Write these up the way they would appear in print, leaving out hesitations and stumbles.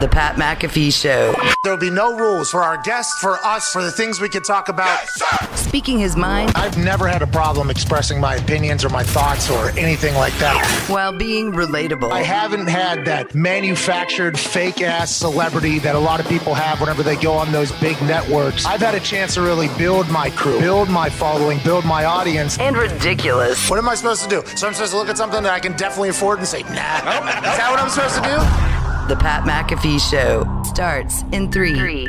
The Pat McAfee Show. There will be no rules for our guests, for us, for the things we can talk about. Yes, speaking his mind. I've never had a problem expressing my opinions or my thoughts or anything like that. While being relatable. I haven't had that manufactured fake-ass celebrity that a lot of people have whenever they go on those big networks. I've had a chance to really build my crew, build my following, build my audience. And ridiculous. What am I supposed to do? So I'm supposed to look at something that I can definitely afford and say, nah. Is that what I'm supposed to do? The Pat McAfee Show starts in 3,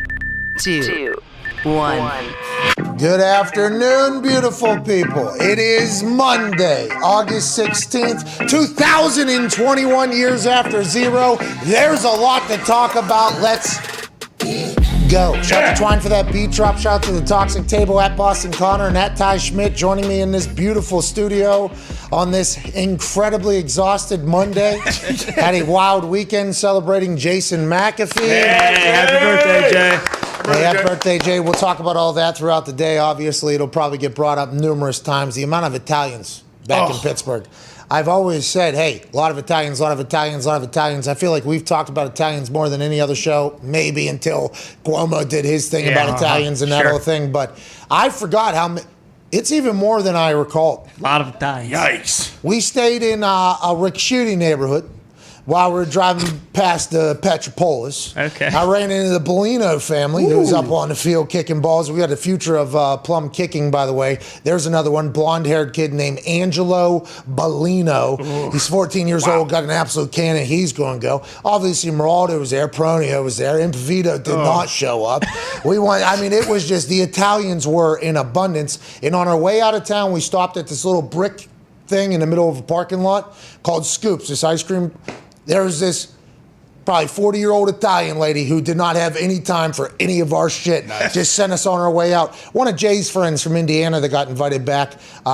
2, 1. Good afternoon, beautiful people. It is Monday, August 16th, 2021 years after zero. There's a lot to talk about. Let's go. Shout out to Twine for that beat drop. Shout out to the Toxic Table at Boston Connor and at Ty Schmidt joining me in this beautiful studio on this incredibly exhausted Monday. Had a wild weekend celebrating Jason McAfee. Hey, happy birthday, Jay. Hey, happy birthday, Jay. We'll talk about all that throughout the day. Obviously, it'll probably get brought up numerous times. The amount of Italians back in Pittsburgh. I've always said, hey, a lot of Italians, a lot of Italians, a lot of Italians. I feel like we've talked about Italians more than any other show, maybe until Cuomo did his thing about Italians and that whole thing. But I forgot how it's even more than I recalled. A lot of Italians. Yikes. We stayed in a Rick Shooty neighborhood while we were driving past the Petropolis. Okay. I ran into the Bellino family who was up on the field kicking balls. We got the future of plum kicking, by the way. There's another one, blonde-haired kid named Angelo Bellino. Ooh. He's 14 years old, got an absolute cannon. He's going to go. Obviously, Meraldo was there. Pronio was there. Impavito did not show up. It was just the Italians were in abundance. And on our way out of town, we stopped at this little brick thing in the middle of a parking lot called Scoops, this ice cream. There was this probably 40-year-old Italian lady who did not have any time for any of our shit. Nice. Just sent us on our way out. One of Jay's friends from Indiana that got invited back,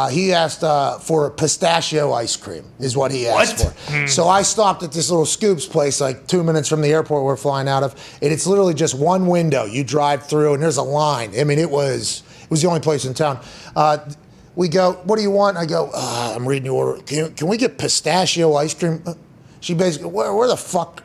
he asked for pistachio ice cream is what he asked for. So I stopped at this little Scoops place like 2 minutes from the airport we're flying out of, and it's literally just one window. You drive through, and there's a line. I mean, it was the only place in town. We go, what do you want? I go, I'm reading the order. Can we get pistachio ice cream? She basically, where the fuck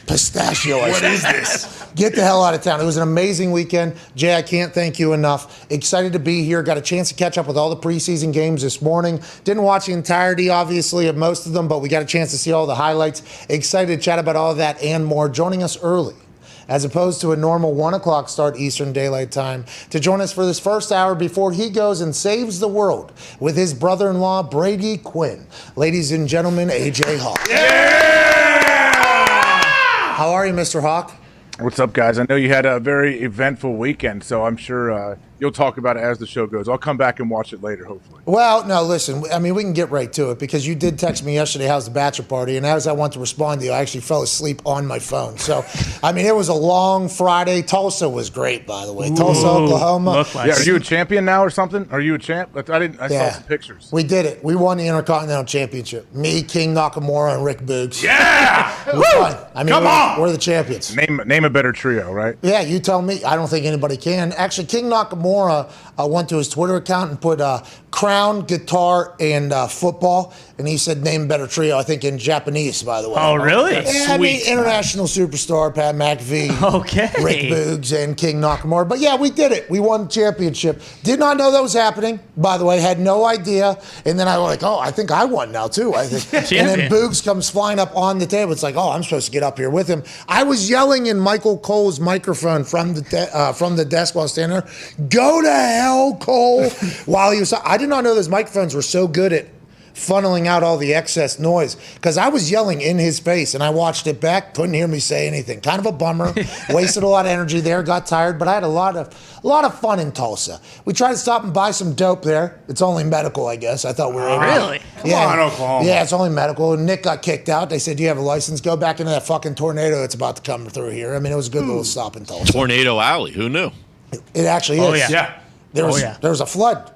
pistachio ice cream? What is this? Get the hell out of town. It was an amazing weekend. Jay, I can't thank you enough. Excited to be here. Got a chance to catch up with all the preseason games this morning. Didn't watch the entirety, obviously, of most of them, but we got a chance to see all the highlights. Excited to chat about all of that and more. Joining us early, as opposed to a normal 1 o'clock start Eastern Daylight Time, to join us for this first hour before he goes and saves the world with his brother-in-law, Brady Quinn. Ladies and gentlemen, AJ Hawk. Yeah! How are you, Mr. Hawk? What's up, guys? I know you had a very eventful weekend, so I'm sure you'll talk about it as the show goes. I'll come back and watch it later, hopefully. Well, no, listen, I mean, we can get right to it because you did text me yesterday, how's the bachelor party? And as I want to respond to you, I actually fell asleep on my phone. So, I mean, it was a long Friday. Tulsa was great, by the way. Tulsa, Oklahoma. Yeah, are you a champion now or something? Are you a champ? I saw some pictures. We did it. We won the Intercontinental Championship. Me, King Nakamura, and Rick Boogs. Yeah! It was fun. I mean, we're the champions. Name a better trio, right? Yeah, you tell me. I don't think anybody can. Actually, King Nakamura went to his Twitter account and put crown, guitar, and football. And he said, name a better trio, I think in Japanese, by the way. Oh, really? Yeah, I mean, international superstar, Pat McAfee, Rick Boogs, and King Nakamura. But yeah, we did it. We won the championship. Did not know that was happening, by the way. Had no idea. And then I was like, I think I won now, too. I think. And then Boogs comes flying up on the table. It's like, I'm supposed to get up here with him. I was yelling in Michael Cole's microphone from the desk while standing there, go to hell, Cole, while he was. I did not know those microphones were so good at funneling out all the excess noise because I was yelling in his face and I watched it back, couldn't hear me say anything. Kind of a bummer. Wasted a lot of energy there, got tired, but I had a lot of fun in Tulsa. We tried to stop and buy some dope there. It's only medical, I guess. I thought we were able Really? Come on, Oklahoma. Yeah, it's only medical. And Nick got kicked out. They said, do you have a license? Go back into that fucking tornado that's about to come through here. I mean, it was a good little stop in Tulsa. Tornado Alley. Who knew? It actually is. Yeah. There was a flood.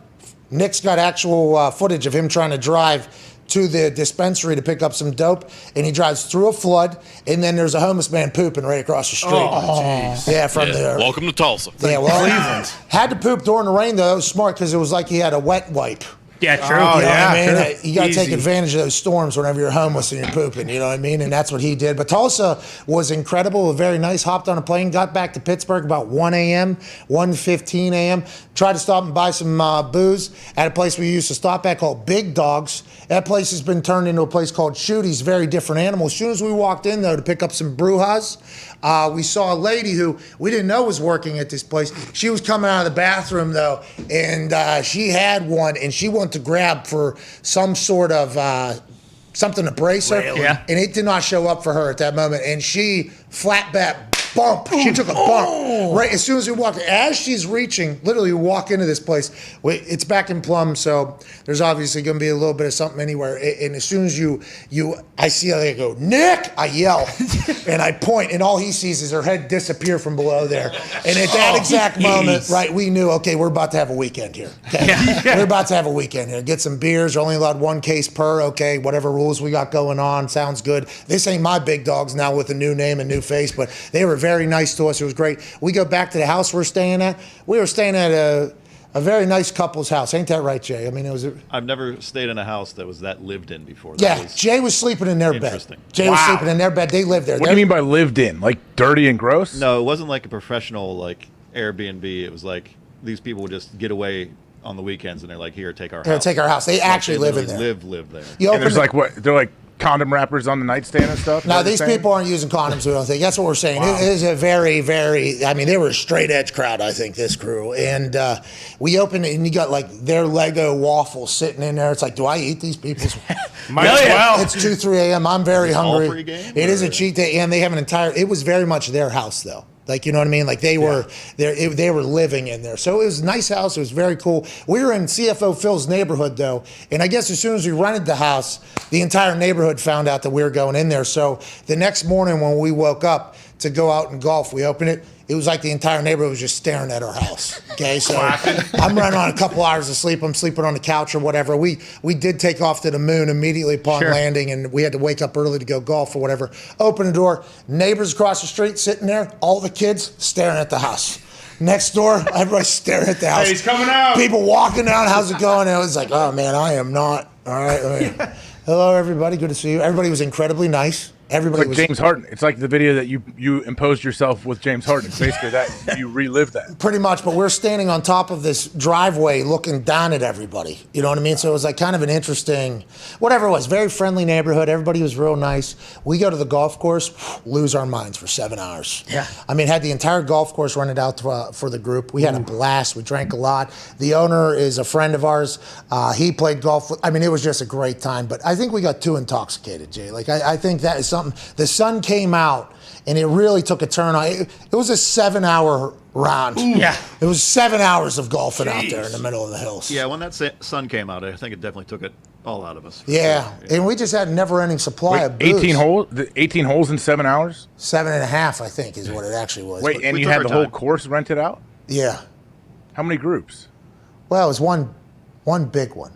Nick's got actual footage of him trying to drive to the dispensary to pick up some dope, and he drives through a flood, and then there's a homeless man pooping right across the street. Yeah, from there. Welcome to Tulsa. Yeah, well, Cleveland. Had to poop during the rain, though. That was smart because it was like he had a wet wipe. Yeah, true. You know what I mean? sure. You got to take Easy. advantage of those storms whenever you're homeless and you're pooping. You know what I mean? And that's what he did. But Tulsa was incredible, very nice. Hopped on a plane, got back to Pittsburgh about 1 a.m., 1:15 a.m. Tried to stop and buy some booze at a place we used to stop at called Big Dogs. That place has been turned into a place called Shooties, very different animal. As soon as we walked in, though, to pick up some brujas, we saw a lady who we didn't know was working at this place. She was coming out of the bathroom, though, and she had one, and she wanted to grab for some sort of something to brace her, Yeah. and it did not show up for her at that moment, and she flat back bump. She took a bump right as soon as we walked. As she's reaching, literally we walk into this place. It's back in Plum, so there's obviously going to be a little bit of something anywhere. And as soon as I see her, I go, Nick! I yell, and I point, and all he sees is her head disappear from below there. And at that exact moment, right, we knew, okay, we're about to have a weekend here. Okay? We're about to have a weekend here. Get some beers. You're only allowed one case per. Okay, whatever rules we got going on sounds good. This ain't my Big Dogs now with a new name and new face, but they were very nice to us. It was great. We go back to the house we're staying at. We were staying at a very nice couple's house. Ain't that right, Jay? I mean, it was. I've never stayed in a house that was that lived in before. Yeah, Jay was sleeping in their bed. Interesting. Jay was sleeping in their bed. They lived there. What do you mean by lived in? Like dirty and gross? No, it wasn't like a professional like Airbnb. It was like these people would just get away on the weekends and they're like, here, take our house. Take our house. They actually live in literally there. live there. You And open there's the- like what? They're like condom wrappers on the nightstand and stuff? Is No, that what these you're saying? people aren't using condoms, we don't think. That's what we're saying. It is a very, very, I mean, they were a straight edge crowd, I think, this crew. And we opened it, and you got like their Lego waffles sitting in there. It's like, do I eat these people's? Might as well. It's 2, 3 a.m. I'm very hungry. all pregame, It is a or- cheat day, and they have an entire, it was very much their house, though. Like, you know what I mean? Like they were they were living in there. So it was a nice house. It was very cool. We were in CFO Phil's neighborhood, though. And I guess as soon as we rented the house, the entire neighborhood found out that we were going in there. So the next morning when we woke up to go out and golf, we opened it. It was like the entire neighborhood was just staring at our house. Okay, so I'm running on a couple hours of sleep. I'm sleeping on the couch or whatever. We did take off to the moon immediately upon landing, and we had to wake up early to go golf or whatever. Open the door, neighbors across the street sitting there, all the kids staring at the house. Next door, everybody's staring at the house. Hey, he's coming out. People walking down, how's it going? And it was like, oh man, I am not. All right. Hello, everybody. Good to see you. Everybody was incredibly nice. Everybody Like was James Harden. It's like the video that you imposed yourself with James Harden. It's basically that you relived that. pretty much, but we're standing on top of this driveway looking down at everybody. You know what I mean? So it was like kind of an interesting, whatever it was, very friendly neighborhood. Everybody was real nice. We go to the golf course, lose our minds for 7 hours. Yeah. I mean, had the entire golf course rented out for the group. We had a blast. We drank a lot. The owner is a friend of ours. He played golf. I mean, it was just a great time. But I think we got too intoxicated, Jay. Like, I think that is something. The sun came out, and it really took a turn on. It was a 7-hour round. Yeah. It was 7 hours of golfing out there in the middle of the hills. Yeah, when that sun came out, I think it definitely took it all out of us. Yeah. And we just had a never-ending supply of booze. 18 holes? 18 holes in 7 hours? 7.5, I think, is what it actually was. Wait, But- and we you took had our the whole time. course rented out? yeah. How many groups? Well, it was one big one.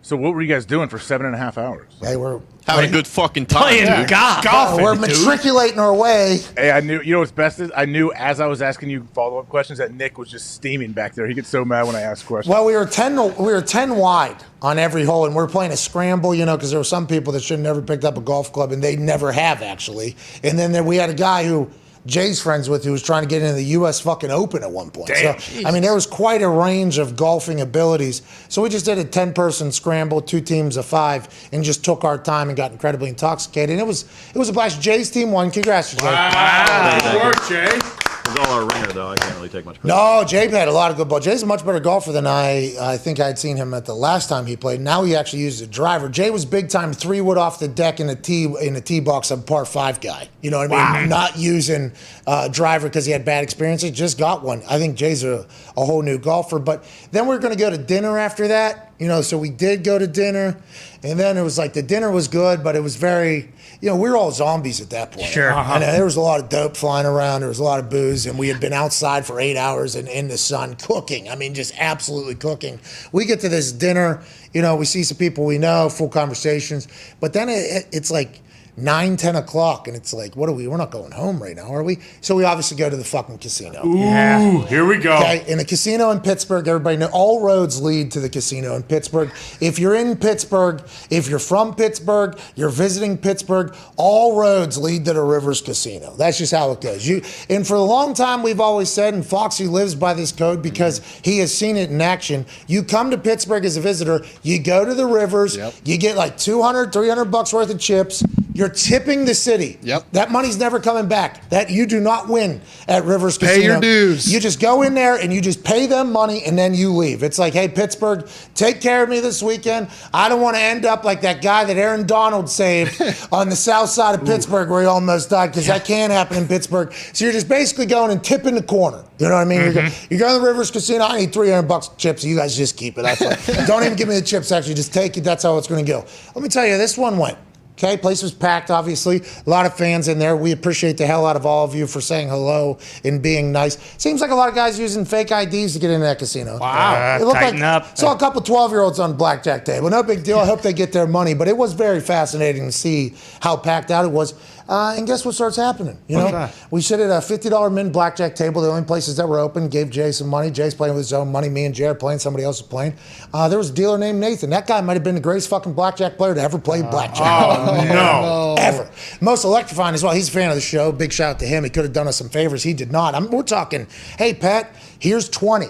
So what were you guys doing for 7.5 hours? They were Having a good fucking time. Playing golf. we're matriculating our way. Hey, I knew. You know what's best is I knew as I was asking you follow-up questions that Nick was just steaming back there. He gets so mad when I ask questions. Well, we were 10 wide on every hole, and we're playing a scramble, because there were some people that should have never picked up a golf club, and they never have, actually. And then we had a guy who Jay's friends with who was trying to get into the U.S. fucking Open at one point. Damn. So, I mean, there was quite a range of golfing abilities. So we just did a 10-person scramble, 2 teams of 5, and just took our time and got incredibly intoxicated. And it was a blast. Jay's team won. Congrats, Jay. Wow. Good work, Jay. It was all our ringer, though. I can't really take much credit. No, Jay had a lot of good ball. Jay's a much better golfer than I think I'd seen him at the last time he played. Now he actually uses a driver. Jay was big time 3-wood off the deck in a tee box, a par 5 guy. You know what I mean? Not using a driver because he had bad experiences. Just got one. I think Jay's a whole new golfer. But then we're going to go to dinner after that. So we did go to dinner, and then it was like the dinner was good, but it was very, we were all zombies at that point. Sure. And there was a lot of dope flying around. There was a lot of booze, and we had been outside for 8 hours and in the sun cooking. I mean, just absolutely cooking. We get to this dinner, we see some people we know, full conversations, but then it's like 9, 10 o'clock, and it's like, what are we? We're not going home right now, are we? So we obviously go to the fucking casino. Ooh, here we go. Okay, in a casino in Pittsburgh, everybody know all roads lead to the casino in Pittsburgh. If you're in Pittsburgh, if you're from Pittsburgh, you're visiting Pittsburgh, all roads lead to the Rivers Casino. That's just how it goes. And for a long time, we've always said, and Foxy lives by this code because he has seen it in action. You come to Pittsburgh as a visitor, you go to the Rivers, you get like $200, $300 worth of chips. You're tipping the city. Yep. That money's never coming back. That you do not win at Rivers Casino. Pay your dues. You just go in there and you just pay them money and then you leave. It's like, hey, Pittsburgh, take care of me this weekend. I don't want to end up like that guy that Aaron Donald saved on the south side of Pittsburgh where he almost died, because that can happen in Pittsburgh. So you're just basically going and tipping the corner. You know what I mean? You're going to the Rivers Casino. I need $300 chips. You guys just keep it. Don't even give me the chips, actually. Just take it. That's how it's going to go. Let me tell you, this one went. Okay, place was packed, obviously. A lot of fans in there. We appreciate the hell out of all of you for saying hello and being nice. Seems like a lot of guys using fake IDs to get into that casino. Wow. It looked Tighten like, up. saw a couple 12-year-olds on the blackjack table. No big deal. I hope they get their money. But it was very fascinating to see how packed out it was. And guess what starts happening? You know, we sit at a $50 min blackjack table, the only places that were open, gave Jay some money. Jay's playing with his own money. Me and Jay are playing. Somebody else is playing. There was a dealer named Nathan. That guy might have been the greatest fucking blackjack player to ever play blackjack. Oh, no. Ever. Most electrifying as well. He's a fan of the show. Big shout out to him. He could have done us some favors. He did not. We're talking, hey, Pat, here's 20.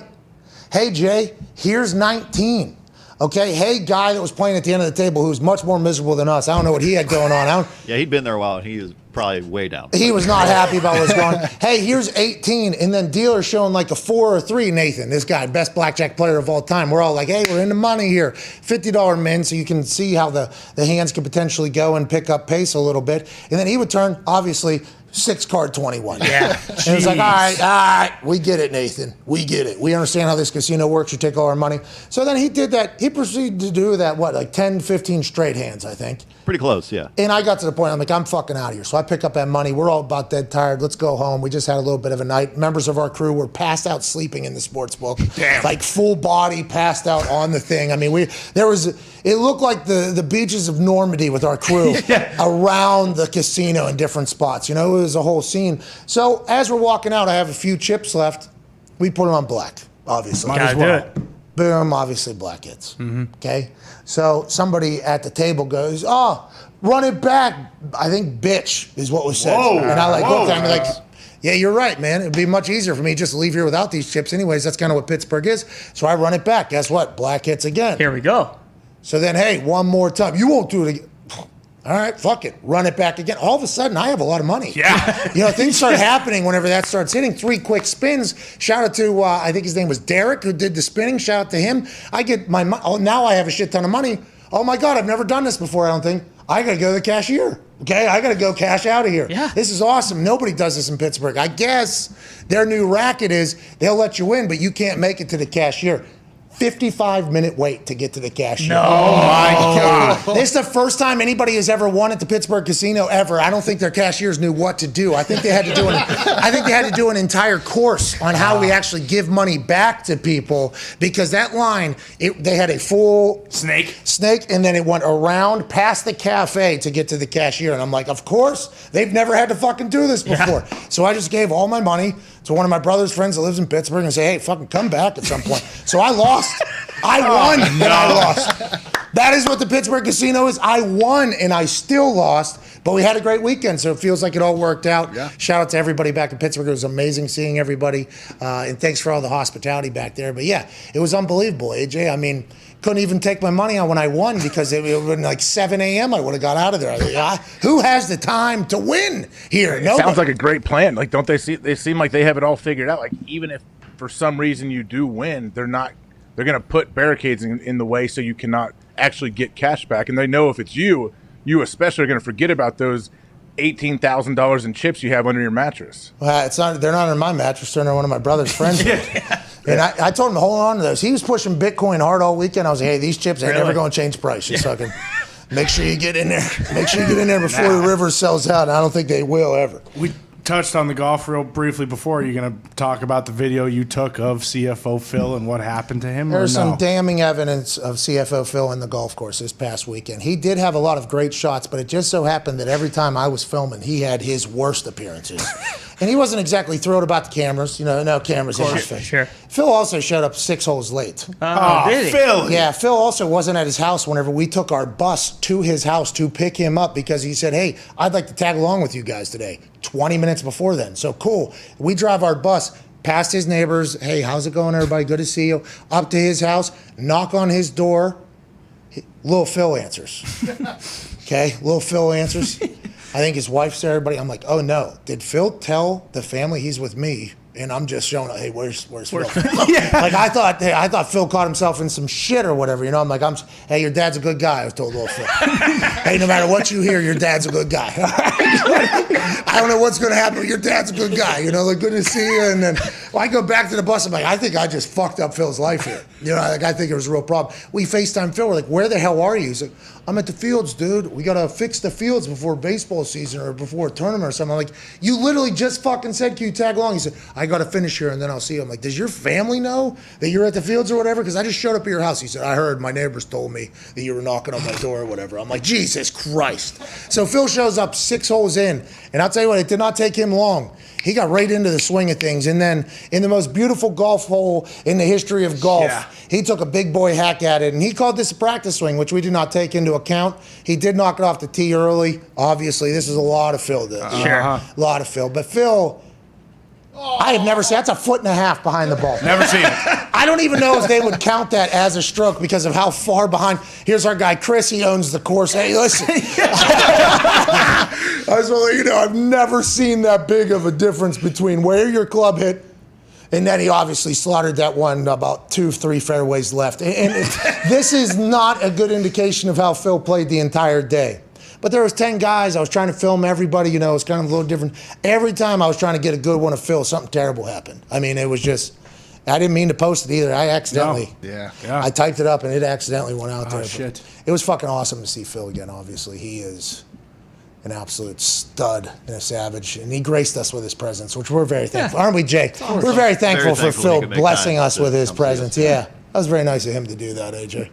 Hey, Jay, here's 19. Okay, hey, guy that was playing at the end of the table who was much more miserable than us. I don't know what he had going on. Yeah, he'd been there a while, and he was probably way down. He was not happy about what's going on. Hey, here's 18, and then dealer showing like a 4 or 3, Nathan, this guy, best blackjack player of all time. We're all like, hey, we're in the money here. $50 min, so you can see how the hands could potentially go and pick up pace a little bit. And then he would turn, obviously, 6-card 21. Yeah. And it was like, all right, we get it, Nathan. We get it. We understand how this casino works. You take all our money. So then he did that. He proceeded to do that, like 10, 15 straight hands, I think. Pretty close, yeah. And I got to the point, I'm like, I'm fucking out of here. So I pick up that money. We're all about dead tired. Let's go home. We just had a little bit of a night. Members of our crew were passed out sleeping in the sports book. Damn. Like full body passed out on the thing. I mean, it looked like the beaches of Normandy with our crew around the casino in different spots. You know, it was a whole scene. So as we're walking out, I have a few chips left. We put them on black, obviously. Might as well. Boom, obviously black hits. Okay? So somebody at the table goes, oh, run it back. I think bitch is what was said. Whoa. And I looked at him like, Whoa. yeah, you're right, man. It'd be much easier for me just to leave here without these chips anyways. That's kind of what Pittsburgh is. So I run it back. Guess what? Black hits again. Here we go. So then, hey, one more time. You won't do it again. All right, fuck it. Run it back again. All of a sudden, I have a lot of money. Yeah. You know, things start happening whenever that starts hitting. 3 quick spins. Shout out to, I think his name was Derek, who did the spinning. Shout out to him. I get my money. Oh, now I have a shit ton of money. Oh, my God, I've never done this before, I don't think. I got to go to the cashier. Okay, I got to go cash out of here. Yeah. This is awesome. Nobody does this in Pittsburgh. I guess their new racket is they'll let you in, but you can't make it to the cashier. 55-minute wait to get to the cashier. No. Oh, my God. This is the first time anybody has ever won at the Pittsburgh Casino ever. I don't think their cashiers knew what to do. I think they had to do an entire course on how we actually give money back to people, because that line, they had a full Snake, and then it went around past the cafe to get to the cashier. And I'm like, of course, they've never had to fucking do this before. Yeah. So I just gave all my money to one of my brother's friends that lives in Pittsburgh and say, hey, fucking come back at some point. So I lost. I won and I lost. That is what the Pittsburgh Casino is. I won and I still lost, but we had a great weekend, so it feels like it all worked out. Yeah. Shout out to everybody back in Pittsburgh. It was amazing seeing everybody, and thanks for all the hospitality back there. But yeah, it was unbelievable, AJ. I mean, couldn't even take my money out when I won, because it would have been like 7 a.m. I would have got out of there. I was like, who has the time to win here? Nobody. Sounds like a great plan. Like, don't they seem like they have it all figured out? Like, even if for some reason you do win, they're going to put barricades in the way so you cannot actually get cash back. And they know if it's you especially are going to forget about those $18,000 in chips you have under your mattress. Well, they're not in my mattress. They're in one of my brother's friends. And I told him to hold on to those. He was pushing Bitcoin hard all weekend. I was like, hey, these chips ain't never going to change price. Just fucking make sure you get in there. Make sure you get in there before the river sells out. I don't think they will ever. touched on the golf real briefly before. Are you going to talk about the video you took of CFO Phil and what happened to him? There's or no? some damning evidence of CFO Phil in the golf course this past weekend. He did have a lot of great shots, but it just so happened that every time I was filming, he had his worst appearances. And he wasn't exactly thrilled about the cameras. No cameras in his face. Sure. Phil also showed up 6 holes late. Did he? Phil. Yeah, Phil also wasn't at his house whenever we took our bus to his house to pick him up because he said, hey, I'd like to tag along with you guys today. 20 minutes before then. So cool. We drive our bus past his neighbors. Hey, how's it going, everybody? Good to see you. Up to his house, knock on his door. Little Phil answers. Okay, little Phil answers. I think his wife's there, everybody. I'm like, oh no. Did Phil tell the family he's with me? And I'm just showing, hey, where's Phil? Like I thought Phil caught himself in some shit or whatever. I'm like, hey, your dad's a good guy. I was told little Phil. Hey, no matter what you hear, your dad's a good guy. I don't know what's going to happen, but your dad's a good guy. Like, good to see you. And then I go back to the bus. I'm like, I think I just fucked up Phil's life here. I think it was a real problem. We FaceTime Phil. We're like, where the hell are you? He's like, I'm at the fields, dude. We got to fix the fields before baseball season or before a tournament or something. I'm like, you literally just fucking said, can you tag along? He said, I got to finish here and then I'll see you. I'm like, does your family know that you're at the fields or whatever? Because I just showed up at your house. He said, I heard my neighbors told me that you were knocking on my door or whatever. I'm like, Jesus Christ. So Phil shows up 6 holes in, and I'll tell you what, it did not take him long. He got right into the swing of things. And then in the most beautiful golf hole in the history of golf, he took a big boy hack at it. And he called this a practice swing, which we did not take into account. He did knock it off the tee early. Obviously, this is a lot of Phil. A lot of Phil. But Phil, I have never seen, that's 1.5 feet behind the ball. Never seen it. I don't even know if they would count that as a stroke because of how far behind. Here's our guy, Chris. He owns the course. Hey, listen. I was like, I've never seen that big of a difference between where your club hit, and then he obviously slaughtered that one about 2-3 fairways left. And this is not a good indication of how Phil played the entire day. But there was 10 guys. I was trying to film everybody. It's kind of a little different. Every time I was trying to get a good one of Phil, something terrible happened. I mean, it was just, I didn't mean to post it either. I accidentally. No. Yeah. I typed it up and it accidentally went out there. Shit. It was fucking awesome to see Phil again, obviously. He is an absolute stud and a savage. And he graced us with his presence, which we're very thankful. Aren't we, Jay? We're very thankful for Phil blessing us with his presence. Yeah. That was very nice of him to do that, AJ.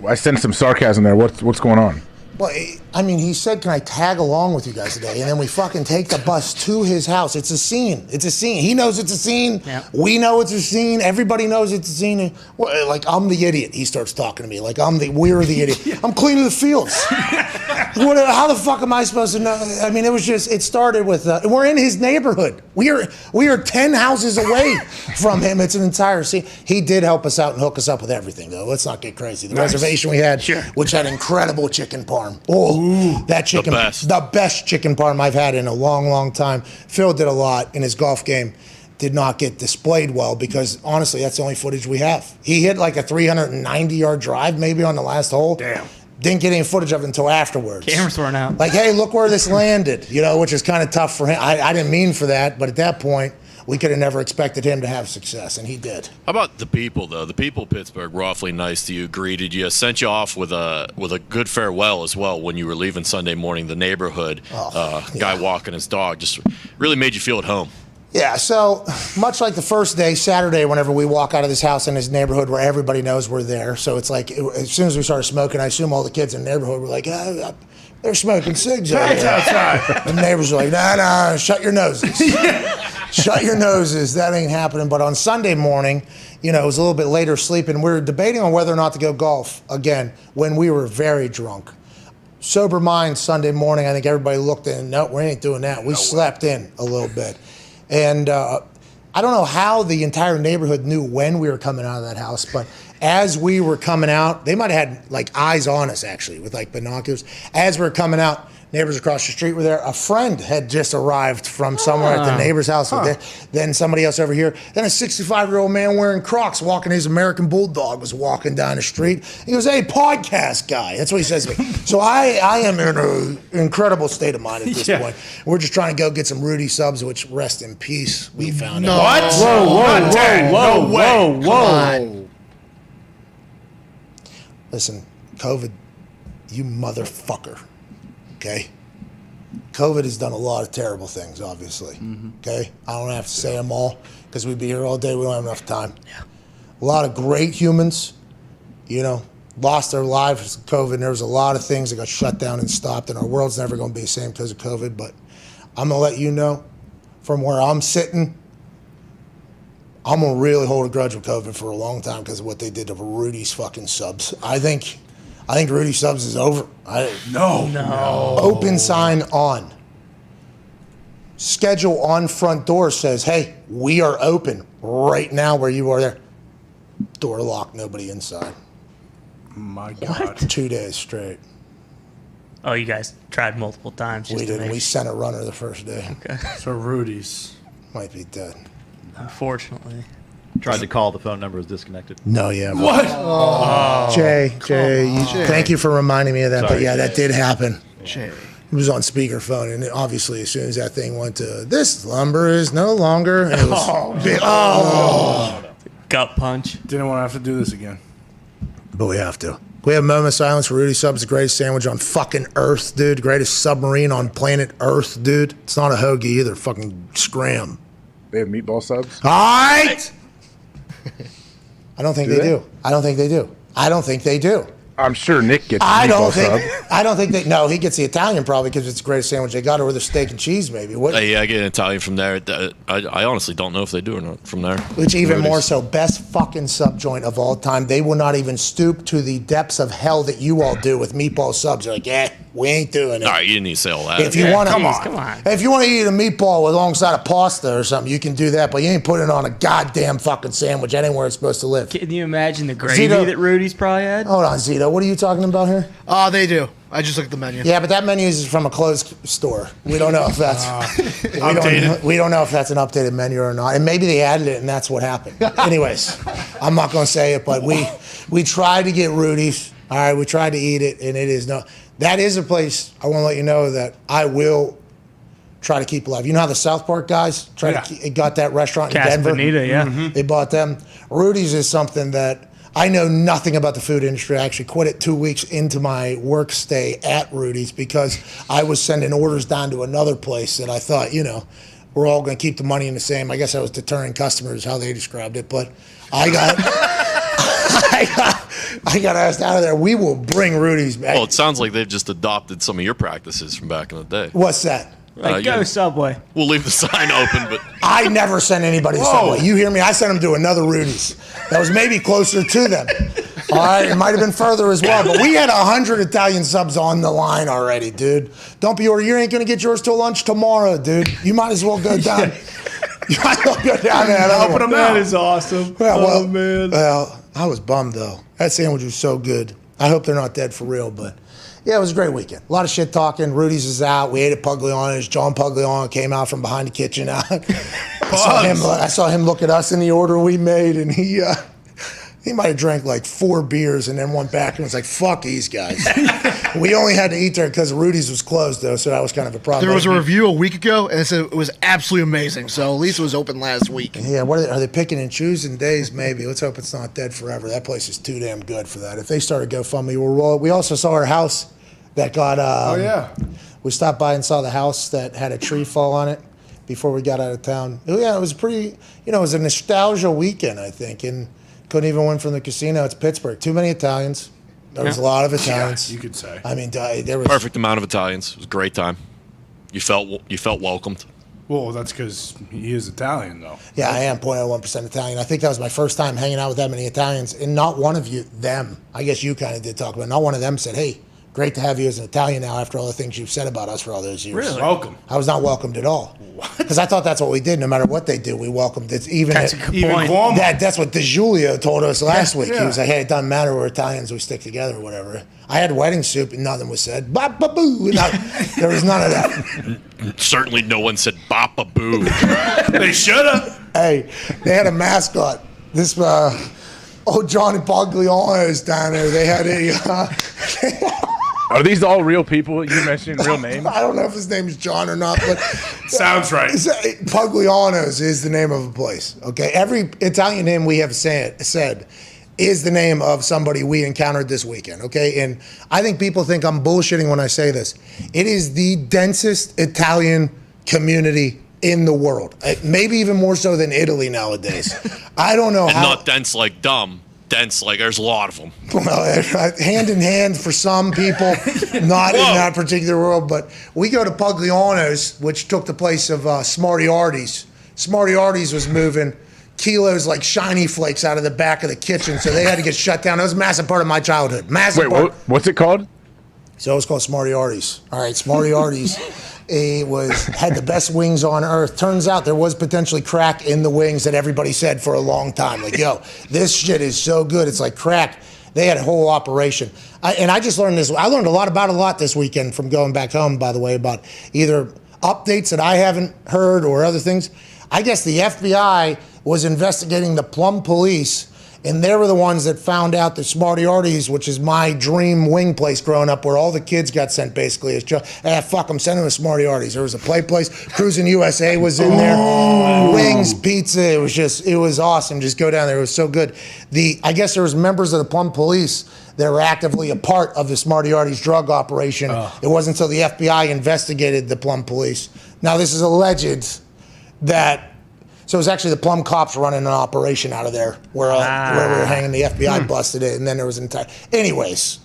I sensed some sarcasm there. What's going on? Well, I mean, he said, can I tag along with you guys today? And then we fucking take the bus to his house. It's a scene. It's a scene. He knows it's a scene. Yeah. We know it's a scene. Everybody knows it's a scene. Like, I'm the idiot. He starts talking to me. Like, we're the idiot. I'm cleaning the fields. How the fuck am I supposed to know? I mean, it started with, we're in his neighborhood. We are 10 houses away from him. It's an entire scene. He did help us out and hook us up with everything, though. Let's not get crazy. The reservation we had, which had incredible chicken parm. Oh, that chicken, the best chicken parm I've had in a long, long time. Phil did a lot in his golf game. Did not get displayed well because, honestly, that's the only footage we have. He hit like a 390-yard drive maybe on the last hole. Damn. Didn't get any footage of it until afterwards. Cameras weren't out. Like, hey, look where this landed, which is kind of tough for him. I didn't mean for that, but at that point, we could have never expected him to have success, and he did. How about the people, though? The people of Pittsburgh were awfully nice to you, greeted you, sent you off with a good farewell as well when you were leaving Sunday morning. The neighborhood guy walking his dog just really made you feel at home. Yeah, so much like the first day, Saturday, whenever we walk out of this house in his neighborhood where everybody knows we're there. So it's like, as soon as we started smoking, I assume all the kids in the neighborhood were like, they're smoking cigs out there. outside. And the neighbors were like, nah, shut your noses. Shut your noses. That ain't happening. But on Sunday morning, it was a little bit later sleeping. We were debating on whether or not to go golf again when we were very drunk. Sober mind Sunday morning, I think everybody looked in. No, we ain't doing that. We slept in a little bit. And I don't know how the entire neighborhood knew when we were coming out of that house, but as we were coming out, they might have had like eyes on us actually with like binoculars. As we were coming out, neighbors across the street were there. A friend had just arrived from somewhere at the neighbor's house. Then somebody else over here. Then a 65-year-old man wearing Crocs walking his American Bulldog was walking down the street. He goes, hey, podcast guy. That's what he says to me. So I am in an incredible state of mind at this point. We're just trying to go get some Rudy subs, which rest in peace, we found out. What? Whoa. Listen, COVID, you motherfucker. Okay? COVID has done a lot of terrible things, obviously. Okay? I don't have to say them all because we'd be here all day. We don't have enough time. Yeah. A lot of great humans, lost their lives because of COVID. And there was a lot of things that got shut down and stopped, and our world's never going to be the same because of COVID. But I'm going to let you know from where I'm sitting, I'm going to really hold a grudge with COVID for a long time because of what they did to Rudy's fucking subs. I think Rudy subs is over. No. Open sign on. Schedule on front door says, hey, we are open right now where you are there. Door locked, nobody inside. My God. 2 days straight. Oh, you guys tried multiple times. We didn't. We sent a runner the first day. Okay. So Rudy's might be dead. Unfortunately. Tried to call, the phone number was disconnected. No, yeah. What? Jay, thank you for reminding me of that. Sorry, But yeah, Jay. that did happen. Jay. It was on speakerphone, and obviously, as soon as that thing went to this lumber is no longer, and it was Gut punch. Didn't want to have to do this again. But we have to. We have a moment of silence for Rudy Subs, the greatest sandwich on fucking Earth, dude. Greatest submarine on planet Earth, dude. It's not a hoagie either. Fucking scram. They have meatball subs. All right. I don't think Do they they? do. I don't think they do. I don't think they do. I'm sure Nick gets a I meatball don't think. sub. I don't think they. No, he gets the Italian probably because it's the greatest sandwich they got, or with a steak and cheese maybe. What? Yeah, I get an Italian from there. I honestly don't know if they do or not from there. Which even Rudy's. more so, best fucking sub joint of all time. They will not even stoop to the depths of hell that you all do with meatball subs. They're like, yeah, we ain't doing it. All right, you didn't need to say all that. If you want to, Come on. If you want to eat a meatball alongside a pasta or something, you can do that. But you ain't putting it on a goddamn fucking sandwich. That ain't where it's supposed to live. Can you imagine the gravy Zito- that Rudy's probably had? Hold on, Zito. What are you talking about here? They do. I just looked at the menu. Yeah, but that menu is from a closed store. We don't know if that's we don't know if that's an updated menu or not. And maybe they added it and that's what happened. Anyways, I'm not going to say it, but we tried to get Rudy's. All right, we tried to eat it, and it is no. That is a place I want to let you know that I will try to keep alive. You know how the South Park guys got that restaurant in Casa Denver? Bonita, yeah. They bought them. Rudy's is something that I know nothing about the food industry. I actually quit it 2 weeks into my work stay at Rudy's because I was sending orders down to another place that I thought, we're all going to keep the money in the same. I guess I was deterring customers, how they described it. But I got I got asked out of there. We will bring Rudy's back. Well, it sounds like they've just adopted some of your practices from back in the day. What's that? Like, go yeah. Subway. We'll leave the sign open, but I never sent anybody to Subway. You hear me? I sent them to another Rudy's. That was maybe closer to them. All right, it might have been further as well. But we had 100 Italian subs on the line already, dude. Don't be worried. You ain't going to get yours till lunch tomorrow, dude. You might as well go down. You might as well go down there. Helping them out. That is awesome. Well, man. Well, I was bummed, though. That sandwich was so good. I hope they're not dead for real, but... Yeah, it was a great weekend. A lot of shit talking. Rudy's is out. We ate at Pugliano's. John Pugliano came out from behind the kitchen. I saw him look at us in the order we made, and he might have drank like 4 beers and then went back and was like, fuck these guys. We only had to eat there because Rudy's was closed, though, so that was kind of a problem. There was a review a week ago, and it said it was absolutely amazing. So at least it was open last week. Yeah, are they picking and choosing days? Maybe. Let's hope it's not dead forever. That place is too damn good for that. If they started GoFundMe, we'll roll it. We also saw our house that got... Oh, yeah. We stopped by and saw the house that had a tree fall on it before we got out of town. Yeah, it was pretty... it was a nostalgia weekend, I think, and couldn't even win from the casino. It's Pittsburgh. Too many Italians. There was a lot of Italians. You could say. I mean, there was... perfect amount of Italians. It was a great time. You felt welcomed. Well, that's because he is Italian, though. Yeah, I am 0.01% Italian. I think that was my first time hanging out with that many Italians, and not one of them, I guess you kind of did talk about it, not one of them said, hey, great to have you as an Italian now after all the things you've said about us for all those years. Really? Welcome. I was not welcomed at all. Because I thought that's what we did. No matter what they do, we welcomed. It's even That's a good Even point. Cuomo. that's what DeJulio told us last week. He yeah. was like, hey, it doesn't matter. We're Italians. We stick together or whatever. I had wedding soup and nothing was said. Ba-ba-boo. There was none of that. Certainly no one said Bapa Boo. They should have. Hey, they had a mascot. This Johnny Pagliano is down there. They had a... Are these all real people you mentioned, real names? I don't know if his name is John or not, but Sounds right. Pugliano's is the name of a place. Okay, every Italian name we have said is the name of somebody we encountered this weekend, okay? And I think people think I'm bullshitting when I say this. It is the densest Italian community in the world. Maybe even more so than Italy nowadays. I don't know And how. not dense like dumb. Dense like there's a lot of them. Well, hand in hand for some people, not in that particular world. But we go to Pugliano's, which took the place of Smarty Artie's. Smarty Artie's was moving kilos like shiny flakes out of the back of the kitchen, so they had to get shut down. That was a massive part of my childhood. Massive part. What's it called? So it was called Smarty Artie's. All right, Smarty Artie's. It had the best wings on earth. Turns out there was potentially crack in the wings that everybody said for a long time. Like, yo, this shit is so good. It's like crack. They had a whole operation. I just learned this. I learned a lot this weekend from going back home, by the way, about either updates that I haven't heard or other things. I guess the FBI was investigating the Plum Police, and they were the ones that found out that Smarty Artie's, which is my dream wing place growing up, where all the kids got sent basically. Fuck, I'm sending them to Smarty Artie's. There was a play place. Cruising USA was in there. Wings, pizza. It was awesome. Just go down there. It was so good. I guess there was members of the Plum Police that were actively a part of the Smarty Artie's drug operation. It wasn't until the FBI investigated the Plum Police. Now, this is alleged that. So it was actually the Plum cops running an operation out of there where we were hanging. The FBI busted it, and then there was an entire. Anyways,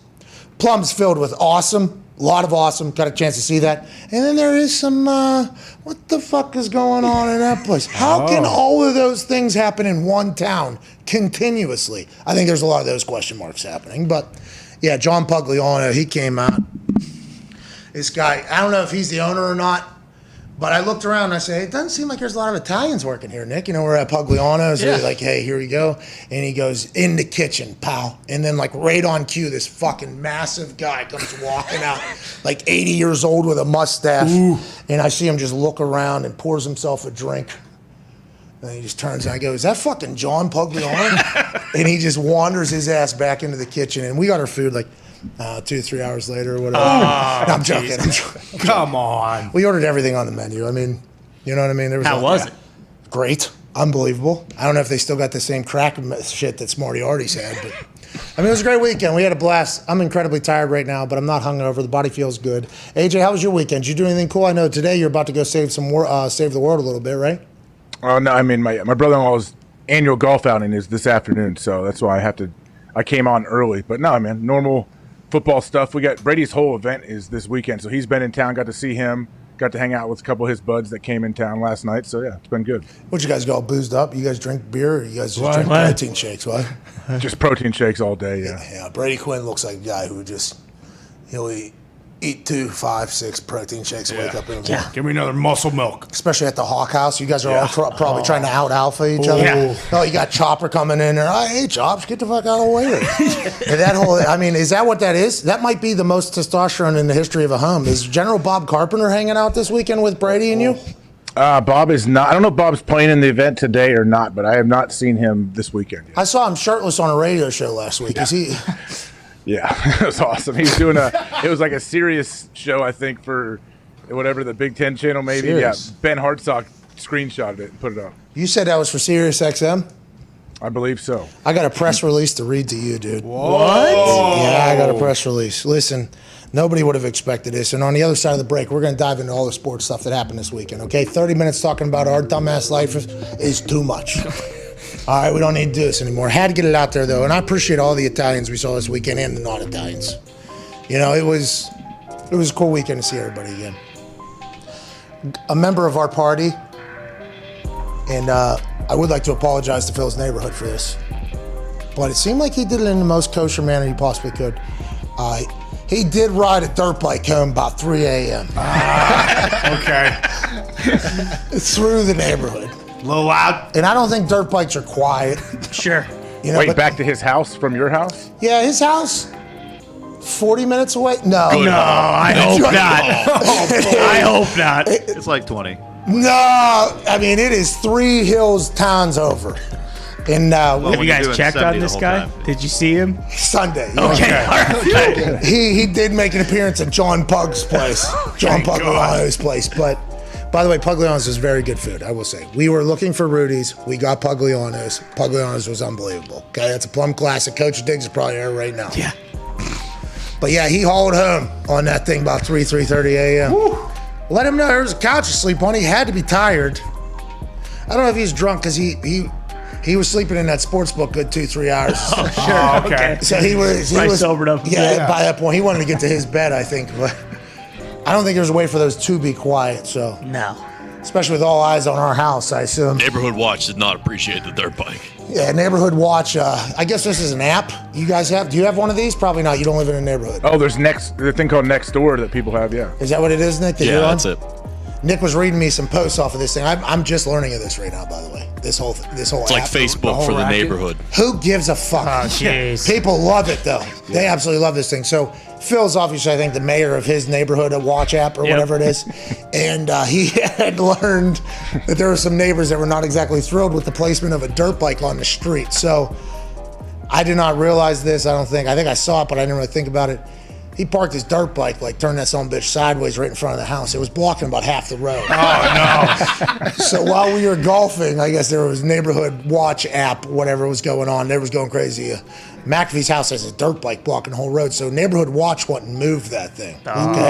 Plum's filled with awesome, a lot of awesome. Got a chance to see that, and then there is some. What the fuck is going on in that place? How can all of those things happen in one town continuously? I think there's a lot of those question marks happening. But yeah, John Pugliano, he came out. This guy, I don't know if he's the owner or not. But I looked around and I said, it doesn't seem like there's a lot of Italians working here, Nick. You know, we're at Pugliano's. So like, hey, here we go. And he goes, in the kitchen, pal. And then like right on cue, this fucking massive guy comes walking out, like 80 years old with a mustache. Ooh. And I see him just look around and pours himself a drink. And he just turns and I go, is that fucking John Pugliano? And he just wanders his ass back into the kitchen. And we got our food like 2 or 3 hours later or whatever. No, I'm joking. Come on. We ordered everything on the menu. I mean, you know what I mean? How was it? Great. Unbelievable. I don't know if they still got the same crack shit that Smarty Artie's had, but I mean, it was a great weekend. We had a blast. I'm incredibly tired right now, but I'm not hungover. The body feels good. AJ, how was your weekend? Did you do anything cool? I know today you're about to go save the world a little bit, right? Oh, no, I mean, my brother-in-law's annual golf outing is this afternoon, so that's why I came on early. But no, man, normal football stuff. We got Brady's whole event is this weekend, so he's been in town. Got to see him. Got to hang out with a couple of his buds that came in town last night. So yeah, it's been good. What, you guys go all boozed up? You guys drink beer, or you guys just drink protein shakes? What? Just protein shakes all day. Yeah. Yeah. Brady Quinn looks like a guy who he'll eat 2, 5, 6 protein shakes and wake up in the morning. Give me another muscle milk. Especially at the Hawk House. You guys are all probably trying to out-alpha each other. Yeah. Oh, you got Chopper coming in there. Hey, Chops, get the fuck out of the way. And that whole, I mean, is that what that is? That might be the most testosterone in the history of a home. Is General Bob Carpenter hanging out this weekend with Brady and you? Bob is not. I don't know if Bob's playing in the event today or not, but I have not seen him this weekend yet. I saw him shirtless on a radio show last week. Yeah. Is he... Yeah, it was awesome. He was doing it was like a serious show, I think, for whatever, the Big Ten channel maybe. Serious? Yeah, Ben Hartsock screenshotted it and put it up. You said that was for Sirius XM? I believe so. I got a press release to read to you, dude. What? Yeah, I got a press release. Listen, nobody would have expected this. And on the other side of the break, we're going to dive into all the sports stuff that happened this weekend, okay? 30 minutes talking about our dumbass life is too much. All right, we don't need to do this anymore. Had to get it out there, though, and I appreciate all the Italians we saw this weekend and the non-Italians. You know, it was a cool weekend to see everybody again. A member of our party, and I would like to apologize to Phil's neighborhood for this, but it seemed like he did it in the most kosher manner he possibly could. He did ride a dirt bike home about 3 a.m. Okay. Through the neighborhood. A little loud. And I don't think dirt bikes are quiet. Sure. You know, Wait, back to his house from your house? Yeah, his house, 40 minutes away? No. No, I hope not. I hope not. It's like 20. No, I mean, it is 3 hills towns over. And Have when you you're guys doing checked 70 on the this whole guy? time. Did you see him? Sunday. Okay. All right. He did make an appearance at John Pug's place, John Pugliano's place. But By the way, Pugliano's is very good food, I will say. We were looking for Rudy's. We got Pugliano's. Pugliano's was unbelievable. Okay, that's a Plum classic. Coach Diggs is probably there right now. Yeah. But yeah, he hauled home on that thing about 3:30 a.m. Let him know there was a couch to sleep on. He had to be tired. I don't know if he's drunk because he was sleeping in that sports book good 2-3 hours. Oh, sure. Okay. So he was sobered up. Yeah, by that point he wanted to get to his bed, I think. But I don't think there's a way for those two to be quiet. So No. especially with all eyes on our house, I assume. Neighborhood Watch did not appreciate the dirt bike. Yeah, Neighborhood Watch. I guess this is an app you guys have. Do you have one of these? Probably not. You don't live in a neighborhood. Oh, there's the thing called Next Door that people have. Yeah. Is that what it is, Nick? that Yeah, you're on? that's it. Nick was reading me some posts off of this thing. I'm just learning of this right now, by the way. This whole It's app. like Facebook for the neighborhood. Who gives a fuck? Oh, jeez. People love it though. They absolutely love this thing. So Phil's obviously, I think, the mayor of his neighborhood, a watch app or whatever it is, and he had learned that there were some neighbors that were not exactly thrilled with the placement of a dirt bike on the street. So I did not realize this. I think I saw it, but I didn't really think about it. He parked his dirt bike, like turned that son of a bitch sideways right in front of the house. It was blocking about half the road. Oh, no. So while we were golfing, I guess there was neighborhood watch app, whatever was going on. They was going crazy. McAfee's house has a dirt bike blocking the whole road, so neighborhood watch wouldn't move that thing. Okay.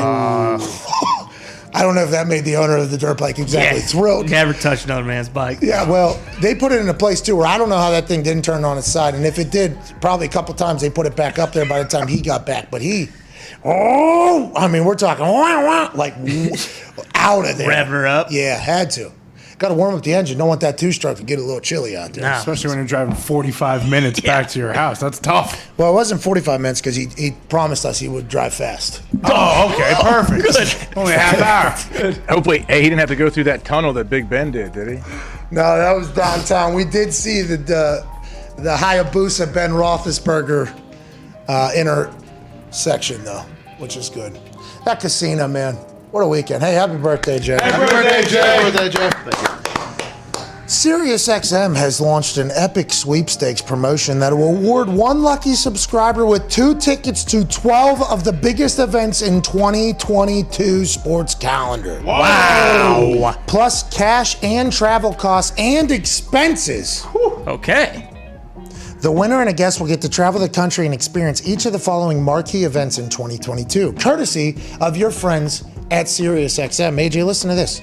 I don't know if that made the owner of the dirt bike exactly thrilled. Never touch another man's bike. Yeah, well, they put it in a place too where I don't know how that thing didn't turn on its side, and if it did, probably a couple times they put it back up there by the time he got back. But we're talking like out of there. Rev her up. Yeah, had to. Got to warm up the engine. Don't want that two-stroke to get a little chilly out there. No. Especially when you're driving 45 minutes back to your house. That's tough. Well, it wasn't 45 minutes because he promised us he would drive fast. Oh, okay. Perfect. Good. Only a half hour. Hopefully, he didn't have to go through that tunnel that Big Ben did he? No, that was downtown. We did see the Hayabusa Ben Roethlisberger intersection, though, which is good. That casino, man. What a weekend. Hey, happy birthday, Jay. Happy birthday, Jay. Happy birthday, Jay. SiriusXM has launched an epic sweepstakes promotion that will award one lucky subscriber with 2 tickets to 12 of the biggest events in 2022 sports calendar. Wow. Plus cash and travel costs and expenses. Okay. The winner and a guest will get to travel the country and experience each of the following marquee events in 2022, courtesy of your friends at SiriusXM. AJ, listen to this.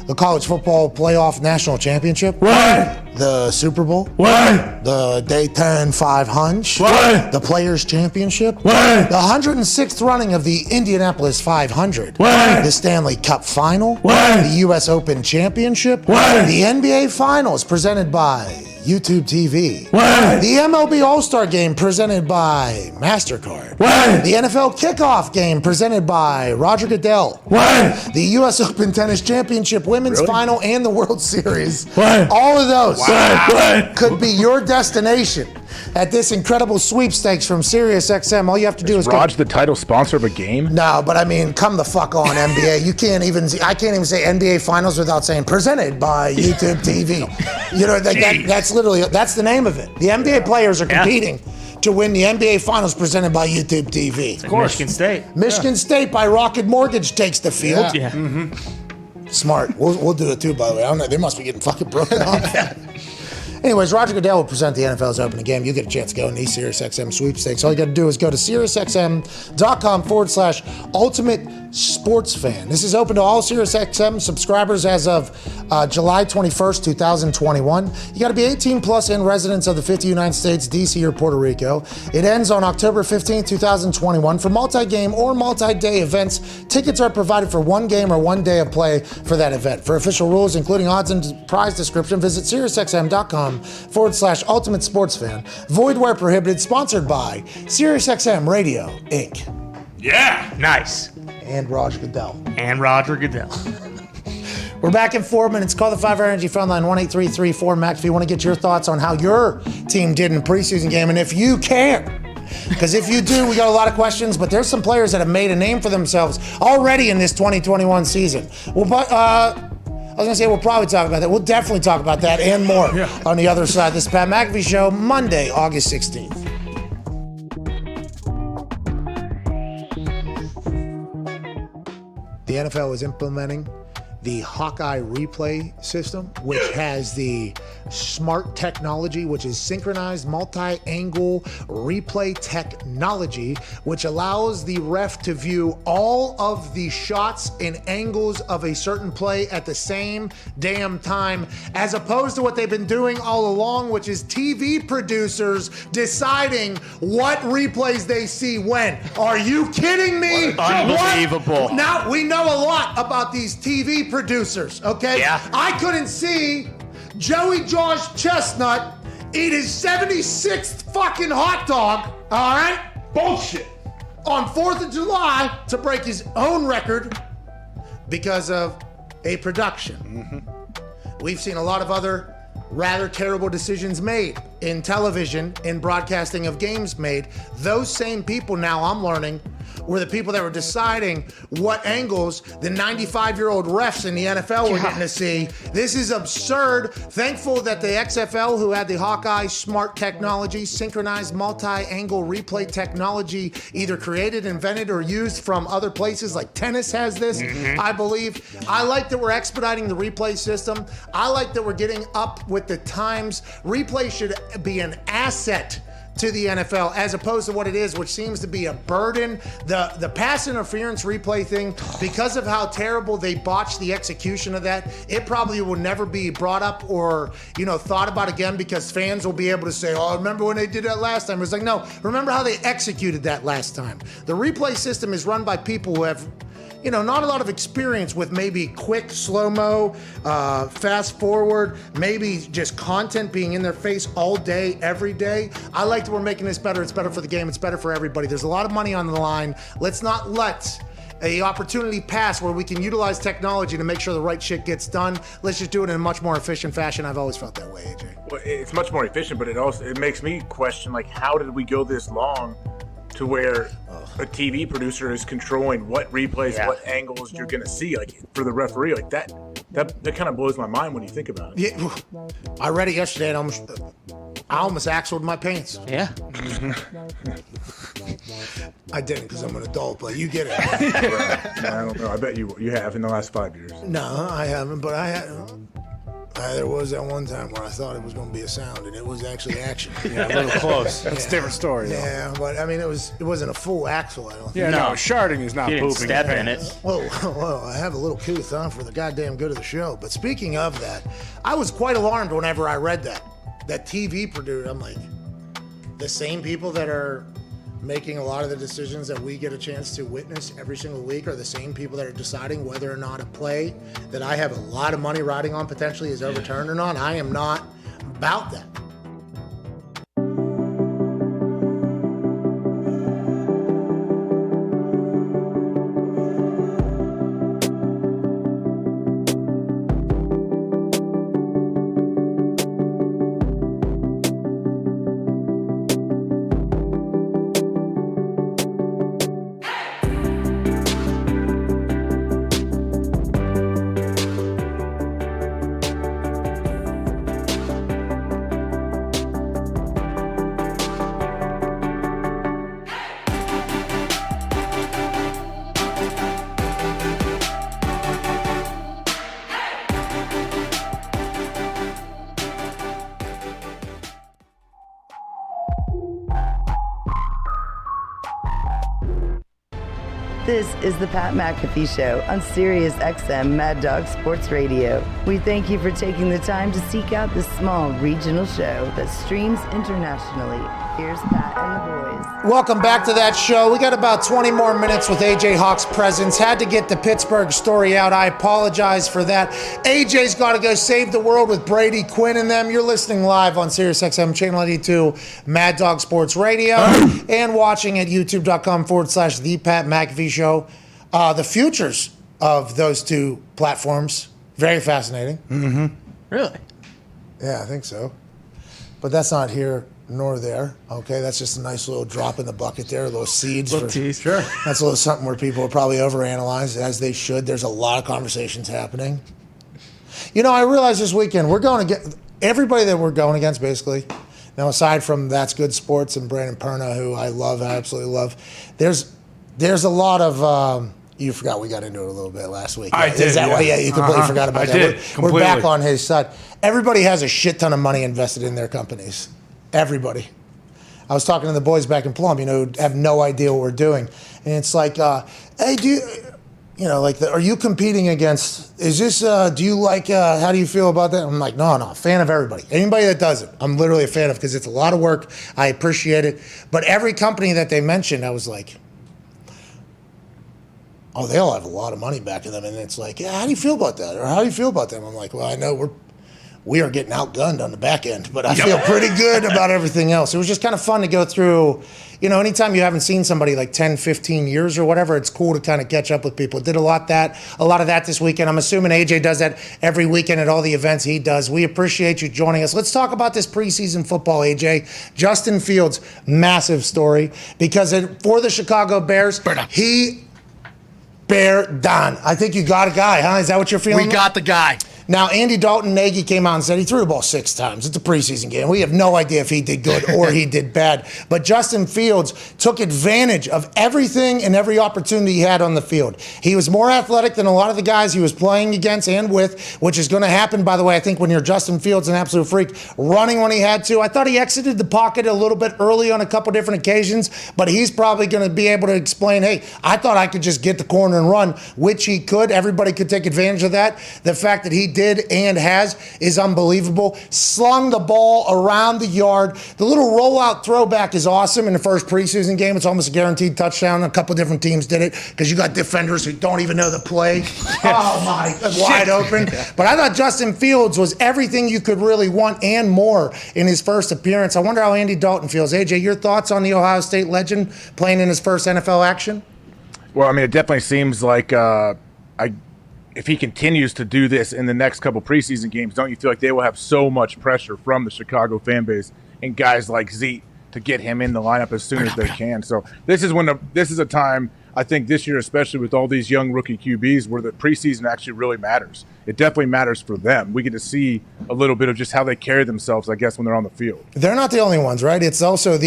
The College Football Playoff National Championship. What? The Super Bowl. What? The Dayton 500. What? The Players Championship. What? The 106th running of the Indianapolis 500. What? The Stanley Cup Final. What? The U.S. Open Championship. What? The NBA Finals presented by YouTube TV. What? The MLB All-Star Game presented by MasterCard. What? The NFL Kickoff Game presented by Roger Goodell. What? The U.S. Open Tennis Championship Women's Final and the World Series. What? All of those What? could be your destination at this incredible sweepstakes from SiriusXM. All you have to do is Raj the title sponsor of a game? No, but I mean, come the fuck on, NBA. You can't even. I can't even say NBA Finals without saying presented by YouTube TV. You know that's literally the name of it. The NBA players are competing to win the NBA Finals presented by YouTube TV. Of course. Michigan State. Michigan State by Rocket Mortgage takes the field. Yeah. Smart. We'll do it too, by the way. I don't know. They must be getting fucking broken off. Anyways, Roger Goodell will present the NFL's opening game. You get a chance to go in these SiriusXM sweepstakes. All you got to do is go to SiriusXM.com/ultimate sports fan. This is open to all SiriusXM subscribers as of July 21st, 2021. You got to be 18 plus and residents of the 50 United States, DC, or Puerto Rico. It ends on October 15th, 2021. For multi-game or multi-day events, tickets are provided for one game or one day of play for that event. For official rules, including odds and prize description, visit SiriusXM.com/ultimate sports fan. Void where prohibited. Sponsored by SiriusXM Radio, Inc. Yeah. Nice. And Roger Goodell. And Roger Goodell. We're back in 4 minutes. Call the 5 Energy phone line 1-833-4-MAC if you want to get your thoughts on how your team did in the preseason game, and if you care. Because if you do, we got a lot of questions, but there's some players that have made a name for themselves already in this 2021 season. We'll probably talk about that. We'll definitely talk about that and more on the other side. This is Pat McAfee Show, Monday, August 16th. The NFL is implementing the the Hawkeye replay system, which has the smart technology, which is synchronized multi-angle replay technology, which allows the ref to view all of the shots and angles of a certain play at the same damn time, as opposed to what they've been doing all along, which is TV producers deciding what replays they see when. Are you kidding me? Unbelievable. What? Now, we know a lot about these TV producers, okay? Yeah. I couldn't see Joey Josh Chestnut eat his 76th fucking hot dog, all right? Bullshit. On 4th of July to break his own record because of a production. We've seen a lot of other rather terrible decisions made in television, in broadcasting of games made. Those same people now, I'm learning, were the people that were deciding what angles the 95-year-old refs in the NFL were getting to see. This is absurd. Thankful that the XFL, who had the Hawkeye smart technology, synchronized multi-angle replay technology, either created, invented, or used from other places, like tennis has this, I believe. I like that we're expediting the replay system. I like that we're getting up with the times. Replay should be an asset to the NFL, as opposed to what it is, which seems to be a burden. The pass interference replay thing, because of how terrible they botched the execution of that, it probably will never be brought up or, thought about again, because fans will be able to say, oh, remember when they did that last time? It's like, no, remember how they executed that last time. The replay system is run by people who have not a lot of experience with maybe quick, slow-mo, fast forward, maybe just content being in their face all day, every day. I like that we're making this better. It's better for the game. It's better for everybody. There's a lot of money on the line. Let's not let an opportunity pass where we can utilize technology to make sure the right shit gets done. Let's just do it in a much more efficient fashion. I've always felt that way, AJ. Well, it's much more efficient, but it makes me question, how did we go this long to where a TV producer is controlling what replays, what angles you're going to see, for the referee, that kind of blows my mind when you think about it. Yeah, I read it yesterday and I almost axled my pants. Yeah. I didn't, because I'm an adult, but you get it. Right. I don't know. I bet you have in the last 5 years. No, I haven't, but there was that one time where I thought it was going to be a sound, and it was actually action. Yeah, a little close. That's a different story, though. Yeah, but it wasn't a full axle, I don't think. Yeah, no, sharding is not You didn't pooping. step in it. Whoa, I have a little couth on for the goddamn good of the show. But speaking of that, I was quite alarmed whenever I read that TV producer. I'm like, the same people that are making a lot of the decisions that we get a chance to witness every single week are the same people that are deciding whether or not a play that I have a lot of money riding on potentially is overturned or not. I am not about that. This is the Pat McAfee Show on Sirius XM Mad Dog Sports Radio. We thank you for taking the time to seek out this small regional show that streams internationally. Here's Pat and the boys. Welcome back to that show. We got about 20 more minutes with AJ Hawk's presence. Had to get the Pittsburgh story out. I apologize for that. AJ's got to go save the world with Brady Quinn and them. You're listening live on Sirius XM Channel 82 Mad Dog Sports Radio and watching at youtube.com/The Pat McAfee Show. The futures of those two platforms, very fascinating. Mm-hmm. Really? Yeah, I think so. But that's not here nor there. Okay, that's just a nice little drop in the bucket there, a little seeds. Little tease, sure. That's a little something where people will probably overanalyze, as they should. There's a lot of conversations happening. I realized this weekend we're going to get everybody that we're going against, basically. Now, aside from That's Good Sports and Brandon Perna, who I absolutely love, there's a lot of You forgot we got into it a little bit last week. I did. Is that why? Yeah, you completely forgot about that. Did, we're back on his side. Everybody has a shit ton of money invested in their companies. Everybody. I was talking to the boys back in Plum, who have no idea what we're doing. And it's like, hey, are you competing against, is this, do you like, how do you feel about that? I'm like, no, fan of everybody. Anybody that does it, I'm literally a fan of, because it's a lot of work. I appreciate it. But every company that they mentioned, I was like, oh, they all have a lot of money back in them. And it's like, yeah, how do you feel about that? Or how do you feel about them? I'm like, well, I know we are getting outgunned on the back end, but I feel pretty good about everything else. It was just kind of fun to go through, anytime you haven't seen somebody like 10, 15 years or whatever, it's cool to kind of catch up with people. Did a lot of that this weekend. I'm assuming AJ does that every weekend at all the events he does. We appreciate you joining us. Let's talk about this preseason football, AJ. Justin Fields, massive story, because for the Chicago Bears, Dahn. I think you got a guy, huh? Is that what you're feeling? We got the guy. Now, Andy Dalton, Nagy came out and said he threw the ball 6 times. It's a preseason game. We have no idea if he did good or he did bad. But Justin Fields took advantage of everything and every opportunity he had on the field. He was more athletic than a lot of the guys he was playing against and with, which is going to happen, by the way, I think when you're Justin Fields, an absolute freak, running when he had to. I thought he exited the pocket a little bit early on a couple different occasions, but he's probably going to be able to explain, hey, I thought I could just get the corner and run, which he could. Everybody could take advantage of that. The fact that he did and has is unbelievable. Slung the ball around the yard. The little rollout throwback is awesome in the first preseason game. It's almost a guaranteed touchdown. A couple different teams did it because you got defenders who don't even know the play. Oh, my. Wide open. But I thought Justin Fields was everything you could really want and more in his first appearance. I wonder how Andy Dalton feels. AJ, your thoughts on the Ohio State legend playing in his first NFL action? Well, it definitely seems like if he continues to do this in the next couple preseason games, don't you feel like they will have so much pressure from the Chicago fan base and guys like Zeke to get him in the lineup as soon as they can? So this is a time, I think this year, especially with all these young rookie QBs, where the preseason actually really matters. It definitely matters for them. We get to see a little bit of just how they carry themselves, I guess, when they're on the field. They're not the only ones, right? It's also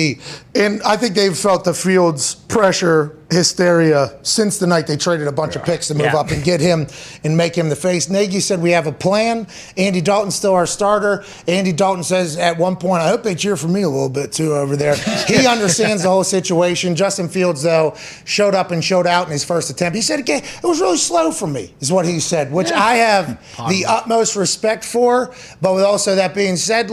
and I think they've felt the Fields pressure hysteria since the night they traded a bunch of picks to move up and get him and make him the face. Nagy said we have a plan. Andy Dalton's still our starter. Andy Dalton says at one point, I hope they cheer for me a little bit too over there. He understands the whole situation. Justin Fields, though, showed up and showed out in his first attempt. He said, again, it was really slow for me, is what he said, which I have the utmost respect for. But with also that being said,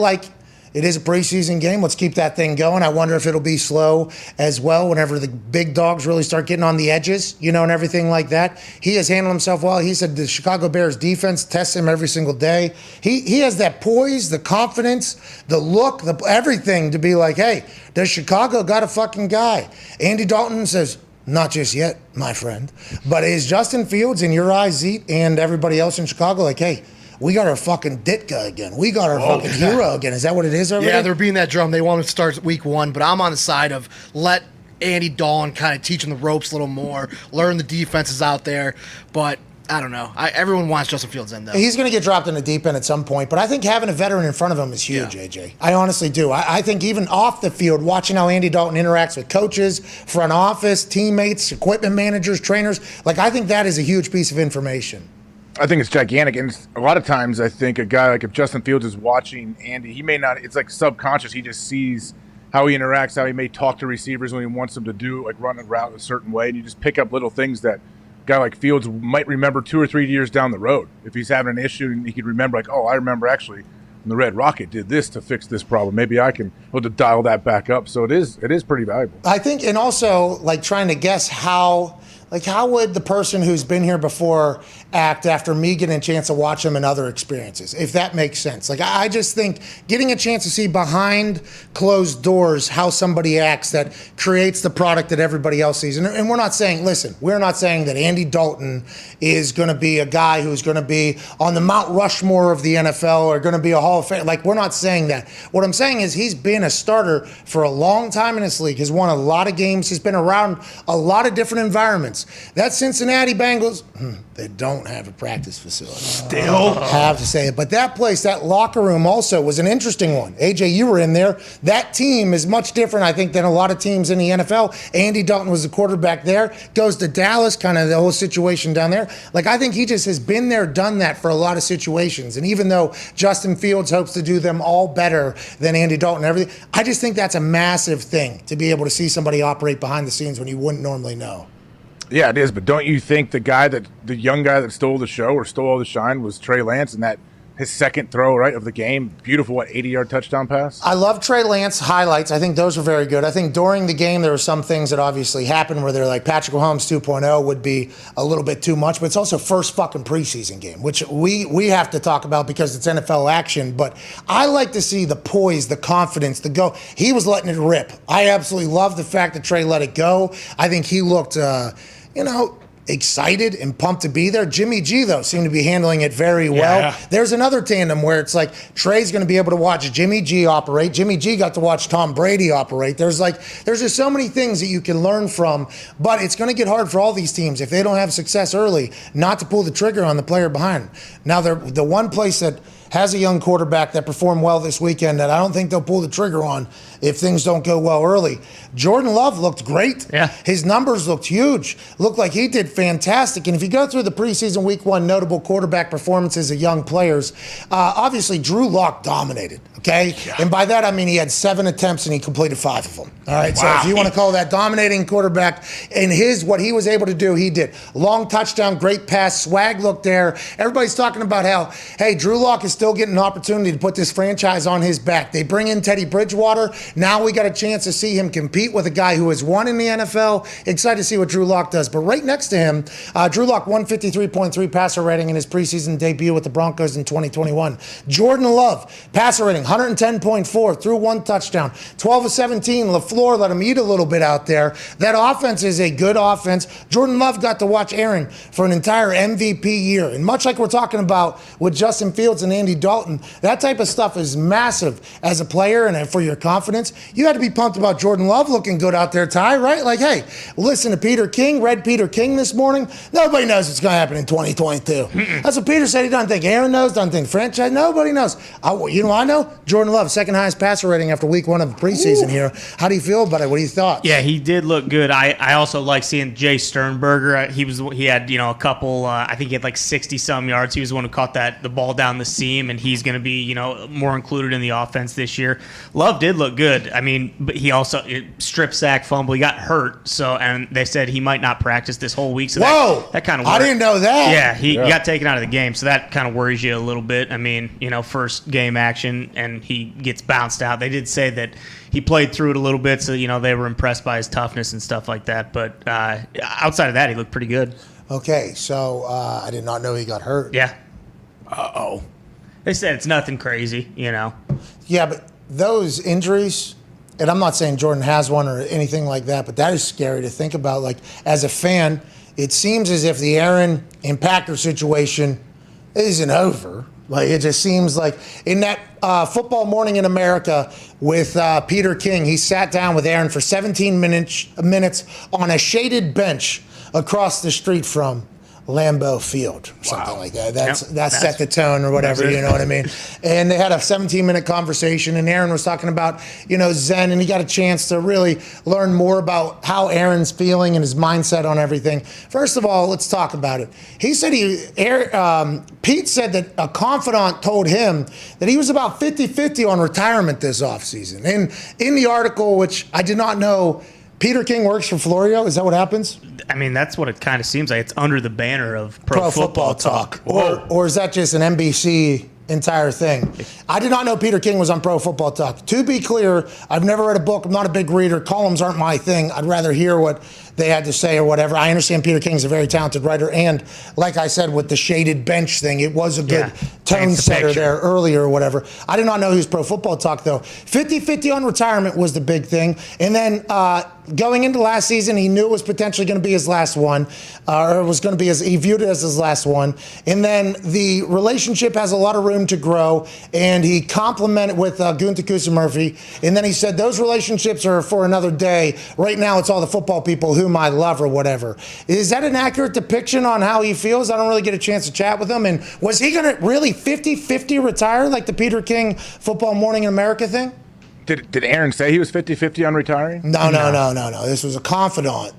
it is a preseason game. Let's keep that thing going. I wonder if it'll be slow as well whenever the big dogs really start getting on the edges, and everything like that. He has handled himself well. He said the Chicago Bears defense tests him every single day. He has that poise, the confidence, the look, everything to be like, hey, does Chicago got a fucking guy? Andy Dalton says, not just yet, my friend. But is Justin Fields, in your eyes, Zeke, and everybody else in Chicago, like, hey, we got our fucking Ditka again. We got our fucking hero again. Is that what it is over there? Yeah, they're beating that drum. They want to start week 1, but I'm on the side of let Andy Dalton kind of teach him the ropes a little more, learn the defenses out there. But I don't know. Everyone wants Justin Fields in, though. He's going to get dropped in the deep end at some point, but I think having a veteran in front of him is huge, AJ. I honestly do. I think even off the field, watching how Andy Dalton interacts with coaches, front office, teammates, equipment managers, trainers, I think that is a huge piece of information. I think it's gigantic, and a lot of times I think a guy if Justin Fields is watching Andy, he may not. It's subconscious. He just sees how he interacts, how he may talk to receivers when he wants them to do run a route a certain way, and you just pick up little things that a guy like Fields might remember 2 or 3 years down the road. If he's having an issue, and he could remember I remember actually when the Red Rocket did this to fix this problem. Maybe I can to dial that back up. So it is pretty valuable. I think, and also trying to guess how would the person who's been here before act after me getting a chance to watch them in other experiences, if that makes sense. I just think getting a chance to see behind closed doors how somebody acts that creates the product that everybody else sees. And we're not saying that Andy Dalton is going to be a guy who's going to be on the Mount Rushmore of the NFL or going to be a Hall of Fame. We're not saying that. What I'm saying is he's been a starter for a long time in this league, has won a lot of games, has been around a lot of different environments. Browns. That Cincinnati Bengals, they don't have a practice facility. Still. I have to say it. But that place, that locker room also was an interesting one. AJ, you were in there. That team is much different, I think, than a lot of teams in the NFL. Andy Dalton was the quarterback there. Goes to Dallas, kind of the whole situation down there. Like, I think he just has been there, done that for a lot of situations. And even though Justin Fields hopes to do them all better than Andy Dalton and everything, I just think that's a massive thing to be able to see somebody operate behind the scenes when you wouldn't normally know. Yeah, it is. But don't you think the young guy that stole the show or stole all the shine was Trey Lance, and that his second throw, right, of the game, beautiful, 80-yard touchdown pass? I love Trey Lance highlights. I think those were very good. I think during the game there were some things that obviously happened where they're like Patrick Mahomes 2.0 would be a little bit too much, but it's also first fucking preseason game, which we have to talk about because it's NFL action. But I like to see the poise, the confidence, the go. He was letting it rip. I absolutely love the fact that Trey let it go. I think he looked, excited and pumped to be there. Jimmy G, though, seemed to be handling it very well. Yeah. There's another tandem where it's like Trey's going to be able to watch Jimmy G operate. Jimmy G got to watch Tom Brady operate. There's just so many things that you can learn from, but it's going to get hard for all these teams if they don't have success early not to pull the trigger on the player behind them. Now, the one place that has a young quarterback that performed well this weekend that I don't think they'll pull the trigger on if things don't go well early. Jordan Love looked great. Yeah. His numbers looked huge. Looked like he did fantastic. And if you go through the preseason week 1 notable quarterback performances of young players, obviously Drew Lock dominated, okay? Yeah. And by that I mean he had 7 attempts and he completed 5 of them. All right, Wow. So if you want to call that dominating quarterback, and what he was able to do, he did. Long touchdown, great pass, swag looked there. Everybody's talking about how, hey, Drew Lock is still getting an opportunity to put this franchise on his back. They bring in Teddy Bridgewater. Now we got a chance to see him compete with a guy who has won in the NFL. Excited to see what Drew Lock does. But right next to him, Drew Lock 153.3 passer rating in his preseason debut with the Broncos in 2021. Jordan Love, passer rating 110.4, threw 1 touchdown. 12 of 17, LaFleur let him eat a little bit out there. That offense is a good offense. Jordan Love got to watch Aaron for an entire MVP year. And much like we're talking about with Justin Fields and Andy Dalton, that type of stuff is massive as a player and for your confidence. You had to be pumped about Jordan Love looking good out there, Ty, right? Like, hey, listen to Peter King, read Peter King this morning. Nobody knows what's going to happen in 2022. That's what Peter said. He doesn't think Aaron knows, doesn't think franchise. Nobody knows. You know what I know? Jordan Love, second highest passer rating after week 1 of the preseason here. How do you feel about it? What do you thought? Yeah, he did look good. I also like seeing Jay Sternberger. He had a couple. I think he had like 60-some yards. He was the one who caught the ball down the seam, and he's going to be more included in the offense this year. Love did look good. I mean, but he also strip sack fumble. He got hurt, and they said he might not practice this whole week. So that kind of I didn't know that. Yeah, he got taken out of the game, so that kind of worries you a little bit. I mean, first game action, and he gets bounced out. They did say that he played through it a little bit, so they were impressed by his toughness and stuff like that. But outside of that, he looked pretty good. Okay, so I did not know he got hurt. Yeah. Uh-oh. They said it's nothing crazy, Yeah, but those injuries, and I'm not saying Jordan has one or anything like that, but that is scary to think about. Like, as a fan, it seems as if the Aaron and Packer situation isn't over. Like, it just seems like in that Football Morning in America with Peter King, he sat down with Aaron for 17 minutes on a shaded bench across the street from Lambeau Field, something like that. That's set the tone or whatever, you know what I mean? And they had a 17-minute conversation, and Aaron was talking about, Zen, and he got a chance to really learn more about how Aaron's feeling and his mindset on everything. First of all, let's talk about it. He said Pete said that a confidant told him that he was about 50-50 on retirement this offseason. And in the article, which I did not know, Peter King works for Florio. Is that what happens? I mean, that's what it kind of seems like. It's under the banner of Pro Football Talk. Or is that just an NBC entire thing? I did not know Peter King was on Pro Football Talk. To be clear, I've never read a book. I'm not a big reader. Columns aren't my thing. I'd rather hear what they had to say or whatever. I understand Peter King's a very talented writer, and like I said, with the shaded bench thing, it was a good tone setter there earlier or whatever. I did not know he was Pro Football Talk, though. 50-50 on retirement was the big thing. And then going into last season, he knew it was potentially going to be his last one, or it was going to be he viewed it as his last one. And then the relationship has a lot of room room to grow. And he complimented with Gunther Murphy. And then he said, those relationships are for another day. Right now, it's all the football people whom I love or whatever. Is that an accurate depiction on how he feels? I don't really get a chance to chat with him. And was he going to really 50-50 retire like the Peter King Football Morning in America thing? Did Aaron say he was 50-50 on retiring? No. This was a confidant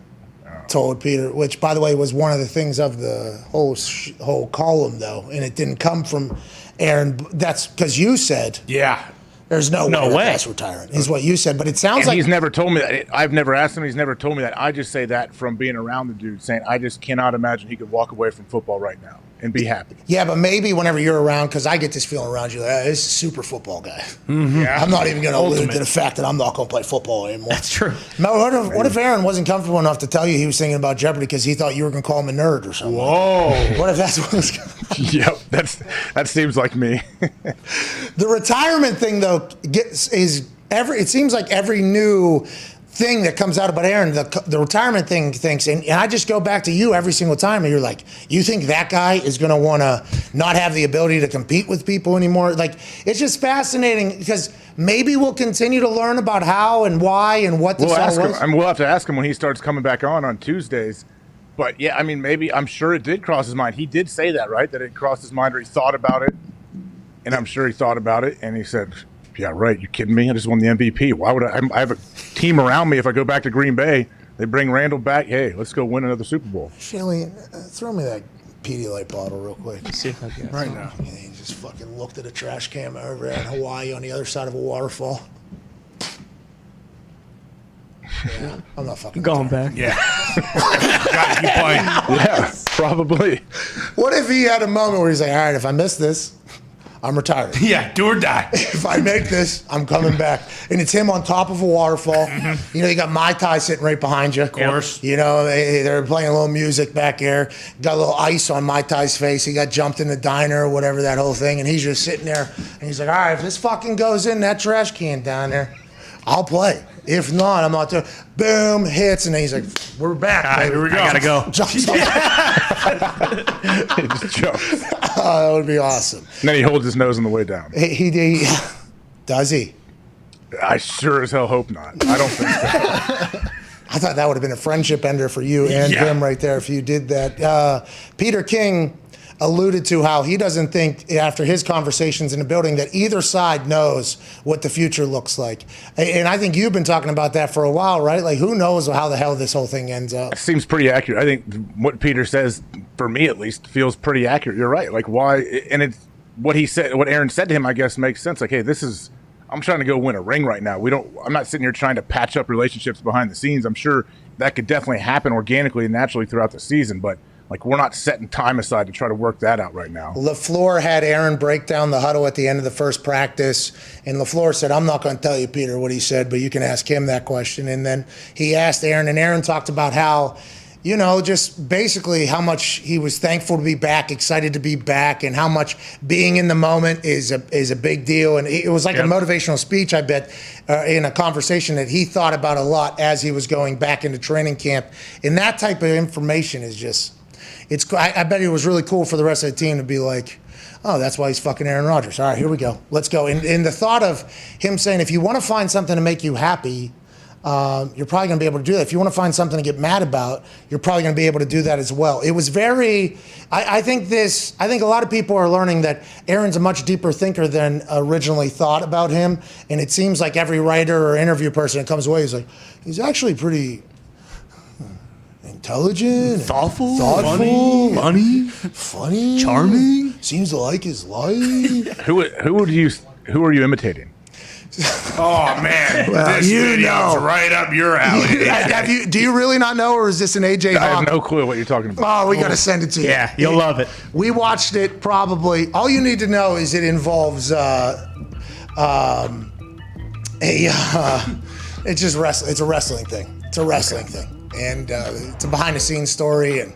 told Peter, which, by the way, was one of the things of the whole column, though. And it didn't come from Aaron. That's because you said, there's no way that's retiring, is what you said. But it sounds like he's never told me that. I've never asked him. He's never told me that. I just say that from being around the dude, saying I just cannot imagine he could walk away from football right now and be happy. Yeah, but maybe whenever you're around, because I get this feeling around you, like, this is a super football guy. Mm-hmm. Yeah. I'm not even going to allude to the fact that I'm not going to play football anymore. That's true. What if Aaron wasn't comfortable enough to tell you he was thinking about Jeopardy because he thought you were going to call him a nerd or something? Whoa. What if that's what was going on? Yep, that seems like me. The retirement thing, though, it seems like every new thing that comes out about Aaron, the retirement thing thinks, and I just go back to you every single time, and you're like, you think that guy is going to want to not have the ability to compete with people anymore? Like, it's just fascinating because maybe we'll continue to learn about how and why and what this all was. We'll have to ask him when he starts coming back on Tuesdays. But yeah, I mean, maybe, I'm sure it did cross his mind. He did say that, right? That it crossed his mind, or he thought about it. And I'm sure he thought about it, and he said, yeah, right. You kidding me? I just won the MVP. Why would I have a team around me if I go back to Green Bay? They bring Randall back. Hey, let's go win another Super Bowl. Shelley, throw me that Pedialyte bottle real quick. Let's see if I can. Right now. And he just fucking looked at a trash can over there in Hawaii on the other side of a waterfall. Yeah, I'm not fucking going back. Yeah. Got to keep playing. Yeah, probably. What if he had a moment where he's like, all right, if I miss this, I'm retired. Yeah, do or die. If I make this, I'm coming back. And it's him on top of a waterfall. Mm-hmm. You know, you got Mai Tai sitting right behind you. Of course. You know, they're playing a little music back there. Got a little ice on Mai Tai's face. He got jumped in the diner or whatever, that whole thing. And he's just sitting there. And he's like, all right, if this fucking goes in that trash can down there, I'll play. If not, I'm not doing. Boom, hits, and then he's like, "We're back, baby. Here we go. I gotta go." Jumps off. He just jumps. That would be awesome. And then he holds his nose on the way down. He does he? I sure as hell hope not. I don't think so. I thought that would have been a friendship ender for you and him right there if you did that. Peter King alluded to how he doesn't think, after his conversations in the building, that either side knows what the future looks like. And I think you've been talking about that for a while, right? Like, who knows how the hell this whole thing ends up? Seems pretty accurate. I think what Peter says, for me at least, feels pretty accurate. You're right. Like, why? And it's what he said, what Aaron said to him, I guess, makes sense. Like, hey, I'm trying to go win a ring right now. I'm not sitting here trying to patch up relationships behind the scenes. I'm sure that could definitely happen organically and naturally throughout the season, but like, we're not setting time aside to try to work that out right now. LaFleur had Aaron break down the huddle at the end of the first practice, and LaFleur said, I'm not going to tell you, Peter, what he said, but you can ask him that question. And then he asked Aaron, and Aaron talked about how, you know, just basically how much he was thankful to be back, excited to be back, and how much being in the moment is a big deal. And it was like a motivational speech, I bet, in a conversation that he thought about a lot as he was going back into training camp. And that type of information is just... I bet it was really cool for the rest of the team to be like, oh, that's why he's fucking Aaron Rodgers. All right, here we go. Let's go. And the thought of him saying, if you want to find something to make you happy, you're probably going to be able to do that. If you want to find something to get mad about, you're probably going to be able to do that as well. It was very, I think a lot of people are learning that Aaron's a much deeper thinker than originally thought about him. And it seems like every writer or interview person that comes away is like, he's actually pretty intelligent, thoughtful, funny, charming, seems to like his life. Who are you imitating? Oh man, Well, this you video's know. right up your alley. Do you really not know, or is this an AJ I have Hawk? no clue what you're talking about. Oh, we got to send it to you. Yeah, you'll love it. We watched it probably. All you need to know is it involves it's just wrestling. It's a wrestling thing. And it's a behind-the-scenes story, and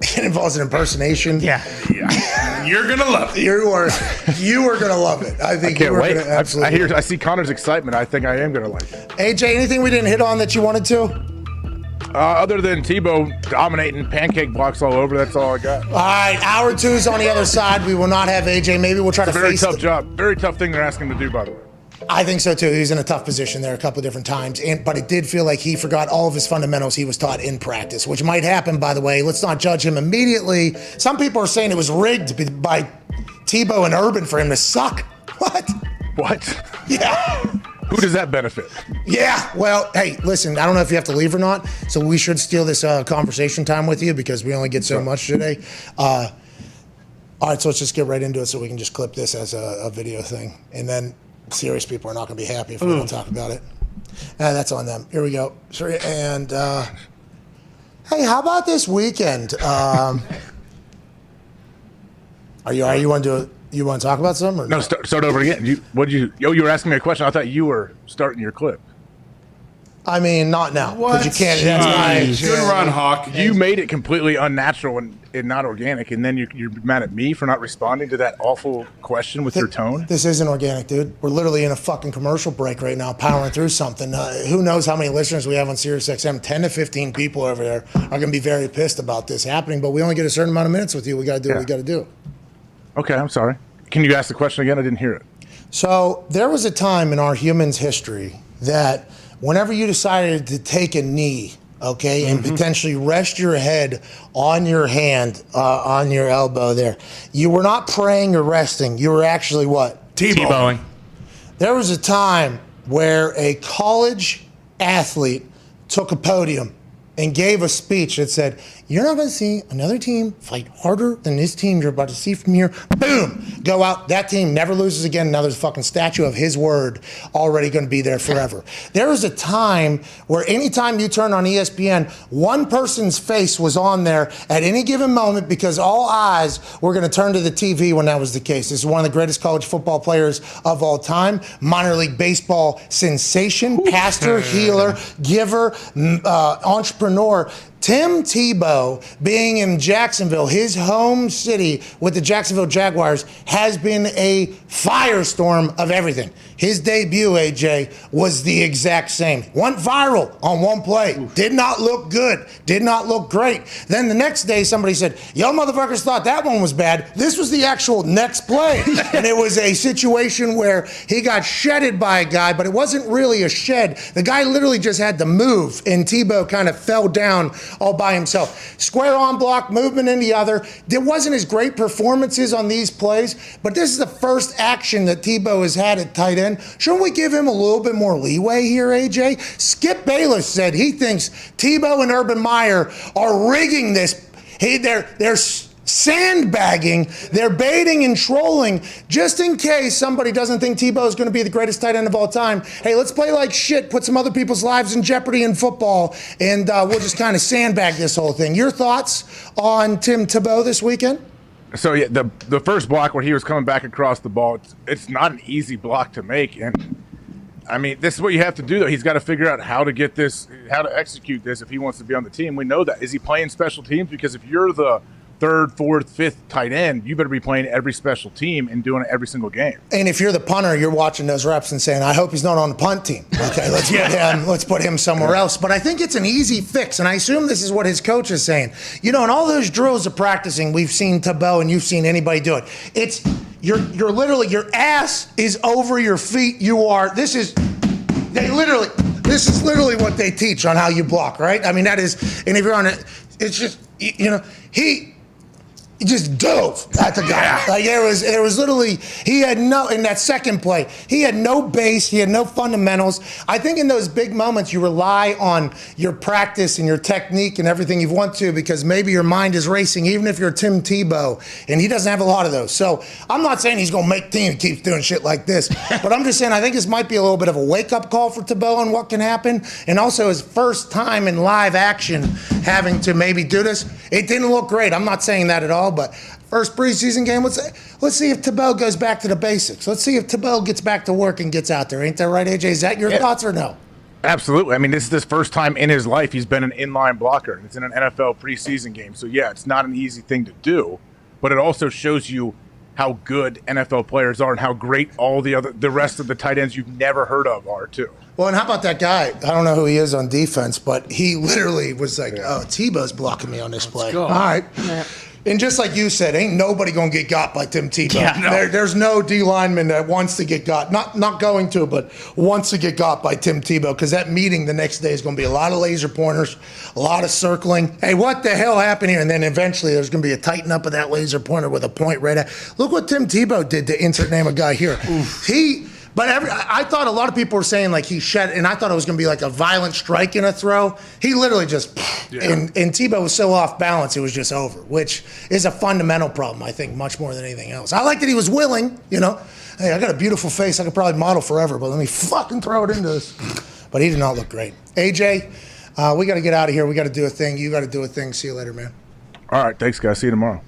it involves an impersonation. Yeah. You're gonna love it. You are gonna love it. I think Can't you are wait. gonna absolutely. I see Connor's excitement. I think I am gonna like it. AJ, anything we didn't hit on that you wanted to? Other than Tebow dominating pancake blocks all over, that's all I got. All right, hour 2's on the other side. We will not have AJ. Maybe we'll try to Very face tough job. Very tough thing they're asking him to do, by the way. I think so too. He's in a tough position there a couple of different times, but it did feel like he forgot all of his fundamentals he was taught in practice, which might happen, by the way. Let's not judge him immediately. Some people are saying it was rigged by Tebow and Urban for him to suck. What? Yeah. Who does that benefit? Yeah, well, hey, listen, I don't know if you have to leave or not, so we should steal this conversation time with you because we only get so much today. All right, so let's just get right into it so we can just clip this as a video thing. And then serious people are not going to be happy if we don't talk about it. That's on them. Here we go. Sorry, and hey, how about this weekend? Are you want to talk about something? Or no, start over again. You were asking me a question. I thought you were starting your clip. I mean, not now. What? You can't. Good run, Hawk. You made it completely unnatural and not organic, and then you're mad at me for not responding to that awful question with your tone? This isn't organic, dude. We're literally in a fucking commercial break right now, powering through something. Who knows how many listeners we have on SiriusXM? 10 to 15 people over there are going to be very pissed about this happening, but we only get a certain amount of minutes with you. We got to do what we got to do. Okay, I'm sorry. Can you ask the question again? I didn't hear it. So there was a time in our humans' history that whenever you decided to take a knee, okay, and potentially rest your head on your hand, on your elbow there, you were not praying or resting. You were actually what? Tebowing. There was a time where a college athlete took a podium and gave a speech that said, you're not going to see another team fight harder than this team you're about to see from here. Boom! Go out. That team never loses again. Now there's a fucking statue of his word already going to be there forever. There was a time where anytime you turn on ESPN, one person's face was on there at any given moment because all eyes were going to turn to the TV when that was the case. This is one of the greatest college football players of all time, minor league baseball sensation, pastor, healer, giver, entrepreneur. Tim Tebow, being in Jacksonville, his home city with the Jacksonville Jaguars, has been a firestorm of everything. His debut, AJ, was the exact same. Went viral on one play. Did not look good. Did not look great. Then the next day, somebody said, yo, motherfuckers thought that one was bad. This was the actual next play. And it was a situation where he got shedded by a guy, but it wasn't really a shed. The guy literally just had to move, and Tebow kind of fell down all by himself. Square on block, movement in the other. There wasn't as great performances on these plays, but this is the first action that Tebow has had at tight end. Shouldn't we give him a little bit more leeway here, AJ? Skip Bayless said he thinks Tebow and Urban Meyer are rigging this. They're sandbagging, they're baiting and trolling just in case somebody doesn't think Tebow is going to be the greatest tight end of all time. Hey, let's play like shit, put some other people's lives in jeopardy in football, and we'll just kind of sandbag this whole thing. Your thoughts on Tim Tebow this weekend? So yeah, the first block where he was coming back across the ball, it's not an easy block to make, and I mean, this is what you have to do, though. He's got to figure out how to get this, how to execute this if he wants to be on the team. We know that. Is he playing special teams? Because if you're the third, fourth, fifth tight end, you better be playing every special team and doing it every single game. And if you're the punter, you're watching those reps and saying, I hope he's not on the punt team. Okay, let's put him somewhere else. But I think it's an easy fix, and I assume this is what his coach is saying. You know, in all those drills of practicing, we've seen Tebow and you've seen anybody do it. It's you're literally, your ass is over your feet. This is literally what they teach on how you block, right? I mean, that is, and if you're on it, it's just, you know, he just dove at the guy. Yeah. Like there was literally, he had no, in that second play, he had no base, he had no fundamentals. I think in those big moments, you rely on your practice and your technique and everything you want to, because maybe your mind is racing, even if you're Tim Tebow, and he doesn't have a lot of those. So I'm not saying he's going to make team and keep doing shit like this, but I'm just saying I think this might be a little bit of a wake-up call for Tebow on what can happen, and also his first time in live action having to maybe do this. It didn't look great. I'm not saying that at all. But first preseason game, let's see if Tebow goes back to the basics. Let's see if Tebow gets back to work and gets out there. Ain't that right, AJ? Is that your thoughts or no? Absolutely. I mean, this is his first time in his life he's been an inline blocker. It's in an NFL preseason game. So, yeah, it's not an easy thing to do. But it also shows you how good NFL players are and how great all the rest of the tight ends you've never heard of are too. Well, and how about that guy? I don't know who he is on defense, but he literally was like, "Oh, Tebow's blocking me on this play." go. All right. Yeah. And just like you said, ain't nobody gonna get got by Tim Tebow. Yeah, no. There's no D lineman that wants to get got, not going to, but wants to get got by Tim Tebow, because that meeting the next day is gonna be a lot of laser pointers, a lot of circling. Hey, what the hell happened here? And then eventually there's gonna be a tighten up of that laser pointer with a point right at. Look what Tim Tebow did to insert name a guy here. But I thought a lot of people were saying like he shed, and I thought it was going to be like a violent strike in a throw. He literally just, and Tebow was so off balance, it was just over, which is a fundamental problem, I think, much more than anything else. I like that he was willing, you know. Hey, I got a beautiful face. I could probably model forever, but let me fucking throw it into this. But he did not look great. AJ, we got to get out of here. We got to do a thing. You got to do a thing. See you later, man. All right, thanks, guys. See you tomorrow.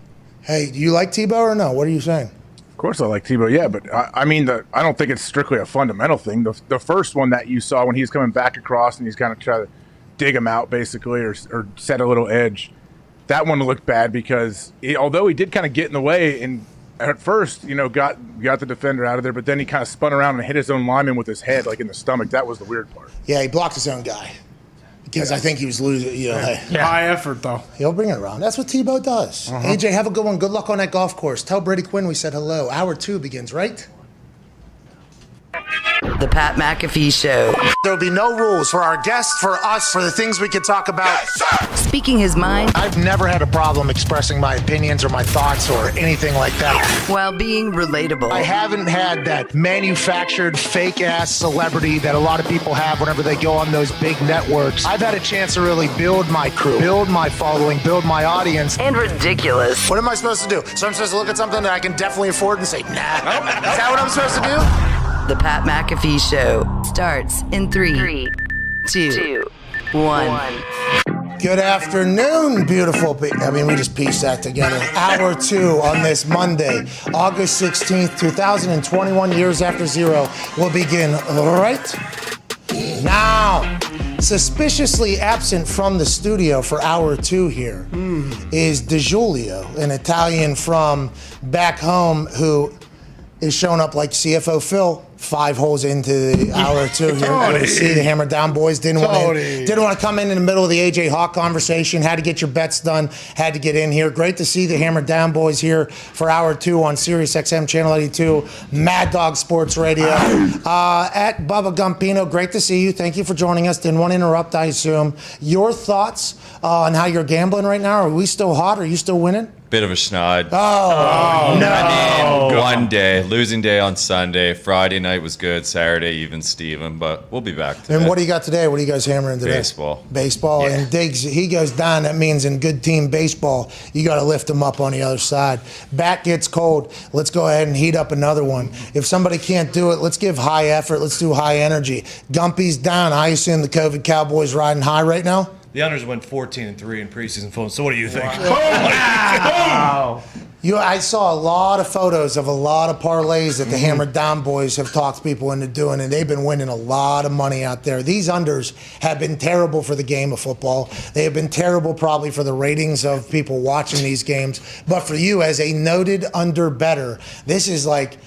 Hey, do you like Tebow or no? What are you saying? Of course I like Tebow, yeah, but I mean, I don't think it's strictly a fundamental thing. The first one that you saw when he's coming back across and he's kind of trying to dig him out, basically, or set a little edge, that one looked bad because although he did kind of get in the way and at first, you know, got the defender out of there, but then he kind of spun around and hit his own lineman with his head, like in the stomach. That was the weird part. Yeah, he blocked his own guy. Because I think he was losing, you know. High effort, though. He'll bring it around. That's what Tebow does. AJ, have a good one. Good luck on that golf course. Tell Brady Quinn we said hello. Hour 2 begins, right? The Pat McAfee Show. There'll be no rules for our guests, for us, for the things we could talk about. Speaking his mind I've never had a problem expressing my opinions or my thoughts or anything like that. while being relatable. I haven't had that manufactured fake-ass celebrity that a lot of people have whenever they go on those big networks. I've had a chance to really build my crew, build my following, build my audience. And ridiculous. What am I supposed to do? So I'm supposed to look at something that I can definitely afford and say, nah. Is that what I'm supposed to do? The Pat McAfee Show starts in 3, 2, 1. Good afternoon, beautiful people. I mean, we just pieced that together. Hour 2 on this Monday, August 16th, 2021, years after zero, will begin right now. Suspiciously absent from the studio for hour 2 here is DeJulio, an Italian from back home who is showing up like CFO Phil 5 holes into the hour 2 here. Good to see the Hammer Down boys. Didn't want to come in the middle of the AJ Hawk conversation. Had to get your bets done. Had to get in here. Great to see the Hammer Down boys here for hour 2 on Sirius XM Channel 82, Mad Dog Sports Radio. At Bubba Gumpino, great to see you. Thank you for joining us. Didn't want to interrupt, I assume. Your thoughts on how you're gambling right now? Are we still hot? Are you still winning? Bit of a schnod. Oh, no. I mean, one day, losing day on Sunday. Friday night was good. Saturday, even Steven, but we'll be back today. And what do you got today? What are you guys hammering today? Baseball. Baseball. Yeah. And Diggs, he goes down. That means in good team baseball, you got to lift him up on the other side. Bat gets cold. Let's go ahead and heat up another one. If somebody can't do it, let's give high effort. Let's do high energy. Gumpy's down. I assume the COVID Cowboys riding high right now? The Unders went 14-3 in preseason phone. So what do you think? Wow. I saw a lot of photos of a lot of parlays that the Hammer Down boys have talked people into doing, and they've been winning a lot of money out there. These unders have been terrible for the game of football. They have been terrible probably for the ratings of people watching these games. But for you as a noted under bettor, this is like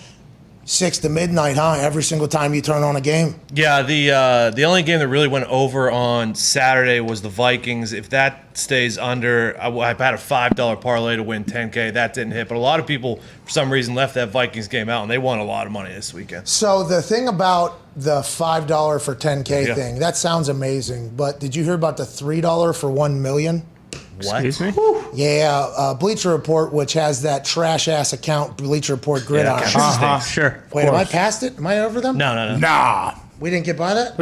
6 to midnight, huh? Every single time you turn on a game. Yeah, the only game that really went over on Saturday was the Vikings. If that stays under, I had a $5 parlay to win $10K. That didn't hit, but a lot of people for some reason left that Vikings game out, and they won a lot of money this weekend. So the thing about the $5 for $10K thing, that sounds amazing. But did you hear about the $3 for $1 million? What? Excuse me? Yeah, Bleacher Report, which has that trash-ass account, Bleacher Report Gridiron. Sure. Wait, am I past it? Am I over them? No. Nah. We didn't get by that?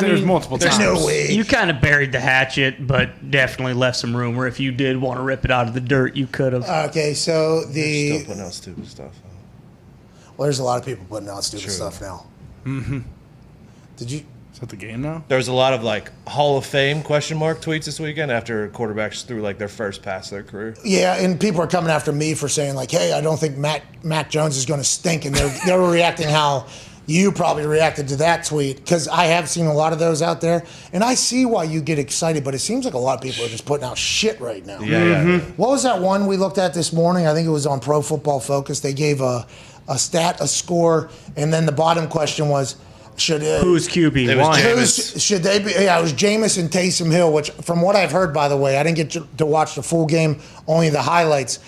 There's multiple times. There's no way. You kind of buried the hatchet, but definitely left some room where if you did want to rip it out of the dirt, you could have. Okay, so Still putting out stupid stuff. Well, there's a lot of people putting out stupid stuff now. Mm-hmm. Did you... Is that the game now? There was a lot of like Hall of Fame question mark tweets this weekend after quarterbacks threw like their first pass of their career. Yeah, and people are coming after me for saying like, hey, I don't think Mac Jones is going to stink, and they were reacting how you probably reacted to that tweet because I have seen a lot of those out there, and I see why you get excited, but it seems like a lot of people are just putting out shit right now. Yeah. What was that one we looked at this morning? I think it was on Pro Football Focus. They gave a stat, a score, and then the bottom question was, who's QB1? Should they be? Yeah, it was Jameis and Taysom Hill, which from what I've heard, by the way, I didn't get to watch the full game, only the highlights.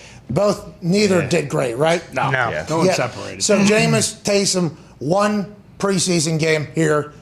Neither did great, right? No. No one separated. So Jameis, Taysom, one preseason game here.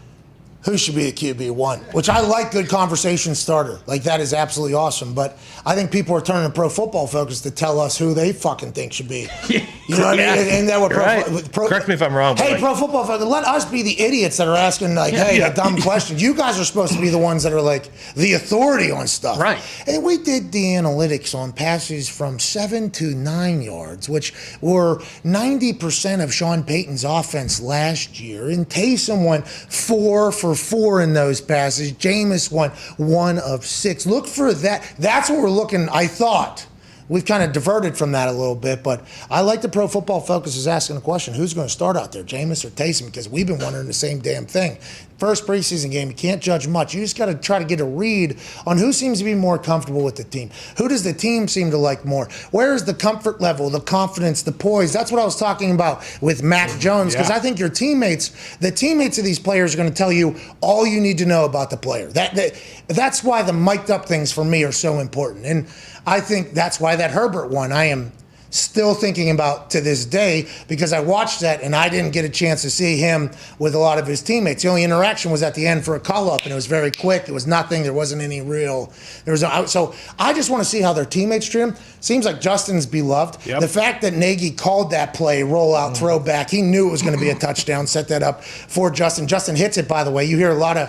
Who should be the QB1? Which I like, good conversation starter. Like, that is absolutely awesome. But I think people are turning to Pro Football Focus to tell us who they fucking think should be. You know what I mean? And that what Correct me if I'm wrong. Hey, Pro Football Focus, let us be the idiots that are asking, a dumb question. You guys are supposed to be the ones that are, like, the authority on stuff. Right. And we did the analytics on passes from 7 to 9 yards, which were 90% of Sean Payton's offense last year. And Taysom went 4 for 4 in those passes. Jameis won 1 of 6. Look for that. That's what we're looking, I thought. We've kind of diverted from that a little bit, but I like the Pro Football Focus is asking the question, who's going to start out there, Jameis or Taysom? Because we've been wondering the same damn thing. First preseason game, you can't judge much. You just got to try to get a read on who seems to be more comfortable with the team. Who does the team seem to like more? Where is the comfort level, the confidence, the poise? That's what I was talking about with Mac Jones, because I think your teammates, the teammates of these players are going to tell you all you need to know about the player. That's why the mic'd up things for me are so important. And I think that's why that Herbert one I am still thinking about to this day, because I watched that and I didn't get a chance to see him with a lot of his teammates. The only interaction was at the end for a call-up, and it was very quick. It was nothing. There wasn't any real. So I just want to see how their teammates treat him. Seems like Justin's beloved. Yep. The fact that Nagy called that play, rollout, throwback, he knew it was going to be a touchdown, set that up for Justin. Justin hits it, by the way. You hear a lot of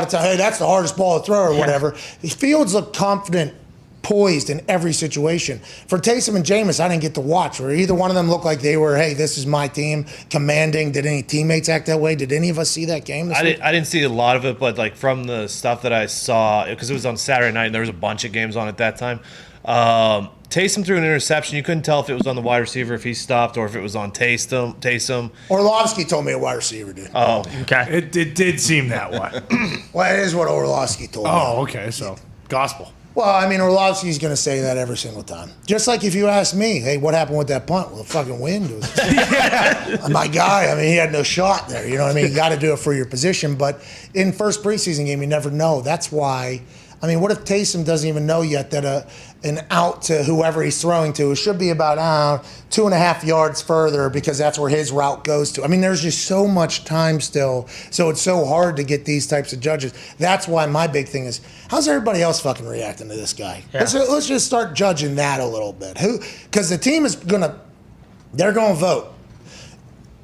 time, hey, that's the hardest ball to throw or whatever. Fields look confident, poised in every situation. For Taysom and Jameis, I didn't get to watch, or either one of them looked like they were, hey, this is my team, commanding. Did any teammates act that way? Did any of us see that game this week? I didn't see a lot of it, but like from the stuff that I saw, because it was on Saturday night and there was a bunch of games on at that time, Taysom threw an interception. You couldn't tell if it was on the wide receiver, if he stopped, or if it was on Taysom. Orlovsky told me a wide receiver did. Oh, okay. It did seem that way. Well, it is what Orlovsky told me. Oh, okay. So, gospel. Well, I mean, Orlovsky's going to say that every single time. Just like if you ask me, hey, what happened with that punt? Well, the fucking wind was my guy. I mean, he had no shot there. You know what I mean? You got to do it for your position. But in first preseason game, you never know. That's why. I mean, what if Taysom doesn't even know yet that an out to whoever he's throwing to should be about 2.5 yards further, because that's where his route goes to. I mean, there's just so much time still, so it's so hard to get these types of judges. That's why my big thing is, how's everybody else fucking reacting to this guy? Yeah. Let's just start judging that a little bit. Because the team is they're going to vote,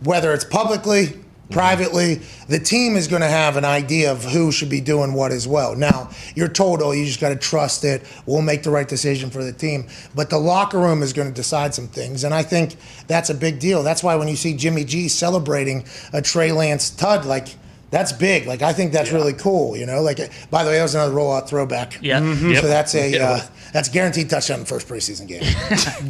whether it's publicly, privately. The team is going to have an idea of who should be doing what as well. Now, you're told, you just got to trust it. We'll make the right decision for the team. But the locker room is going to decide some things, and I think that's a big deal. That's why when you see Jimmy G celebrating a Trey Lance tud, like, that's big. Like, I think that's really cool, you know? Like, by the way, that was another rollout throwback. Yeah. Mm-hmm. So that's that's guaranteed touchdown in the first preseason game.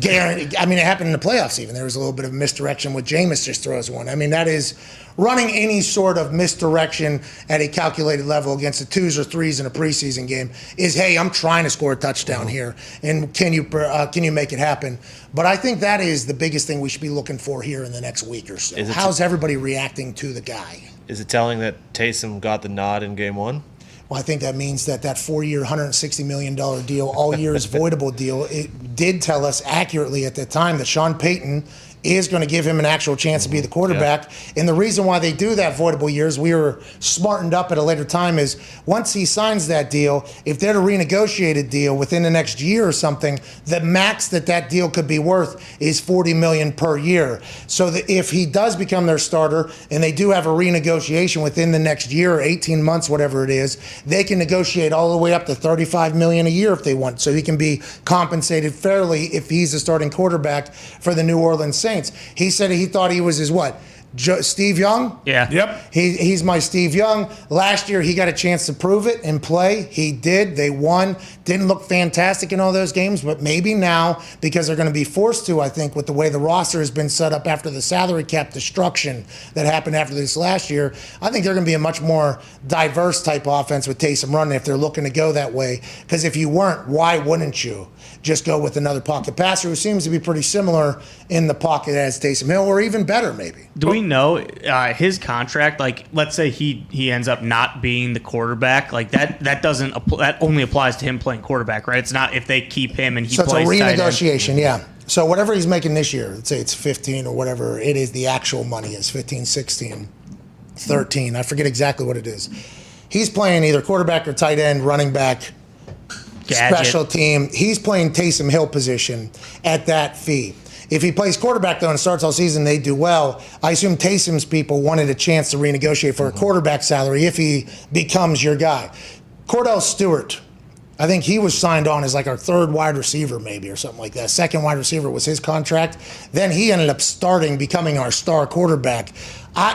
Guaranteed. I mean, it happened in the playoffs even. There was a little bit of misdirection with Jameis just throws one. I mean, that is running any sort of misdirection at a calculated level against the 2s or 3s in a preseason game is, hey, I'm trying to score a touchdown here, and can you make it happen? But I think that is the biggest thing we should be looking for here in the next week or so. How's everybody reacting to the guy? Is it telling that Taysom got the nod in game 1? Well, I think that means that $4-year, $160 million deal, all years voidable deal, it did tell us accurately at the time that Sean Payton is going to give him an actual chance to be the quarterback. Yeah. And the reason why they do that voidable years, we were smartened up at a later time, is once he signs that deal, if they're to renegotiate a deal within the next year or something, the max that deal could be worth is $40 million per year. So that if he does become their starter and they do have a renegotiation within the next year or 18 months, whatever it is, they can negotiate all the way up to $35 million a year if they want. So he can be compensated fairly if he's the starting quarterback for the New Orleans Saints. He said he thought he was his Steve Young? Yeah. Yep. He's my Steve Young. Last year, he got a chance to prove it and play. He did. They won. Didn't look fantastic in all those games, but maybe now, because they're going to be forced to, I think, with the way the roster has been set up after the salary cap destruction that happened after this last year, I think they're going to be a much more diverse type offense with Taysom running if they're looking to go that way. Because if you weren't, why wouldn't you just go with another pocket passer who seems to be pretty similar in the pocket as Taysom Hill, or even better maybe? Do we know his contract? Like, let's say he ends up not being the quarterback. Like that doesn't that only applies to him playing quarterback, right? It's not if they keep him and he so plays. So it's a tight end. renegotiation, yeah. So whatever he's making this year, let's say it's 15 or whatever it is, the actual money is 15, 16, 13. I forget exactly what it is. He's playing either quarterback or tight end, running back, special team. He's playing Taysom Hill position at that fee. If he plays quarterback, though, and starts all season, they do well. I assume Taysom's people wanted a chance to renegotiate for a quarterback salary if he becomes your guy. Cordell Stewart, I think he was signed on as like our third wide receiver maybe or something like that. Second wide receiver was his contract. Then he ended up becoming our star quarterback.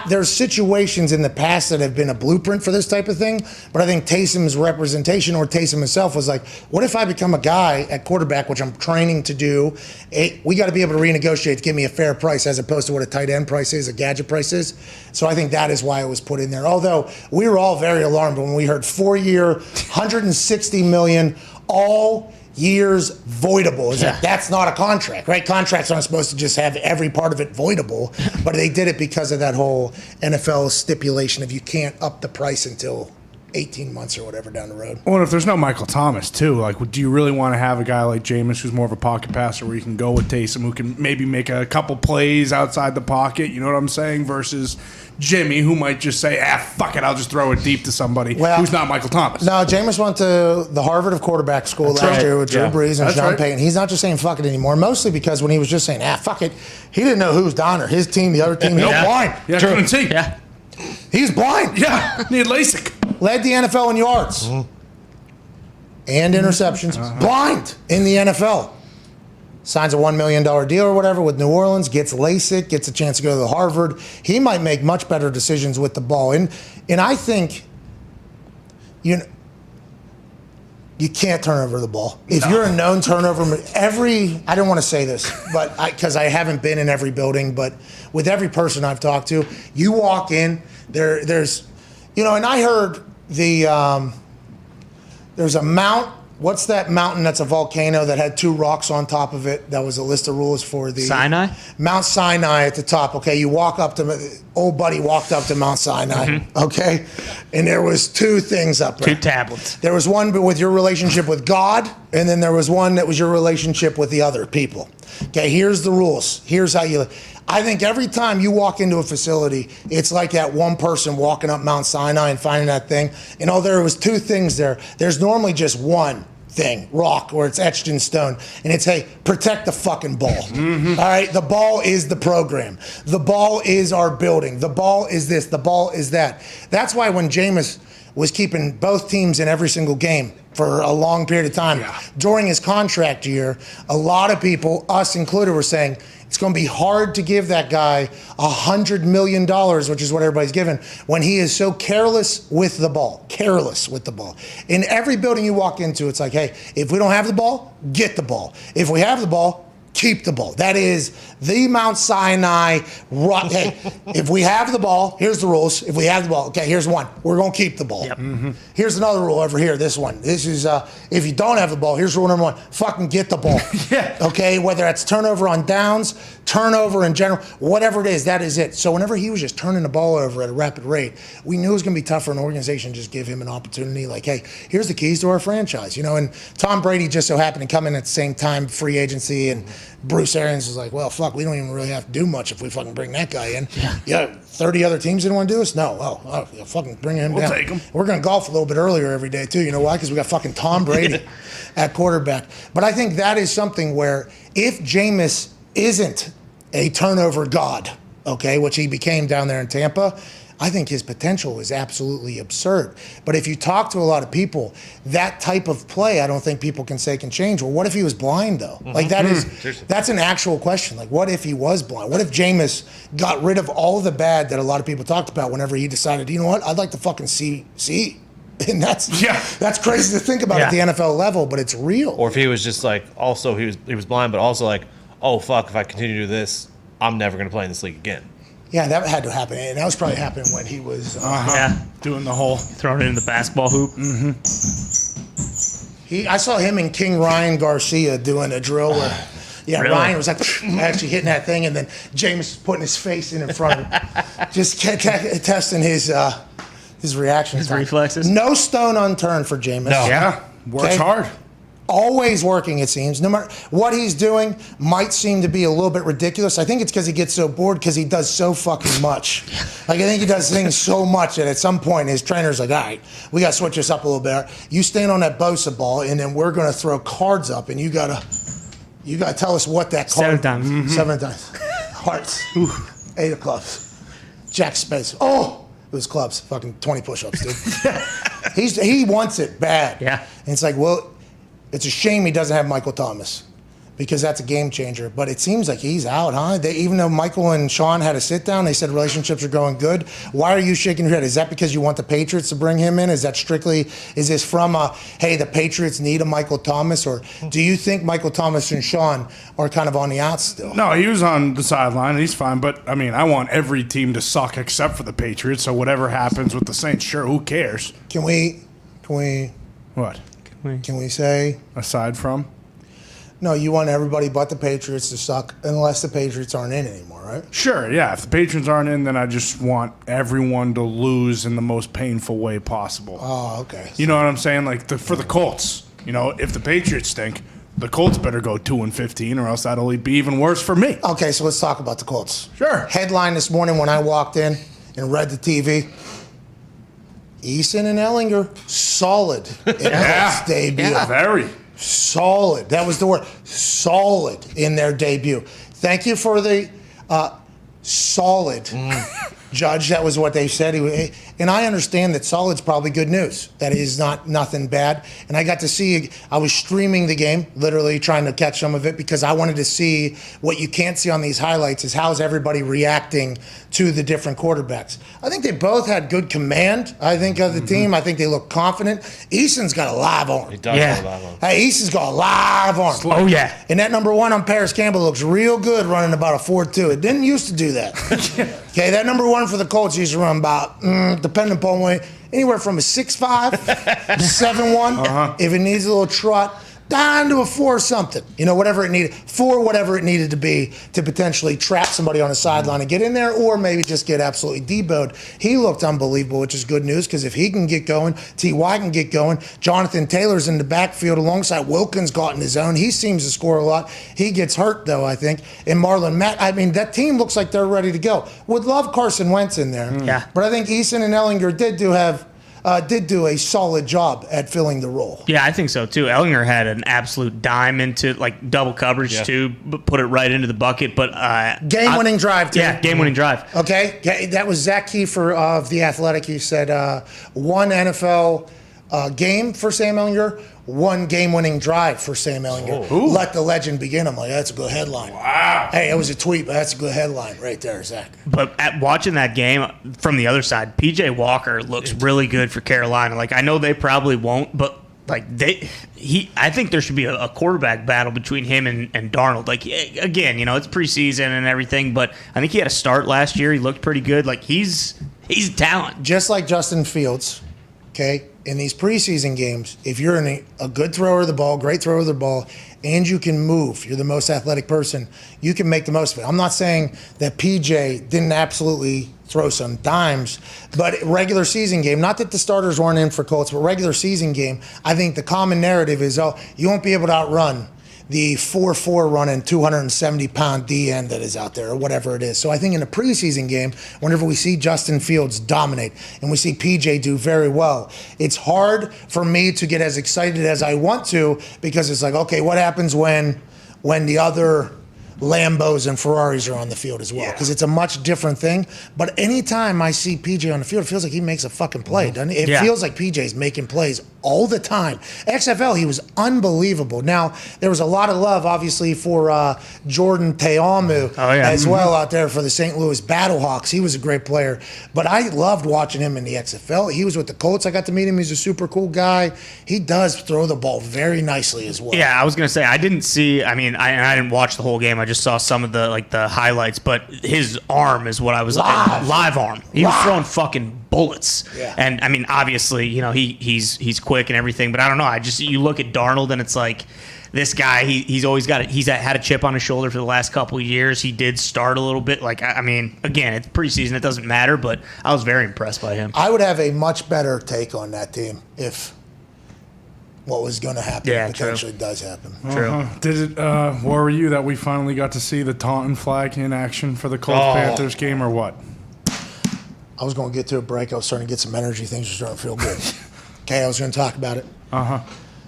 There's situations in the past that have been a blueprint for this type of thing, but I think Taysom's representation or Taysom himself was like, what if I become a guy at quarterback, which I'm training to do? We got to be able to renegotiate to give me a fair price as opposed to what a tight end price is, a gadget price is. So I think that is why it was put in there. Although we were all very alarmed when we heard 4-year, $160 million, all years voidable. That's not a contract, right? Contracts aren't supposed to just have every part of it voidable, but they did it because of that whole NFL stipulation of you can't up the price until 18 months or whatever down the road. Well, if there's no Michael Thomas, too, like, do you really want to have a guy like Jameis who's more of a pocket passer where you can go with Taysom who can maybe make a couple plays outside the pocket, you know what I'm saying, versus Jimmy who might just say, fuck it, I'll just throw it deep to somebody who's not Michael Thomas. No, Jameis went to the Harvard of quarterback school last year with Drew Brees and Sean Payton. He's not just saying fuck it anymore, mostly because when he was just saying, fuck it, he didn't know who's Dahn or his team, the other team. He was blind. Yeah, couldn't see. Yeah. He's blind. Yeah, need LASIK. Led the NFL in yards and interceptions. Blind in the NFL. Signs a $1 million deal or whatever with New Orleans, gets LASIK, gets a chance to go to Harvard. He might make much better decisions with the ball. And I think you can't turn over the ball. If you're a known turnover, I don't want to say this, but because I haven't been in every building, but with every person I've talked to, you walk in, there's, and I heard there's a mount. What's that mountain that's a volcano that had 2 rocks on top of it? That was a list of rules for the Sinai? Mount Sinai at the top. Okay, you walk up to, old buddy walked up to Mount Sinai, okay? And there was 2 things up there. 2 tablets. There was one with your relationship with God, and then there was one that was your relationship with the other people. Okay, here's the rules. Here's how you... I think every time you walk into a facility, it's like that one person walking up Mount Sinai and finding that thing. There was 2 things there. There's normally just one thing, rock, where it's etched in stone. And it's, hey, protect the fucking ball. All right? The ball is the program. The ball is our building. The ball is this. The ball is that. That's why when Jameis was keeping both teams in every single game for a long period of time, during his contract year, a lot of people, us included, were saying, it's going to be hard to give that guy $100 million, which is what everybody's given, when he is so careless with the ball. Careless with the ball. In every building you walk into, it's like, hey, if we don't have the ball, get the ball. If we have the ball, keep the ball. That is the Mount Sinai rock. Hey, if we have the ball, here's the rules. If we have the ball, okay, here's one. We're going to keep the ball. Yep. Here's another rule over here, this one. This is, if you don't have the ball, here's rule number 1. Fucking get the ball. Okay, whether that's turnover on downs, turnover in general, whatever it is, that is it. So whenever he was just turning the ball over at a rapid rate, we knew it was going to be tough for an organization to just give him an opportunity like, hey, here's the keys to our franchise. And Tom Brady just so happened to come in at the same time, free agency, and Bruce Arians was like, well, fuck, we don't even really have to do much if we fucking bring that guy in. Yeah, 30 other teams didn't want to do us? No. Oh, fucking bring him down. Take him. We're going to golf a little bit earlier every day, too. You know why? Because we got fucking Tom Brady at quarterback. But I think that is something where if Jameis isn't a turnover god, okay, which he became down there in Tampa, I think his potential is absolutely absurd. But if you talk to a lot of people, that type of play, I don't think people can say can change. Well, what if he was blind, though? Like, that's an actual question. Like, what if he was blind? What if Jameis got rid of all the bad that a lot of people talked about whenever he decided, you know what, I'd like to fucking see. And that's crazy to think about at the NFL level, but it's real. Or if he was just like, also he was blind, but also like, oh fuck, if I continue to do this, I'm never going to play in this league again. Yeah, that had to happen, and that was probably happening when he was doing the whole throwing it in the basketball hoop. I saw him and King Ryan Garcia doing a drill where, Really? Ryan was like actually hitting that thing, and then James putting his face in front of him, just testing his reaction, His reflexes. No stone unturned for Jameis. No. Yeah, works hard. Always working, it seems. No matter what he's doing, might seem to be a little bit ridiculous. I think it's because he gets so bored because he does so fucking much. Like, I think he does things so much that at some point his trainer's like, all right, we got to switch this up a little bit. You stand on that Bosa ball, and then we're going to throw cards up, and you got to tell us what that card. 7 times. Mm-hmm. 7 times. Hearts. 8 of clubs. Jack space. Oh, it was clubs. Fucking 20 push-ups, dude. He wants it bad. Yeah. And it's like, well, it's a shame he doesn't have Michael Thomas because that's a game changer. But it seems like he's out, huh? Even though Michael and Sean had a sit down, they said relationships are going good. Why are you shaking your head? Is that because you want the Patriots to bring him in? Is this from hey, the Patriots need a Michael Thomas? Or do you think Michael Thomas and Sean are kind of on the outs still? No, he was on the sideline, and he's fine. But, I mean, I want every team to suck except for the Patriots. So whatever happens with the Saints, sure, who cares? Can we What? Can we say? Aside from? No, you want everybody but the Patriots to suck unless the Patriots aren't in anymore, right? Sure, yeah. If the Patriots aren't in, then I just want everyone to lose in the most painful way possible. Oh, okay. You know what I'm saying? Like, for the Colts, if the Patriots stink, the Colts better go 2-15 or else that'll be even worse for me. Okay, so let's talk about the Colts. Sure. Headline this morning when I walked in and read the TV. Eason and Ellinger, solid in Colts debut. Yeah, very. Solid. That was the word. Solid in their debut. Thank you for the solid, Judge. That was what they said. And I understand that solid's probably good news. That is not nothing bad. And I got to see, I was streaming the game, literally trying to catch some of it because I wanted to see what you can't see on these highlights is how's everybody reacting to the different quarterbacks. I think they both had good command, I think, of the team. I think they look confident. Eason's got a live arm. He does have a live arm. Hey, Eason's got a live arm. Oh, yeah. And that number 1 on Paris Campbell looks real good running about a 4.2. It didn't used to do that. Okay, that number 1 for the Colts used to run about, depending upon what, anywhere from a 6.5, 7.1. If it needs a little trot, down to a 4 something. Whatever it needed. 4 whatever it needed to be to potentially trap somebody on the sideline and get in there, or maybe just get absolutely debowed. He looked unbelievable, which is good news because if he can get going, T.Y. can get going. Jonathan Taylor's in the backfield alongside Wilkins got in his own. He seems to score a lot. He gets hurt, though, I think. And Marlon Mack, I mean, that team looks like they're ready to go. Would love Carson Wentz in there. Yeah. But I think Eason and Ellinger did do a solid job at filling the role. Yeah, I think so too. Ellinger had an absolute dime into double coverage too, but put it right into the bucket. But game-winning drive too. Yeah, game-winning drive. Okay, that was Zach Kiefer of The Athletic. He said 1 NFL game for Sam Ellinger, 1 game-winning drive for Sam Ellinger. Let the legend begin. I'm like, that's a good headline. Wow. Hey, it was a tweet, but that's a good headline right there, Zach. But at watching that game from the other side, P.J. Walker looks really good for Carolina. Like, I know they probably won't, but I think there should be a quarterback battle between him and Darnold. Like, again, it's preseason and everything, but I think he had a start last year. He looked pretty good. Like, he's a talent. Just like Justin Fields, okay? In these preseason games, if you're a good thrower of the ball, great thrower of the ball, and you can move, you're the most athletic person, you can make the most of it. I'm not saying that PJ didn't absolutely throw some dimes, but regular season game, not that the starters weren't in for Colts, but regular season game, I think the common narrative is, you won't be able to outrun the 4.4 running 270-pound DN that is out there or whatever it is. So I think in a preseason game, whenever we see Justin Fields dominate and we see PJ do very well, it's hard for me to get as excited as I want to because it's like, okay, what happens when the other Lambos and Ferraris are on the field as well, because it's a much different thing. But anytime I see PJ on the field, it feels like he makes a fucking play, doesn't it? It feels like PJ's making plays all the time. XFL, he was unbelievable. Now, there was a lot of love, obviously, for Jordan Teamu as well out there for the St. Louis Battlehawks. He was a great player. But I loved watching him in the XFL. He was with the Colts. I got to meet him. He's a super cool guy. He does throw the ball very nicely as well. Yeah, I was going to say, I didn't see, I didn't watch the whole game. I just saw some of the highlights, but his arm is what I was live arm. He was throwing fucking bullets. Yeah. And I mean, obviously, he's quick and everything, but I don't know. You look at Darnold and it's like, this guy, he's always got it. He's had a chip on his shoulder for the last couple of years. He did start a little bit. Again, it's preseason. It doesn't matter, but I was very impressed by him. I would have a much better take on that team if what was going to happen potentially does happen. True. Did it? Where were you that we finally got to see the taunting flag in action for the Colts Panthers game, or what? I was going to get to a break. I was starting to get some energy. Things were starting to feel good. Okay, I was going to talk about it.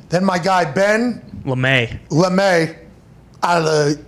Then my guy Ben LeMay out of the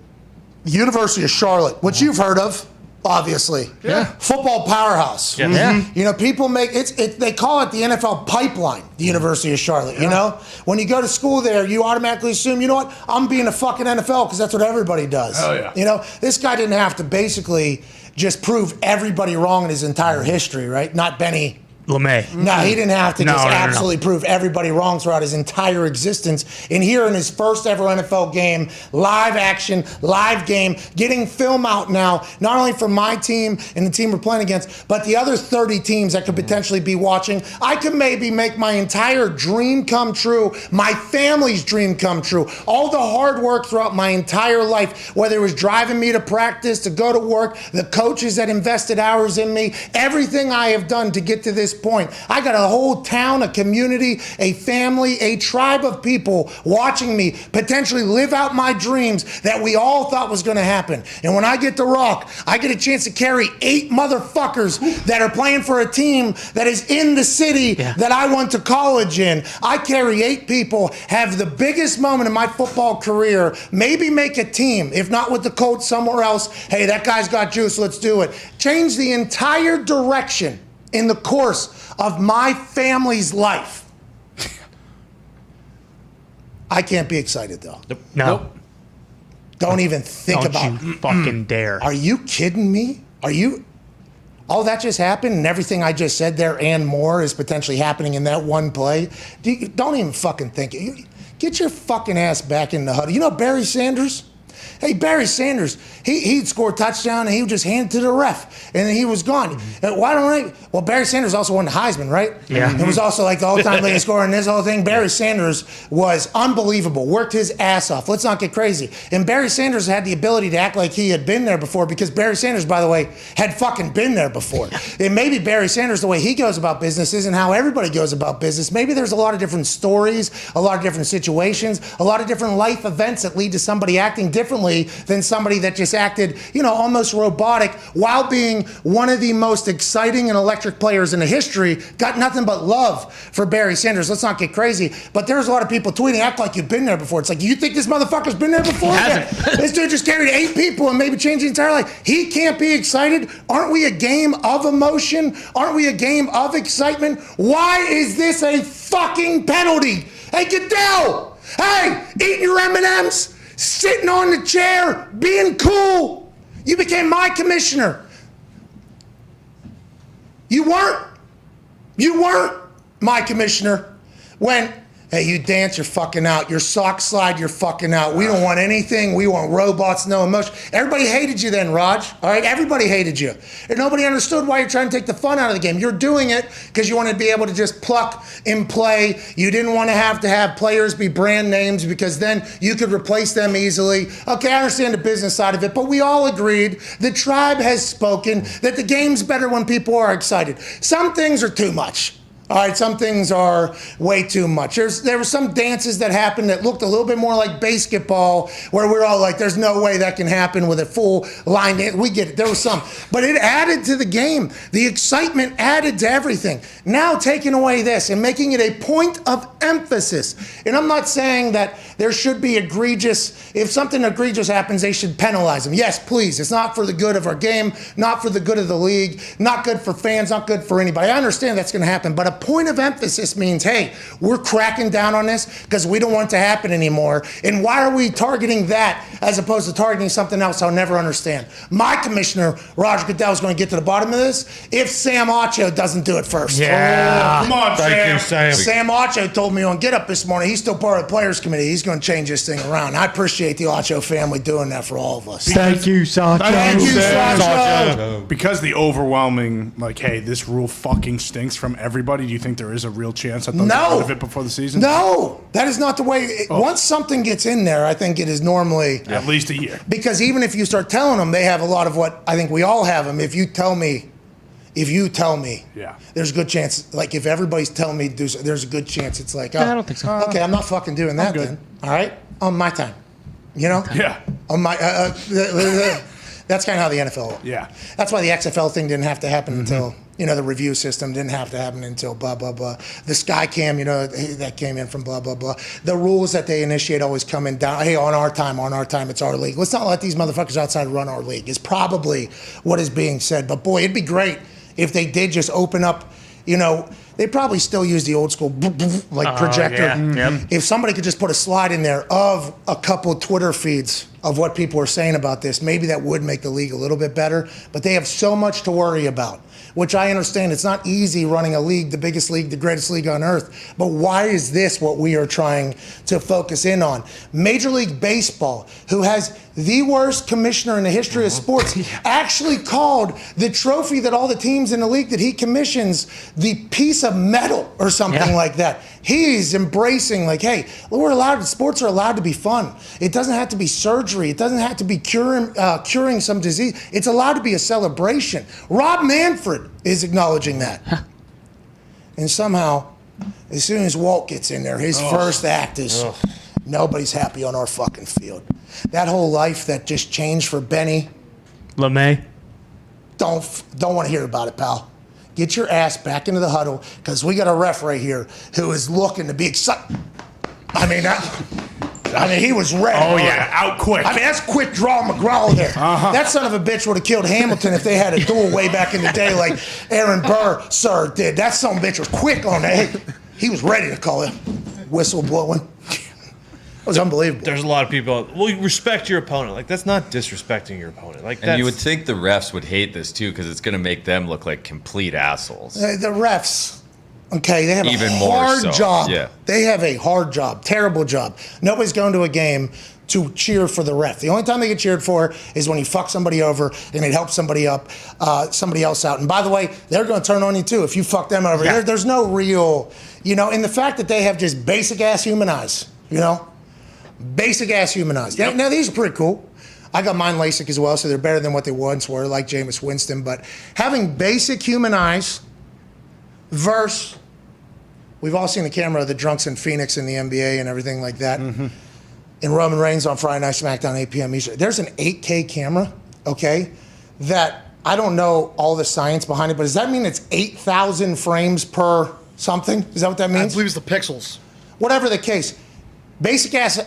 University of Charlotte, which you've heard of, obviously. Yeah. Football powerhouse. Yeah. People make they call it the NFL pipeline, the University of Charlotte. You know, when you go to school there, you automatically assume, you know what, I'm being a fucking NFL because that's what everybody does. Oh yeah. This guy didn't have to basically just prove everybody wrong in his entire history, right? Not Benny LeMay. No, he didn't have to absolutely prove everybody wrong throughout his entire existence. And here in his first ever NFL game, live action, live game, getting film out now, not only for my team and the team we're playing against, but the other 30 teams that could potentially be watching. I could maybe make my entire dream come true, my family's dream come true. All the hard work throughout my entire life, whether it was driving me to practice, to go to work, the coaches that invested hours in me, everything I have done to get to this point. I got a whole town, a community, a family, a tribe of people watching me potentially live out my dreams that we all thought was going to happen. And when I get to Rock, I get a chance to carry 8 motherfuckers that are playing for a team that is in the city that I went to college in. I carry 8 people, have the biggest moment in my football career, maybe make a team, if not with the Colts, somewhere else. Hey, that guy's got juice, let's do it. Change the entire direction in the course of my family's life. I can't be excited though. No. Don't even think about it. Don't you fucking dare. Are you kidding me? All that just happened and everything I just said there and more is potentially happening in that one play? Don't even fucking think it. Get your fucking ass back in the huddle. You know Barry Sanders? Hey, Barry Sanders, he'd score a touchdown and he would just hand it to the ref and then he was gone. Well, Barry Sanders also won the Heisman, right? Yeah. It was also like the all-time leading scorer in this whole thing. Barry Sanders was unbelievable, worked his ass off. Let's not get crazy. And Barry Sanders had the ability to act like he had been there before because Barry Sanders, by the way, had fucking been there before. And maybe Barry Sanders, the way he goes about business isn't how everybody goes about business. Maybe there's a lot of different stories, a lot of different situations, a lot of different life events that lead to somebody acting differently than somebody that just acted, almost robotic while being one of the most exciting and electric players in the history. Got nothing but love for Barry Sanders. Let's not get crazy. But there's a lot of people tweeting, act like you've been there before. It's like, you think this motherfucker's been there before? He hasn't. This dude just carried 8 people and maybe changed the entire life. He can't be excited. Aren't we a game of emotion? Aren't we a game of excitement? Why is this a fucking penalty? Hey, Goodell! Hey, eating your M&Ms? Sitting on the chair, being cool. You became my commissioner. You weren't my commissioner when, hey, you dance, you're fucking out. Your socks slide, you're fucking out. We don't want anything. We want robots, no emotion. Everybody hated you then, Raj. All right, everybody hated you. And nobody understood why you're trying to take the fun out of the game. You're doing it because you want to be able to just pluck and play. You didn't want to have players be brand names because then you could replace them easily. Okay, I understand the business side of it, but we all agreed, the tribe has spoken, that the game's better when people are excited. Some things are too much. All right, some things are way too much. There were some dances that happened that looked a little bit more like basketball, where we're all like, there's no way that can happen with a full line dance. We get it. There was some. But it added to the game. The excitement added to everything. Now taking away this and making it a point of emphasis. And I'm not saying that there should be egregious, if something egregious happens, they should penalize them. Yes, please. It's not for the good of our game, not for the good of the league, not good for fans, not good for anybody. I understand that's going to happen, but a point of emphasis means, hey, we're cracking down on this because we don't want it to happen anymore. And why are we targeting that as opposed to targeting something else I'll never understand? My commissioner, Rodgers Pittsburgh, is going to get to the bottom of this if Sam Acho doesn't do it first. Yeah. Come on, Thank you, Sam. Sam Acho told me on Get Up this morning, he's still part of the players committee. He's going to change this thing around. I appreciate the Acho family doing that for all of us. Thank you, Sacho. Thank you, Sacho. Because the overwhelming, like, hey, this rule fucking stinks from everybody, do you think there is a real chance that they'll get rid of it before the season? No, that is not the way. Once something gets in there, I think it is normally at least a year. Because even if you start telling them, they have a lot of what I think we all have them. If you tell me, yeah, there's a good chance. Like if everybody's telling me to do so, there's a good chance it's like, oh, I don't think so. Okay, I'm not fucking doing that then. All right, on my time. You know? Yeah. On my. That's kind of how the NFL. Yeah. That's why the XFL thing didn't have to happen until, the review system didn't have to happen until blah, blah, blah. The Sky Cam, that came in from blah, blah, blah. The rules that they initiate always come in down. Hey, on our time, it's our league. Let's not let these motherfuckers outside run our league is probably what is being said. But boy, it'd be great if they did just open up, they probably still use the old school projector. Yeah. Yep. If somebody could just put a slide in there of a couple of Twitter feeds of what people are saying about this, maybe that would make the league a little bit better. But they have so much to worry about, which I understand. It's not easy running a league, the biggest league, the greatest league on earth. But why is this what we are trying to focus in on? Major League Baseball, who has the worst commissioner in the history of sports, actually called the trophy that all the teams in the league that he commissions the piece of metal or something like that. He's embracing like, hey, sports are allowed to be fun. It doesn't have to be surgery. It doesn't have to be curing some disease. It's allowed to be a celebration. Rob Manfred is acknowledging that. And somehow, as soon as Walt gets in there, his first act is nobody's happy on our fucking field. That whole life that just changed for Benny. LeMay. Don't want to hear about it, pal. Get your ass back into the huddle because we got a ref right here who is looking to be excited. I mean, he was ready. Oh, yeah, out quick. I mean, that's quick draw McGraw there. That son of a bitch would have killed Hamilton if they had a duel way back in the day like Aaron Burr, sir, did. That son of a bitch was quick on that. Hey, he was ready to call it. Whistle blowing. It was unbelievable. There's a lot of people. Well, you respect your opponent. Like that's not disrespecting your opponent. Like, and you would think the refs would hate this too because it's going to make them look like complete assholes. The refs, okay, they have Even a more hard so. job. Yeah. They have a hard job, terrible job. Nobody's going to a game to cheer for the ref. The only time they get cheered for is when you fuck somebody over and it helps somebody else out. And by the way, they're going to turn on you too if you fuck them over. Yeah. There's no real, and the fact that they have just basic ass human eyes, basic ass human eyes. Yep. Now these are pretty cool. I got mine LASIK as well, so they're better than what they once were, like Jameis Winston. But having basic human eyes versus, we've all seen the camera of the drunks in Phoenix in the NBA and everything like that. And Roman Reigns on Friday Night SmackDown, 8 p.m. Eastern. There's an 8K camera, okay, that I don't know all the science behind it, but does that mean it's 8,000 frames per something? Is that what that means? I believe it's the pixels. Whatever the case. Basic ass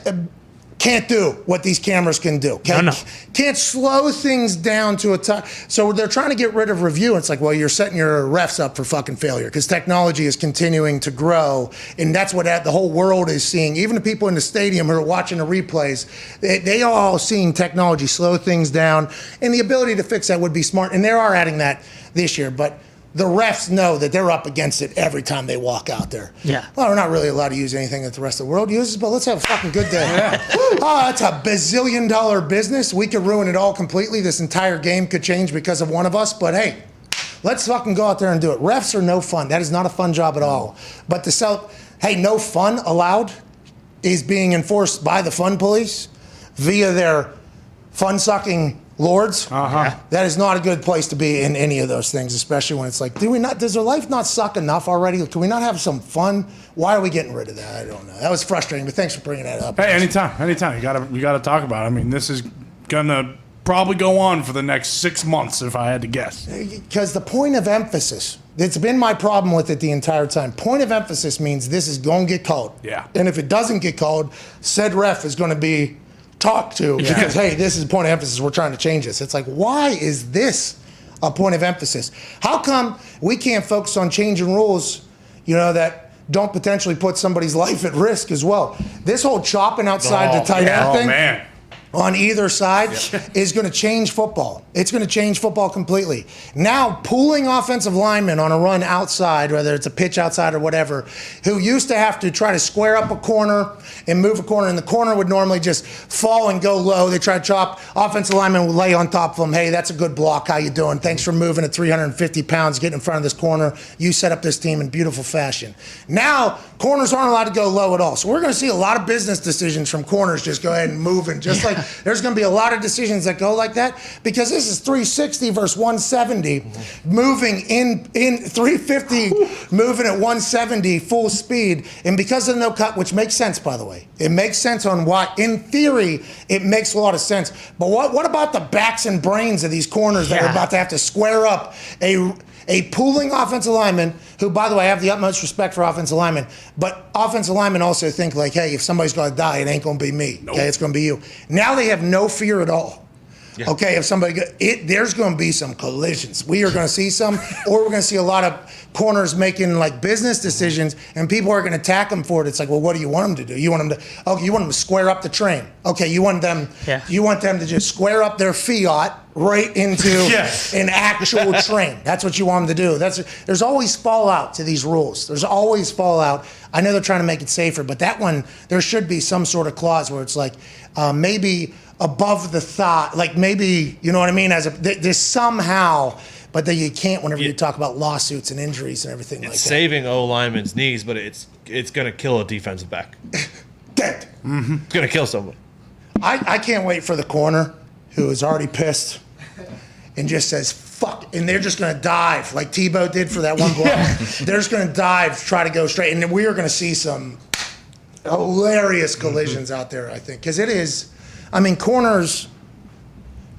can't do what these cameras can do. No. Can't slow things down to a time. So they're trying to get rid of review. It's like, well, you're setting your refs up for fucking failure because technology is continuing to grow. And that's what the whole world is seeing. Even the people in the stadium who are watching the replays, they are all seeing technology slow things down. And the ability to fix that would be smart. And they are adding that this year. But the refs know that they're up against it every time they walk out there. Yeah. Well, we're not really allowed to use anything that the rest of the world uses, but let's have a fucking good day. That's a bazillion-dollar business. We could ruin it all completely. This entire game could change because of one of us, but hey, let's fucking go out there and do it. Refs are no fun. That is not a fun job at all. But to sell, hey, no fun allowed is being enforced by the fun police via their fun-sucking Lords. That is not a good place to be in any of those things, especially when it's like, does their life not suck enough already? Can we not have some fun? Why are we getting rid of that? I don't know. That was frustrating, but thanks for bringing that up. Hey, anytime. You gotta talk about it. I mean, this is gonna probably go on for the next 6 months, if I had to guess. Because the point of emphasis, it's been my problem with it the entire time. Point of emphasis means this is going to get called. Yeah. And if it doesn't get called, said ref is going to be talked to because, hey, this is a point of emphasis. We're trying to change this. It's like, why is this a point of emphasis? How come we can't focus on changing rules, that don't potentially put somebody's life at risk as well? This whole chopping outside the tight end thing. Man. On either side is going to change football. It's going to change football completely. Now, pulling offensive linemen on a run outside, whether it's a pitch outside or whatever, who used to have to try to square up a corner and move a corner, and the corner would normally just fall and go low. They try to chop. Offensive linemen would lay on top of them. Hey, that's a good block. How you doing? Thanks for moving at 350 pounds, getting in front of this corner. You set up this team in beautiful fashion. Now, corners aren't allowed to go low at all. So we're going to see a lot of business decisions from corners just go ahead and move, and just like there's going to be a lot of decisions that go like that because this is 360 versus 170, moving in 350, moving at 170 full speed, and because of the no cut, which makes sense, by the way. It makes sense on why, in theory, it makes a lot of sense. But what about the backs and brains of these corners that are about to have to square up a pooling offensive lineman who, by the way, I have the utmost respect for offensive linemen, but offensive linemen also think like, hey, if somebody's going to die, it ain't going to be me. Nope. Okay, it's going to be you. Now they have no fear at all. Yeah. Okay, if there's going to be some collisions. We are going to see some, or we're going to see a lot of corners making like business decisions, and people are going to attack them for it. It's like, well, what do you want them to do? You want them to square up the train. Okay, you want them to just square up their fiat right into an actual train. That's what you want them to do. There's always fallout to these rules. There's always fallout. I know they're trying to make it safer, but that one, there should be some sort of clause where it's like maybe above the thought, like maybe, you know what I mean? There's somehow, but then you can't whenever you talk about lawsuits and injuries and everything like that. It's saving O linemen's knees, but it's going to kill a defensive back. Dead. Mm-hmm. It's going to kill someone. I can't wait for the corner who is already pissed and just says, fuck, and they're just going to dive like Tebow did for that one block. They're just going to dive, try to go straight, and then we are going to see some hilarious collisions out there, I think, because it is. I mean, corners,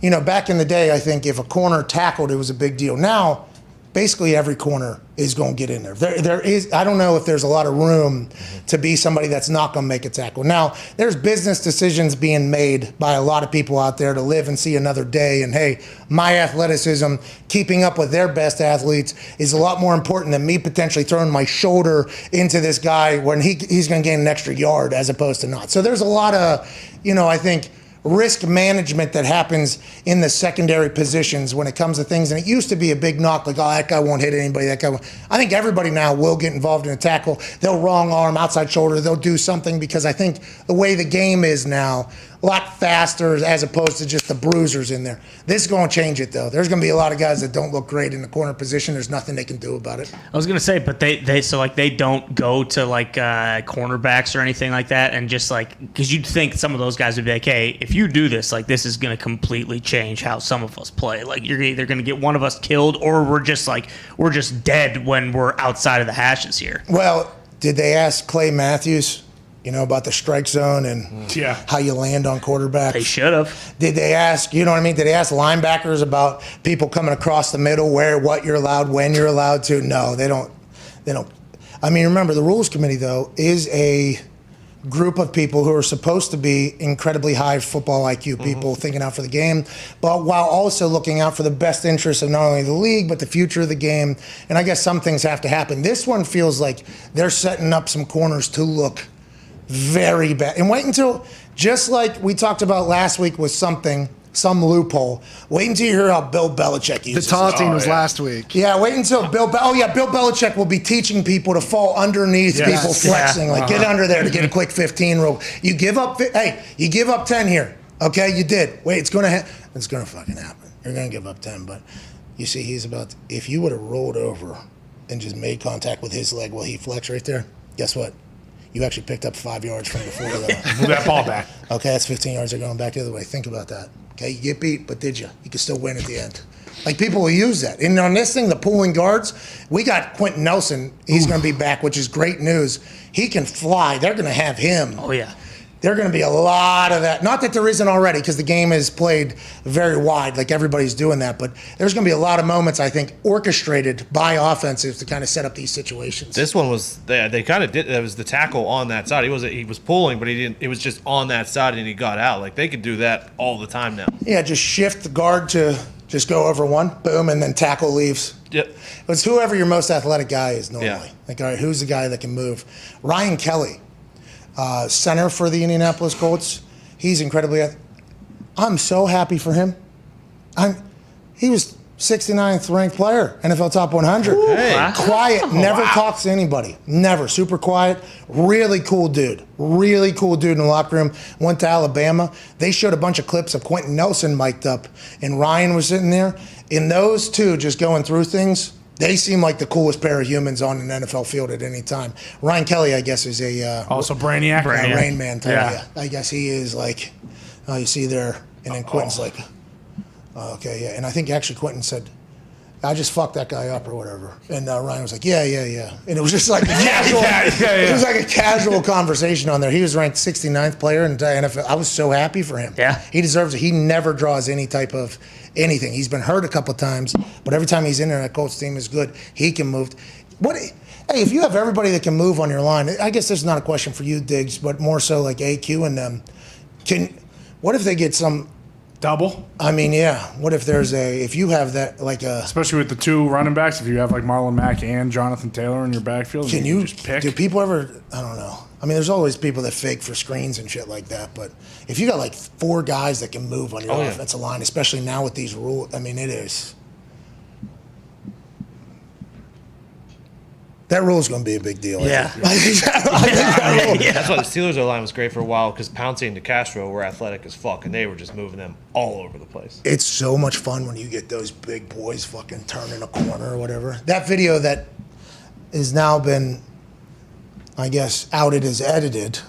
back in the day, I think if a corner tackled, it was a big deal. Now, basically every corner is going to get in there. There is, I don't know if there's a lot of room to be somebody that's not going to make a tackle. Now, there's business decisions being made by a lot of people out there to live and see another day. And hey, my athleticism, keeping up with their best athletes is a lot more important than me potentially throwing my shoulder into this guy when he's going to gain an extra yard as opposed to not. So there's a lot of, I think, risk management that happens in the secondary positions when it comes to things. And it used to be a big knock, like, oh, that guy won't hit anybody, that guy won't. I think everybody now will get involved in a tackle. They'll wrong arm, outside shoulder, they'll do something because I think the way the game is now, a lot faster as opposed to just the bruisers in there. This is going to change it, though. There's going to be a lot of guys that don't look great in the corner position. There's nothing they can do about it. I was going to say, but they don't go to like cornerbacks or anything like that, and just like, because you'd think some of those guys would be like, hey, if you do this, like this is going to completely change how some of us play. Like you're either going to get one of us killed, or we're just dead when we're outside of the hashes here. Well, did they ask Clay Matthews? About the strike zone and how you land on quarterbacks. They should have. Did they ask, Did they ask linebackers about people coming across the middle, what you're allowed, when you're allowed to? No, they don't. I mean, remember, the Rules Committee, though, is a group of people who are supposed to be incredibly high football IQ people thinking out for the game, but while also looking out for the best interests of not only the league, but the future of the game. And I guess some things have to happen. This one feels like they're setting up some corners to look very bad. And wait until, just like we talked about last week with some loophole, wait until you hear how Bill Belichick uses the taunting was last week. Yeah, wait until Bill Belichick will be teaching people to fall underneath people flexing, get under there to get a quick 15 roll. You give up 10 here. Okay, you did. Wait, it's going to fucking happen. You're going to give up 10, but you see if you would have rolled over and just made contact with his leg while he flexed right there, guess what? You actually picked up 5 yards from before. Move that ball back. Okay, that's 15 yards. They're going back the other way. Think about that. Okay, you get beat, but did you? You can still win at the end. Like, people will use that. And on this thing, the pulling guards, we got Quentin Nelson. He's going to be back, which is great news. He can fly. They're going to have him. Oh, yeah. There are going to be a lot of that. Not that there isn't already, because the game is played very wide, like everybody's doing that. But there's going to be a lot of moments, I think, orchestrated by offensives to kind of set up these situations. This one was they kind of did. It was the tackle on that side. He was pulling, but he didn't. It was just on that side, and he got out. Like, they could do that all the time now. Yeah, just shift the guard to just go over one, boom, and then tackle leaves. Yep. It's whoever your most athletic guy is normally. Yeah. Like, all right, who's the guy that can move? Ryan Kelly, center for the Indianapolis Colts. He's incredibly. I'm so happy for him. He was 69th ranked player, NFL top 100. Hey. Quiet, never talks to anybody. Never. Super quiet. Really cool dude. Really cool dude in the locker room. Went to Alabama. They showed a bunch of clips of Quentin Nelson mic'd up, and Ryan was sitting there. In those two, just going through things, they seem like the coolest pair of humans on an NFL field at any time. Ryan Kelly, I guess, is a Also Brainiac. Rain Man type. Yeah. Yeah. I guess he is like, you see there, and then Quentin's like, okay, yeah. And I think actually Quentin said, I just fucked that guy up or whatever. And Ryan was like, yeah. And it was just like a casual, it was like a casual conversation on there. He was ranked 69th player in the NFL. I was so happy for him. Yeah. He deserves it. He never draws any type of anything. He's been hurt a couple times, but every time he's in there, that Colts team is good. He can move. Hey, if you have everybody that can move on your line, I guess this is not a question for you, Diggs, but more so like AQ and them. What if they get some double? I mean, yeah. What if if you have that, like a. Especially with the two running backs, if you have like Marlon Mack and Jonathan Taylor in your backfield, Can you just pick? do people ever? I don't know. I mean, there's always people that fake for screens and shit like that. But if you got like four guys that can move on your offensive line, especially now with these rules, I mean, it is. That rule is going to be a big deal. Yeah. I think that rule. That's why the Steelers' O-line was great for a while, because Pouncey and DeCastro were athletic as fuck, and they were just moving them all over the place. It's so much fun when you get those big boys fucking turning a corner or whatever. That video that has now been, I guess, outed as edited.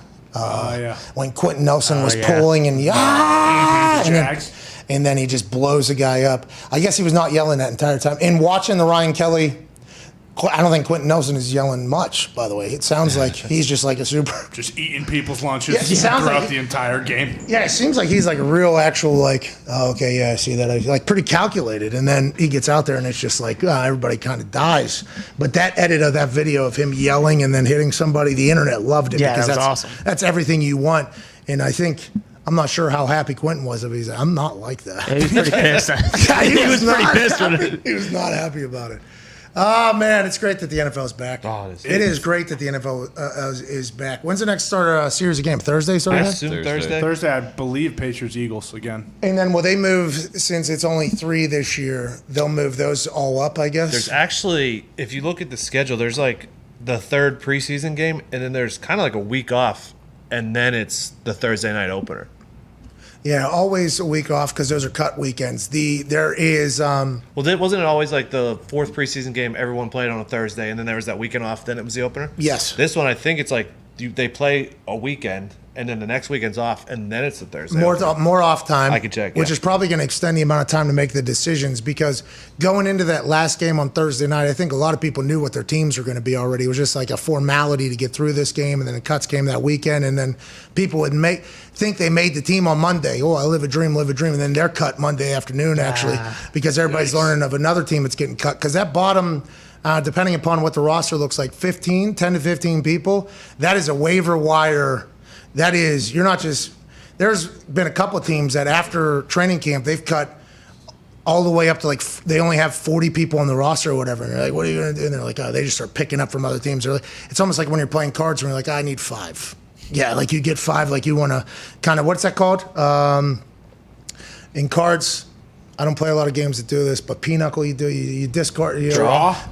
When Quentin Nelson was pulling and and then he just blows a guy up. I guess he was not yelling that entire time. And watching the Ryan Kelly, I don't think Quentin Nelson is yelling much, by the way. It sounds like he's just like a super. Just eating people's lunches sounds throughout like the entire game. Yeah, it seems like he's like a real actual like, okay, yeah, I see that. Like pretty calculated. And then he gets out there and it's just like, everybody kind of dies. But that edit of that video of him yelling and then hitting somebody, the internet loved it. Yeah, because that was that's awesome. That's everything you want. And I think, I'm not sure how happy Quentin was of it. He's like, I'm not like that. Yeah, he was pretty pissed. he was pretty pissed with it. He was not happy about it. Oh, man, it's great that the NFL is back. It is great that the NFL is back. When's the next series of game? Thursday? Thursday, I believe Patriots Eagles again. And then will they move, since it's only 3 this year, they'll move those all up, I guess? There's actually, if you look at the schedule, there's like the third preseason game, and then there's kind of like a week off, and then it's the Thursday night opener. Yeah, always a week off because those are cut weekends. There is. Well, wasn't it always like the fourth preseason game? Everyone played on a Thursday, and then there was that weekend off. Then it was the opener. Yes. This one, I think it's like they play a weekend, and then the next weekend's off, and then it's the Thursday. More off time. I can check. Which is probably going to extend the amount of time to make the decisions, because going into that last game on Thursday night, I think a lot of people knew what their teams were going to be already. It was just like a formality to get through this game, and then the cuts came that weekend, and then people would think they made the team on Monday. Oh, I live a dream, and then they're cut Monday afternoon, actually, because everybody's learning of another team that's getting cut. Because that bottom, depending upon what the roster looks like, 10 to 15 people, that is a waiver wire. That is, you're not just, there's been a couple of teams that after training camp, they've cut all the way up to like, they only have 40 people on the roster or whatever. And they're like, what are you going to do? And they're like, they just start picking up from other teams. It's almost like when you're playing cards and you're like, I need 5. Yeah, like you get 5, like you want to kind of, what's that called? In cards, I don't play a lot of games that do this, but pinochle, you do, you discard,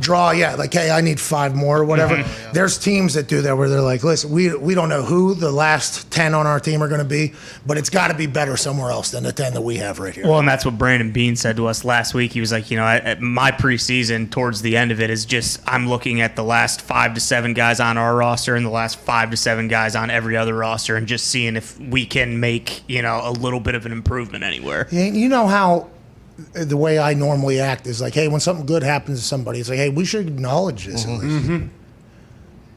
draw, yeah. Like, hey, I need 5 more or whatever. Mm-hmm. There's teams that do that where they're like, listen, we don't know who the last 10 on our team are going to be, but it's got to be better somewhere else than the 10 that we have right here. Well, and that's what Brandon Bean said to us last week. He was like, at my preseason towards the end of it is just I'm looking at the last 5 to 7 guys on our roster and the last 5 to 7 guys on every other roster and just seeing if we can make, a little bit of an improvement anywhere. You know how the way I normally act is like, hey, when something good happens to somebody, it's like, hey, we should acknowledge this at least.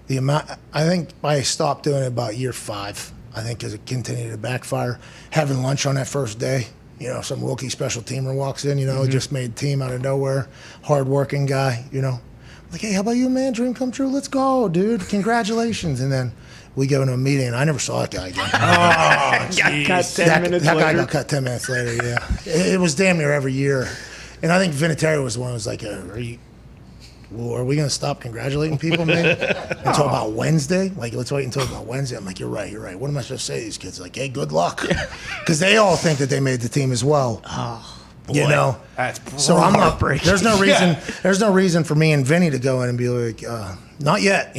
The amount, I think I stopped doing it about year 5. I think because it continued to backfire. Having lunch on that first day, some rookie special teamer walks in, just made team out of nowhere, hardworking guy, like, hey, how about you, man? Dream come true. Let's go, dude. Congratulations. And then we go into a meeting, and I never saw that guy again. Got cut 10 minutes that guy later. got cut 10 minutes later, yeah. It was damn near every year. And I think Vinatieri was the one who was like, are we going to stop congratulating people, man? Until about Wednesday? Like, let's wait until about Wednesday. I'm like, you're right. What am I supposed to say to these kids? Like, hey, good luck. Because they all think that they made the team as well. Boy. That's So I'm not. heartbreaking. There's no reason. There's no reason for me and Vinny to go in and be like, not yet.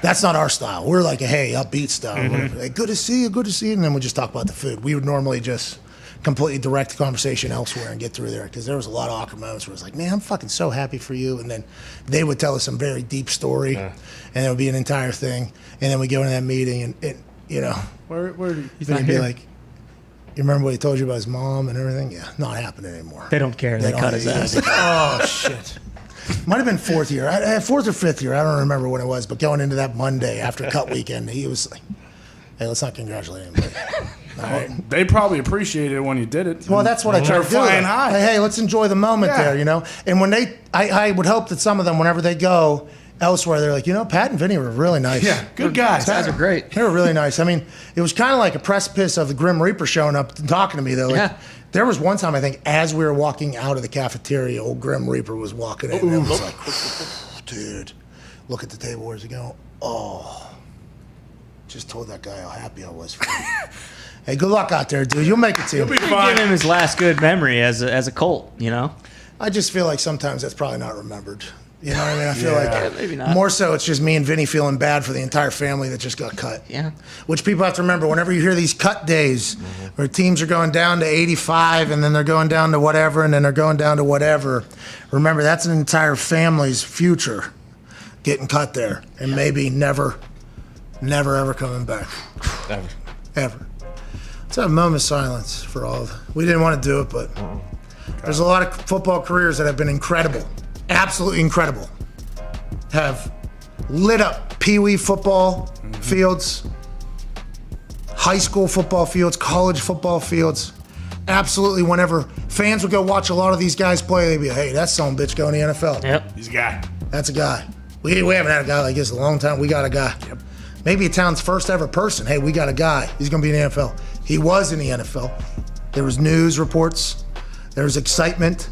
That's not our style. We're like a hey, upbeat style. We're like, good to see you, and then we just talk about the food. We would normally just completely direct the conversation elsewhere and get through there because there was a lot of awkward moments where it's like, man, I'm fucking so happy for you, and then they would tell us some very deep story, and it would be an entire thing, and then we go into that meeting and Where He's Vinny not be here. like, you remember what he told you about his mom and everything? Yeah, not happening anymore. They don't care. They don't- cut his ass. Oh, shit. Might have been 4th year. 4th or 5th year. I don't remember when it was, but going into that Monday after cut weekend, he was like, hey, let's not congratulate anybody. All right. They probably appreciated it when you did it. Well, that's what I try to do. Flying high. Hey, let's enjoy the moment there, And when I would hope that some of them, whenever they go elsewhere, they're like, Pat and Vinny were really nice. Yeah, good guys. Guys are great. They were really nice. I mean, it was kind of like a precipice of the Grim Reaper showing up and talking to me, though. Like, Yeah. There was one time, I think, as we were walking out of the cafeteria, old Grim Reaper was walking in. And I was like, dude, look at the table. Where's he going? Oh, just told that guy how happy I was for him. Hey, good luck out there, dude. You'll make it, too. You'll be Give fine. him his last good memory as a Colt, I just feel like sometimes that's probably not remembered. You know what I mean? I feel like maybe not. more so it's just me and Vinny feeling bad for the entire family that just got cut. Yeah. Which people have to remember whenever you hear these cut days where teams are going down to 85 and then they're going down to whatever and then they're going down to whatever. Remember, that's an entire family's future getting cut there and maybe never ever coming back. Ever. Let's have a moment of silence for all of them. We didn't want to do it, but there's a lot of football careers that have been incredible. Absolutely incredible. Have lit up pee-wee football fields, high school football fields, college football fields. Absolutely, whenever fans would go watch a lot of these guys play, they'd be, hey, that's some bitch going to the NFL. Yep. He's a guy. That's a guy. We haven't had a guy like this in a long time. We got a guy. Yep. Maybe a town's first ever person. Hey, we got a guy. He's going to be in the NFL. He was in the NFL. There was news reports. There was excitement.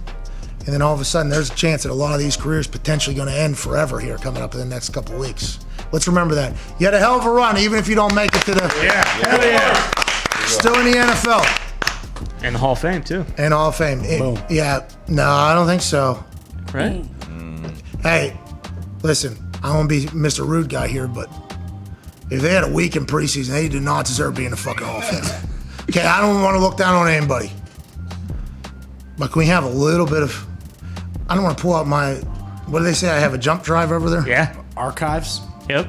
And then all of a sudden, there's a chance that a lot of these careers potentially going to end forever here coming up in the next couple of weeks. Let's remember that. You had a hell of a run, even if you don't make it to the... Hell yeah. Still in the NFL. And the Hall of Fame, too. And Hall of Fame. Yeah. No, I don't think so. Right? Hey, listen, I don't want to be Mr. Rude guy here, but if they had a week in preseason, they do not deserve being in the fucking Hall of Fame. Okay, I don't want to look down on anybody. But can we have a little bit of... I don't want to pull out my... What do they say? I have a jump drive over there? Yeah. Archives. Yep.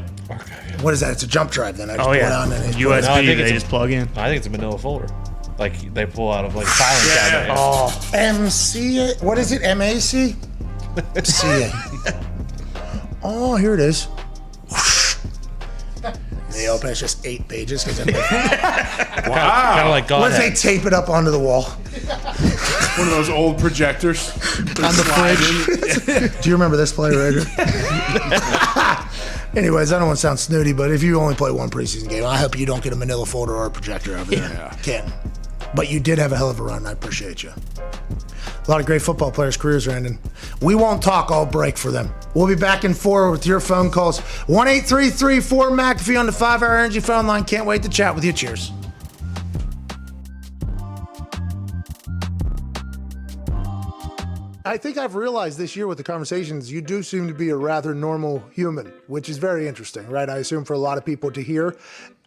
What is that? It's a jump drive then. I just Oh, pull it yeah. out and then they put it- No, I USB, think they it's a- just plug in. I think it's a manila folder. Like they pull out of like filing cabinet. Oh, MC... What is it? MAC? CA. Oh, here it is. They open it's just 8 pages. Kind Kind of like God. What if they tape it up onto the wall? One of those old projectors. On the fridge. Do you remember this play right here? Anyways, I don't want to sound snooty, but if you only play one preseason game, I hope you don't get a manila folder or a projector over there. Yeah. Can't. But you did have a hell of a run. I appreciate you. A lot of great football players' careers are ending. We won't talk all break for them. We'll be back in 4 with your phone calls. 1-833-4-McAfee on the 5-Hour Energy phone line. Can't wait to chat with you. Cheers. I think I've realized this year with the conversations, you do seem to be a rather normal human, which is very interesting, right? I assume for a lot of people to hear.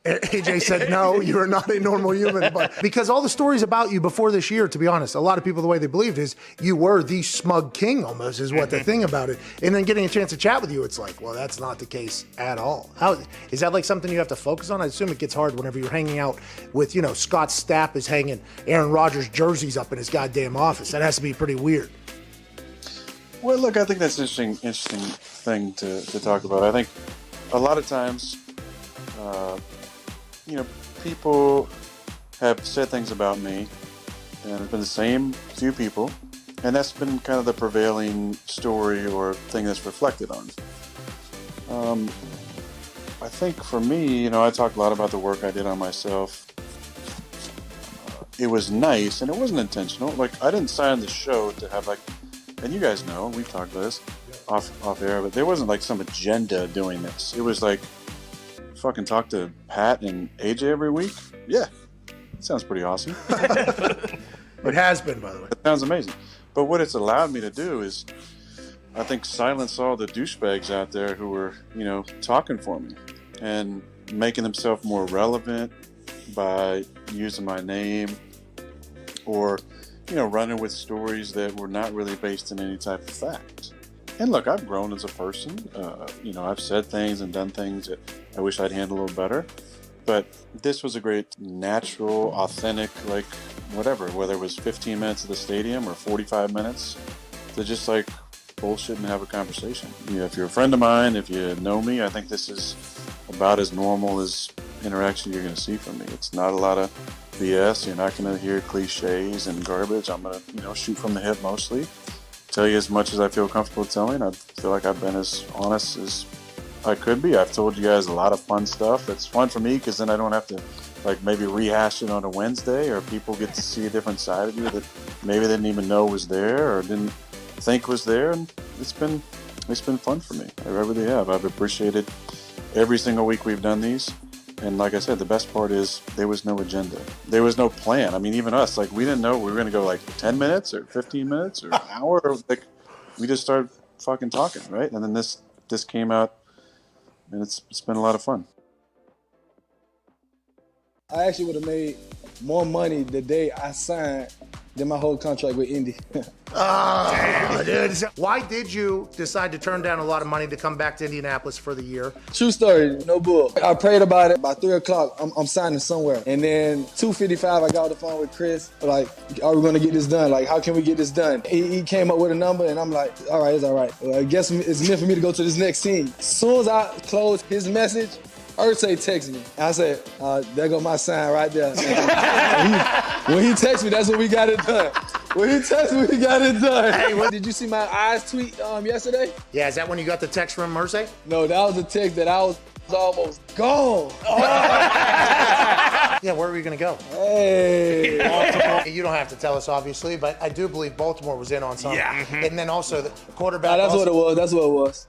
AJ said, no, you are not a normal human. But because all the stories about you before this year, to be honest, a lot of people, the way they believed is you were the smug king almost is what the thing about it. And then getting a chance to chat with you, it's like, well, that's not the case at all. How is that like something you have to focus on? I assume it gets hard whenever you're hanging out with, Scott Stapp is hanging Aaron Rodgers jerseys up in his goddamn office. That has to be pretty weird. Well, look, I think that's an interesting thing to talk about. I think a lot of times, people have said things about me, and it's been the same few people, and that's been kind of the prevailing story or thing that's reflected on. I think for me, I talk a lot about the work I did on myself. It was nice, and it wasn't intentional. Like, I didn't sign the show to have, and you guys know, we've talked about this off air, but there wasn't, some agenda doing this. It was fucking talk to Pat and AJ every week? Yeah. Sounds pretty awesome. It has been, by the way. It sounds amazing. But what it's allowed me to do is, I think, silence all the douchebags out there who were, talking for me and making themselves more relevant by using my name or, running with stories that were not really based in any type of fact. And look, I've grown as a person. I've said things and done things that I wish I'd handled a little better. But this was a great, natural, authentic, whatever, whether it was 15 minutes at the stadium or 45 minutes, to just bullshit and have a conversation. If you're a friend of mine, if you know me, I think this is about as normal as interaction you're going to see from me. It's not a lot of BS. You're not going to hear cliches and garbage. I'm going to, shoot from the hip mostly. Tell you as much as I feel comfortable telling. I feel like I've been as honest as I could be. I've told you guys a lot of fun stuff. It's fun for me because then I don't have to maybe rehash it on a Wednesday, or people get to see a different side of you that maybe they didn't even know was there or didn't think was there. And it's been fun for me. I really have. I've appreciated every single week we've done these. And like I said, the best part is there was no agenda. There was no plan. I mean, even us, we didn't know we were going to go 10 minutes or 15 minutes or an hour. We just started fucking talking, right? And then this came out, and it's been a lot of fun. I actually would have made more money the day I signed than my whole contract with Indy. Oh, dude. Why did you decide to turn down a lot of money to come back to Indianapolis for the year? True story, no bull. I prayed about it. By 3 o'clock, I'm signing somewhere. And then 2:55, I got on the phone with Chris. Are we going to get this done? How can we get this done? He came up with a number, and I'm like, all right, it's all right. Well, I guess it's meant for me to go to this next team. As soon as I closed his message, Ursay texted me. I said, there go my sign right there. When he texted me, that's when we got it done. When he texted me, we got it done. Hey, did you see my eyes tweet yesterday? Yeah, is that when you got the text from Ursay? No, that was a text that I was almost gone. Yeah, where were you going to go? Hey. Baltimore. You don't have to tell us, obviously, but I do believe Baltimore was in on something. Yeah. And then also the quarterback. That's what it was. That's what it was.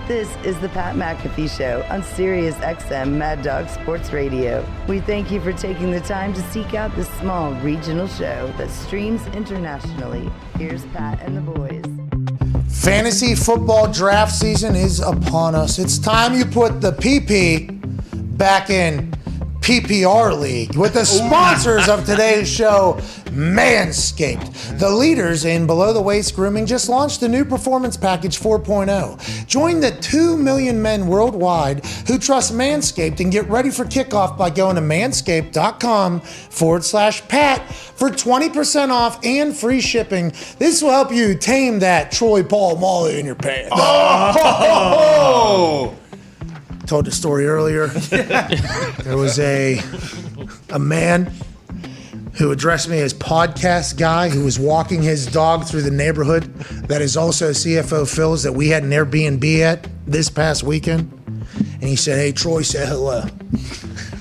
This is the Pat McAfee Show on Sirius XM Mad Dog Sports Radio. We thank you for taking the time to seek out this small regional show that streams internationally. Here's Pat and the boys. Fantasy football draft season is upon us. It's time you put the PP back in PPR League with the sponsors of today's show, Manscaped. The leaders in below-the-waist grooming just launched the new Performance Package 4.0. Join the 2 million men worldwide who trust Manscaped and get ready for kickoff by going to manscaped.com/Pat for 20% off and free shipping. This will help you tame that Troy Polamalu in your pants. Oh! Told the story earlier. There was a man who addressed me as podcast guy who was walking his dog through the neighborhood that is also CFO Phil's that we had an Airbnb at this past weekend. And he said, hey, Troy said hello.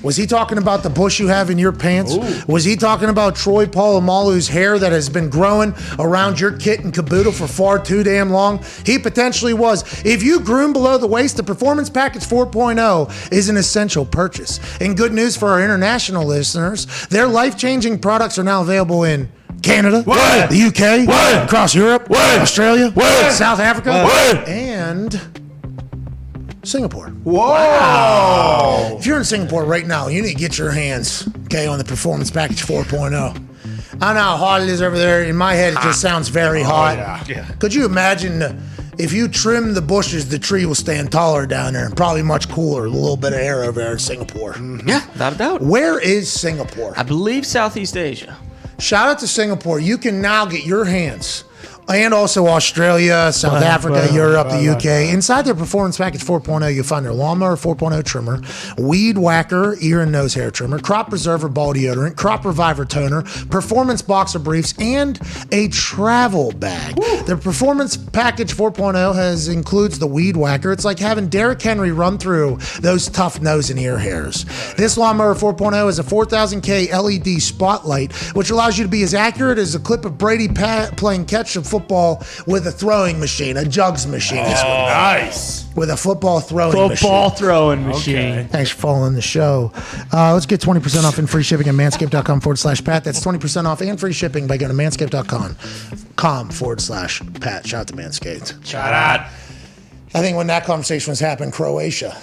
Was he talking about the bush you have in your pants? Ooh. Was he talking about Troy Polamalu's hair that has been growing around your kit and caboodle for far too damn long? He potentially was. If you groom below the waist, the Performance Package 4.0 is an essential purchase. And good news for our international listeners, their life-changing products are now available in Canada, what? The UK, what? Across Europe, what? Australia, what? South Africa, what? And Singapore. Whoa! Wow. If you're in Singapore right now, you need to get your hands, on the Performance Package 4.0. I don't know how hot it is over there. In my head, it just sounds very hot. Yeah. Could you imagine if you trim the bushes, the tree will stand taller down there and probably much cooler. A little bit of air over there in Singapore. Mm-hmm. Yeah, without a doubt. Where is Singapore? I believe Southeast Asia. Shout out to Singapore. You can now get your hands, and also Australia, South Africa, Europe, the UK. Inside their Performance Package 4.0, you'll find their Lawnmower 4.0 trimmer, Weed Whacker ear and nose hair trimmer, Crop Preserver ball deodorant, Crop Reviver toner, Performance boxer briefs, and a travel bag. Woo. The Performance Package 4.0 includes the Weed Whacker. It's like having Derrick Henry run through those tough nose and ear hairs. This Lawnmower 4.0 is a 4000K LED spotlight, which allows you to be as accurate as a clip of Brady playing catch of football with a throwing machine, a jugs machine. Oh, nice. With a football throwing machine. Throwing machine. Okay. Thanks for following the show. Let's get 20% off and free shipping at manscaped.com/Pat. That's 20% off and free shipping by going to manscaped.com/Pat. Shout out to Manscaped. Shout out. I think when that conversation was happening, Croatia.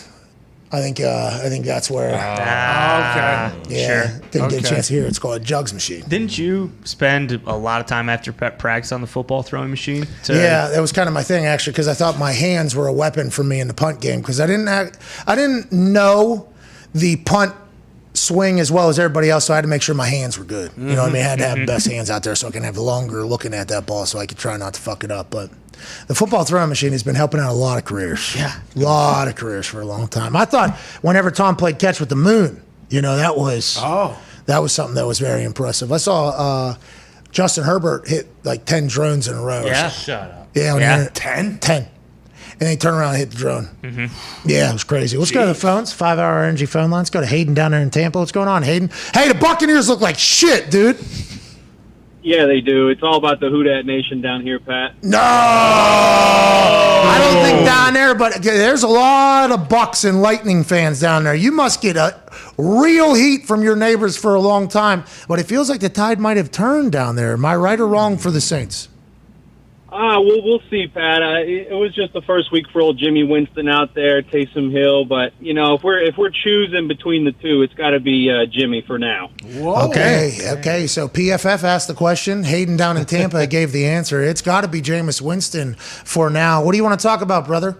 I think that's where. Okay. Yeah. Sure. Didn't get a chance to hear it. It's called a jugs machine. Didn't you spend a lot of time after practice on the football throwing machine? Yeah, that was kind of my thing actually, because I thought my hands were a weapon for me in the punt game, because I didn't know the punt swing as well as everybody else, so I had to make sure my hands were good. You know what I mean? I had to have the best hands out there so I can have longer looking at that ball so I could try not to fuck it up. But the football throwing machine has been helping out a lot of careers. Yeah. A lot of careers for a long time. I thought whenever Tom played catch with the moon, that was something that was very impressive. I saw Justin Herbert hit like 10 drones in a row. Yeah. Shut up. Yeah. 10? 10. And then he turned around and hit the drone. Mm-hmm. Yeah, it was crazy. Let's go to the phones. 5-hour energy phone line. Let's go to Hayden down there in Tampa. What's going on, Hayden? Hey, the Buccaneers look like shit, dude. Yeah, they do. It's all about the Who Dat Nation down here, Pat. No! I don't think down there, but there's a lot of Bucks and Lightning fans down there. You must get a real heat from your neighbors for a long time, but it feels like the tide might have turned down there. Am I right or wrong for the Saints? We'll see, Pat. It was just the first week for old Jimmy Winston out there, Taysom Hill. But if we're choosing between the two, it's got to be Jimmy for now. Whoa. Okay. So PFF asked the question. Hayden down in Tampa gave the answer. It's got to be Jameis Winston for now. What do you want to talk about, brother?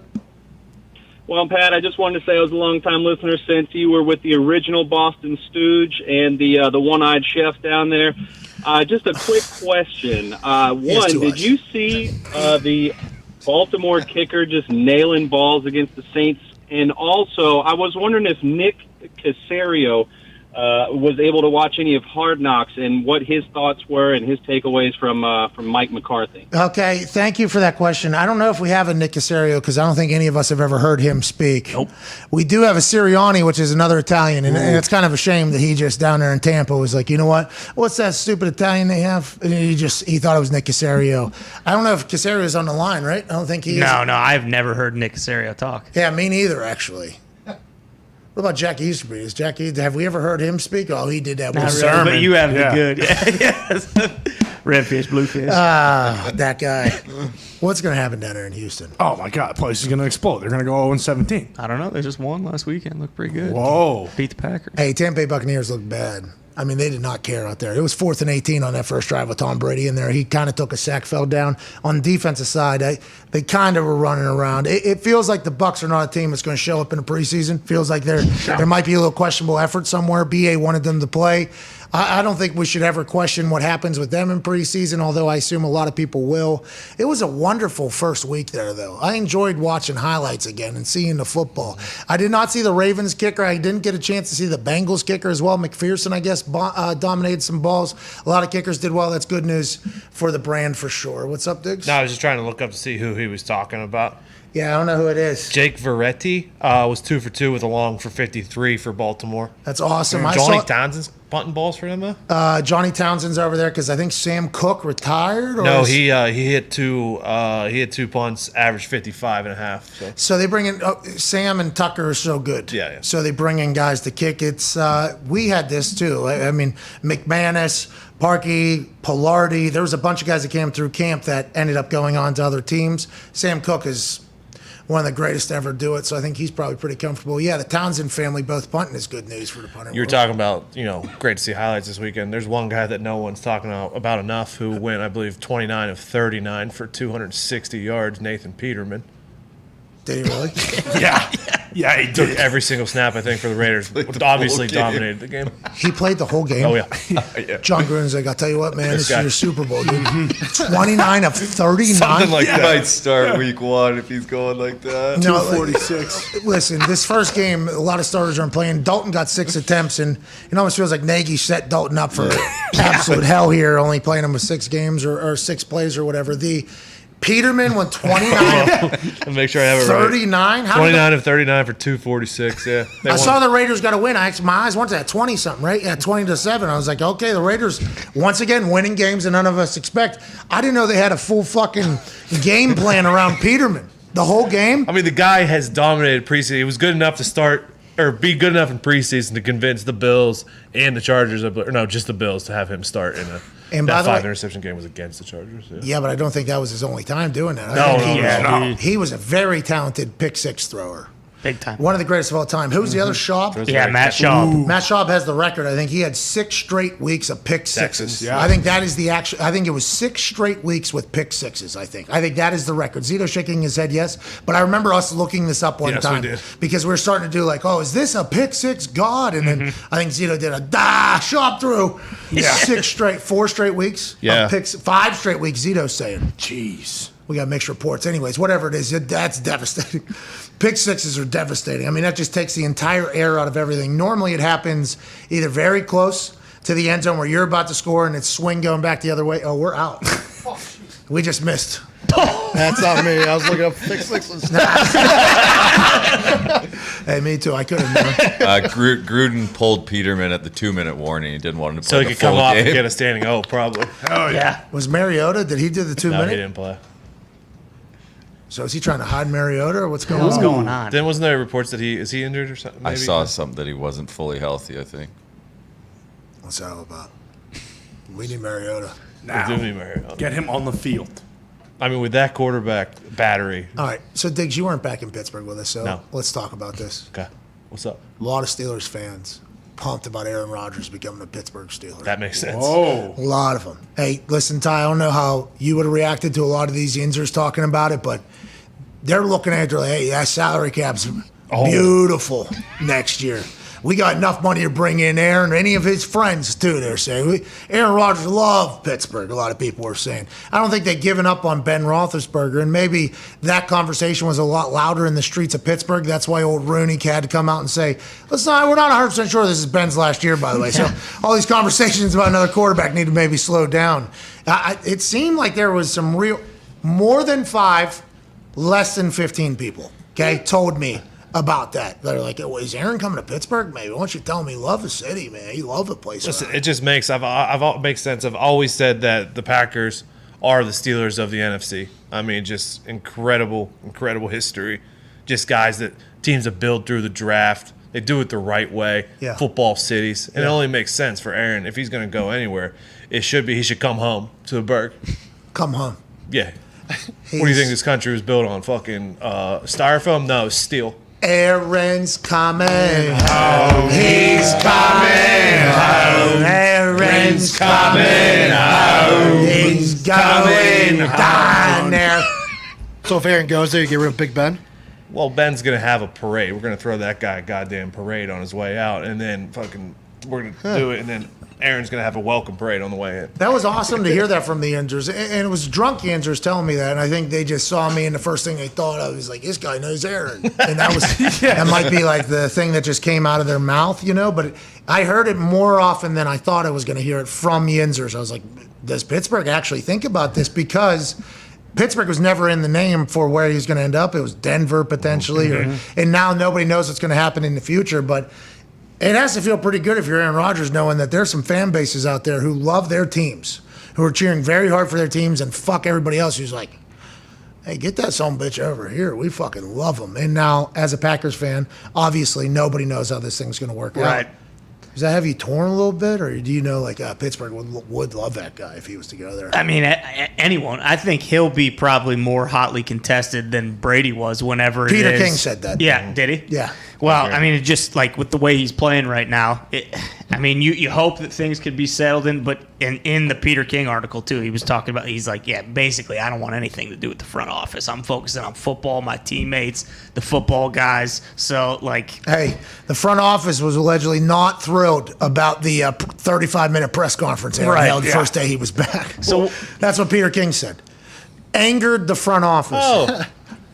Well, Pat, I just wanted to say I was a long-time listener since you were with the original Boston Stooge and the one-eyed chef down there. Just a quick question. One, did you see the Baltimore kicker just nailing balls against the Saints? And also, I was wondering if Nick Caserio was able to watch any of Hard Knocks and what his thoughts were and his takeaways from Mike McCarthy. Okay, thank you for that question. I don't know if we have a Nick Caserio because I don't think any of us have ever heard him speak. Nope. We do have a Sirianni, which is another Italian, and it's kind of a shame that he just down there in Tampa was like, you know what? What's that stupid Italian they have? And he thought it was Nick Caserio. I don't know if Caserio is on the line, right? I don't think he is. No, I've never heard Nick Caserio talk. Yeah, me neither, actually. What about Jack Easterby? Have we ever heard him speak? Oh, he did that one sermon. But you have the good. Yes. Redfish, bluefish. That guy. What's going to happen down there in Houston? Oh, my God. The place is going to explode. They're going to go 0-17. I don't know. They just won last weekend. Looked pretty good. Whoa. Beat the Packers. Hey, Tampa Bay Buccaneers look bad. I mean, they did not care out there. It was 4th and 18 on that first drive with Tom Brady in there. He kind of took a sack, fell down. On the defensive side, they kind of were running around. It feels like the Bucs are not a team that's going to show up in the preseason. Feels like there might be a little questionable effort somewhere. BA wanted them to play. I don't think we should ever question what happens with them in preseason, although I assume a lot of people will. It was a wonderful first week there, though. I enjoyed watching highlights again and seeing the football. I did not see the Ravens kicker. I didn't get a chance to see the Bengals kicker as well. McPherson, I guess, dominated some balls. A lot of kickers did well. That's good news for the brand for sure. What's up, Diggs? No, I was just trying to look up to see who he was talking about. Yeah, I don't know who it is. Jake Verretti was 2 for 2 with a long for 53 for Baltimore. That's awesome. Johnny Townsend's punting balls for them, though? Johnny Townsend's over there because I think Sam Cook retired. Or no, he hit two punts, averaged 55.5. So they bring in Sam and Tucker are so good. Yeah. So they bring in guys to kick. It's we had this too. I mean, McManus, Parkey, Pilardi. There was a bunch of guys that came through camp that ended up going on to other teams. Sam Cook is one of the greatest to ever do it, so I think he's probably pretty comfortable. Yeah, the Townsend family both punting is good news for the punter. You were talking about, great to see highlights this weekend. There's one guy that no one's talking about enough who went, I believe, 29 of 39 for 260 yards, Nathan Peterman. Did he really? Yeah, he took every single snap, I think, for the Raiders. Obviously dominated the game. He played the whole game? Oh, yeah. John Gruden's like, I'll tell you what, man, this is your Super Bowl, dude. 29 of 39? Something like that. He might start week 1 if he's going like that. No, 246. Listen, this first game, a lot of starters aren't playing. Dalton got 6 attempts, and it almost feels like Nagy set Dalton up for absolute hell here, only playing him with 6 games or 6 plays or whatever. Peterman went 29. Make sure I have it 39? right. 29 of 39 for 246. Yeah. I saw the Raiders got a win. My eyes went to that 20-something, right? Yeah, 20-7. I was like, okay, the Raiders, once again, winning games that none of us expect. I didn't know they had a full fucking game plan around Peterman. The whole game? I mean, the guy has dominated preseason. He was good enough to start or be good enough in preseason to convince the Bills and the Chargers, just the Bills, to have him start in that 5-interception game was against the Chargers. Yeah, but I don't think that was his only time doing that. He was a very talented pick 6 thrower. Big time. One of the greatest of all time. Who's the other Schaub? Yeah, Matt Schaub. Ooh. Matt Schaub has the record. I think he had 6 straight weeks of pick 6s. Texas, yeah. I think that is I think it was 6 straight weeks with pick 6s, I think. I think that is the record. Zito shaking his head yes. But I remember us looking this up one time. We did. Because we were starting to do is this a pick 6 god? And then I think Zito did Schaub through 4 straight weeks. Yeah. Of picks, 5 straight weeks, Zito's saying. Jeez. We got mixed reports. Anyways, whatever it is, that's devastating. Pick 6s are devastating. I mean, that just takes the entire air out of everything. Normally it happens either very close to the end zone where you're about to score and it's swing going back the other way. Oh, we're out. We just missed. That's not me. I was looking up pick 6s. Hey, me too. I couldn't have Gruden pulled Peterman at the 2-minute warning. He didn't want him to play So he the could come full off game. and get a standing O, probably. Oh, yeah. Was Mariota? Did he do the 2 No, minute? he didn't play. So is he trying to hide Mariota or what's going What's on? going on? Then wasn't there reports that is he injured or something? I Maybe? saw something that he wasn't fully healthy, I think. What's that all about? We need Mariota. Now, We do need Mariota. get him on the field. I mean, with that quarterback battery. All right. So, Diggs, you weren't back in Pittsburgh with us, so No. let's talk about this. Okay. What's up? A lot of Steelers fans pumped about Aaron Rodgers becoming a Pittsburgh Steeler. That makes sense. Oh. A lot of them. Hey, listen, Ty, I don't know how you would have reacted to a lot of these Yinzers talking about it, but they're looking at it like, hey, that salary cap's beautiful next year. We got enough money to bring in Aaron, any of his friends, too, they're saying. Aaron Rodgers loved Pittsburgh, a lot of people were saying. I don't think they've given up on Ben Roethlisberger, and maybe that conversation was a lot louder in the streets of Pittsburgh. That's why old Rooney had to come out and say, we're not 100% sure this is Ben's last year, by the way. So all these conversations about another quarterback need to maybe slow down. It seemed like there was some more than 5, less than 15 people, told me about that. They're like, is Aaron coming to Pittsburgh? Maybe. Why don't you tell him he loves the city, man? He loves the place. Listen, it just makes makes sense. I've always said that the Packers are the Steelers of the NFC. I mean, just incredible history. Just guys that teams have built through the draft. They do it the right way. Yeah. Football cities. And it only makes sense for Aaron. If he's going to go anywhere, he should come home to the Berg. Come home. Yeah. What do you think this country was built on? Fucking styrofoam? No, steel. Aaron's coming home. He's coming home. Aaron's coming home. He's going down there. So if Aaron goes there, you get rid of Big Ben? Well, Ben's going to have a parade. We're going to throw that guy a goddamn parade on his way out, and then fucking we're going to do it, and then Aaron's going to have a welcome parade on the way in. That was awesome to hear that from the Yinzers. And it was drunk Yinzers telling me that. And I think they just saw me, and the first thing they thought of was like, this guy knows Aaron. And that was that might be like the thing that just came out of their mouth, But I heard it more often than I thought I was going to hear it from Yinzers. I was like, does Pittsburgh actually think about this? Because Pittsburgh was never in the name for where he's going to end up. It was Denver potentially. And now nobody knows what's going to happen in the future. But it has to feel pretty good if you're Aaron Rodgers knowing that there's some fan bases out there who love their teams, who are cheering very hard for their teams, and fuck everybody else who's like, hey, get that bitch over here. We fucking love them. And now, as a Packers fan, obviously nobody knows how this thing's going to work out. Does that have you torn a little bit, or do you know like Pittsburgh would love that guy if he was to go there? I mean, anyone. I think he'll be probably more hotly contested than Brady was whenever Peter it is. King said that. Yeah, did he? Yeah. Well, I mean, it's just like with the way he's playing right now, you hope that things could be settled in, but in the Peter King article, too, he was talking about, he's like, yeah, basically, I don't want anything to do with the front office. I'm focusing on football, my teammates, the football guys. So, like... Hey, the front office was allegedly not thrilled about the 35-minute press conference Aaron held the first day he was back. So that's what Peter King said. Angered the front office. Oh.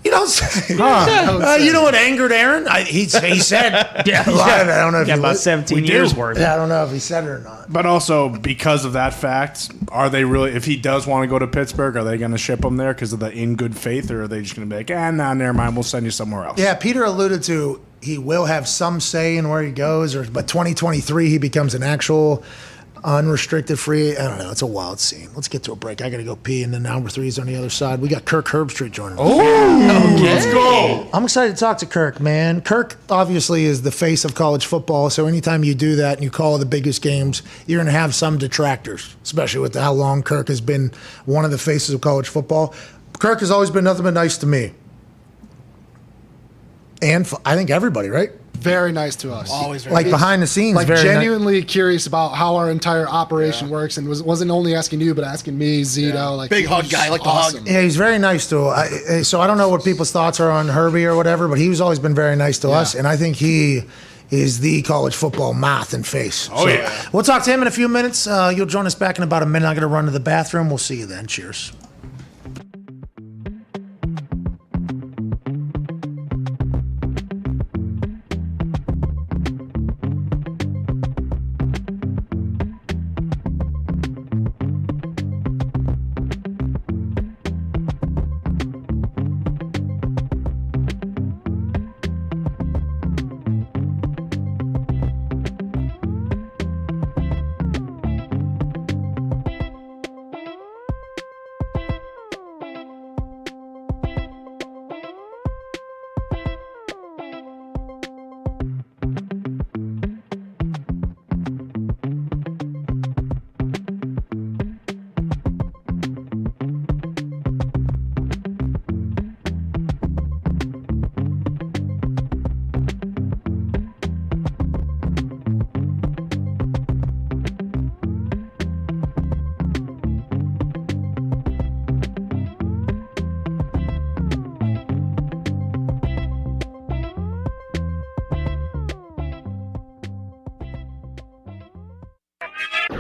You don't say. You know what angered Aaron? He said. A lot of it. I don't know if about 17 years worth. Yeah, I don't know if he said it or not. But also, because of that fact, are they really, if he does want to go to Pittsburgh, are they going to ship him there because of the in good faith, or are they just going to be like, never mind, we'll send you somewhere else? Yeah, Peter alluded to he will have some say in where he goes, but 2023 he becomes an actual unrestricted free. I don't know. It's a wild scene. Let's get to a break. I got to go pee, and then number 3 is on the other side. We got Kirk Herbstreit joining us. Oh, let's go. I'm excited to talk to Kirk, man. Kirk obviously is the face of college football, so anytime you do that and you call the biggest games, you're going to have some detractors, especially with how long Kirk has been one of the faces of college football. Kirk has always been nothing but nice to me. And I think everybody, right? Very nice to us. Always very Like nice. behind the scenes. Like very genuinely curious about how our entire operation works, and wasn't only asking you, but asking me, Zito. Like Big hug guy, like the hug. Yeah, he's very nice to so I don't know what people's thoughts are on Herbie or whatever, but he's always been very nice to us, and I think he is the college football mouth and face. Oh, yeah. We'll talk to him in a few minutes. You'll join us back in about a minute. I'm going to run to the bathroom. We'll see you then. Cheers.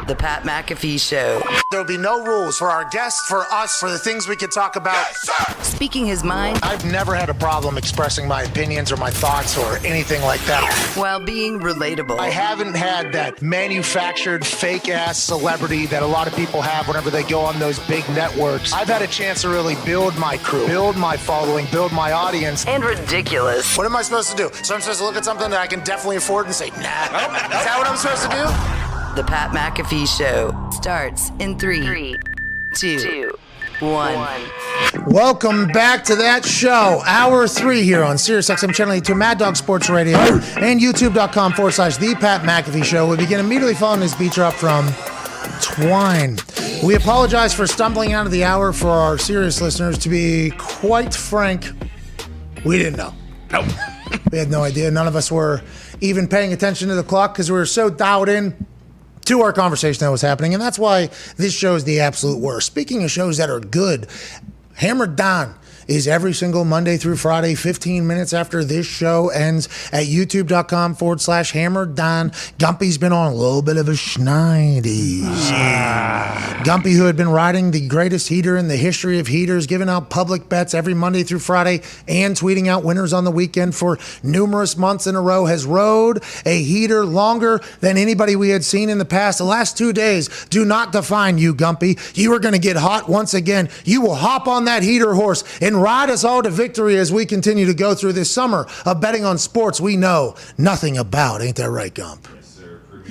The Pat McAfee Show. There'll be no rules for our guests, for us, for the things we could talk about. Speaking his mind. I've never had a problem expressing my opinions or my thoughts or anything like that. While being relatable. I haven't had that manufactured fake-ass celebrity that a lot of people have whenever they go on those big networks. I've had a chance to really build my crew, build my following, build my audience. And ridiculous. What am I supposed to do? So I'm supposed to look at something that I can definitely afford and say, nah. Is that what I'm supposed to do? The Pat McAfee Show starts in 3, 2, 1. Welcome back to that show. Hour 3 here on SiriusXM Channel 82, Mad Dog Sports Radio, and YouTube.com/The Pat McAfee Show. We begin immediately following this beat drop from Twine. We apologize for stumbling out of the hour for our serious listeners. To be quite frank, we didn't know. Nope. We had no idea. None of us were even paying attention to the clock because we were so dialed in to our conversation that was happening, and that's why this show is the absolute worst. Speaking of shows that are good, Hammered Dahn is every single Monday through Friday, 15 minutes after this show ends at youtube.com/Hammer Dahn. Gumpy's been on a little bit of a schneidie. Gumpy, who had been riding the greatest heater in the history of heaters, giving out public bets every Monday through Friday and tweeting out winners on the weekend for numerous months in a row, has rode a heater longer than anybody we had seen in the past. The last 2 days do not define you, Gumpy. You are going to get hot once again. You will hop on that heater horse and ride us all to victory as we continue to go through this summer of betting on sports we know nothing about. Ain't that right, Gump?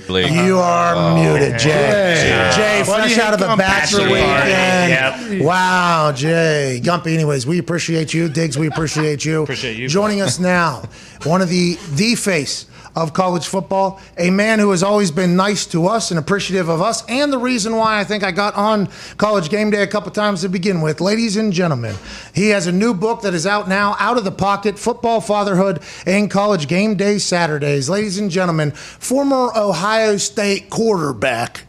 You are muted, Jay. Jay, fresh out of a bachelor weekend. Yep. Wow, Jay. Gumpy, anyways, we appreciate you. Diggs, we appreciate you. Appreciate you. Joining us now, one of the face of college football, a man who has always been nice to us and appreciative of us, and the reason why I think I got on College Game Day a couple times to begin with. Ladies and gentlemen, he has a new book that is out now, Out of the Pocket, Football, Fatherhood, and College Game Day Saturdays. Ladies and gentlemen, former Ohio State quarterback,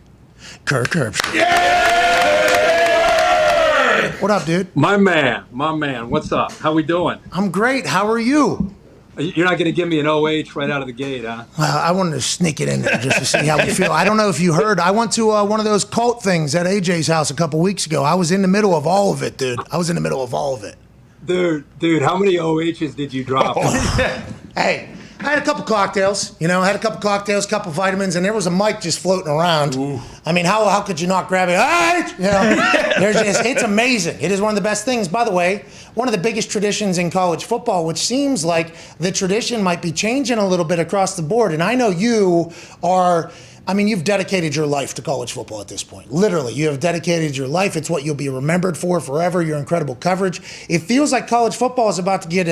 Kirk Herbstreit. Yeah! What up, dude? My man. What's up? How we doing? I'm great. How are you? You're not going to give me an OH right out of the gate, huh? Well, I wanted to sneak it in there just to see how we feel. I don't know if you heard. I went to one of those cult things at AJ's house a couple weeks ago. I was in the middle of all of it, dude. Dude, how many OHs did you drop? Hey, I had a couple cocktails, couple vitamins, and there was a mic just floating around. Ooh. I mean, how could you not grab it? It's amazing. It is one of the best things. By the way, one of the biggest traditions in college football, which seems like the tradition might be changing a little bit across the board. And I know you are... you've dedicated your life to college football at this point. Literally, you have dedicated your life. It's what you'll be remembered for forever, your incredible coverage. It feels like college football is about to get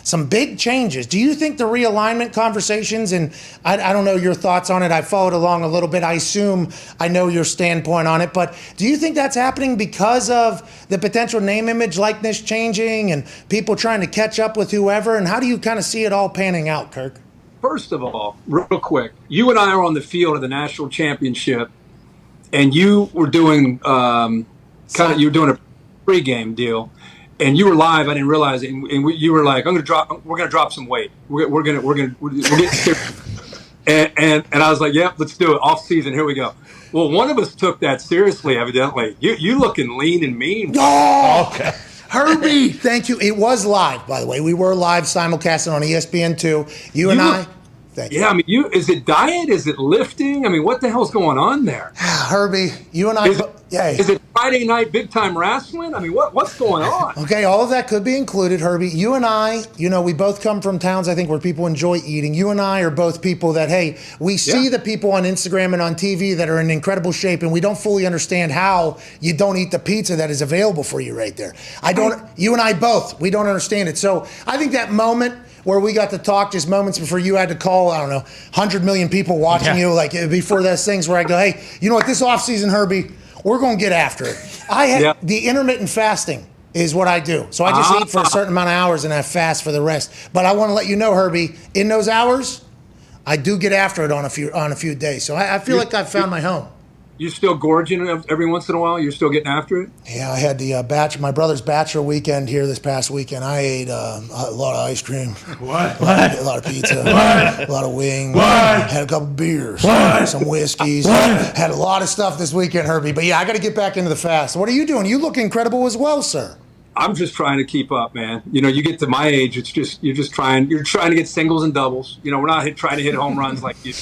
some big changes. Do you think the realignment conversations, and I don't know your thoughts on it, I followed along a little bit, I assume I know your standpoint on it, but do you think that's happening because of the potential name, image, likeness changing and people trying to catch up with whoever? And how do you kind of see it all panning out, Kirk? First of all, real quick, you and I are on the field of the national championship, and you were doing you were doing a pregame deal, and you were live. I didn't realize it, and you were like, we're gonna drop some weight. We're getting serious. and I was like, yeah, let's do it. Off season, here we go. Well, one of us took that seriously, evidently. You looking lean and mean. Oh, okay. Herbie, thank you. It was live, by the way. We were live simulcasting on ESPN2. You and I. Thank you. Yeah, is it diet? Is it lifting? What the hell's going on there? Herbie, you and I. Is it Friday night big time wrestling? What's going on? Okay, all of that could be included, Herbie. You and I, we both come from towns, I think, where people enjoy eating. You and I are both people that, hey, we see the people on Instagram and on TV that are in incredible shape, and we don't fully understand how you don't eat the pizza that is available for you right there. You and I both, we don't understand it. So I think that moment where we got to talk just moments before you had to call, 100 million people watching you, like before those things where I go, hey, you know what, this offseason, Herbie, we're going to get after it. The intermittent fasting is what I do. So I just eat for a certain amount of hours and I fast for the rest. But I want to let you know, Herbie, in those hours, I do get after it on a few days. So I feel like I've found my home. You still gorging every once in a while? You're still getting after it? Yeah, I had the my brother's bachelor weekend here this past weekend. I ate a lot of ice cream. What? A lot of pizza. What? A lot of wings. What? Had a couple beers. What? Some whiskeys. What? Had a lot of stuff this weekend, Herbie. But yeah, I got to get back into the fast. What are you doing? You look incredible as well, sir. I'm just trying to keep up, man. You get to my age, you're trying to get singles and doubles. We're not trying to hit home runs like you.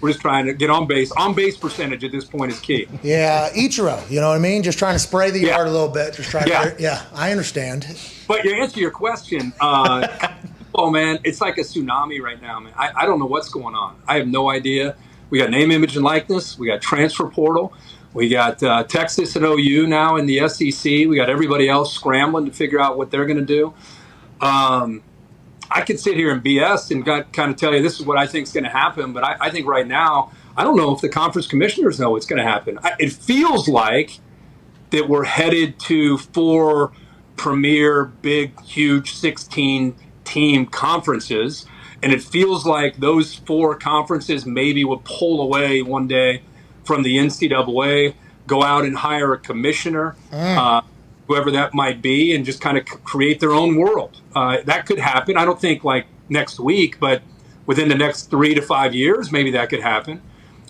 We're just trying to get on base. On base percentage at this point is key. Yeah, Ichiro, you know what I mean? Just trying to spray the yard a little bit. Just trying to, I understand. But to answer your question, oh man, it's like a tsunami right now, man. I don't know what's going on. I have no idea. We got name, image, and likeness. We got transfer portal. We got Texas and OU now in the SEC. We got everybody else scrambling to figure out what they're going to do. I could sit here and BS and kind of tell you this is what I think is going to happen, but I think right now, I don't know if the conference commissioners know what's going to happen. It feels like that we're headed to 4 premier, big, huge 16-team conferences, and it feels like those 4 conferences maybe will pull away one day from the NCAA, go out and hire a commissioner. whoever that might be, and just kind of create their own world. That could happen. I don't think like next week, but within the next 3 to 5 years, maybe that could happen.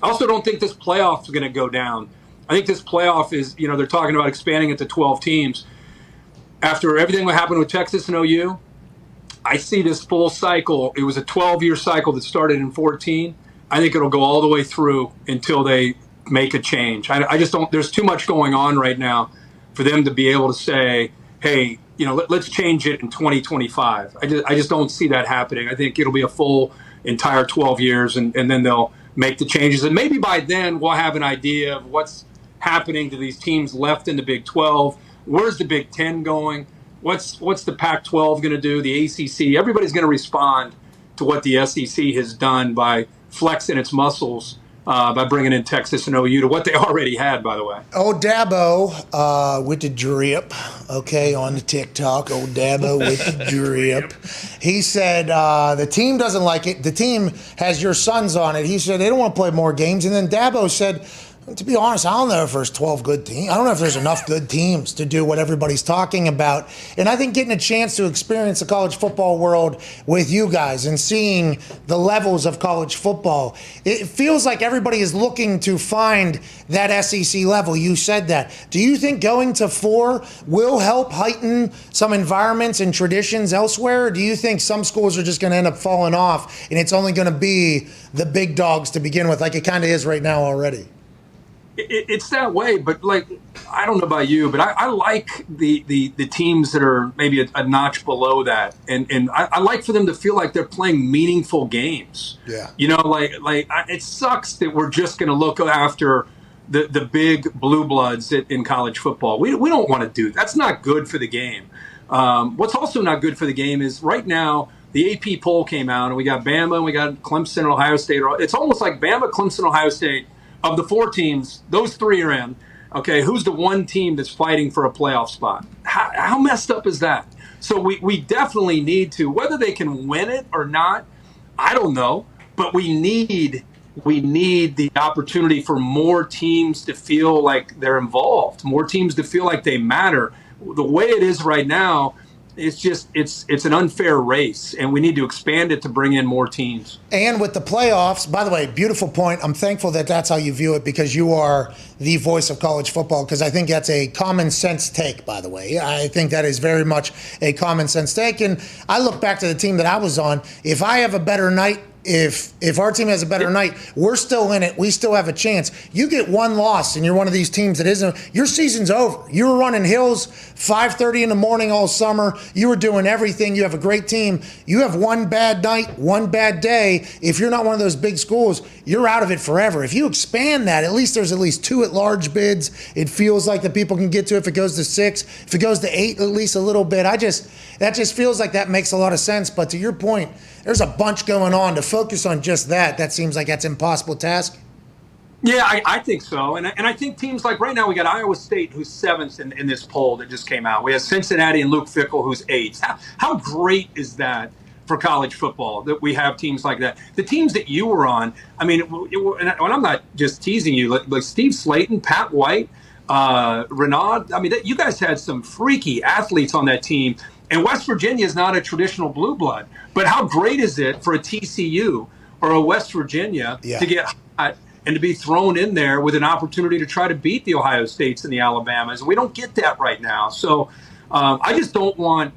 I also don't think this playoff is going to go down. I think this playoff is, they're talking about expanding it to 12 teams. After everything that happened with Texas and OU, I see this full cycle. It was a 12-year cycle that started in 14. I think it'll go all the way through until they make a change. I just don't. There's too much going on right now for them to be able to say, hey, let's change it in 2025. I just don't see that happening. I think it'll be a full entire 12 years, and then they'll make the changes. And maybe by then we'll have an idea of what's happening to these teams left in the Big 12. Where's the Big 10 going? What's the Pac-12 going to do? The ACC? Everybody's going to respond to what the SEC has done by flexing its muscles by bringing in Texas and OU to what they already had, by the way. Old Dabo with the drip, okay, on the TikTok. Old Dabo with the drip. He said the team doesn't like it. The team has your sons on it. He said they don't want to play more games. And then Dabo said, to be honest, I don't know if there's 12 good teams. I don't know if there's enough good teams to do what everybody's talking about. And I think getting a chance to experience the college football world with you guys and seeing the levels of college football, it feels like everybody is looking to find that SEC level. You said that. Do you think going to 4 will help heighten some environments and traditions elsewhere? Or do you think some schools are just going to end up falling off and it's only going to be the big dogs to begin with, like it kind of is right now already? It's that way, but like, I don't know about you, but I like the teams that are maybe a notch below that, and I like for them to feel like they're playing meaningful games. Yeah, it sucks that we're just going to look after the big blue bloods in college football. We don't want to do that. That's not good for the game. What's also not good for the game is right now the AP poll came out, and we got Bama, and we got Clemson, and Ohio State. It's almost like Bama, Clemson, Ohio State. Of the 4 teams, those 3 are in. Okay, who's the one team that's fighting for a playoff spot? How messed up is that? So we definitely need to, whether they can win it or not, I don't know, but we need the opportunity for more teams to feel like they're involved, more teams to feel like they matter. The way it is right now, it's an unfair race, and we need to expand it to bring in more teams. And with the playoffs, by the way, beautiful point. I'm thankful that that's how you view it, because you are the voice of college football, because I think that's a common sense take, by the way. I think that is very much a common sense take. And I look back to the team that I was on. If I have a better night, if our team has a better night, we're still in it. We still have a chance. You get one loss and you're one of these teams that isn't, your season's over. You were running hills 5:30 in the morning all summer. You were doing everything. You have a great team. You have one bad night, one bad day. If you're not one of those big schools, you're out of it forever. If you expand that, at least there's at least 2 at-large bids. It feels like that people can get to if it goes to 6. If it goes to 8, at least a little bit. That just feels like that makes a lot of sense. But to your point, there's a bunch going on. To focus on just that seems like that's an impossible task. Yeah, I think so. And I think teams like right now, we got Iowa State, who's 7th in this poll that just came out. We have Cincinnati and Luke Fickell, who's 8th. How great is that for college football that we have teams like that? The teams that you were on, I mean, and I'm not just teasing you, like Steve Slayton, Pat White, Renaud. I mean, you guys had some freaky athletes on that team. And West Virginia is not a traditional blue blood. But how great is it for a TCU or a West Virginia to get hot and to be thrown in there with an opportunity to try to beat the Ohio States and the Alabamas? And we don't get that right now. So I just don't want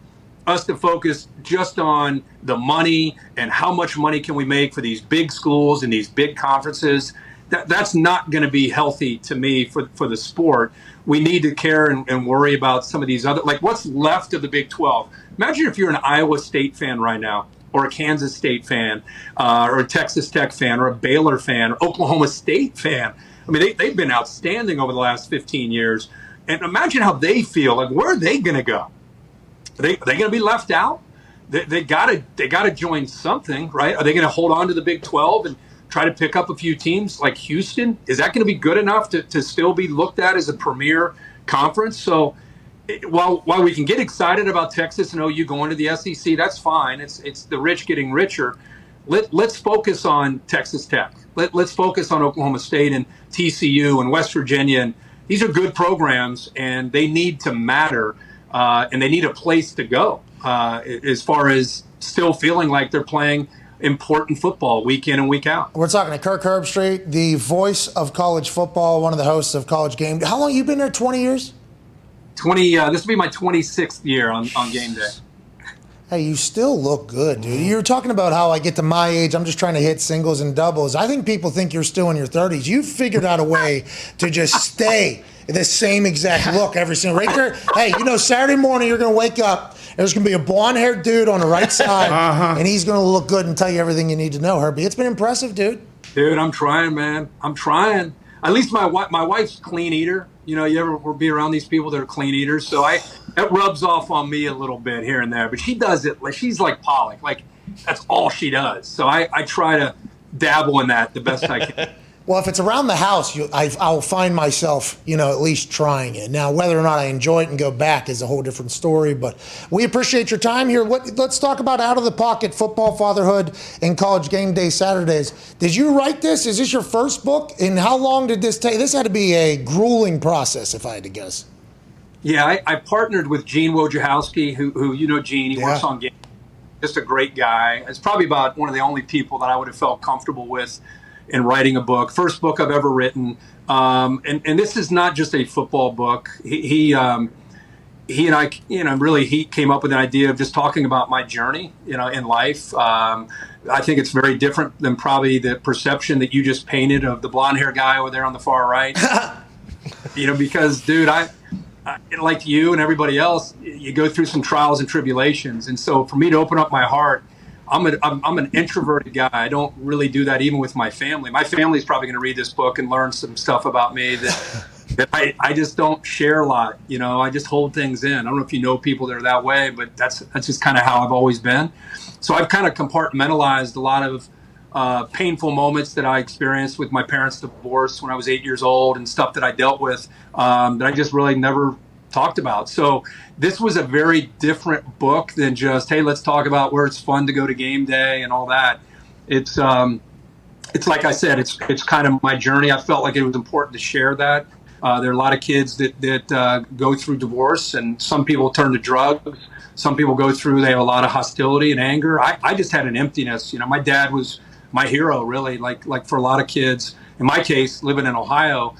us to focus just on the money and how much money can we make for these big schools and these big conferences. That's not going to be healthy to me for the sport. We need to care and worry about some of these other, like what's left of the Big 12. Imagine if you're an Iowa State fan right now, or a Kansas State fan, or a Texas Tech fan, or a Baylor fan, or Oklahoma State fan. I mean, they've been outstanding over the last 15 years. And imagine how they feel. Like, where are they going to go? Are they going to be left out? They got to join something, right? Are they going to hold on to the Big 12 and try to pick up a few teams like Houston? Is that going to be good enough to still be looked at as a premier conference? So while we can get excited about Texas and OU going to the SEC, that's fine. It's the rich getting richer. Let's focus on Texas Tech. Let's focus on Oklahoma State and TCU and West Virginia these are good programs, and they need to matter, and they need a place to go as far as still feeling like they're playing important football week in and week out. We're talking to Kirk Herbstreit, the voice of college football, one of the hosts of College Game Day. How long have you been there? 20 years? 20. This will be my 26th year on Game Day. Hey, you still look good, dude. You were talking about how I get to my age, I'm just trying to hit singles and doubles. I think people think you're still in your 30s. You've figured out a way to just stay the same exact look every single right there. Hey, Saturday morning you're going to wake up. There's going to be a blonde-haired dude on the right side, and he's going to look good and tell you everything you need to know, Herbie. It's been impressive, dude. Dude, I'm trying, man. I'm trying. At least my wife's a clean eater. You ever be around these people that are clean eaters? So that rubs off on me a little bit here and there. But she does it. Like, she's like Pollock. Like, that's all she does. So I try to dabble in that the best I can. Well, if it's around the house, I'll find myself, at least trying it. Now, whether or not I enjoy it and go back is a whole different story. But we appreciate your time here. Let's talk about out-of-the-pocket football fatherhood and College Game Day Saturdays. Did you write this? Is this your first book? And how long did this take? This had to be a grueling process, if I had to guess. Yeah, I partnered with Gene Wojciechowski, who you know Gene. He works on Game. Just a great guy. It's probably about one of the only people that I would have felt comfortable with in writing a book. First book I've ever written. And this is not just a football book. He and I, he came up with an idea of just talking about my journey, in life. I think it's very different than probably the perception that you just painted of the blonde hair guy over there on the far right. Because, dude, I like you and everybody else, you go through some trials and tribulations. And so for me to open up my heart, I'm an introverted guy. I don't really do that even with my family. My family's probably going to read this book and learn some stuff about me that I just don't share a lot. I just hold things in. I don't know if you know people that are that way, but that's just kind of how I've always been. So I've kind of compartmentalized a lot of painful moments that I experienced with my parents' divorce when I was 8 years old and stuff that I dealt with that I just really never talked about. So this was a very different book than just, hey, let's talk about where it's fun to go to game day and all that. It's like I said, it's kind of my journey. I felt like it was important to share that. There are a lot of kids that go through divorce, and some people turn to drugs. Some people they have a lot of hostility and anger. I just had an emptiness. My dad was my hero, really, like for a lot of kids. In my case, living in Ohio,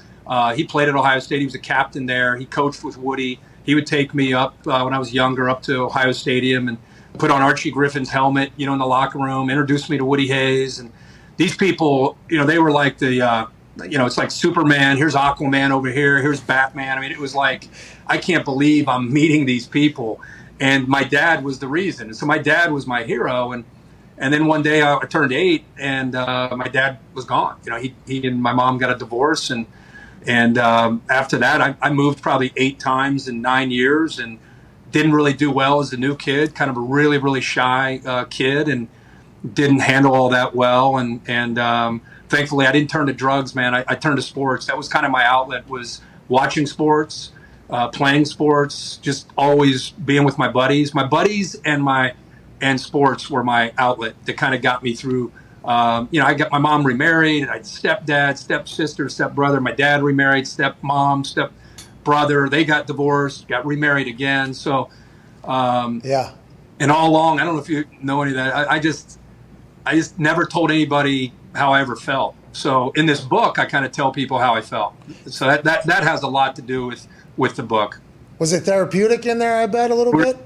he played at Ohio State. He was a captain there. He coached with Woody. He would take me up when I was younger up to Ohio Stadium and put on Archie Griffin's helmet, in the locker room, introduced me to Woody Hayes. And these people, they were like it's like Superman. Here's Aquaman over here. Here's Batman. I mean, it was like, I can't believe I'm meeting these people. And my dad was the reason. And so my dad was my hero. And then one day I turned 8 and my dad was gone. He and my mom got a divorce. And after that, I moved probably 8 times in 9 years and didn't really do well as a new kid, kind of a really, really shy kid, and didn't handle all that well. And thankfully, I didn't turn to drugs, man. I turned to sports. That was kind of my outlet, was watching sports, playing sports, just always being with my buddies. My buddies and sports were my outlet that kind of got me through. I got my mom remarried. I had stepdad, stepsister, stepbrother. My dad remarried, stepmom, stepbrother. They got divorced, got remarried again. So, and all along, I don't know if you know any of that. I just never told anybody how I ever felt. So in this book, I kind of tell people how I felt. So that has a lot to do with the book. Was it therapeutic in there, I bet, a little bit?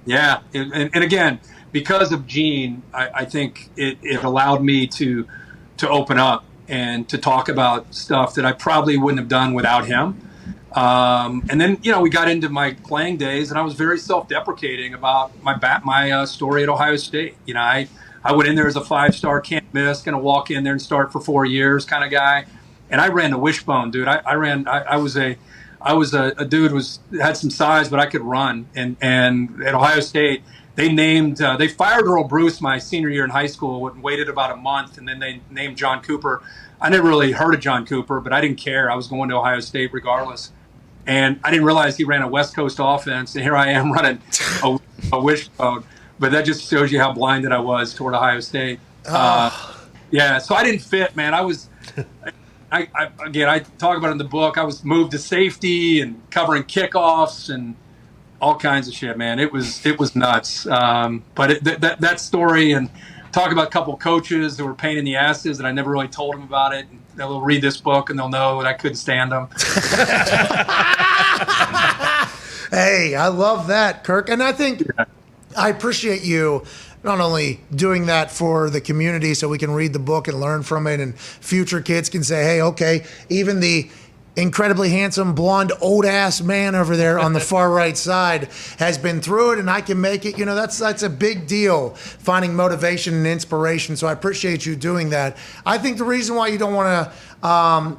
Yeah. And again, because of Gene, I think it allowed me to open up and to talk about stuff that I probably wouldn't have done without him. And then, we got into my playing days, and I was very self-deprecating about my story at Ohio State. I went in there as a 5-star, can't miss, going to walk in there and start for 4 years kind of guy. And I ran the wishbone, dude. I was a dude had some size, but I could run. And at Ohio State, they fired Earl Bruce my senior year in high school and waited about a month, and then they named John Cooper. I never really heard of John Cooper, but I didn't care. I was going to Ohio State regardless. And I didn't realize he ran a West Coast offense, and here I am running a wishbone. But that just shows you how blinded I was toward Ohio State. So I didn't fit, man. I talk about it in the book. I was moved to safety and covering kickoffs and all kinds of shit, man. It was nuts. But that story, and talk about a couple of coaches that were pain in the asses, and I never really told them about it. They'll read this book and they'll know that I couldn't stand them. Hey, I love that, Kirk. And I think I appreciate you not only doing that for the community so we can read the book and learn from it, and future kids can say, hey, okay, even the incredibly handsome, blonde, old-ass man over there on the far right side has been through it, and I can make it. That's a big deal, finding motivation and inspiration, so I appreciate you doing that. I think the reason why you don't want to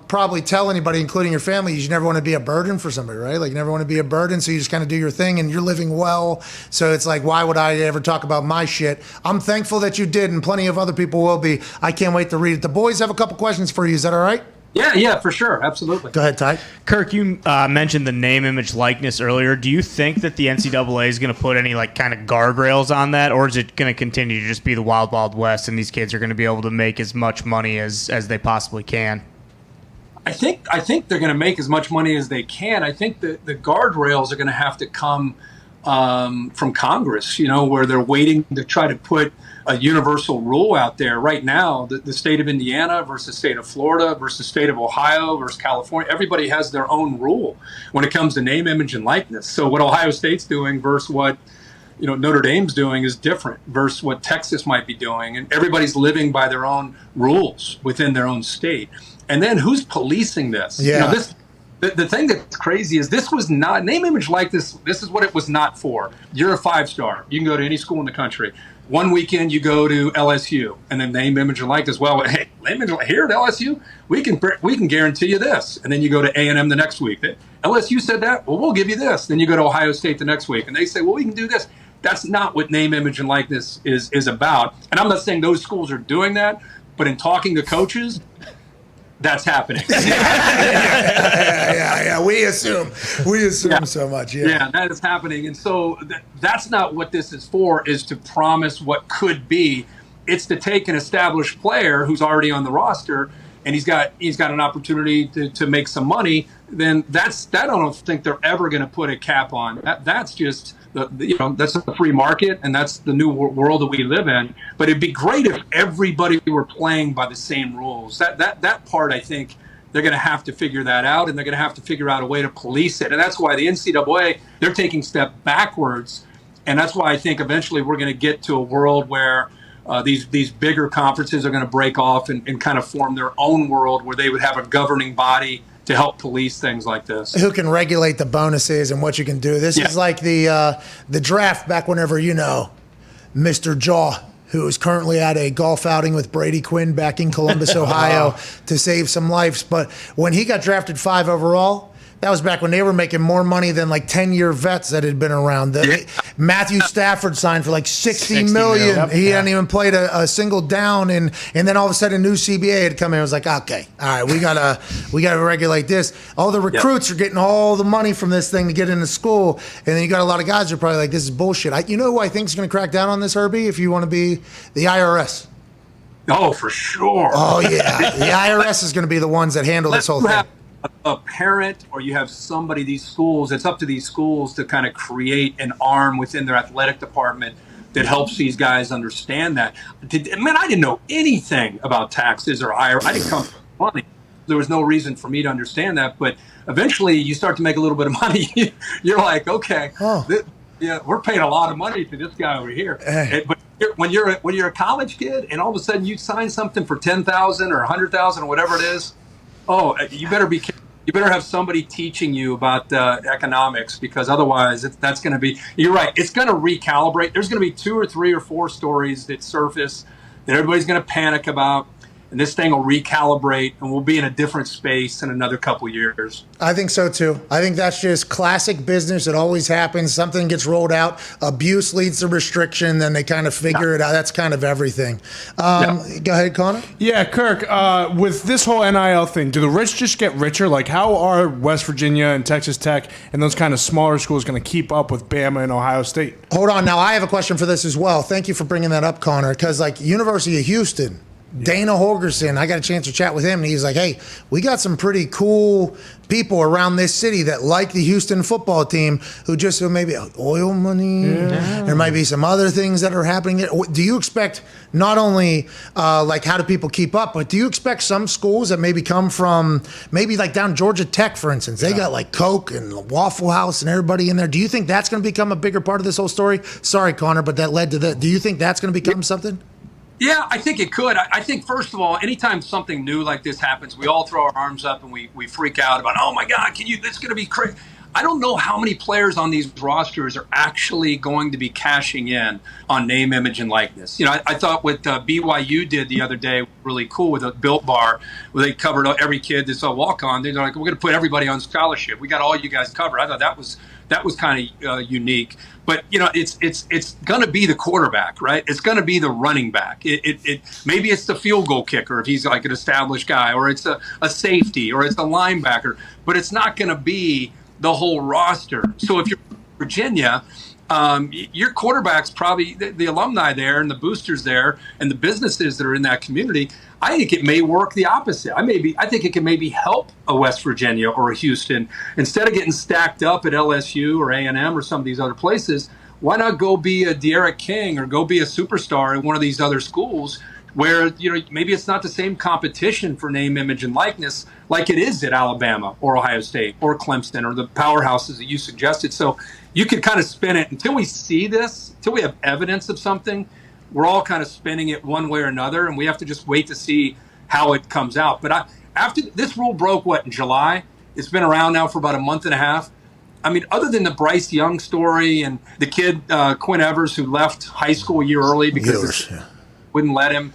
probably tell anybody, including your family, is you never want to be a burden for somebody, right? Like, you never want to be a burden, so you just kind of do your thing, and you're living well, so it's like, why would I ever talk about my shit? I'm thankful that you did, and plenty of other people will be. I can't wait to read it. The boys have a couple questions for you. Is that all right? Yeah, for sure. Absolutely. Go ahead, Ty. Kirk, you mentioned the name, image, likeness earlier. Do you think that the NCAA is going to put any kind of guardrails on that, or is it going to continue to just be the wild, wild west, and these kids are going to be able to make as much money as they possibly can? I think they're going to make as much money as they can. I think the guardrails are going to have to come from Congress, where they're waiting to try to put a universal rule out there. Right now, the state of Indiana versus state of Florida versus state of Ohio versus California, everybody has their own rule when it comes to name, image, and likeness. So what Ohio State's doing versus what Notre Dame's doing is different versus what Texas might be doing. And everybody's living by their own rules within their own state. And then who's policing this? Yeah. The thing that's crazy is this was not name, image, likeness. This is what it was not for. You're a 5-star. You can go to any school in the country. One weekend you go to LSU, and then name, image, and likeness. Well, hey, here at LSU, we can guarantee you this. And then you go to A&M the next week. LSU said that. Well, we'll give you this. Then you go to Ohio State the next week, and they say, well, we can do this. That's not what name, image, and likeness is about. And I'm not saying those schools are doing that, but in talking to coaches, that's happening. Yeah. We assume so much. Yeah, that is happening. And so that's not what this is for, is to promise what could be. It's to take an established player who's already on the roster and he's got an opportunity to make some money. Then that I don't think they're ever going to put a cap on. That's just that's a free market, and that's the new world that we live in. But it'd be great if everybody were playing by the same rules. That part, I think, they're going to have to figure that out, and they're going to have to figure out a way to police it. And that's why the NCAA, they're taking a step backwards, and that's why I think eventually we're going to get to a world where these bigger conferences are going to break off and kind of form their own world where they would have a governing body to help police things like this. Who can regulate the bonuses and what you can do. This is like the draft back whenever, Mr. Jaw, who is currently at a golf outing with Brady Quinn back in Columbus, Ohio, to save some lives. But when he got drafted 5 overall, that was back when they were making more money than 10-year vets that had been around. Matthew Stafford signed for $60 million. Yep. He hadn't even played a single down, and then all of a sudden a new CBA had come in. It was like, okay, all right, we gotta regulate this. All the recruits are getting all the money from this thing to get into school, and then you got a lot of guys who are probably like, this is bullshit. You know who I think is going to crack down on this, Herbie? If you want to be the IRS. Oh, for sure. Oh yeah, the IRS is going to be the ones that handle this whole thing. A parent, or you have somebody, these schools, it's up to these schools to kind of create an arm within their athletic department that helps these guys understand that. I didn't know anything about taxes or IRS. I didn't come from money. There was no reason for me to understand that. But eventually you start to make a little bit of money. You're like, okay, we're paying a lot of money to this guy over here. But when you're a college kid and all of a sudden you sign something for $10,000 or $100,000 or whatever it is, you better have somebody teaching you about economics, because otherwise that's going to be, you're right, it's going to recalibrate. There's going to be 2 or 3 or 4 stories that surface that everybody's going to panic about, and this thing will recalibrate, and we'll be in a different space in another couple years. I think so too. I think that's just classic business. It always happens. Something gets rolled out. Abuse leads to restriction. Then they kind of figure it out. That's kind of everything. Go ahead, Connor. Yeah, Kirk, with this whole NIL thing, do the rich just get richer? Like, how are West Virginia and Texas Tech and those kind of smaller schools going to keep up with Bama and Ohio State? Hold on. Now, I have a question for this as well. Thank you for bringing that up, Connor, because University of Houston, Dana Holgerson, I got a chance to chat with him, and he's like, hey, we got some pretty cool people around this city that like the Houston football team who just maybe oil money. Yeah. There might be some other things that are happening there. Do you expect not only like how do people keep up, but do you expect some schools that maybe come from maybe like down Georgia Tech, for instance, they got like Coke and Waffle House and everybody in there. Do you think that's going to become a bigger part of this whole story? Sorry, Connor, but that led to the. Do you think that's going to become something? Yeah, I think it could. I think, first of all, anytime something new like this happens, we all throw our arms up and we freak out about, oh, my God, it's going to be crazy. I don't know how many players on these rosters are actually going to be cashing in on name, image, and likeness. You know, I thought what BYU did the other day, really cool with a Built Bar, where they covered every kid that's a walk-on. They're like, we're going to put everybody on scholarship. We got all you guys covered. I thought that was kind of unique. But, you know, it's going to be the quarterback, right? It's going to be the running back. Maybe it's the field goal kicker if he's like an established guy, or it's a safety, or it's a linebacker. But it's not going to be the whole roster. So if you're Virginia, your quarterback's probably the alumni there and the boosters there and the businesses that are in that community. I think it may work the opposite. I think it can maybe help a West Virginia or a Houston. Instead of getting stacked up at LSU or A&M or some of these other places, why not go be a De'Aaron King or go be a superstar in one of these other schools where, you know, maybe it's not the same competition for name, image, and likeness like it is at Alabama or Ohio State or Clemson or the powerhouses that you suggested. So you can kind of spin it until we see this, until we have evidence of something. We're all kind of spinning it one way or another, and we have to just wait to see how it comes out. But after this rule broke, in July? It's been around now for about a month and a half. I mean, other than the Bryce Young story and the kid, Quinn Evers, who left high school a year early because wouldn't let him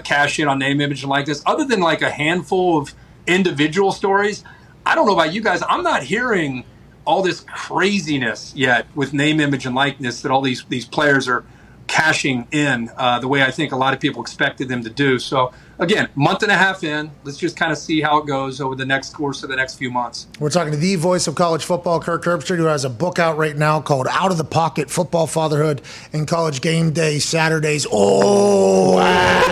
cash in on name, image, and likeness, other than like a handful of individual stories, I don't know about you guys. I'm not hearing all this craziness yet with name, image, and likeness that all these players are cashing in the way I think a lot of people expected them to do. So again, month and a half in, let's just kind of see how it goes over the next course of the next few months. We're talking to the voice of college football, Kirk Herbstreit, who has a book out right now called Out of the Pocket, Football, Fatherhood, and College Game Day Saturdays. Oh, wow.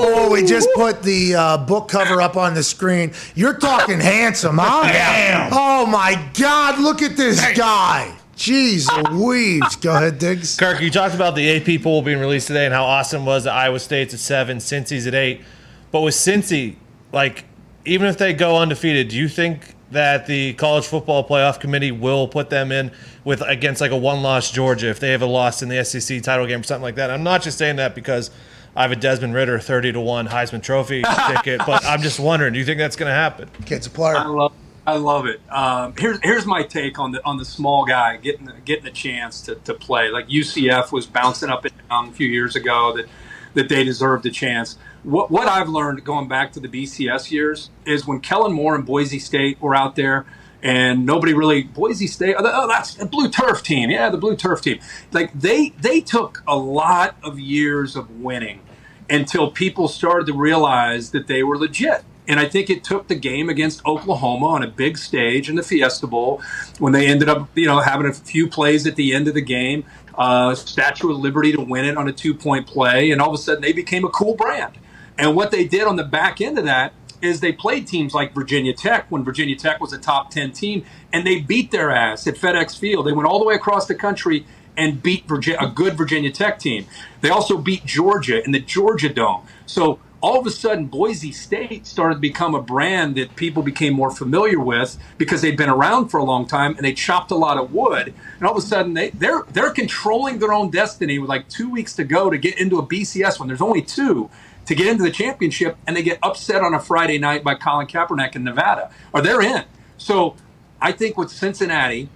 Oh, we just put the book cover up on the screen. You're talking handsome, huh? Damn. Oh, my God, look at this guy. Jeez Louise. Go ahead, Diggs. Kirk, you talked about the AP poll being released today and how awesome it was that Iowa State's at 7, Cincy's at 8. But with Cincy, like, even if they go undefeated, do you think that the College Football Playoff Committee will put them in with against like a one-loss Georgia if they have a loss in the SEC title game or something like that? I'm not just saying that because I have a Desmond Ridder 30-1 Heisman Trophy ticket, but I'm just wondering, do you think that's going to happen? Kid's a player. I love it. Here's my take on the small guy getting a chance to play. Like UCF was bouncing up and down a few years ago that they deserved a chance. What I've learned going back to the BCS years is when Kellen Moore and Boise State were out there and nobody really Boise State. Oh, that's a blue turf team. Yeah, the blue turf team. Like they took a lot of years of winning until people started to realize that they were legit. And I think it took the game against Oklahoma on a big stage in the Fiesta Bowl when they ended up, having a few plays at the end of the game, Statue of Liberty to win it on a 2-point play. And all of a sudden they became a cool brand. And what they did on the back end of that is they played teams like Virginia Tech when Virginia Tech was a top 10 team, and they beat their ass at FedEx Field. They went all the way across the country and beat a good Virginia Tech team. They also beat Georgia in the Georgia Dome. So all of a sudden, Boise State started to become a brand that people became more familiar with because they'd been around for a long time and they chopped a lot of wood. And all of a sudden, they're controlling their own destiny with like 2 weeks to go to get into a BCS when there's only 2 to get into the championship, and they get upset on a Friday night by Colin Kaepernick in Nevada, or they're in. So I think with Cincinnati,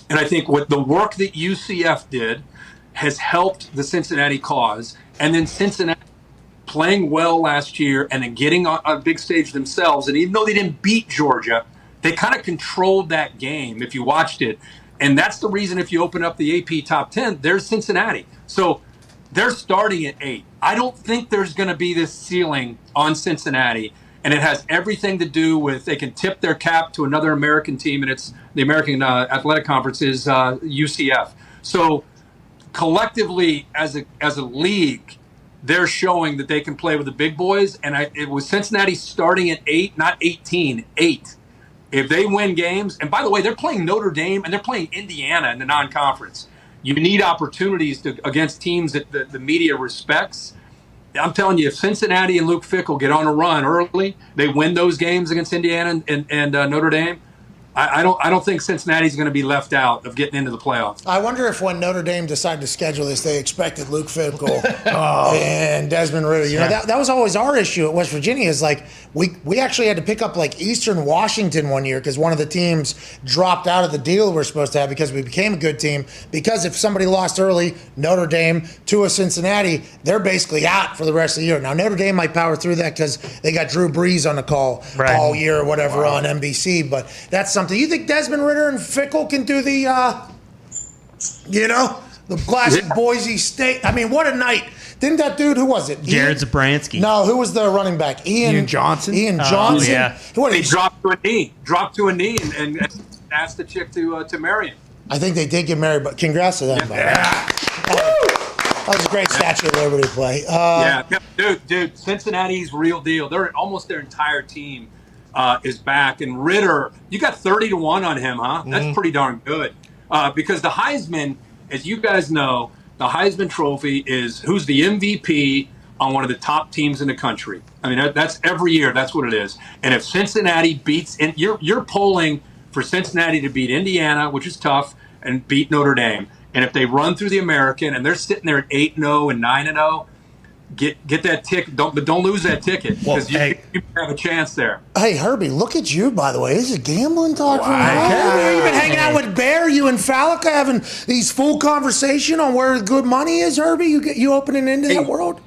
and I think what the work that UCF did has helped the Cincinnati cause, and then Cincinnati playing well last year and then getting on a big stage themselves. And even though they didn't beat Georgia, they kind of controlled that game if you watched it. And that's the reason if you open up the AP top 10, there's Cincinnati. So they're starting at 8. I don't think there's going to be this ceiling on Cincinnati. And it has everything to do with they can tip their cap to another American team, and it's the American Athletic Conference is UCF. So collectively as a league, they're showing that they can play with the big boys. And it was Cincinnati starting at 8, not 18, 8. If they win games, and by the way, they're playing Notre Dame and they're playing Indiana in the non-conference. You need opportunities against teams that the media respects. I'm telling you, if Cincinnati and Luke Fickell get on a run early, they win those games against Indiana and Notre Dame. I don't think Cincinnati's going to be left out of getting into the playoffs. I wonder if when Notre Dame decided to schedule this, they expected Luke Fickell and Desmond Ridder. You know, that was always our issue at West Virginia. Is like we actually had to pick up like Eastern Washington one year because one of the teams dropped out of the deal we're supposed to have because we became a good team. Because if somebody lost early, Notre Dame to a Cincinnati, they're basically out for the rest of the year. Now Notre Dame might power through that because they got Drew Brees on the call all year or whatever on NBC. But that's something. You think Desmond Ridder and Fickell can do the classic Boise State? I mean, what a night. Didn't that dude, who was it? Jared Zabransky. No, who was the running back? Ian Johnson? Ian Johnson? Yeah. He dropped to a knee and asked the chick to marry him. I think they did get married, but congrats to them. That was a great Statue of Liberty play. Dude, Cincinnati's real deal. They're almost their entire team is back. And Ridder, you got 30-1 on him, huh? That's pretty darn good. Because the Heisman, as you guys know, the Heisman Trophy is who's the MVP on one of the top teams in the country. I mean, that's every year. That's what it is. And if Cincinnati beats, and you're polling for Cincinnati to beat Indiana, which is tough, and beat Notre Dame. And if they run through the American and they're sitting there at 8-0 and 9-0, get that ticket. Don't lose that ticket because you have a chance there. Hey, Herbie, look at you, by the way. This is gambling talk. You've been hanging out with Bear, you and Fallica, having these full conversation on where good money is, Herbie? You opening into that world?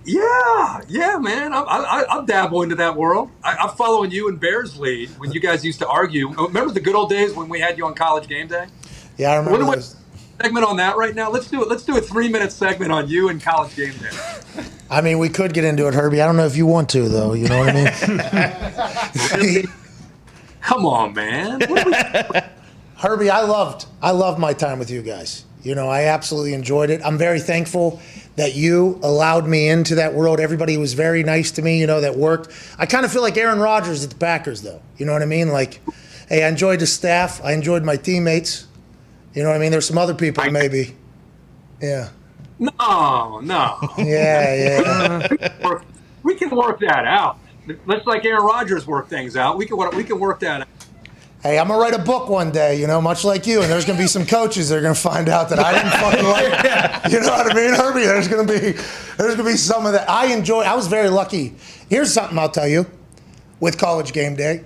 Yeah, man. I'm dabbling into that world. I'm following you in Bear's lead when you guys used to argue. Remember the good old days when we had you on College Game Day? Yeah, I remember those. Segment on that right now. Let's do it. Let's do a 3-minute segment on you and College Game Day. I mean, we could get into it, Herbie. I don't know if you want to, though. You know what I mean? Come on, man. Herbie, I loved my time with you guys. You know, I absolutely enjoyed it. I'm very thankful that you allowed me into that world. Everybody was very nice to me, you know, that worked. I kind of feel like Aaron Rodgers at the Packers, though. You know what I mean? Like, hey, I enjoyed the staff. I enjoyed my teammates. You know what I mean? There's some other people, maybe. Yeah. No. Yeah. We can work that out. Let's like Aaron Rodgers work things out. We can work that out. Hey, I'm going to write a book one day, you know, much like you, and there's going to be some coaches that are going to find out that I didn't fucking like it. You know what I mean, Herbie? There's going to be some of that. I was very lucky. Here's something I'll tell you with College Game Day.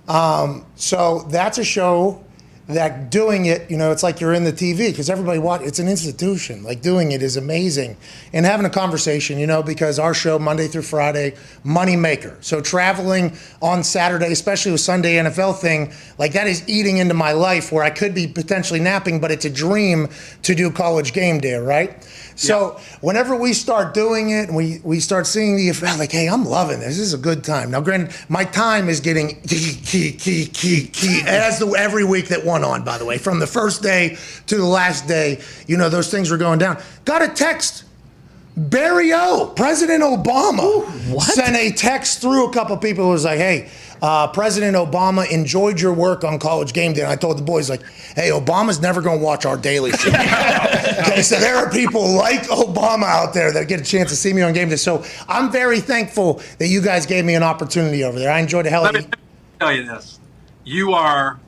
So that's a show that doing it, you know, it's like you're in the TV because everybody it's an institution. Like doing it is amazing. And having a conversation, you know, because our show Monday through Friday, money maker. So traveling on Saturday, especially with Sunday NFL thing, like that is eating into my life where I could be potentially napping, but it's a dream to do College Game Day, right? So whenever we start doing it and we start seeing the effect, like, hey, I'm loving this. This is a good time. Now, granted, my time is getting key. As every week that went on, by the way, from the first day to the last day, you know, those things were going down. Got a text. Barry O, President Obama, sent a text through a couple people who was like, hey, President Obama enjoyed your work on College Game Day. And I told the boys, like, hey, Obama's never going to watch our daily show. Okay, so there are people like Obama out there that get a chance to see me on Game Day. So I'm very thankful that you guys gave me an opportunity over there. I enjoyed the hell out of it. Let me tell you this. You are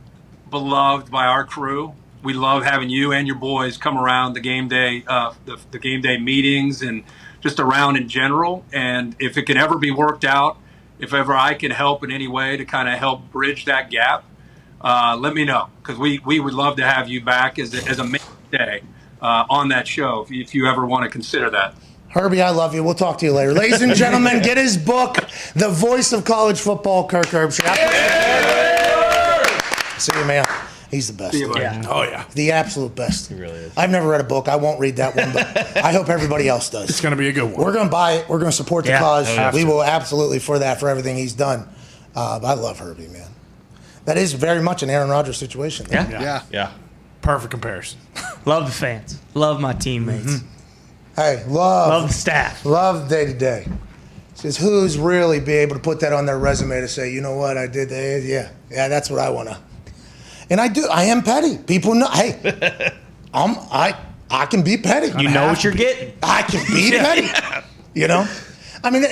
beloved by our crew. We love having you and your boys come around the Game Day, the Game Day meetings and just around in general. And if it can ever be worked out, if ever I can help in any way to kind of help bridge that gap, let me know, because we would love to have you back as a main day on that show if you ever want to consider that. Herbie, I love you. We'll talk to you later. Ladies and gentlemen, get his book, The Voice of College Football, Kirk Herbstreit. See you, man. He's the best. Yeah. Oh, yeah. The absolute best. He really is. I've never read a book. I won't read that one, but I hope everybody else does. It's going to be a good one. We're going to buy it. We're going to support the cause. We will absolutely for everything he's done. But I love Herbie, man. That is very much an Aaron Rodgers situation. Yeah. Perfect comparison. Love the fans. Love my teammates. Hey, love the staff. Love day to day. Says who's really be able to put that on their resume to say, you know what, I did that. Yeah, that's what I want to. And I do. I am petty. People know. Hey, I can be petty. You know what you're getting. I can be petty. You know, I mean,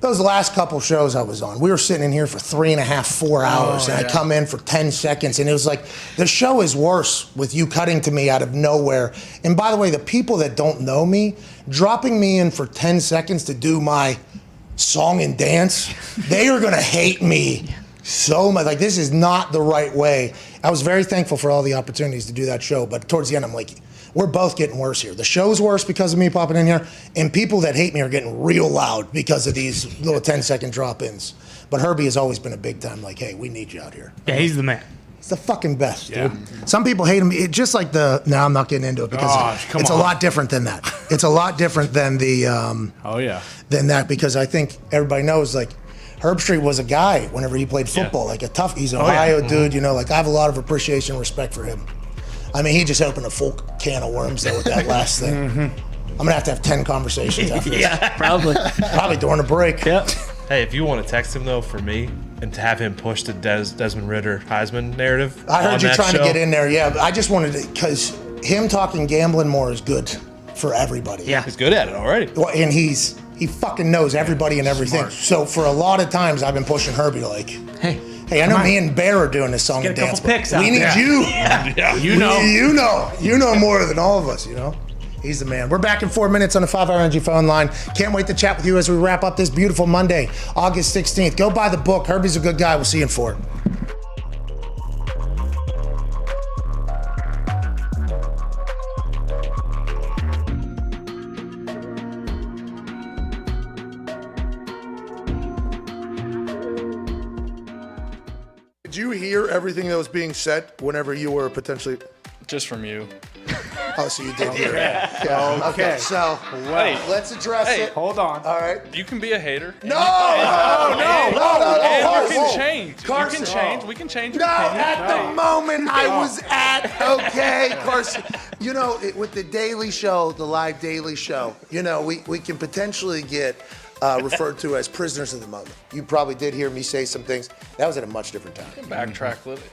those last couple shows I was on, we were sitting in here for 3.5, 4 hours, and I come in for 10 seconds, and it was like, the show is worse with you cutting to me out of nowhere. And by the way, the people that don't know me, dropping me in for 10 seconds to do my song and dance, they are going to hate me so much. Like, this is not the right way. I was very thankful for all the opportunities to do that show, but towards the end, I'm like, we're both getting worse here. The show's worse because of me popping in here, and people that hate me are getting real loud because of these little 10-second drop-ins. But Herbie has always been a big time, like, hey, we need you out here. Yeah, he's the man. He's the fucking best, dude. Some people hate him. Just like now I'm not getting into it because it's a lot different than that. It's a lot different than the than that, because I think everybody knows, like, Herb Street was a guy whenever he played football, like he's an Ohio dude, you know, like I have a lot of appreciation and respect for him. I mean, he just opened a full can of worms there with that last thing. I'm going to have 10 conversations after this. Yeah, probably. Probably during a break. Yep. Hey, if you want to text him, though, for me, and to have him push the Desmond Ridder Heisman narrative. I heard you trying to get in there, yeah. I just wanted to, because him talking gambling more is good for everybody. Yeah. He's good at it already. Well, and he fucking knows everybody and everything. Smart. So for a lot of times, I've been pushing Herbie like, hey, I know me and Bear are doing this song and dance. We need you. You know more than all of us, you know? He's the man. We're back in 4 minutes on the 5 Hour Energy phone line. Can't wait to chat with you as we wrap up this beautiful Monday, August 16th. Go buy the book. Herbie's a good guy. We'll see you in 4. Did you hear everything that was being said whenever you were potentially... Just from you. Oh, so you did hear it. Yeah. Yeah. Okay, so Wait. let's address it. Hold on. All right. You can be a hater. No! And you Carson. can change. Carson. You can change. We can change your No, opinion. at the moment I was at, okay, Carson. You know, with the Daily Show, the live Daily Show, you know, we can potentially get referred to as prisoners of the moment. You probably did hear me say some things. That was at a much different time. Backtrack a little.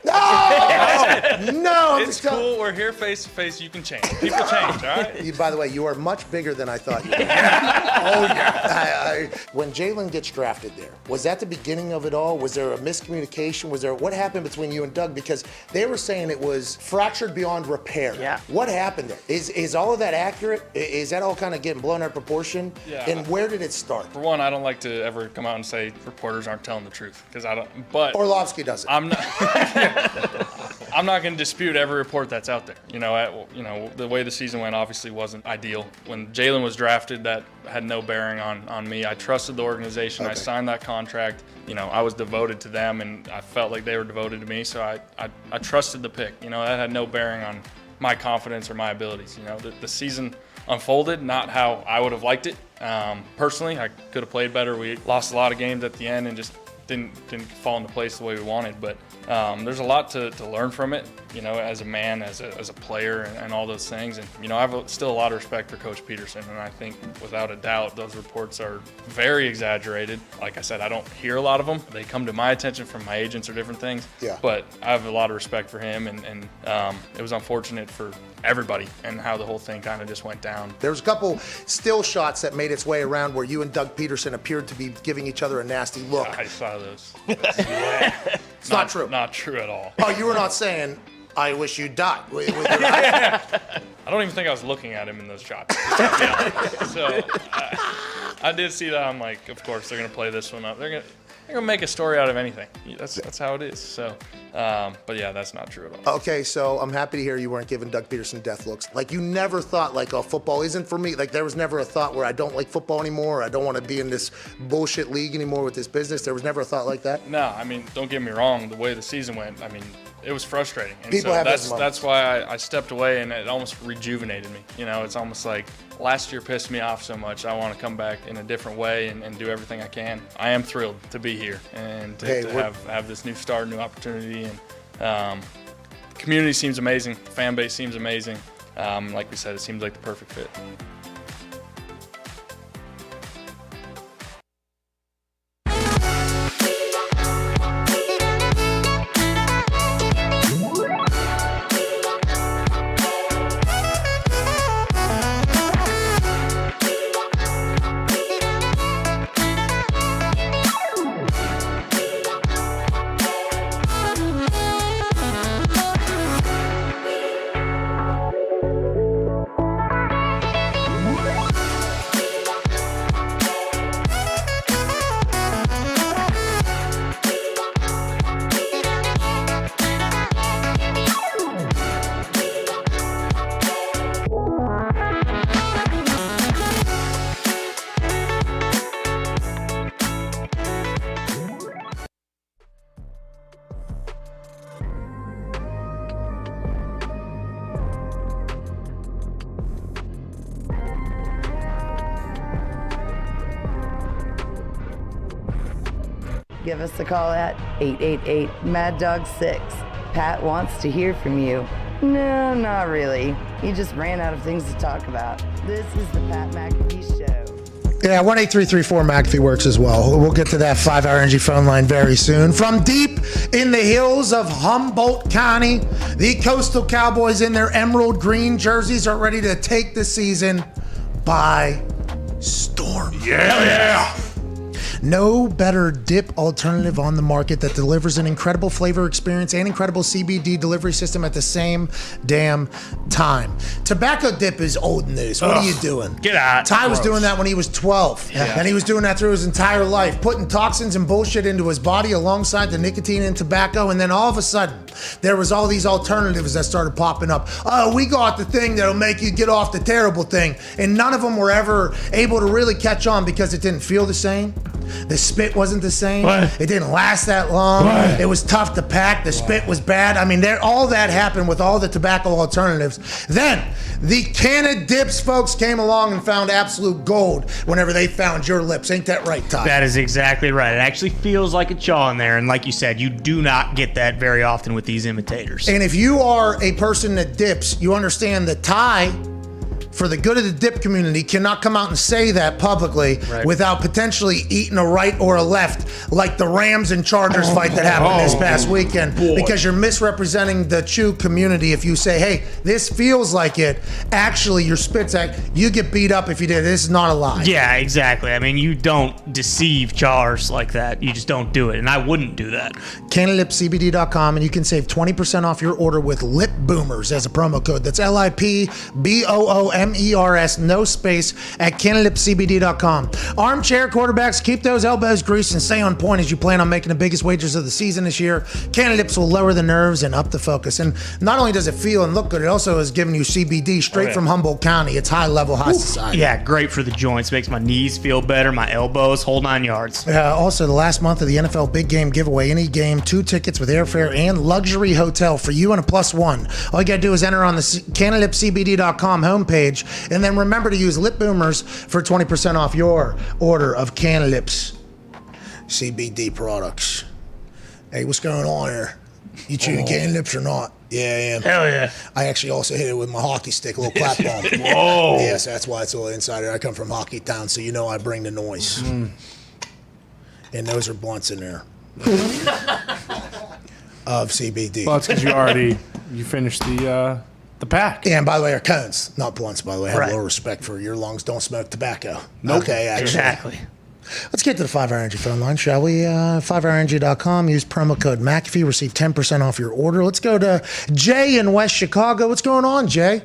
No! It's cool. We're here face to face. You can change. People change, all right? By the way, you are much bigger than I thought you were. Oh, yeah. When Jalen gets drafted there, was that the beginning of it all? Was there a miscommunication? What happened between you and Doug? Because they were saying it was fractured beyond repair. Yeah. What happened there? Is all of that accurate? Is that all kind of getting blown out of proportion? Yeah. And where did it start? For one, I don't like to ever come out and say reporters aren't telling the truth because I don't. But Orlovsky does it. I'm not. I'm not going to dispute every report that's out there. You know, the way the season went obviously wasn't ideal. When Jalen was drafted, that had no bearing on me. I trusted the organization. Okay. I signed that contract. You know, I was devoted to them, and I felt like they were devoted to me. So I trusted the pick. You know, that had no bearing on my confidence or my abilities. You know, the season unfolded not how I would have liked it. Personally, I could have played better. We lost a lot of games at the end and just didn't fall into place the way we wanted. But there's a lot to learn from it, you know, as a man, as a player, and all those things. And, you know, I have still a lot of respect for Coach Peterson, and I think without a doubt those reports are very exaggerated. Like I said, I don't hear a lot of them. They come to my attention from my agents or different things. Yeah. But I have a lot of respect for him, and it was unfortunate for everybody and how the whole thing kind of just went down. There was a couple still shots that made its way around where you and Doug Peterson appeared to be giving each other a nasty look. I saw those. It's not true. Not true at all. Oh, you were not saying, I wish you died. I don't even think I was looking at him in those shots. So I did see that. I'm like, of course, they're going to play this one up. They're going to make a story out of anything. That's how it is. So, but yeah, that's not true at all. Okay, so I'm happy to hear you weren't giving Doug Peterson death looks. Like, you never thought, like, oh, football isn't for me. Like, there was never a thought where I don't like football anymore. I don't want to be in this bullshit league anymore with this business. There was never a thought like that? No, I mean, don't get me wrong. The way the season went, I mean, it was frustrating. And People so have that's why I stepped away, and it almost rejuvenated me. You know, it's almost like last year pissed me off so much. I want to come back in a different way and do everything I can. I am thrilled to be here and to have this new start, new opportunity. And the community seems amazing. The fan base seems amazing. Like we said, it seems like the perfect fit. Give us a call at 888-MAD-DOG-6. Pat wants to hear from you. No, not really. He just ran out of things to talk about. This is the Pat McAfee Show. Yeah, 1-833-4 McAfee works as well. We'll get to that 5-hour energy phone line very soon. From deep in the hills of Humboldt County, the Coastal Cowboys in their emerald green jerseys are ready to take the season by storm. Yeah. No better dip alternative on the market that delivers an incredible flavor experience and incredible CBD delivery system at the same damn time. Tobacco dip is old news. What are you doing? Get out. Ty was doing that when he was 12. Yeah. And he was doing that through his entire life, putting toxins and bullshit into his body alongside the nicotine and tobacco. And then all of a sudden, there was all these alternatives that started popping up. Oh, we got the thing that'll make you get off the terrible thing. And none of them were ever able to really catch on because it didn't feel the same. The spit wasn't the same. It didn't last that long. It was tough to pack. The spit was bad. I mean, all that happened with all the tobacco alternatives. Then the can of dips folks came along and found absolute gold whenever they found your lips. Ain't that right, Ty? That is exactly right. It actually feels like a chaw in there. And like you said, you do not get that very often with these imitators. And if you are a person that dips, you understand that Ty, for the good of the dip community, cannot come out and say that publicly without potentially eating a right or a left, like the Rams and Chargers fight that happened this past weekend. Because you're misrepresenting the chew community if you say, hey, this feels like it. Actually, your spit's you get beat up if you did. This is not a lie. Yeah, exactly. I mean, you don't deceive chars like that. You just don't do it. And I wouldn't do that. CanlipCBD.com, and you can save 20% off your order with Lip Boomers as a promo code. That's LIPBOOMERS, no space, at CanlipCBD.com. Armchair quarterbacks, keep those elbows greased and stay on point as you plan on making the biggest wagers of the season this year. Canlips will lower the nerves and up the focus. And not only does it feel and look good, it also is giving you CBD straight from Humboldt County. It's high level, high society. Yeah, great for the joints. Makes my knees feel better, my elbows, whole 9 yards. Also, the last month of the NFL Big Game giveaway, any game, 2 tickets with airfare and luxury hotel for you and a +1. All you got to do is enter on the CanlipCBD.com homepage, and then remember to use Lip Boomers for 20% off your order of Canlips CBD products. Hey, what's going on here? You chewing Canlips or not? Yeah, I am. Hell yeah. I actually also hit it with my hockey stick, a little clap bomb. Whoa. Yes, that's why it's a little insider. I come from Hockey Town, so you know I bring the noise. And those are blunts in there. Of CBD. Well, it's because you finished the pack. Yeah, and by the way, our cones, not blunts, by the way. I have a little respect for your lungs don't smoke tobacco. Nope. Okay, actually. Exactly. Let's get to the 5-Hour Energy phone line, shall we? 5hourenergy.com. Use promo code McAfee. Receive 10% off your order. Let's go to Jay in West Chicago. What's going on, Jay?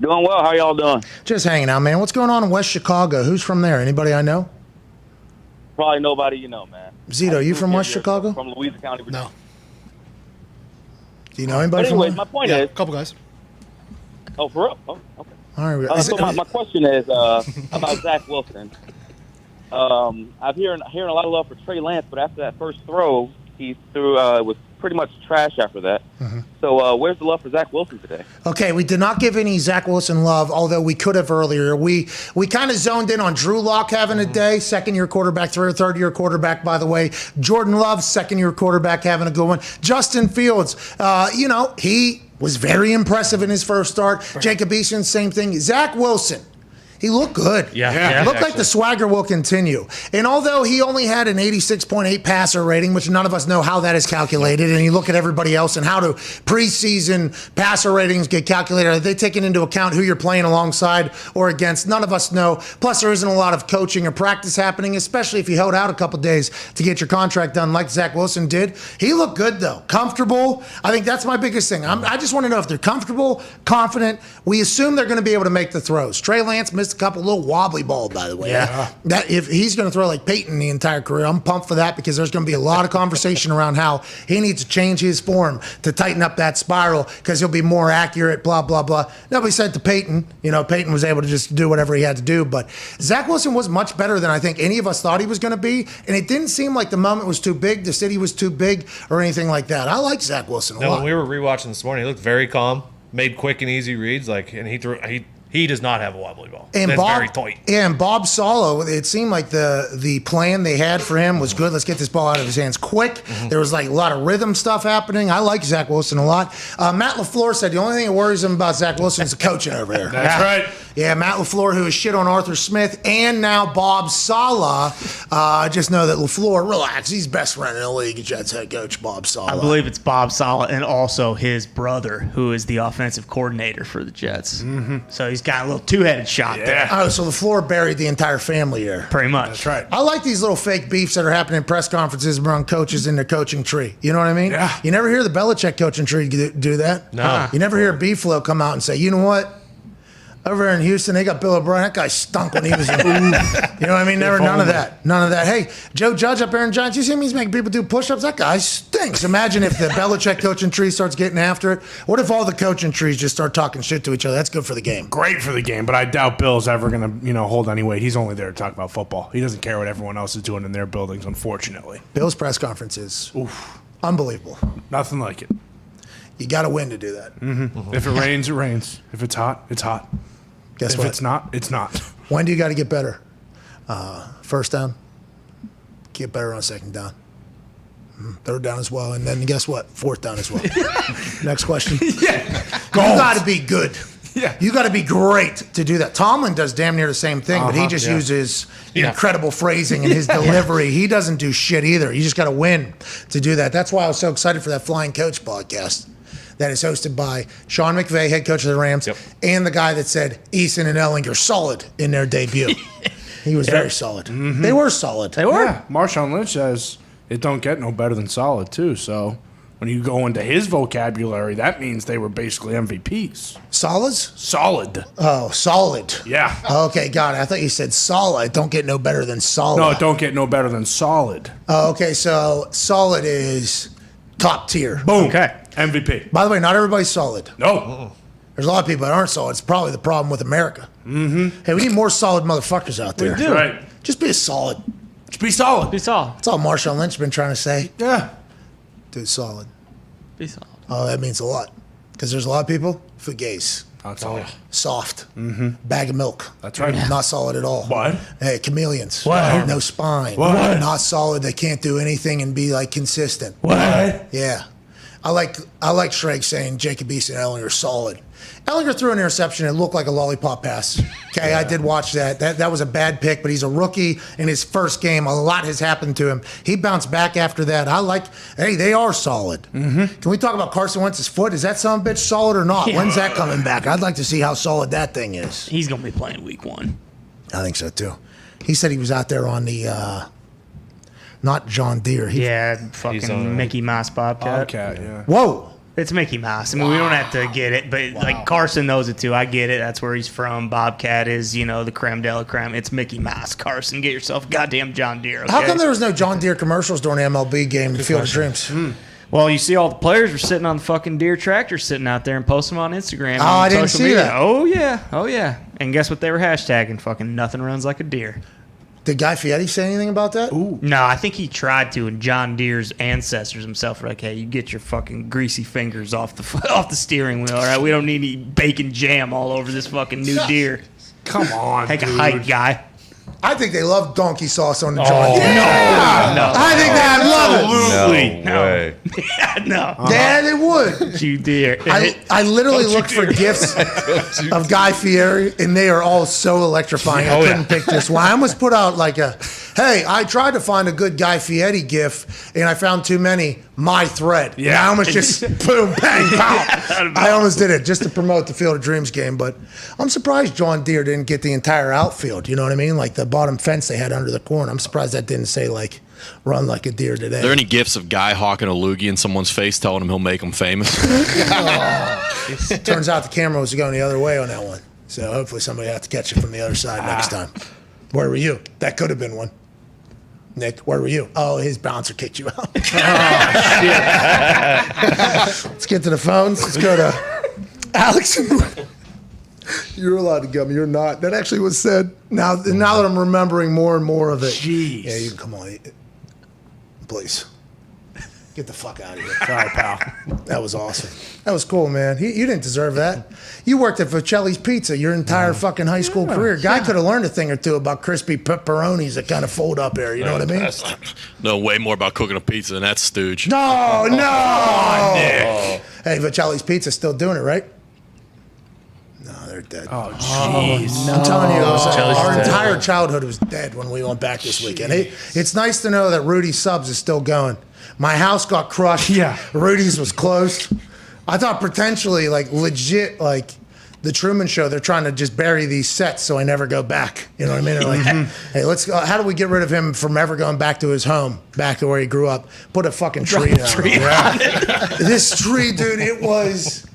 Doing well. How y'all doing? Just hanging out, man. What's going on in West Chicago? Who's from there? Anybody I know? Probably nobody you know, man. Zito, you from West Chicago? From Louisiana County. No. Do you know anybody But anyways, from my point Yeah, is... a couple guys. Oh, for real? Oh, okay. All right. So my question is about Zach Wilson. I'm hearing a lot of love for Trey Lance, but after that first throw, he threw was pretty much trash after that. So where's the love for Zach Wilson today? Okay, we did not give any Zach Wilson love, although we could have earlier. We kind of zoned in on Drew Lock having a day, second-year quarterback, third-year quarterback, by the way. Jordan Love, second-year quarterback, having a good one. Justin Fields, was very impressive in his first start. Jacob Eason, same thing. Zach Wilson. He looked good. Yeah. Looked like the swagger will continue. And although he only had an 86.8 passer rating, which none of us know how that is calculated, and you look at everybody else and how do preseason passer ratings get calculated, are they taking into account who you're playing alongside or against? None of us know. Plus, there isn't a lot of coaching or practice happening, especially if you held out a couple days to get your contract done like Zach Wilson did. He looked good, though. Comfortable. I think that's my biggest thing. I just want to know if they're comfortable, confident. We assume they're going to be able to make the throws. Trey Lance missed a couple little wobbly ball, by the way. Yeah. That if he's going to throw like Peyton the entire career, I'm pumped for that because there's going to be a lot of conversation around how he needs to change his form to tighten up that spiral because he'll be more accurate, blah, blah, blah. Nobody said to Peyton. Peyton was able to just do whatever he had to do. But Zach Wilson was much better than I think any of us thought he was going to be. And it didn't seem like the moment was too big, the city was too big, or anything like that. I like Zach Wilson a lot. When we were rewatching this morning, he looked very calm, made quick and easy reads, and he does not have a wobbly ball. And That's very tight. Yeah, and Bob Salo, it seemed like the plan they had for him was good. Let's get this ball out of his hands quick. Mm-hmm. There was like a lot of rhythm stuff happening. I like Zach Wilson a lot. Matt LaFleur said the only thing that worries him about Zach Wilson is the coaching over there. That's right. Yeah, Matt LaFleur, who has shit on Arthur Smith, and now Bob Sala. Just know that LaFleur, relax. He's best friend in the league. Jets head coach Bob Sala. I believe it's Bob Sala and also his brother, who is the offensive coordinator for the Jets. Mm-hmm. So he's got a little two-headed shot there. Oh, so LaFleur buried the entire family here. Pretty much. That's right. I like these little fake beefs that are happening in press conferences around coaches in their coaching tree. You know what I mean? Yeah. You never hear the Belichick coaching tree do that. No. You never hear B-Flow come out and say, you know what? Over there in Houston, they got Bill O'Brien. That guy stunk when he was in. You know what I mean? Never, none of that. None of that. Hey, Joe Judge up there in Giants, you see him? He's making people do push-ups. That guy stinks. Imagine if the Belichick coaching tree starts getting after it. What if all the coaching trees just start talking shit to each other? That's good for the game. Great for the game, but I doubt Bill's ever going to, hold any weight. He's only there to talk about football. He doesn't care what everyone else is doing in their buildings, unfortunately. Bill's press conferences. Oof. Unbelievable. Nothing like it. You got to win to do that. Mm-hmm. If it rains, it rains. If it's hot, it's hot. Guess if what? it's not, it's not. When do you got to get better? First down, get better on second down. Third down as well. And then guess what? Fourth down as well. Next question. Yeah. You got to be good. Yeah. You got to be great to do that. Tomlin does damn near the same thing, but he just uses incredible phrasing in his delivery. He doesn't do shit either. You just got to win to do that. That's why I was so excited for that Flying Coach podcast that is hosted by Sean McVay, head coach of the Rams, and the guy that said Eason and Ellinger solid in their debut. He was very solid. Mm-hmm. They were solid. They were. Yeah. Marshawn Lynch says it don't get no better than solid, too. So when you go into his vocabulary, that means they were basically MVPs. Solids? Solid. Oh, solid. Yeah. Okay, got it. I thought you said solid. Don't get no better than solid. No, it don't get no better than solid. Oh, okay, so solid is top tier. Boom. Okay. MVP. By the way, not everybody's solid. No. There's a lot of people that aren't solid. It's probably the problem with America. Mm-hmm. Hey, we need more solid motherfuckers out there. We do. Right. Just be a solid. Just be solid. Be solid. That's all Marshawn Lynch has been trying to say. Yeah. Dude, solid. Be solid. Oh, that means a lot. Because there's a lot of people, fugazi. That's all. Soft. Bag of milk. That's right. Not solid at all. What? Hey, chameleons. What? No spine. What? Not solid. They can't do anything and be like consistent. What? Yeah. I like Shrek saying Jacob Eason and Ellinger are solid. Ellinger threw an interception. It looked like a lollipop pass. Okay, I did watch that. That was a bad pick, but he's a rookie in his first game. A lot has happened to him. He bounced back after that. They are solid. Mm-hmm. Can we talk about Carson Wentz's foot? Is that son of a bitch solid or not? Yeah. When's that coming back? I'd like to see how solid that thing is. He's going to be playing week 1. I think so, too. He said he was out there on the... not John Deere. Fucking Mickey Mouse Bobcat. Bobcat, yeah. Whoa. It's Mickey Mouse. I mean, we don't have to get it, but like Carson knows it too. I get it. That's where he's from. Bobcat is, the creme de la creme. It's Mickey Mouse. Carson, get yourself a goddamn John Deere. Okay? How come there was no John Deere commercials during the MLB game, the Field of Dreams? Well, you see all the players were sitting on the fucking Deere tractor sitting out there and posting them on Instagram. Oh, I didn't see that. Oh, yeah. And guess what they were hashtagging? Fucking nothing runs like a deer. Did Guy Fieri say anything about that? Ooh. No, I think he tried to, and John Deere's ancestors himself were like, hey, you get your fucking greasy fingers off the steering wheel, all right? We don't need any bacon jam all over this fucking new Deere. Come on, Take dude. a hike, Guy. I think they love donkey sauce on the John Deere. No. I think they'd love it. Absolutely. No way. No. Yeah, they would. You dear. I literally looked for gifts of Guy Fieri, and they are all so electrifying. I couldn't pick just one. I almost put out like I tried to find a good Guy Fieri gif, and I found too many. My thread. Yeah. And I almost just boom, bang, pow. I almost did it just to promote the Field of Dreams game, but I'm surprised John Deere didn't get the entire outfield. You know what I mean? Like the bottom fence they had under the corn. I'm surprised that didn't say like run like a deer today. Are there any gifts of Guy hawking a loogie in someone's face telling him he'll make them famous? Turns out the camera was going the other way on that one. So hopefully somebody will have to catch it from the other side next time. Where were you? That could have been one. Nick, where were you? Oh, his bouncer kicked you out. Let's get to the phones. Let's go to Alex. You're allowed to come. You're not. That actually was said. Now that I'm remembering more and more of it. Jeez. Yeah, you can come on. Please. Get the fuck out of here. Sorry, pal. That was awesome. That was cool, man. You didn't deserve that. You worked at Vicelli's Pizza your entire fucking high school career. Guy could have learned a thing or two about crispy pepperonis that kind of fold up here. You know what I mean? Know way more about cooking a pizza than that stooge. No. Nick. Hey, Vicelli's Pizza's still doing it, right? No, they're dead. Oh, jeez. I'm telling you, our entire childhood was dead when we went back this weekend. It's nice to know that Rudy's Subs is still going. My house got crushed. Yeah. Rudy's was closed. I thought potentially, like, legit, like, the Truman Show, they're trying to just bury these sets so I never go back. You know what I mean? They're like, hey, let's go. How do we get rid of him from ever going back to his home, back to where he grew up? Put a fucking tree down. This tree, dude, it was,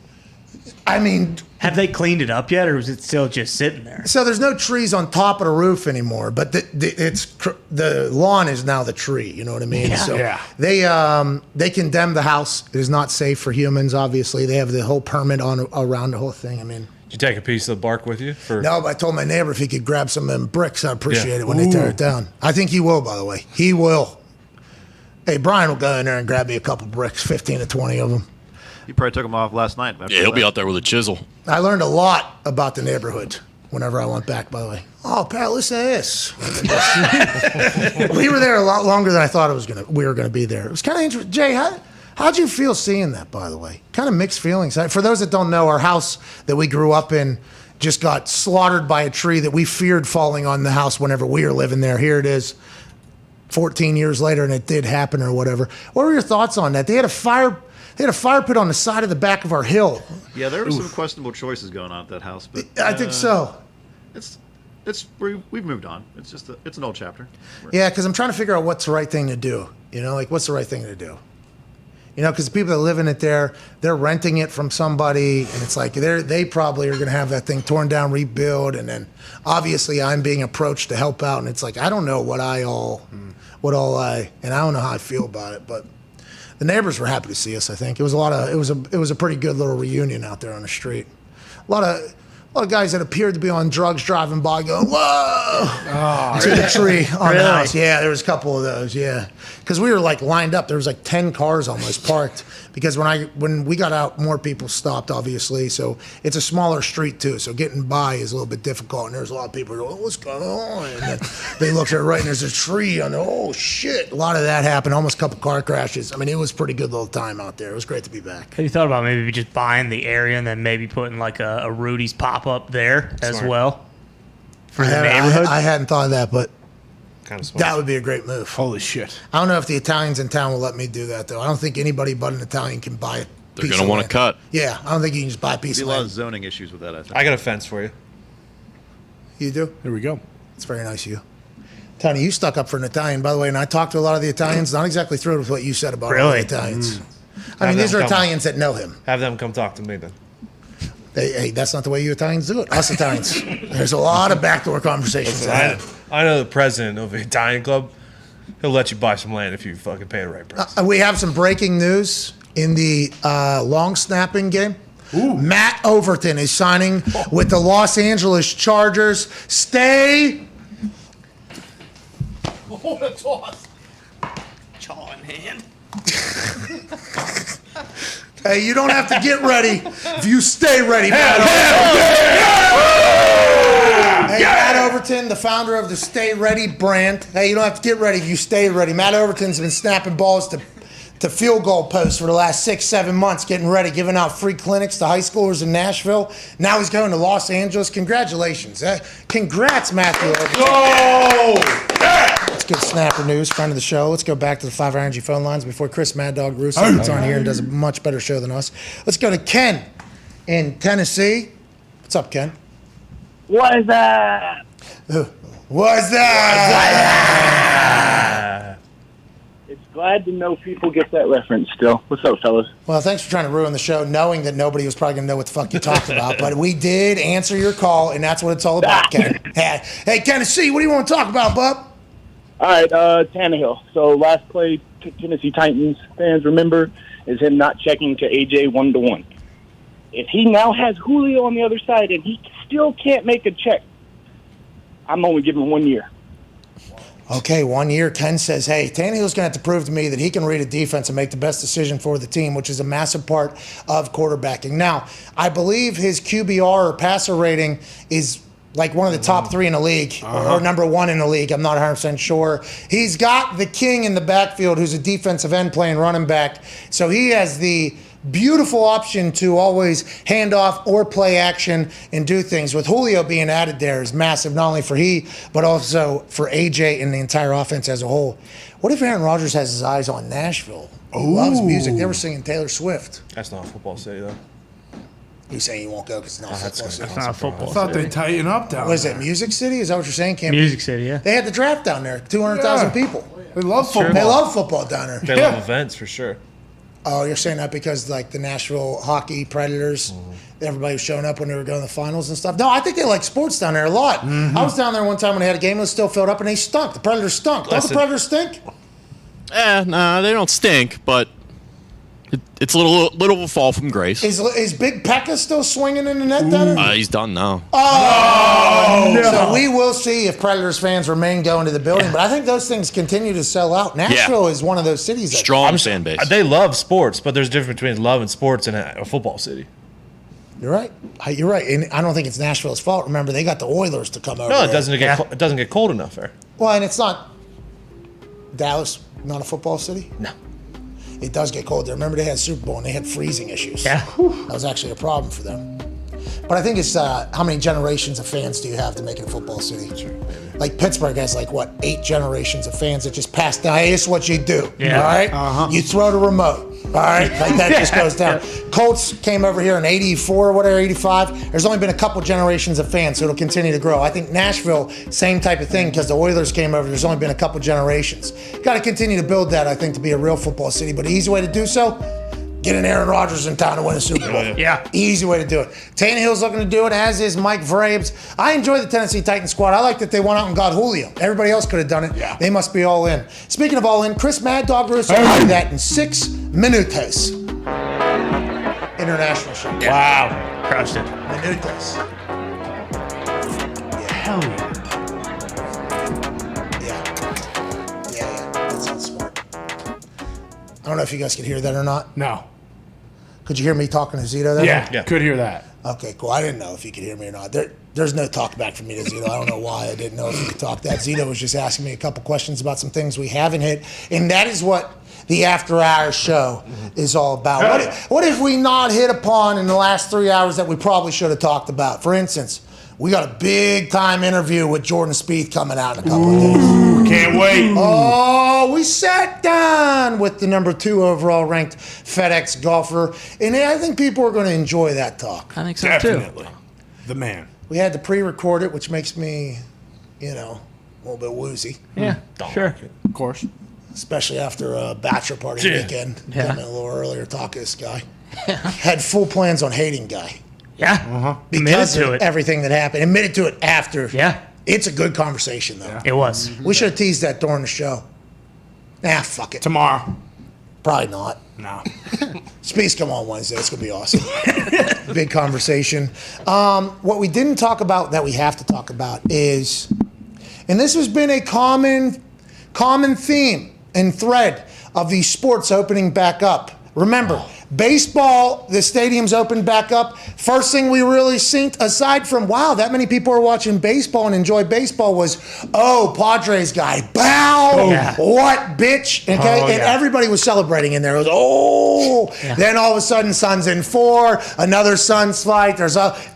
I mean. Have they cleaned it up yet, or is it still just sitting there? So there's no trees on top of the roof anymore, but the lawn is now the tree. You know what I mean? Yeah. So they condemned the house. It is not safe for humans. Obviously, they have the whole permit around the whole thing. I mean, did you take a piece of the bark with you? No, but I told my neighbor if he could grab some of them bricks, I'd appreciate it when they tear it down. I think he will. By the way, he will. Hey, Brian will go in there and grab me a couple bricks, 15 to 20 of them. You probably took them off last night. Yeah, he'll be out there with a chisel. I learned a lot about the neighborhood whenever I went back, by the way. Oh, Pat, listen to this. We were there a lot longer than I thought we were going to be there. It was kind of interesting. Jay, how'd you feel seeing that, by the way? Kind of mixed feelings. For those that don't know, our house that we grew up in just got slaughtered by a tree that we feared falling on the house whenever we were living there. Here it is, 14 years later, and it did happen or whatever. What were your thoughts on that? They had a fire pit on the side of the back of our hill. Yeah, there were some questionable choices going on at that house, but I think so. We've moved on. It's just it's an old chapter. Yeah, because I'm trying to figure out what's the right thing to do. You know, like what's the right thing to do? You know, because the people that live in it there, they're renting it from somebody, and it's like they probably are going to have that thing torn down, rebuild, and then obviously I'm being approached to help out, and it's like I don't know and I don't know how I feel about it, but. The neighbors were happy to see us. I think it was it was a pretty good little reunion out there on the street. A lot of guys that appeared to be on drugs driving by going whoa to the tree on the house. Yeah, there was a couple of those. Yeah, because we were like lined up. There was like 10 cars almost parked. Because when we got out, more people stopped, obviously. So it's a smaller street too. So getting by is a little bit difficult. And there's a lot of people going, "What's going on?" And then they look at it right, and there's a tree on there. Oh shit! A lot of that happened. Almost a couple car crashes. I mean, it was a pretty good little time out there. It was great to be back. Have you thought about maybe just buying the area and then maybe putting like a Rudy's pop up there as well for the neighborhood? I hadn't thought of that, but. Kind of that would be a great move. Holy shit. I don't know if the Italians in town will let me do that, though. I don't think anybody but an Italian can buy it. They're going to want to cut. Yeah, I don't think you can just buy a piece of land. There'll be a lot of zoning issues with that, I think. I got a fence for you. You do? There we go. It's very nice of you. Tony, you stuck up for an Italian, by the way, and I talked to a lot of the Italians. Not exactly thrilled with what you said about all the Italians. I mean, these are Italians that know him. Have them come talk to me then. Hey, that's not the way you Italians do it. Us Italians. There's a lot of backdoor conversations. I know the president of the Italian club. He'll let you buy some land if you fucking pay the right price. We have some breaking news in the long snapping game. Ooh. Matt Overton is signing with the Los Angeles Chargers. Stay. What a toss. Chaw in hand. Hey, you don't have to get ready if you stay ready, Matt. Hey, Matt Overton, the founder of the Stay Ready brand. Hey, you don't have to get ready if you stay ready. Matt Overton's been snapping balls to field goal posts for the last 6-7 months, getting ready, giving out free clinics to high schoolers in Nashville. Now he's going to Los Angeles. Congratulations. Congrats, Matthew Overton. Go! That's good snapper news, friend of the show. Let's go back to the 5 Energy phone lines before Chris Mad Dog Russo gets on here and does a much better show than us. Let's go to Ken in Tennessee. What's up, Ken? What is that? What's that? It's glad to know people get that reference still. What's up, fellas? Well, thanks for trying to ruin the show, knowing that nobody was probably going to know what the fuck you talked about. But we did answer your call, and that's what it's all about, Ken. Hey, Tennessee, what do you want to talk about, bub? All right, Tannehill. So last play, Tennessee Titans fans remember, is him not checking to AJ 1-to-1. If he now has Julio on the other side and he still can't make a check, I'm only giving 1 year. Okay, 1 year. Ken says, hey, Tannehill's going to have to prove to me that he can read a defense and make the best decision for the team, which is a massive part of quarterbacking. Now, I believe his QBR or passer rating is like one of the top 3 in the league, or number 1 in the league. I'm not 100% sure. He's got the king in the backfield who's a defensive end playing running back. So he has the beautiful option to always hand off or play action and do things. With Julio being added there is massive, not only for he, but also for AJ and the entire offense as a whole. What if Aaron Rodgers has his eyes on Nashville? He loves music. They were singing Taylor Swift. That's not a football city, though. He's saying he won't go because it's not football city. It's not a football I thought city. they tighten up down What is there. it, Music City? Is that what you're saying? Music City, yeah. They had the draft down there, 200,000 Yeah. people. They love football. They love football down there. They love events for sure. Oh, you're saying that because like the Nashville hockey Predators, everybody was showing up when they were going to the finals and stuff. No, I think they like sports down there a lot. I was down there one time when they had a game that was still filled up and they stunk. The Predators stunk. Don't the Predators stink? Nah, they don't stink, but it's a little of a fall from grace. Is Big Pekka still swinging in the net down there? He's done now. Oh, no. So we will see if Predators fans remain going to the building, but I think those things continue to sell out. Nashville is one of those cities. Strong fan base. They love sports, but there's a difference between loving sports and a football city. You're right. You're right. And I don't think it's Nashville's fault. Remember, they got the Oilers to come over. No, it there. doesn't get cold enough there. Well, and it's not Dallas, not a football city? No. It does get cold there. Remember, they had Super Bowl and they had freezing issues. Yeah. That was actually a problem for them. But I think it's how many generations of fans do you have to make it a football city? Sure, like Pittsburgh has 8 generations of fans that just pass down. Hey, this is what you do. Yeah. All right? You throw the remote. All right? Like that just goes down. Colts came over here in 84 or whatever, 85. There's only been a couple generations of fans, so it'll continue to grow. I think Nashville, same type of thing, because the Oilers came over. There's only been a couple generations. Got to continue to build that, I think, to be a real football city. But the easy way to do so, get an Aaron Rodgers in town to win a Super Bowl. Yeah. Easy way to do it. Tannehill's looking to do it, as is Mike Vrabes. I enjoy the Tennessee Titans squad. I like that they went out and got Julio. Everybody else could have done it. Yeah. They must be all in. Speaking of all in, Chris Mad Dog Russo did that in 6 minutos. International show. Yeah. Wow. Crushed it. Minutos. Hell yeah. Yeah. That sounds smart. I don't know if you guys could hear that or not. No. Could you hear me talking to Zito there? Yeah, could hear that. Okay, cool. I didn't know if you could hear me or not. There's no talk back from me to Zito. I don't know why I didn't know if you could talk that. Zito was just asking me a couple questions about some things we haven't hit, and that is what the After Hours show is all about. What if we not hit upon in the last 3 hours that we probably should have talked about? For instance, we got a big-time interview with Jordan Spieth coming out in a couple of days. Can't wait. Oh, we sat down with the number 2 overall ranked FedEx golfer, and I think people are going to enjoy that talk. I think so Definitely. too. The man. We had to pre-record it, which makes me, a little bit woozy. Yeah, sure. Of course. Especially after a bachelor party weekend. Yeah. Coming a little earlier, talk to this guy. Had full plans on hating guy. Yeah. Because Admitted to of it. everything that happened. Admitted to it after. Yeah. It's a good conversation, though. It was. We should have teased that during the show. Fuck it. Tomorrow. Probably not. No. Speaks come on Wednesday. It's going to be awesome. Big conversation. What we didn't talk about that we have to talk about is, and this has been a common theme and thread of these sports opening back up. Remember, Baseball, the stadium's opened back up. First thing we really seen, aside from, wow, that many people are watching baseball and enjoy baseball, was, oh, Padres guy, bow, what, bitch? Okay, and everybody was celebrating in there. It was, oh, then all of a sudden, Suns in 4, another Suns fight.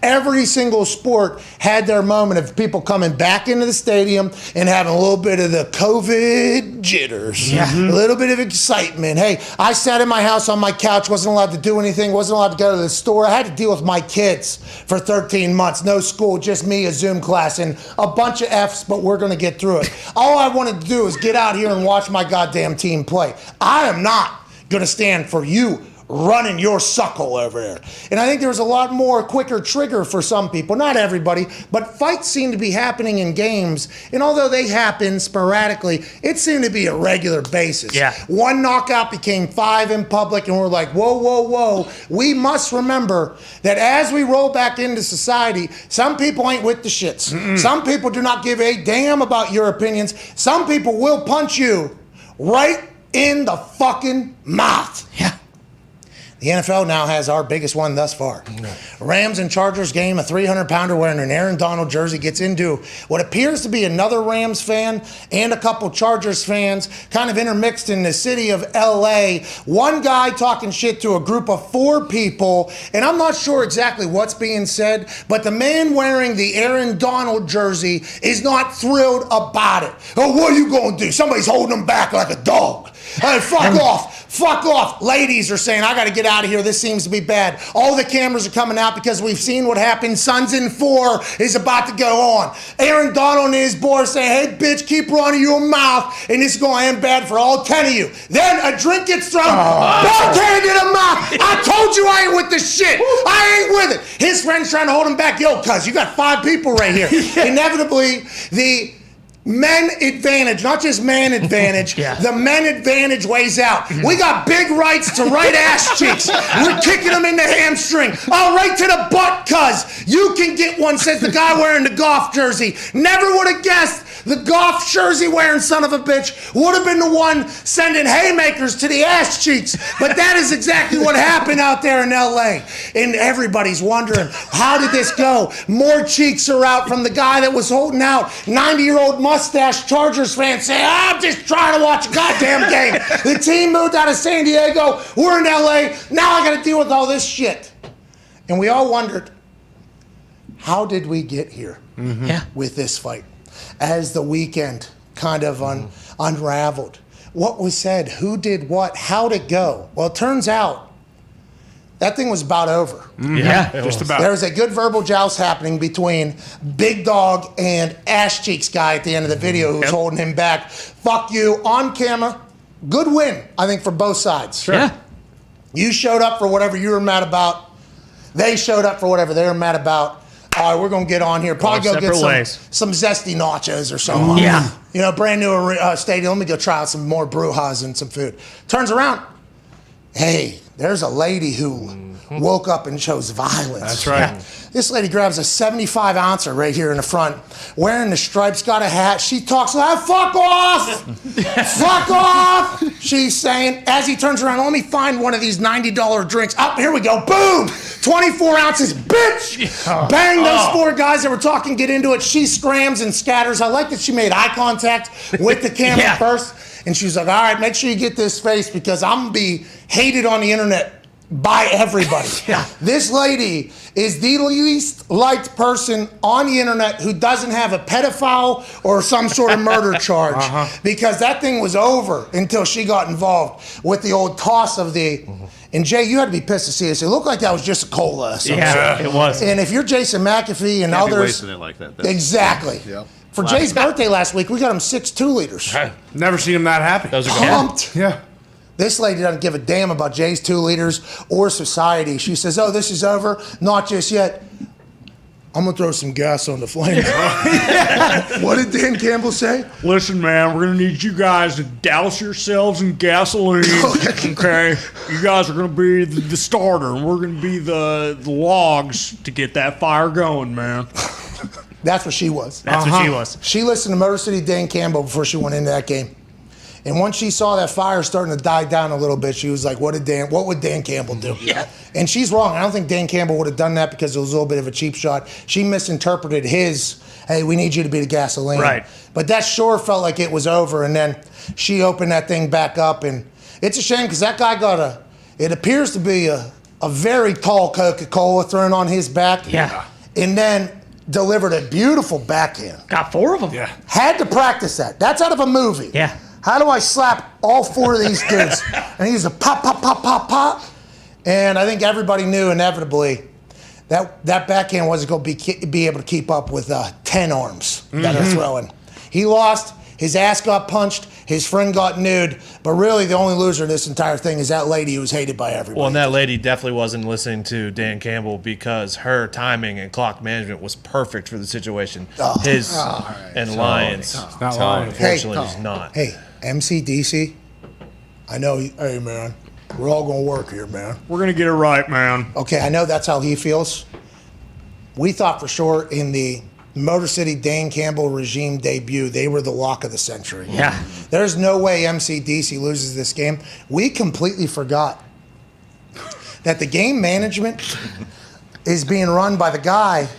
Every single sport had their moment of people coming back into the stadium and having a little bit of the COVID jitters, a little bit of excitement. Hey, I sat in my house on my couch, wasn't allowed to do anything, wasn't allowed to go to the store. I had to deal with my kids for 13 months. No school, just me, a Zoom class, and a bunch of F's, but we're going to get through it. All I wanted to do is get out here and watch my goddamn team play. I am not going to stand for you running your suckle over there. And I think there was a lot more quicker trigger for some people, not everybody, but fights seem to be happening in games. And although they happen sporadically, it seemed to be a regular basis. One knockout became 5 in public, and we're like, whoa, whoa, whoa. We must remember that as we roll back into society, some people ain't with the shits. Some people do not give a damn about your opinions. Some people will punch you right in the fucking mouth. The NFL now has our biggest one thus far. Rams and Chargers game, a 300-pounder wearing an Aaron Donald jersey gets into what appears to be another Rams fan and a couple Chargers fans kind of intermixed in the city of LA. One guy talking shit to a group of 4 people, and I'm not sure exactly what's being said, but the man wearing the Aaron Donald jersey is not thrilled about it. Oh, what are you going to do? Somebody's holding him back like a dog. Hey, fuck off. Fuck off. Ladies are saying, I got to get out of here. This seems to be bad. All the cameras are coming out because we've seen what happened. Suns in 4 is about to go on. Aaron Donald and his boys saying, hey, bitch, keep running your mouth, and this is going to end bad for all 10 of you. Then a drink gets thrown. Backhand in the mouth. I told you I ain't with this shit. I ain't with it. His friend's trying to hold him back. Yo, cuz, you got 5 people right here. Inevitably, the men advantage, not just man advantage, the men advantage weighs out. We got big rights to right ass cheeks. We're kicking them in the hamstring. Oh, right to the butt, cuz. You can get one, says the guy wearing the golf jersey. Never would have guessed the golf jersey wearing son of a bitch would have been the one sending haymakers to the ass cheeks. But that is exactly what happened out there in LA. And everybody's wondering, how did this go? More cheeks are out from the guy that was holding out. 90-year-old mustache Chargers fan saying, I'm just trying to watch a goddamn game. The team moved out of San Diego. We're in LA. Now I got to deal with all this shit. And we all wondered, how did we get here with this fight? As the weekend kind of unraveled. What was said, who did what, how'd it go? Well, it turns out that thing was about over. Just about. There was a good verbal joust happening between Big Dog and Ash Cheeks guy at the end of the video who was holding him back. Fuck you, on camera. Good win, I think, for both sides. Sure. You showed up for whatever you were mad about. They showed up for whatever they were mad about. All right, we're going to get on here. Probably go get some zesty nachos or something. You know, brand new stadium. Let me go try out some more brujas and some food. Turns around. Hey, there's a lady who woke up and chose violence. That's right. This lady grabs a 75-ouncer right here in the front, wearing the stripes, got a hat. She talks like, fuck off! Fuck off! She's saying, as he turns around, let me find one of these $90 drinks. Oh, here we go. Boom! 24 ounces, bitch! Bang, those 4 guys that were talking get into it. She scrams and scatters. I like that she made eye contact with the camera first. And she's like, all right, make sure you get this face because I'm going to be hated on the internet by everybody. This lady is the least liked person on the internet who doesn't have a pedophile or some sort of murder charge because that thing was over until she got involved with the old toss of the... And Jay, you had to be pissed to see this. It looked like that was just a cola. It was. And if you're Jason McAfee and Can't be others... wasting it like that. Exactly. For Jay's birthday last week, we got him 6 2-liters. Never seen him that happy. Those are Pumped. This lady doesn't give a damn about Jay's 2 liters or society. She says, oh, this is over. Not just yet. I'm going to throw some gas on the flame. What did Dan Campbell say? Listen, man, we're going to need you guys to douse yourselves in gasoline. Okay? You guys are going to be the starter, and we're going to be the logs to get that fire going, man. That's what she was. That's what she was. She listened to Motor City Dan Campbell before she went into that game. And once she saw that fire starting to die down a little bit, she was like, what would Dan Campbell do? Yeah. And she's wrong. I don't think Dan Campbell would have done that because it was a little bit of a cheap shot. She misinterpreted his, hey, we need you to be the gasoline. Right. But that sure felt like it was over. And then she opened that thing back up. And it's a shame because that guy got it appears to be a very tall Coca-Cola thrown on his back. Yeah. And then delivered a beautiful backhand. Got 4 of them. Yeah. Had to practice that. That's out of a movie. Yeah. How do I slap all 4 of these dudes? And he's a pop, pop, pop, pop, pop. And I think everybody knew inevitably that backhand wasn't going to be able to keep up with 10 arms that are throwing. He lost. His ass got punched. His friend got nude. But really, the only loser in this entire thing is that lady who was hated by everybody. Well, and that lady definitely wasn't listening to Dan Campbell because her timing and clock management was perfect for the situation. And Lions, unfortunately, is not. Hey, MCDC, I know, hey, man, we're all going to work here, man. We're going to get it right, man. Okay, I know that's how he feels. We thought for sure in the Motor City Dan Campbell regime debut, they were the lock of the century. Yeah. There's no way MCDC loses this game. We completely forgot that the game management is being run by the guy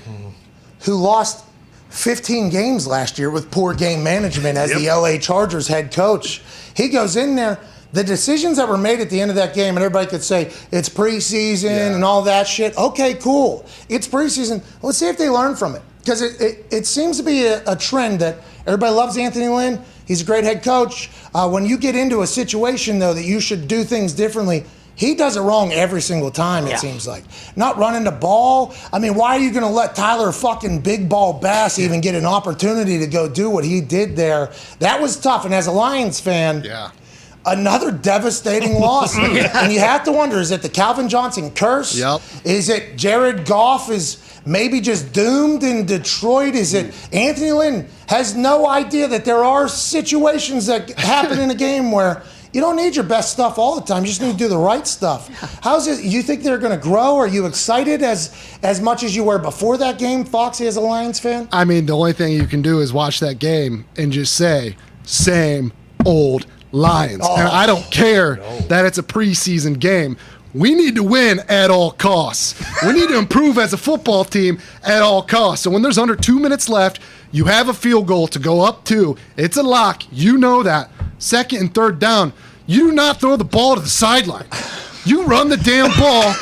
who lost 15 games last year with poor game management as the LA Chargers head coach. He goes in there. The decisions that were made at the end of that game, and everybody could say it's preseason and all that shit. Okay, cool. It's preseason. Let's see if they learn from it. Because it seems to be a trend that everybody loves Anthony Lynn. He's a great head coach. When you get into a situation, though, that you should do things differently, he does it wrong every single time, it seems like. Not running the ball. I mean, why are you going to let Tyler fucking Big Ball Bass even get an opportunity to go do what he did there? That was tough. And as a Lions fan, another devastating loss. And you have to wonder, is it the Calvin Johnson curse? Yep. Is it Jared Goff is maybe just doomed in Detroit? Is it Anthony Lynn has no idea that there are situations that happen in a game where you don't need your best stuff all the time. You just need to do the right stuff. How's it? You think they're going to grow? Are you excited as much as you were before that game, Foxy, as a Lions fan? I mean, the only thing you can do is watch that game and just say, same old Lions. And I don't care that it's a preseason game. We need to win at all costs. We need to improve as a football team at all costs. So when there's under 2 minutes left, you have a field goal to go up to. It's a lock. You know that. Second and third down, you do not throw the ball to the sideline. You run the damn ball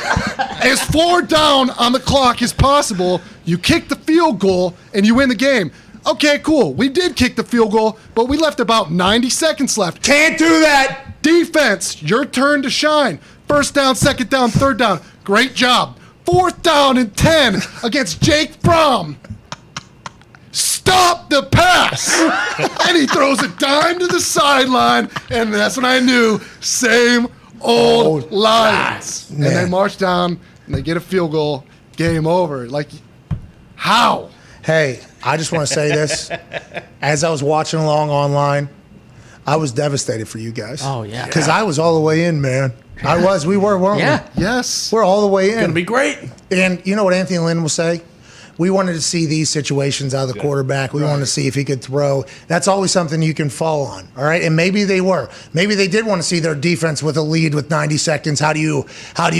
as far down on the clock as possible. You kick the field goal, and you win the game. Okay, cool. We did kick the field goal, but we left about 90 seconds left. Can't do that. Defense, your turn to shine. First down, second down, third down. Great job. 4th down and 10 against Jake Fromm. Stop the pass. And he throws a dime to the sideline, and that's when I knew same old Lions. And they march down, and they get a field goal. Game over. Like, how? Hey, I just want to say this. As I was watching along online, I was devastated for you guys. Oh, yeah. Because I was all the way in, man. I was. We were, weren't we? Yes. We're all the way in. It's going to be great. And you know what Anthony Lynn will say? We wanted to see these situations out of the quarterback. We wanted to see if he could throw. That's always something you can fall on, all right? And maybe they were. Maybe they did want to see their defense with a lead with 90 seconds. How do you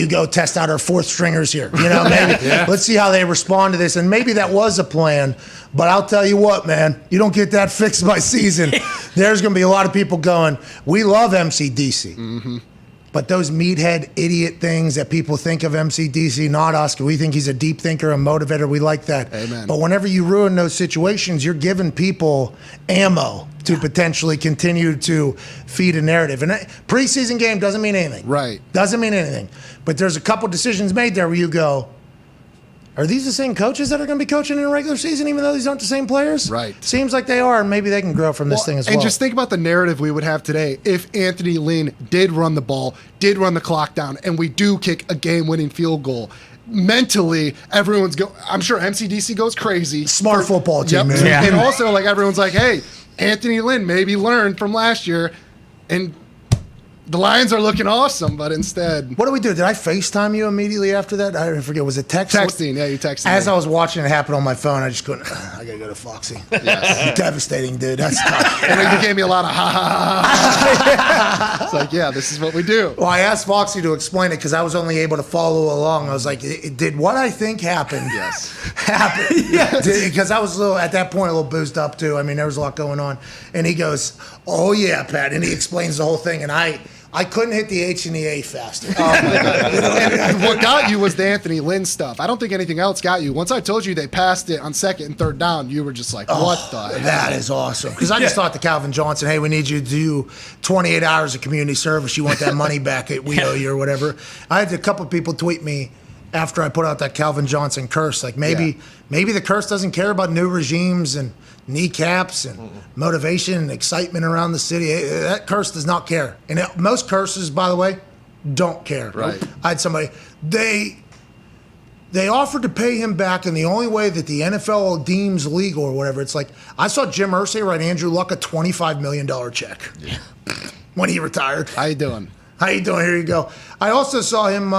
go test out our 4th stringers here? You know, maybe let's see how they respond to this. And maybe that was a plan. But I'll tell you what, man, you don't get that fixed by season. There's going to be a lot of people going, we love MCDC. Mm-hmm. But those meathead idiot things that people think of MCDC, not us, we think he's a deep thinker, a motivator. We like that. Amen. But whenever you ruin those situations, you're giving people ammo to potentially continue to feed a narrative. And preseason game doesn't mean anything. Right. Doesn't mean anything. But there's a couple decisions made there where you go, are these the same coaches that are going to be coaching in a regular season, even though these aren't the same players? Right. Seems like they are, and maybe they can grow from this thing as well. And just think about the narrative we would have today if Anthony Lynn did run the ball, did run the clock down, and we do kick a game-winning field goal. Mentally, everyone's I'm sure MCDC goes crazy. Smart football team, man. Yeah. And also, like, everyone's like, hey, Anthony Lynn maybe learned from last year, and The Lions are looking awesome, but instead, what do we do? Did I FaceTime you immediately after that? I forget. Was it text? Texting. Yeah, you texted. As me. I was watching it happen on my phone, I just couldn't. I gotta go to Foxy. Yes. Devastating, dude. That's tough. And you gave me a lot of ha ha ha. It's like, yeah, this is what we do. Well, I asked Foxy to explain it because I was only able to follow along. I was like, did what I think happened? Yes. Happen? Yes. Because I was at that point a little boozed up too. I mean, there was a lot going on. And he goes, "Oh yeah, Pat," and he explains the whole thing, and I couldn't hit the H and the A faster. Oh my God. And what got you was the Anthony Lynn stuff. I don't think anything else got you. Once I told you they passed it on 2nd and 3rd down, you were just like, what the hell? That is awesome. Because I just thought to Calvin Johnson, hey, we need you to do 28 hours of community service. You want that money back we owe you or whatever. I had a couple of people tweet me after I put out that Calvin Johnson curse. Like maybe the curse doesn't care about new regimes and kneecaps and motivation and excitement around the city. That curse does not care. And most curses, by the way, don't care. Right. I had somebody, they offered to pay him back in the only way that the NFL deems legal or whatever. It's like, I saw Jim Irsay write Andrew Luck a $25 million check when he retired. How you doing? How you doing? Here you go. I also saw him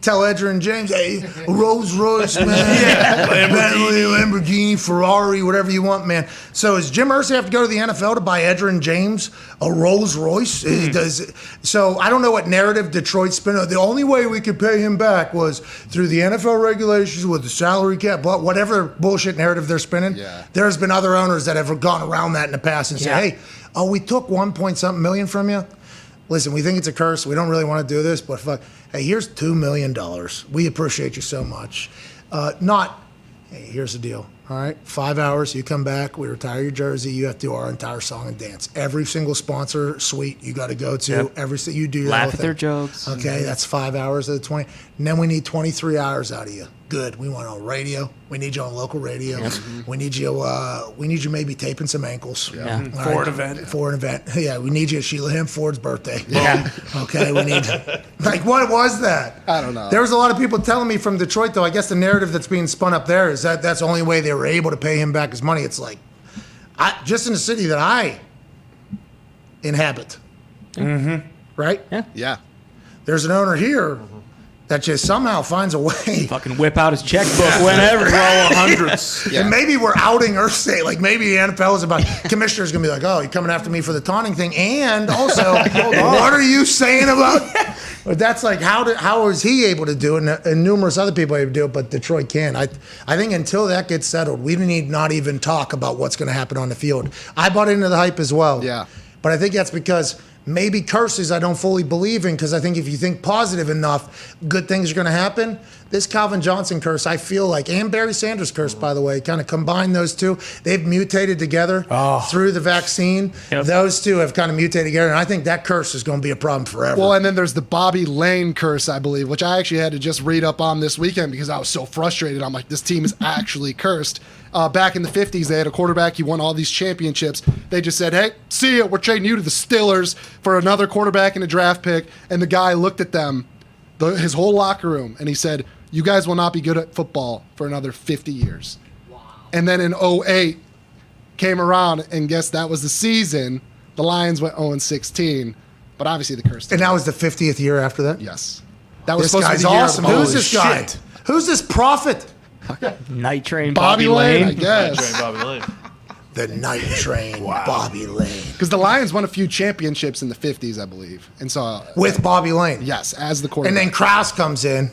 tell Edgerrin James, hey, Rolls Royce, man, Bentley, Lamborghini, Ferrari, whatever you want, man. So does Jim Irsay have to go to the NFL to buy Edgerrin James a Rolls Royce? So I don't know what narrative Detroit spin. The only way we could pay him back was through the NFL regulations with the salary cap, but whatever bullshit narrative they're spinning. There's been other owners that have gone around that in the past and said, hey, we took 1-point-something million from you. Listen, we think it's a curse. We don't really want to do this, but fuck. Hey, here's $2 million. We appreciate you so much. Hey, here's the deal. All right, 5 hours, you come back, we retire your jersey, you have to do our entire song and dance. Every single sponsor suite you got to go to, you do that. Laugh at their jokes. Okay, that's 5 hours of the 20. And then we need 23 hours out of you. Good. We want on radio. We need you on local radio. We need you maybe taping some ankles. For an event. For an event. Yeah, we need you at Sheila Hemford's birthday. Yeah. Okay, we need what was that? I don't know. There was a lot of people telling me from Detroit, though, I guess the narrative that's being spun up there is that that's the only way they were able to pay him back his money. It's like, just in the city that I inhabit. Right? Yeah. There's an owner here that just somehow finds a way. Fucking whip out his checkbook whenever. Roll hundreds. And maybe we're outing Irsay. Like maybe the NFL is about, commissioner's going to be like, oh, you're coming after me for the taunting thing. And also, what are you saying about? But that's like, how is he able to do it? And numerous other people able to do it, but Detroit can't. I think until that gets settled, we need not even talk about what's going to happen on the field. I bought into the hype as well. Yeah. But I think that's because maybe curses I don't fully believe in, because I think if you think positive enough, good things are going to happen. This Calvin Johnson curse, I feel like, and Barry Sanders curse, by the way, kind of combine those two. They've mutated together through the vaccine. Those two have kind of mutated together, and I think that curse is going to be a problem forever. Well, and then there's the Bobby Lane curse, I believe, which I actually had to just read up on this weekend because I was so frustrated. I'm like, this team is actually cursed. Back in the 50s, they had a quarterback. He won all these championships. They just said, hey, see ya. We're trading you to the Steelers for another quarterback and a draft pick. And the guy looked at them, his whole locker room, and he said, you guys will not be good at football for another 50 years. Wow. And then in 2008, came around, and guess that was the season. The Lions went 0-16, but obviously the curse. And that was the 50th year after that? Yes. That was this supposed guy's to be the year awesome. of the Who's this guy? shit. Who's this prophet? Night Train Bobby Lane, I guess. Night Train Bobby Lane. The Night Train Bobby Lane. Because the Lions won a few championships in the 50s, I believe. And so with Bobby Lane. Yes, as the quarterback. And then Krause comes in.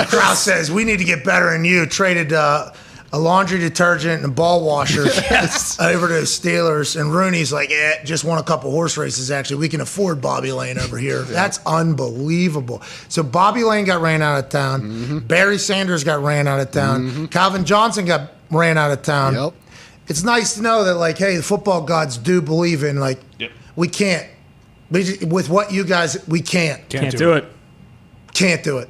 Krause says, we need to get better than you. Traded a laundry detergent and a ball washer over to the Steelers. And Rooney's like, just won a couple horse races, actually. We can afford Bobby Lane over here. That's unbelievable. So Bobby Lane got ran out of town. Barry Sanders got ran out of town. Calvin Johnson got ran out of town. Yep. It's nice to know that, like, hey, the football gods do believe in, like, we can't. With what you guys, we can't. Can't do it. Can't do it.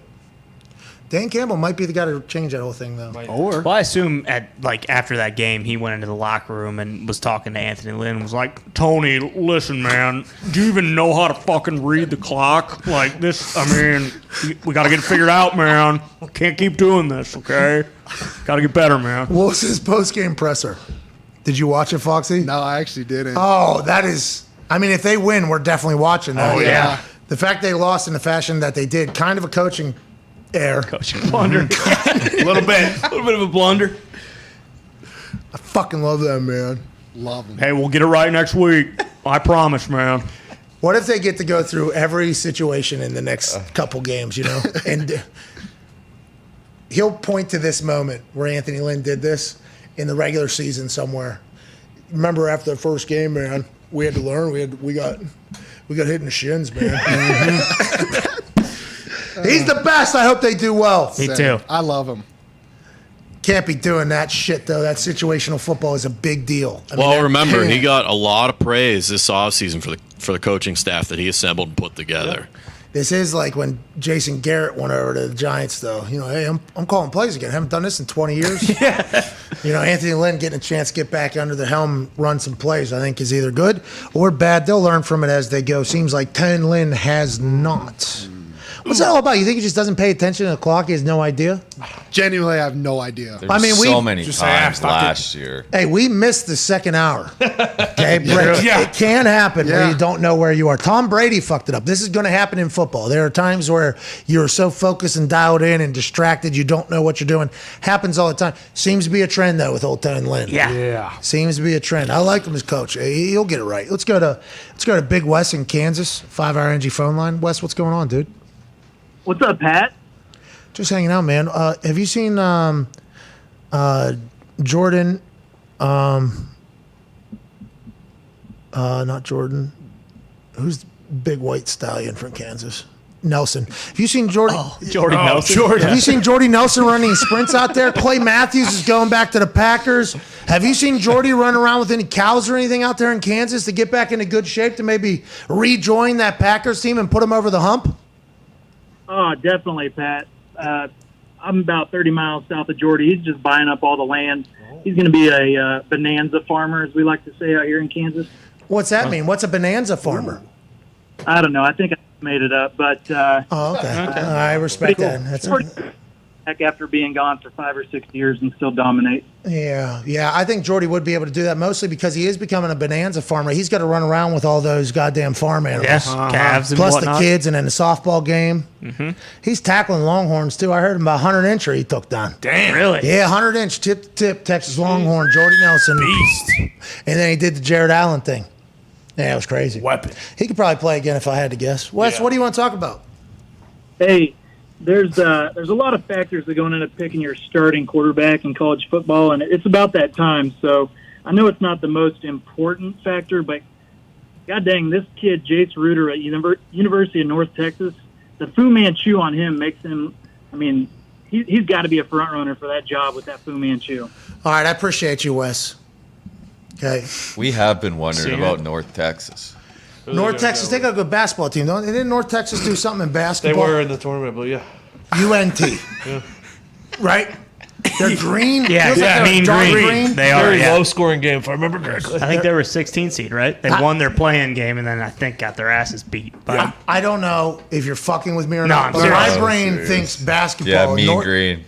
Dan Campbell might be the guy to change that whole thing, though. Well, I assume after that game, he went into the locker room and was talking to Anthony Lynn and was like, Tony, listen, man, do you even know how to fucking read the clock? Like this, I mean, we got to get it figured out, man. Can't keep doing this, okay? Got to get better, man. What was his post-game presser? Did you watch it, Foxy? No, I actually didn't. Oh, that is... I mean, if they win, we're definitely watching that. Oh, yeah. The fact they lost in the fashion that they did, kind of a coaching error. Coaching blunder. A little bit of a blunder. I fucking love that, man. Love them. Hey, we'll get it right next week. I promise, man. What if they get to go through every situation in the next couple games, And he'll point to this moment where Anthony Lynn did this in the regular season somewhere. Remember after the first game, man, we had to learn. We got hit in the shins, man. He's the best. I hope they do well. Me too. I love him. Can't be doing that shit, though. That situational football is a big deal. Remember, he got a lot of praise this offseason for the coaching staff that he assembled and put together. This is like when Jason Garrett went over to the Giants, though. Hey, I'm calling plays again. I haven't done this in 20 years. Anthony Lynn getting a chance to get back under the helm, run some plays, I think is either good or bad. They'll learn from it as they go. Seems like Tony Lynn has not. What's that all about? You think he just doesn't pay attention to the clock? He has no idea? Genuinely, I have no idea. So many times last year. Hey, we missed the second hour. Okay, It can happen where you don't know where you are. Tom Brady fucked it up. This is going to happen in football. There are times where you're so focused and dialed in and distracted, you don't know what you're doing. Happens all the time. Seems to be a trend, though, with old Tony Lynn. Yeah. Seems to be a trend. I like him as coach. He'll get it right. Let's go to Big Wes in Kansas, 5-hour Energy phone line. Wes, what's going on, dude? What's up, Pat? Just hanging out, man. Have you seen Jordan? Not Jordan. Who's the big white stallion from Kansas? Nelson. Have you seen Jordy? Jordy Nelson. Have you seen Jordy Nelson running sprints out there? Clay Matthews is going back to the Packers. Have you seen Jordy run around with any cows or anything out there in Kansas to get back into good shape to maybe rejoin that Packers team and put them over the hump? Oh, definitely, Pat. I'm about 30 miles south of Jordy. He's just buying up all the land. He's going to be a bonanza farmer, as we like to say out here in Kansas. What's that mean? What's a bonanza farmer? I don't know. I think I made it up, but okay. I respect that. That's back after being gone for 5 or 6 years and still dominate. Yeah. I think Jordy would be able to do that mostly because he is becoming a bonanza farmer. He's got to run around with all those goddamn farm animals. Calves and plus whatnot. the kids and then the softball game. Mm-hmm. He's tackling Longhorns, too. I heard him about 100-incher he took down. Damn. Really? Yeah, 100-inch tip Texas Longhorn, Jordy Nelson. Beast. And then he did the Jared Allen thing. Yeah, it was crazy. Weapon. He could probably play again if I had to guess. Wes, what do you want to talk about? Hey, there's a lot of factors that go into picking your starting quarterback in college football, and it's about that time. So I know it's not the most important factor, but god dang, this kid, Jace Ruder at University of North Texas, the Fu Manchu on him makes him, he's got to be a front runner for that job with that Fu Manchu. All right, I appreciate you, Wes. Okay. We have been wondering about North Texas. North Texas, they got a good basketball team, don't they? Didn't North Texas do something in They basketball? were in the tournament, but yeah. UNT. Right? They're green? Yeah, Feels like mean they're dark green. They are, Very yeah. low scoring game, if I remember correctly. I think they were a 16 seed, right? They won their play-in game and then I think got their asses beat. But I don't know if you're fucking with me or No, not, I'm but my serious. brain Serious. thinks basketball. Yeah, mean green.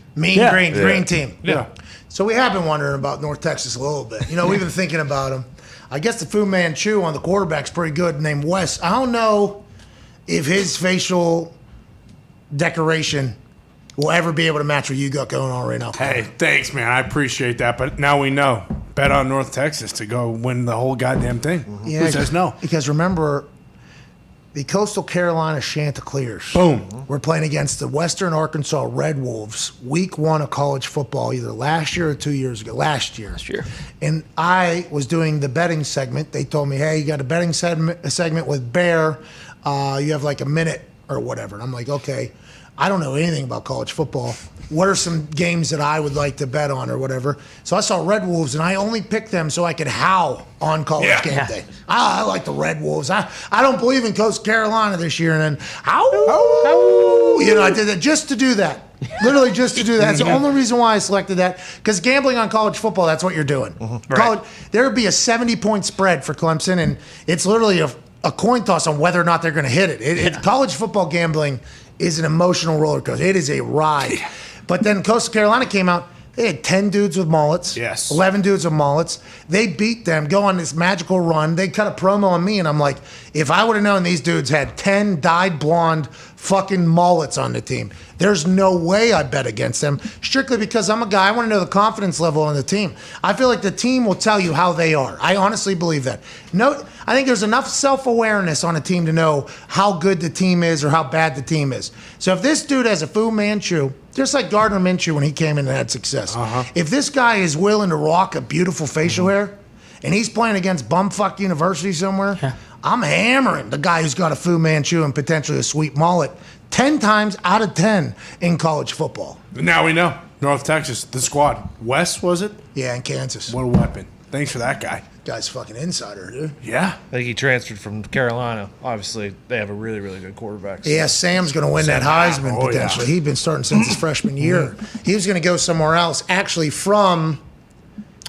Green team. Yeah. So we have been wondering about North Texas a little bit. We've been thinking about them. I guess the Fu Manchu on the quarterback's pretty good, named Wes. I don't know if his facial decoration will ever be able to match what you got going on right now. Hey, thanks, man. I appreciate that. But now we know. Bet on North Texas to go win the whole goddamn thing. Who says no? Because remember, the Coastal Carolina Chanticleers. Boom. We're playing against the Western Arkansas Red Wolves, week 1 of college football, either last year or 2 years ago. Last year. And I was doing the betting segment. They told me, hey, you got a betting segment with Bear. You have like a minute or whatever. And I'm like, okay, I don't know anything about college football. What are some games that I would like to bet on or whatever? So I saw Red Wolves, and I only picked them so I could howl on College Game Day. I like the Red Wolves. I don't believe in Coastal Carolina this year. And then, I did that just to do that. Literally just to do that. It's the only reason why I selected that. Because gambling on college football, that's what you're doing. There would be a 70-point spread for Clemson, and it's literally a coin toss on whether or not they're going to hit it. College football gambling is an emotional roller coaster. It is a ride. But then Coastal Carolina came out. They had 10 dudes with mullets. Yes. 11 dudes with mullets. They beat them, go on this magical run. They cut a promo on me, and I'm like, if I would have known these dudes had 10 dyed blonde fucking mullets on the team, there's no way I bet against them, strictly because I'm a guy, I want to know the confidence level on the team. I feel like the team will tell you how they are. I honestly believe that. No, I think there's enough self-awareness on a team to know how good the team is or how bad the team is. So if this dude has a Fu Manchu, just like Gardner Minshew when he came in and had success, if this guy is willing to rock a beautiful facial hair and he's playing against bumfuck university somewhere, I'm hammering the guy who's got a Fu Manchu and potentially a sweet mullet 10 times out of 10 in college football. Now we know. North Texas, the squad. Wes, was it? Yeah, in Kansas. What a weapon. Thanks for that guy. Guy's fucking insider, dude. Yeah. I think he transferred from Carolina. Obviously, they have a really, really good quarterback. Yeah, Sam's going to win that Heisman potentially. He's been starting since his freshman year. He was going to go somewhere else, actually from...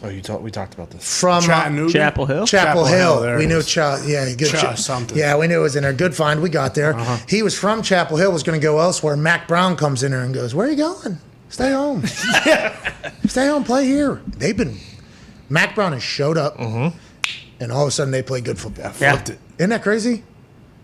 Oh, we talked about this. From Chattanooga? Chapel Hill? Chapel Hill. There We it knew is. good Something. Yeah, we knew it was in there. Good find. We got there. He was from Chapel Hill, was going to go elsewhere. Mac Brown comes in there and goes, "Where are you going? Stay home. Stay home, play here." Mac Brown has showed up, and all of a sudden they play good football. Flipped it. Isn't that crazy?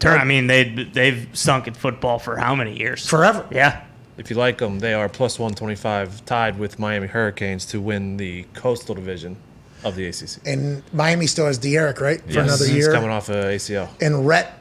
I mean, they've sunk in football for how many years? Forever. Yeah. If you like them, they are plus 125, tied with Miami Hurricanes to win the Coastal Division of the ACC. And Miami still has De'Eric, right? For Yes, another he's year. coming off a ACL. And Rhett,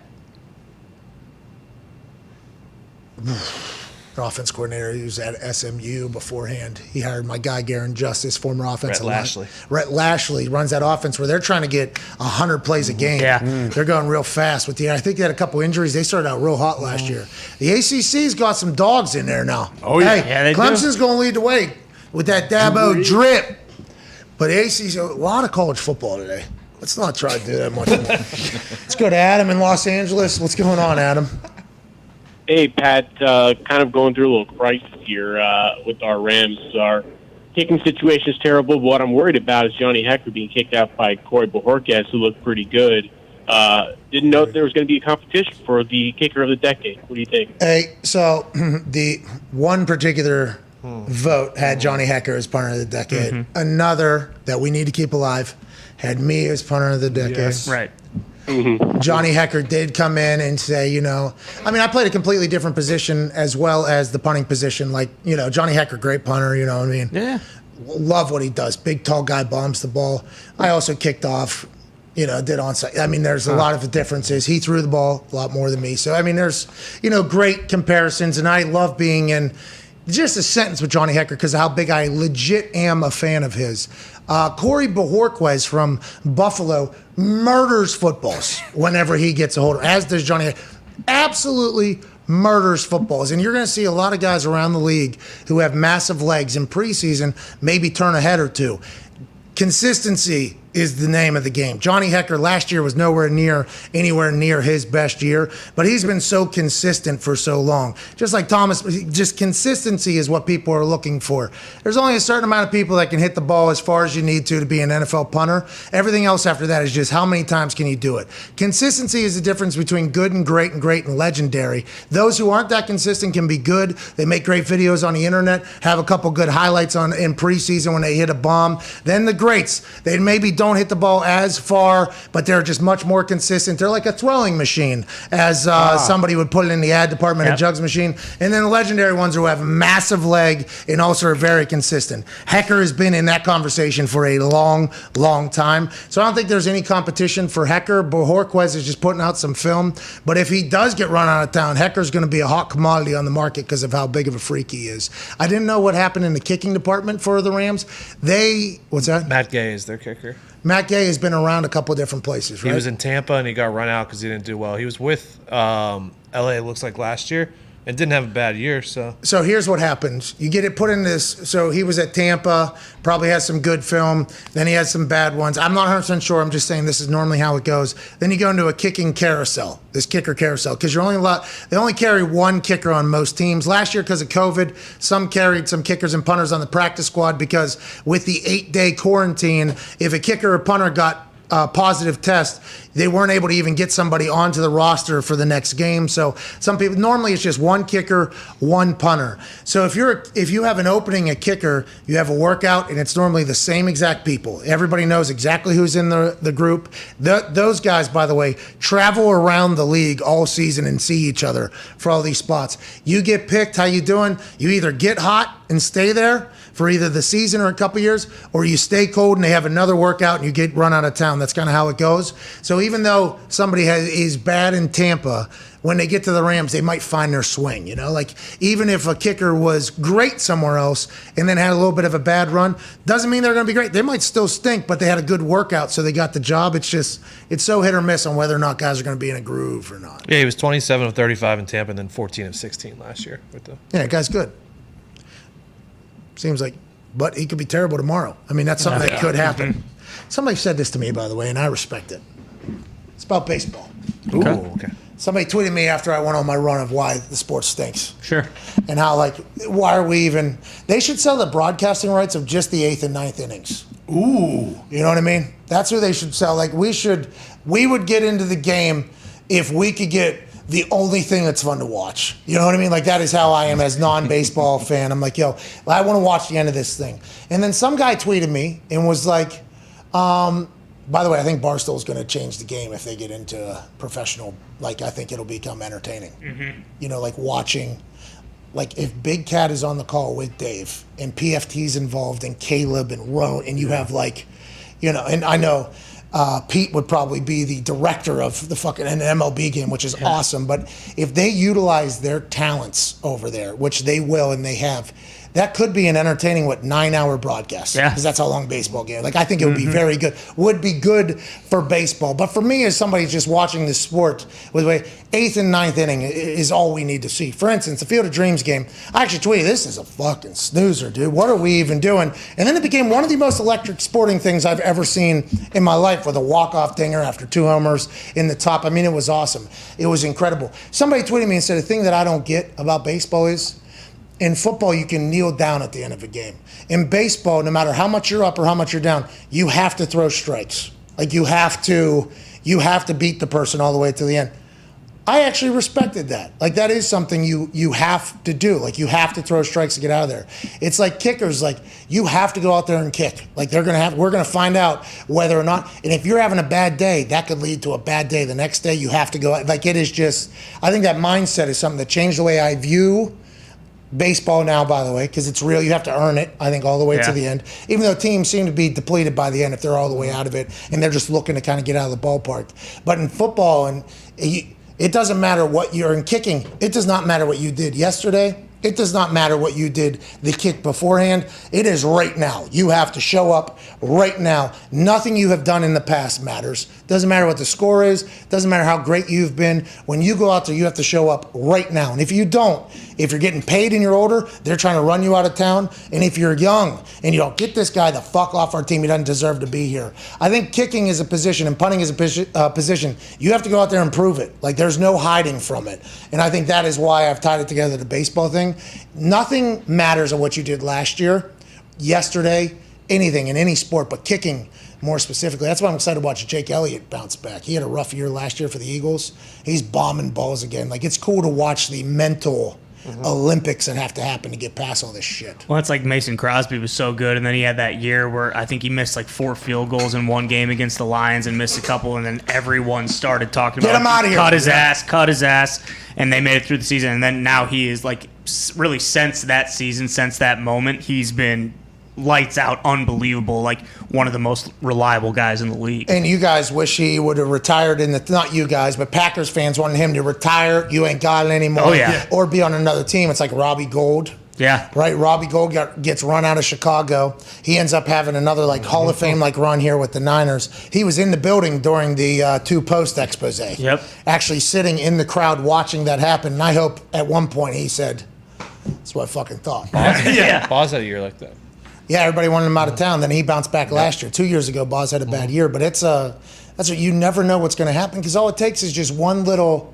their offense coordinator, he was at SMU beforehand. He hired my guy, Garen Justice, former offensive line. Rhett Lashley runs that offense where they're trying to get 100 plays a game. Yeah. They're going real fast with I think they had a couple injuries. They started out real hot last year. The ACC's got some dogs in there now. Oh, yeah. Yeah, they do. Clemson's going to lead the way with that Dabo drip. But the ACC's a lot of college football today. Let's not try to do that much more. Let's go to Adam in Los Angeles. What's going on, Adam? Hey, Pat, kind of going through a little crisis here with our Rams. Our kicking situation is terrible, but what I'm worried about is Johnny Hecker being kicked out by Corey Bojorquez, who looked pretty good. Didn't know there was going to be a competition for the kicker of the decade. What do you think? Hey, so the one particular vote had Johnny Hecker as punter of the decade. Another that we need to keep alive had me as punter of the decade. Yes. Right. Johnny Hecker did come in and say, I played a completely different position as well as the punting position. Like, Johnny Hecker, great punter, you know what I mean? Yeah. Love what he does. Big, tall guy, bombs the ball. I also kicked off, did onside. I mean, there's a lot of differences. He threw the ball a lot more than me. So, I mean, there's, great comparisons. And I love being in just a sentence with Johnny Hecker because of how big I legit am a fan of his. Corey Bojorquez from Buffalo murders footballs whenever he gets a hold of it, as does Johnny Hecker. Absolutely murders footballs. And you're going to see a lot of guys around the league who have massive legs in preseason maybe turn a head or two. Consistency is the name of the game. Johnny Hecker last year was anywhere near his best year, but he's been so consistent for so long. Just like Thomas, just consistency is what people are looking for. There's only a certain amount of people that can hit the ball as far as you need to be an NFL punter. Everything else after that is just how many times can you do it. Consistency is the difference between good and great and legendary. Those who aren't that consistent can be good. They make great videos on the internet, have a couple good highlights in preseason when they hit a bomb. Then the greats, they maybe don't hit the ball as far, but they're just much more consistent. They're like a throwing machine, as somebody would put it in the ad department, a jugs machine. And then the legendary ones who have a massive leg and also are very consistent. Hecker has been in that conversation for a long, long time. So I don't think there's any competition for Hecker. Bojorquez is just putting out some film. But if he does get run out of town, Hecker's going to be a hot commodity on the market because of how big of a freak he is. I didn't know what happened in the kicking department for the Rams. What's that? Matt Gay is their kicker. Matt Gay has been around a couple of different places, right? He was in Tampa and he got run out because he didn't do well. He was with LA, it looks like, last year and didn't have a bad year. So here's what happens. You get it put in this. So he was at Tampa, probably has some good film. Then he has some bad ones. I'm not 100% sure. I'm just saying this is normally how it goes. Then you go into a kicking carousel, this kicker carousel, because they only carry one kicker on most teams. Last year, because of COVID, some carried some kickers and punters on the practice squad because with the 8-day quarantine, if a kicker or punter got positive test, they weren't able to even get somebody onto the roster for the next game. So some people, normally it's just one kicker, one punter. So if you have an opening at kicker, you have a workout, and it's normally the same exact people. Everybody knows exactly who's in the group. Those guys, by the way, travel around the league all season and see each other for all these spots. You get picked, how you doing? You either get hot and stay there for either the season or a couple years, or you stay cold and they have another workout and you get run out of town. That's kind of how it goes. So even though somebody is bad in Tampa, when they get to the Rams, they might find their swing. Like even if a kicker was great somewhere else and then had a little bit of a bad run, doesn't mean they're going to be great. They might still stink, but they had a good workout, so they got the job. It's so hit or miss on whether or not guys are going to be in a groove or not. Yeah, he was 27 of 35 in Tampa and then 14 of 16 last year. Yeah, guy's good. Seems like, but he could be terrible tomorrow. I mean, that's something that could happen. Somebody said this to me, by the way, and I respect it. It's about baseball. Okay. Somebody tweeted me after I went on my run of why the sport stinks. Sure. And how, why are we even... They should sell the broadcasting rights of just the 8th and 9th innings. Ooh. You know what I mean? That's who they should sell. We would get into the game if we could get the only thing that's fun to watch. You know what I mean? That is how I am as non-baseball fan. I'm like, yo, I want to watch the end of this thing. And then some guy tweeted me and was like, by the way, I think Barstool's going to change the game if they get into professional. I think it'll become entertaining. Mm-hmm. Watching, if Big Cat is on the call with Dave and PFT's involved and Caleb and Roan, and you have and I know Pete would probably be the director of the fucking MLB game, which is awesome. But if they utilize their talents over there, which they will and they have, that could be an entertaining, 9-hour broadcast. Yeah. Because that's how long baseball game. I think it would be very good. Would be good for baseball. But for me, as somebody just watching this sport, 8th and 9th inning is all we need to see. For instance, the Field of Dreams game, I actually tweeted, this is a fucking snoozer, dude. What are we even doing? And then it became one of the most electric sporting things I've ever seen in my life, with a walk-off dinger after 2 homers in the top. I mean, it was awesome. It was incredible. Somebody tweeted me and said, the thing that I don't get about baseball is, in football, you can kneel down at the end of a game. In baseball, no matter how much you're up or how much you're down, you have to throw strikes. You have to beat the person all the way to the end. I actually respected that. That is something you have to do. You have to throw strikes to get out of there. It's like kickers. You have to go out there and kick. We're gonna find out whether or not. And if you're having a bad day, that could lead to a bad day the next day. You have to go. It is just. I think that mindset is something that changed the way I view baseball now, by the way, because it's real. You have to earn it, I think, all the way to the end. Even though teams seem to be depleted by the end if they're all the way out of it, and they're just looking to kind of get out of the ballpark. But in football, it doesn't matter what you're in kicking. It does not matter what you did yesterday. It does not matter what you did the kick beforehand. It is right now. You have to show up right now. Nothing you have done in the past matters. Doesn't matter what the score is. Doesn't matter how great you've been. When you go out there, you have to show up right now. And if you don't, if you're getting paid and you're older, they're trying to run you out of town. And if you're young and you don't, get this guy the fuck off our team. He doesn't deserve to be here. I think kicking is a position and punting is a position. You have to go out there and prove it. There's no hiding from it. And I think that is why I've tied it together, the baseball thing. Nothing matters of what you did last year, yesterday, anything in any sport, but kicking more specifically. That's why I'm excited to watch Jake Elliott bounce back. He had a rough year last year for the Eagles. He's bombing balls again. It's cool to watch the mental Olympics that have to happen to get past all this shit. Well, it's like Mason Crosby was so good, and then he had that year where I think he missed 4 field goals in one game against the Lions and missed a couple, and then everyone started talking about get him out of here. Cut his ass, and they made it through the season. And then now he is really since that season, since that moment, he's been lights out, unbelievable, one of the most reliable guys in the league. And you guys wish he would have retired not you guys, but Packers fans wanted him to retire. You ain't got it anymore. Oh, yeah. Or be on another team. It's like Robbie Gould. Yeah. Right? Robbie Gould gets run out of Chicago. He ends up having another Hall of Fame run here with the Niners. He was in the building during the 2 post expose. Yep. Actually sitting in the crowd watching that happen. And I hope at one point he said, that's what I fucking thought. Boz had a year like that. Yeah, everybody wanted him out of town. Then he bounced back last year. 2 years ago, Boz had a bad year. But that's what you never know what's going to happen, because all it takes is just one little,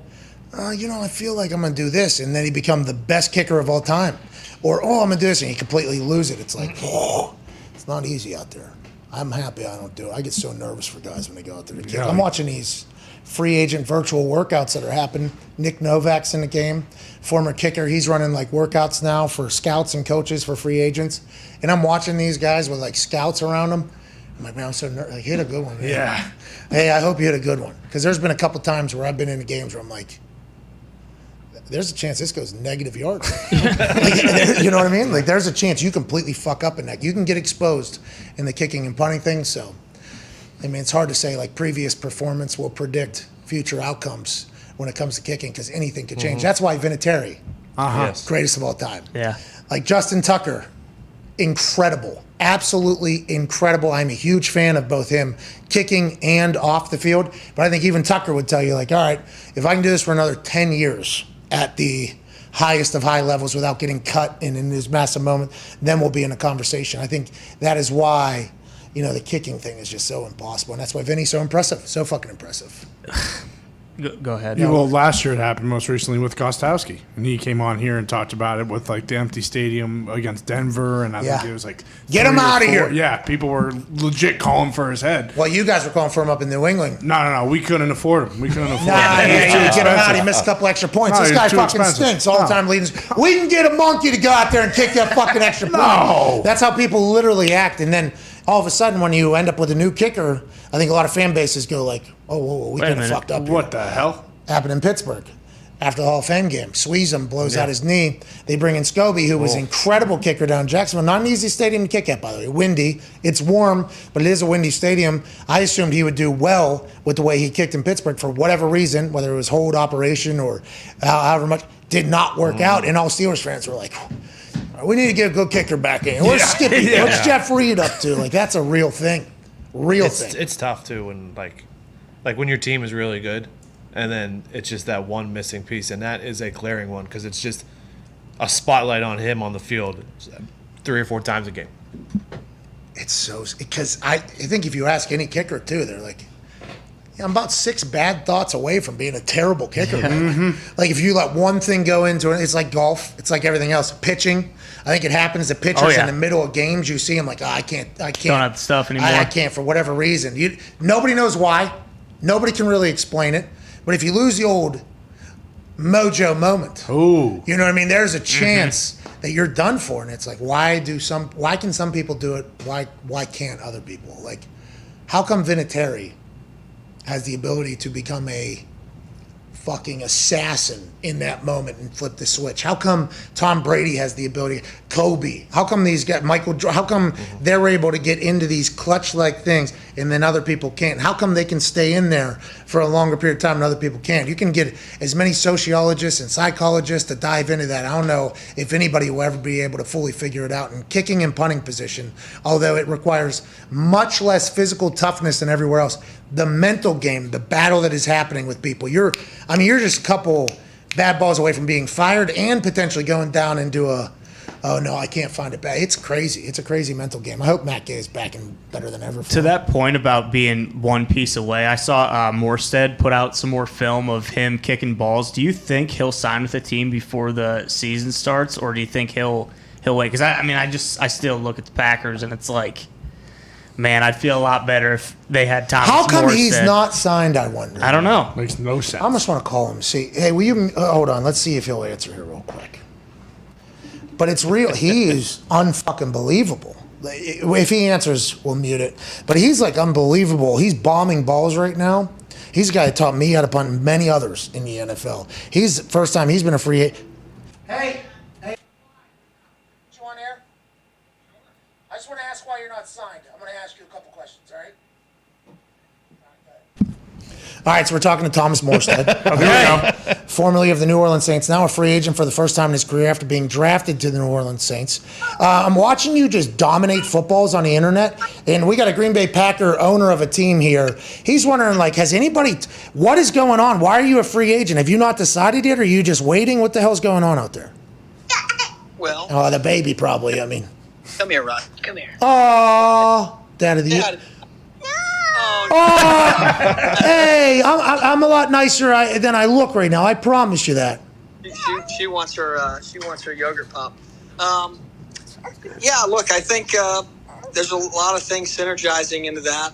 I feel like I'm going to do this. And then he become the best kicker of all time. Or, I'm going to do this. And you completely lose it. It's it's not easy out there. I'm happy I don't do it. I get so nervous for guys when they go out there to kick. Yeah. I'm watching these free agent virtual workouts that are happening. Nick Novak's in the game, former kicker. He's running like workouts now for scouts and coaches for free agents. And I'm watching these guys with like scouts around them. I'm like, man, I'm so nervous. Like, hit a good one, man. Yeah. Hey, I hope you hit a good one. Because there's been a couple times where I've been in the games where I'm like, there's a chance this goes negative yards. Like, you know what I mean? Like, there's a chance you completely fuck up in that. You can get exposed in the kicking and punting thing. So, I mean, it's hard to say, like, previous performance will predict future outcomes when it comes to kicking because anything could change. That's why Vinatieri, greatest of all time. Yeah. Like, Justin Tucker, incredible. Absolutely incredible. I'm a huge fan of both him kicking and off the field. But I think even Tucker would tell you, like, all right, if I can do this for another 10 years at the highest of high levels without getting cut and in this massive moment, then we'll be in a conversation. I think that is why, you know, the kicking thing is just so impossible. And that's why Vinny's so impressive. So fucking impressive. Go ahead. Yeah, well, last year it happened most recently with Gostowski. And he came on here and talked about it with, like, the empty stadium against Denver. And I think it was, like, get him out of here. Yeah, people were legit calling for his head. Well, you guys were calling for him up in New England. No. We couldn't afford him. We couldn't afford him. Get him out. He missed a couple extra points. This guy fucking stinks all the time leading. We can get a monkey to go out there and kick that fucking extra point. No. That's how people literally act. And then all of a sudden, when you end up with a new kicker, I think a lot of fan bases go like, oh, whoa, we could have fucked up here. What the hell? Happened in Pittsburgh after the Hall of Fame game. Sweezum blows out his knee. They bring in Scobie, who was an incredible kicker down in Jacksonville. Not an easy stadium to kick at, by the way. Windy. It's warm, but it is a windy stadium. I assumed he would do well with the way he kicked in Pittsburgh for whatever reason, whether it was hold operation or however much. Did not work out. And all Steelers fans were like, we need to get a good kicker back in. Where's Skippy? What's Jeff Reed up to? Like, that's a real thing. Real thing. It's tough, too, when, like when your team is really good, and then it's just that one missing piece, and that is a glaring one because it's just a spotlight on him on the field 3 or 4 times a game. It's so – because I think if you ask any kicker, too, they're like, yeah, I'm about 6 bad thoughts away from being a terrible kicker. Like, if you let one thing go into it, it's like golf. It's like everything else. Pitching, I think it happens to pitchers in the middle of games. You see them like, I can't. Don't have the stuff anymore. I can't for whatever reason. Nobody knows why. Nobody can really explain it. But if you lose the old mojo moment, you know what I mean? There's a chance that you're done for. And it's like, why can some people do it? Why can't other people? Like, how come Vinatieri has the ability to become a fucking assassin in that moment and flip the switch? How come Tom Brady has the ability? Kobe. How come these guys, how come they're able to get into these clutch-like things and then other people can't? How come they can stay in there for a longer period of time and other people can't? You can get as many sociologists and psychologists to dive into that. I don't know if anybody will ever be able to fully figure it out. And kicking and punting position, although it requires much less physical toughness than everywhere else, the mental game, the battle that is happening with people. You're just a couple bad balls away from being fired and potentially going down into oh no, I can't find it back. It's crazy. It's a crazy mental game. I hope Matt Gay is back and better than ever. To that point about being one piece away, I saw Morstead put out some more film of him kicking balls. Do you think he'll sign with the team before the season starts, or do you think he'll wait? Because I still look at the Packers and it's like, man, I'd feel a lot better if they had Thomas How come Morstead. he's not signed, I wonder? I don't know. Makes no sense. I just want to call him. See, hey, will you hold on? Let's see if he'll answer here real quick. But it's real. He is unfucking believable. If he answers, we'll mute it. But he's like unbelievable. He's bombing balls right now. He's a guy that taught me how to punt and many others in the NFL. He's the first time he's been a free agent. Hey. You on air? I just want to ask why you're not signed. I'm going to ask you a couple questions, all right? All right, so we're talking to Thomas Morstead, formerly of the New Orleans Saints, now a free agent for the first time in his career after being drafted to the New Orleans Saints. I'm watching you just dominate footballs on the internet, and we got a Green Bay Packer owner of a team here. He's wondering, like, what is going on? Why are you a free agent? Have you not decided yet, or are you just waiting? What the hell's going on out there? Well. Oh, the baby probably, Come here, Rod. Come here. Oh, Dad of the year. Oh, hey, I'm a lot nicer than I look right now. I promise you that. She wants her yogurt pop. Yeah, look, I think there's a lot of things synergizing into that.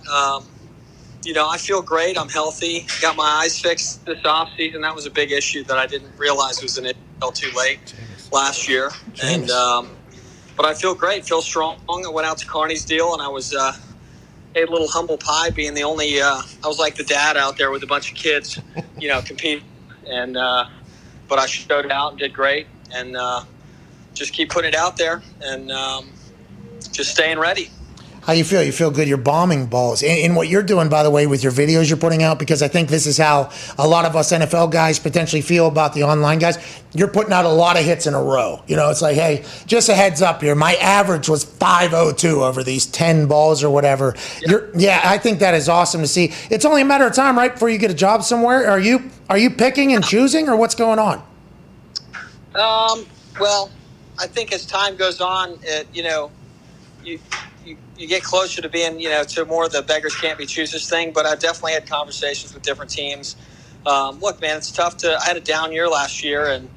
I feel great. I'm healthy. Got my eyes fixed this off season. That was a big issue that I didn't realize was an issue until too late last year. And but I feel great. Feel strong. I went out to Carney's deal, and I was ate a little humble pie, being the only. I was like the dad out there with a bunch of kids, competing. And but I showed out and did great, and just keep putting it out there and just staying ready. How you feel? You feel good? You're bombing balls. And what you're doing, by the way, with your videos you're putting out, because I think this is how a lot of us NFL guys potentially feel about the online guys. You're putting out a lot of hits in a row. It's like, hey, just a heads up here. My average was 502 over these 10 balls or whatever. Yeah, I think that is awesome to see. It's only a matter of time, right, before you get a job somewhere. Are you picking and choosing, or what's going on? Well, I think as time goes on, you get closer to being, to more of the beggars can't be choosers thing. But I've definitely had conversations with different teams. Look, man, it's tough I had a down year last year, and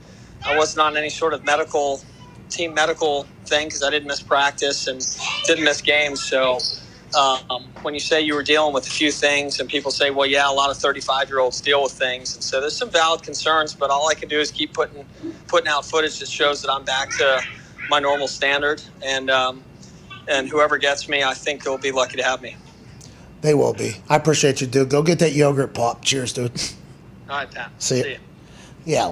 I wasn't on any sort of team medical thing because I didn't miss practice and didn't miss games. So when you say you were dealing with a few things, and people say, well, yeah, a lot of 35-year-olds deal with things. And so there's some valid concerns, but all I can do is keep putting out footage that shows that I'm back to my normal standard. And whoever gets me, I think they'll be lucky to have me. They will be. I appreciate you, dude. Go get that yogurt pop. Cheers, dude. All right, Pat. See you. Yeah,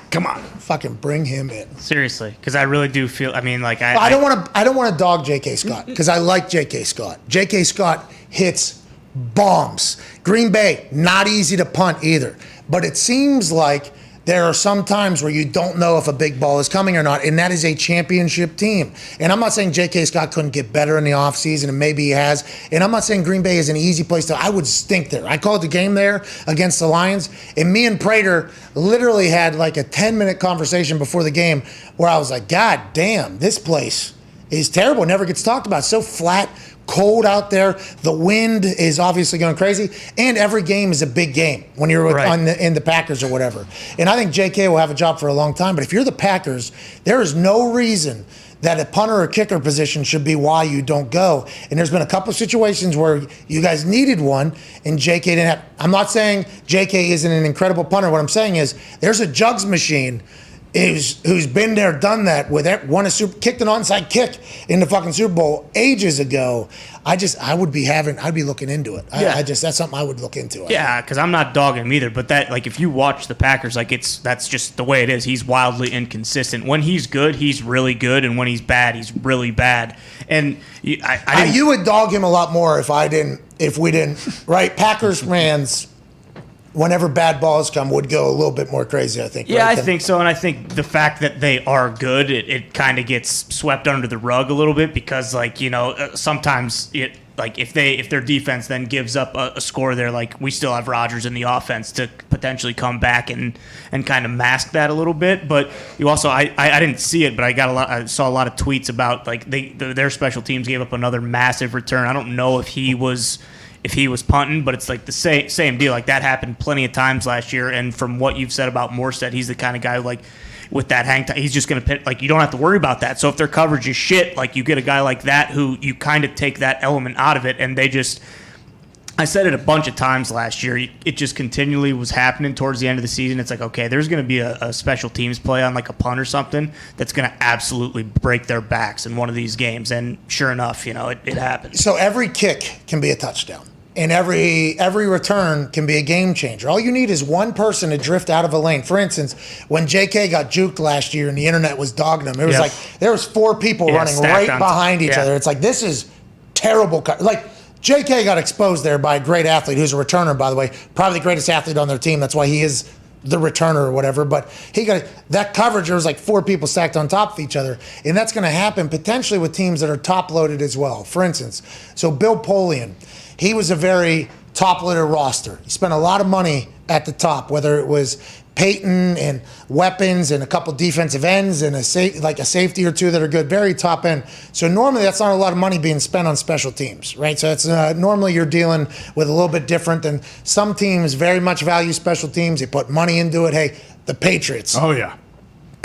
come on, fucking bring him in. Seriously, because I really do feel. I mean, like I don't want to dog J.K. Scott because I like J.K. Scott. J.K. Scott hits bombs. Green Bay, not easy to punt either. But it seems like there are some times where you don't know if a big ball is coming or not, and that is a championship team. And I'm not saying J.K. Scott couldn't get better in the offseason, and maybe he has. And I'm not saying Green Bay is an easy place to. I would stink there. I called the game there against the Lions, and me and Prater literally had like a 10-minute conversation before the game where I was like, God damn, this place is terrible. It never gets talked about. It's so flat, cold out there. The wind is obviously going crazy, and every game is a big game when you're in the Packers or whatever. And I think JK will have a job for a long time. But if you're the Packers, there is no reason that a punter or kicker position should be why you don't go. And there's been a couple of situations where you guys needed one, and JK didn't have. I'm not saying JK isn't an incredible punter. What I'm saying is there's a jugs machine who's been there, done that, kicked an onside kick in the fucking Super Bowl ages ago. I'd be looking into it. That's something I would look into. Yeah, because I'm not dogging him either. But that, like, if you watch the Packers, that's just the way it is. He's wildly inconsistent. When he's good, he's really good, and when he's bad, he's really bad. And you would dog him a lot more if we didn't. Right? Packers fans, whenever bad balls come, would go a little bit more crazy, I think. Yeah, right? I think so. And I think the fact that they are good, it kind of gets swept under the rug a little bit because, sometimes if their defense then gives up a score there, like we still have Rodgers in the offense to potentially come back and kind of mask that a little bit. But you also, I didn't see it, but I saw a lot of tweets about their special teams gave up another massive return. I don't know if he was punting, but it's like the same deal. Like that happened plenty of times last year. And from what you've said about Morstead, he's the kind of guy who, with that hang time, he's just going to you don't have to worry about that. So if their coverage is shit, you get a guy like that who you kind of take that element out of it, and I said it a bunch of times last year. It just continually was happening towards the end of the season. It's like, okay, there's going to be a special teams play on a punt or something that's going to absolutely break their backs in one of these games. And sure enough, it happens. So every kick can be a touchdown. And every return can be a game changer. All you need is one person to drift out of a lane. For instance, when JK got juked last year and the internet was dogging him, it was there was 4 people running right behind each other. It's like, this is terrible. JK got exposed there by a great athlete who's a returner, by the way, probably the greatest athlete on their team. That's why he is the returner or whatever. But he got that coverage. There was 4 people stacked on top of each other. And that's going to happen potentially with teams that are top loaded as well. For instance, so Bill Polian, he was a very top-loaded roster. He spent a lot of money at the top, whether it was Peyton and weapons and a couple defensive ends and a safety or two that are good, very top end. So normally that's not a lot of money being spent on special teams, right? So it's normally you're dealing with a little bit different than some teams very much value special teams. They put money into it. Hey, the Patriots. Oh, yeah.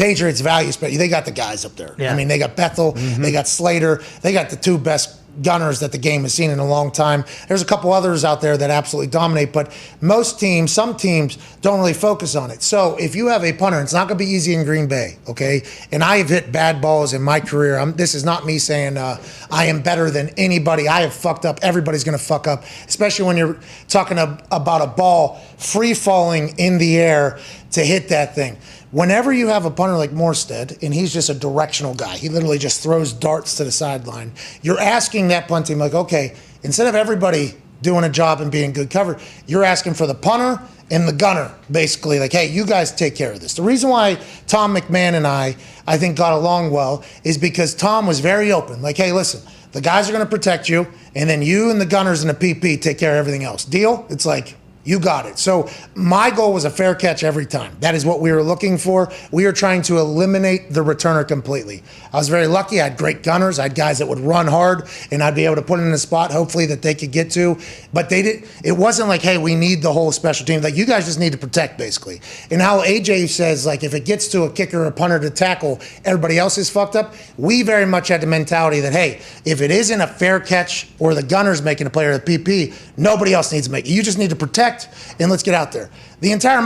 Patriots values, but they got the guys up there. Yeah. I mean, they got Bethel, they got Slater, they got the two best gunners that the game has seen in a long time. There's a couple others out there that absolutely dominate, but some teams don't really focus on it. So if you have a punter, it's not going to be easy in Green Bay, okay? And I have hit bad balls in my career. This is not me saying I am better than anybody. I have fucked up. Everybody's going to fuck up, especially when you're talking about a ball free falling in the air to hit that thing. Whenever you have a punter like Morstead, and he's just a directional guy, he literally just throws darts to the sideline, you're asking that punt team, like, okay, instead of everybody doing a job and being good cover, you're asking for the punter and the gunner, basically, like, hey, you guys take care of this. The reason why Tom McMahon and I think, got along well is because Tom was very open. Like, hey, listen, the guys are going to protect you, and then you and the gunners and the PP take care of everything else. Deal? It's like, you got it. So my goal was a fair catch every time. That is what we were looking for. We were trying to eliminate the returner completely. I was very lucky. I had great gunners. I had guys that would run hard, and I'd be able to put it in a spot, hopefully, that they could get to. But it wasn't like, hey, we need the whole special team. Like, you guys just need to protect, basically. And how AJ says, like, if it gets to a kicker or a punter to tackle, everybody else is fucked up. We very much had the mentality that, hey, if it isn't a fair catch or the gunner's making a play or the PP, nobody else needs to make it. You just need to protect, and let's get out there. The entire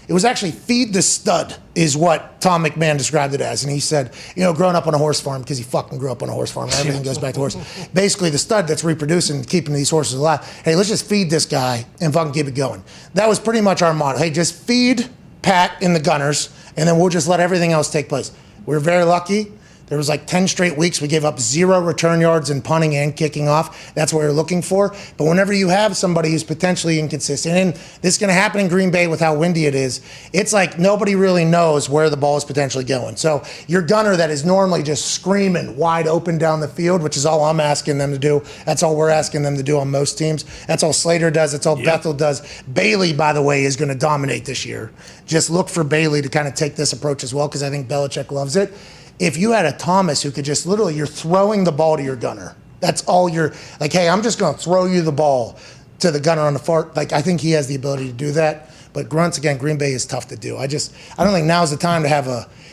it was actually feed the stud is what Tom McMahon described it as. And he said, growing up on a horse farm, because he fucking grew up on a horse farm, everything goes back to horse. Basically, the stud that's reproducing, keeping these horses alive. Hey, let's just feed this guy and fucking keep it going. That was pretty much our motto. Hey, just feed Pat and the gunners, and then we'll just let everything else take place. We were very lucky. There was like 10 straight weeks we gave up 0 return yards in punting and kicking off. That's what we're looking for. But whenever you have somebody who's potentially inconsistent, and this is going to happen in Green Bay with how windy it is, it's like nobody really knows where the ball is potentially going. So your gunner that is normally just screaming wide open down the field, which is all I'm asking them to do. That's all we're asking them to do on most teams. That's all Slater does. That's all Bethel does. Bailey, by the way, is going to dominate this year. Just look for Bailey to kind of take this approach as well, because I think Belichick loves it. If you had a Thomas who could just literally, you're throwing the ball to your gunner. That's all you're like, hey, I'm just going to throw you the ball to the gunner on the far. Like, I think he has the ability to do that. But once again, Green Bay is tough to do. I don't think now's the time to have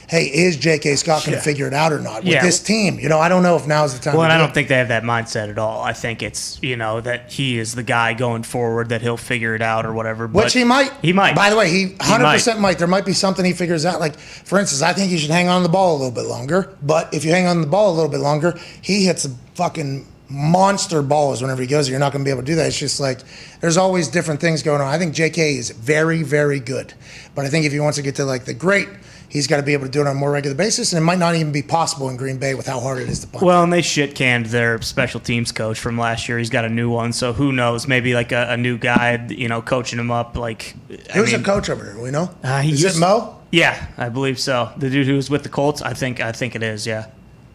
hey, is J.K. Scott going to figure it out or not? With this team, I don't know if now's the time. Well, and I don't think they have that mindset at all. I think it's, that he is the guy going forward, that he'll figure it out or whatever. But which he might. He might. By the way, he 100% might. There might be something he figures out. Like, for instance, I think he should hang on the ball a little bit longer. But if you hang on the ball a little bit longer, he hits a fucking monster balls whenever he goes. You're not going to be able to do that. It's just like there's always different things going on. I think J.K. is very, very good. But I think if he wants to get to like the great, he's got to be able to do it on a more regular basis, and it might not even be possible in Green Bay with how hard it is to punt. Well, and they shit-canned their special teams coach from last year. He's got a new one, so who knows? Maybe like a new guy, coaching him up. Like, who's a coach over there? Do we know? Is it Mo? Yeah, I believe so. The dude who was with the Colts, I think it is. Yeah.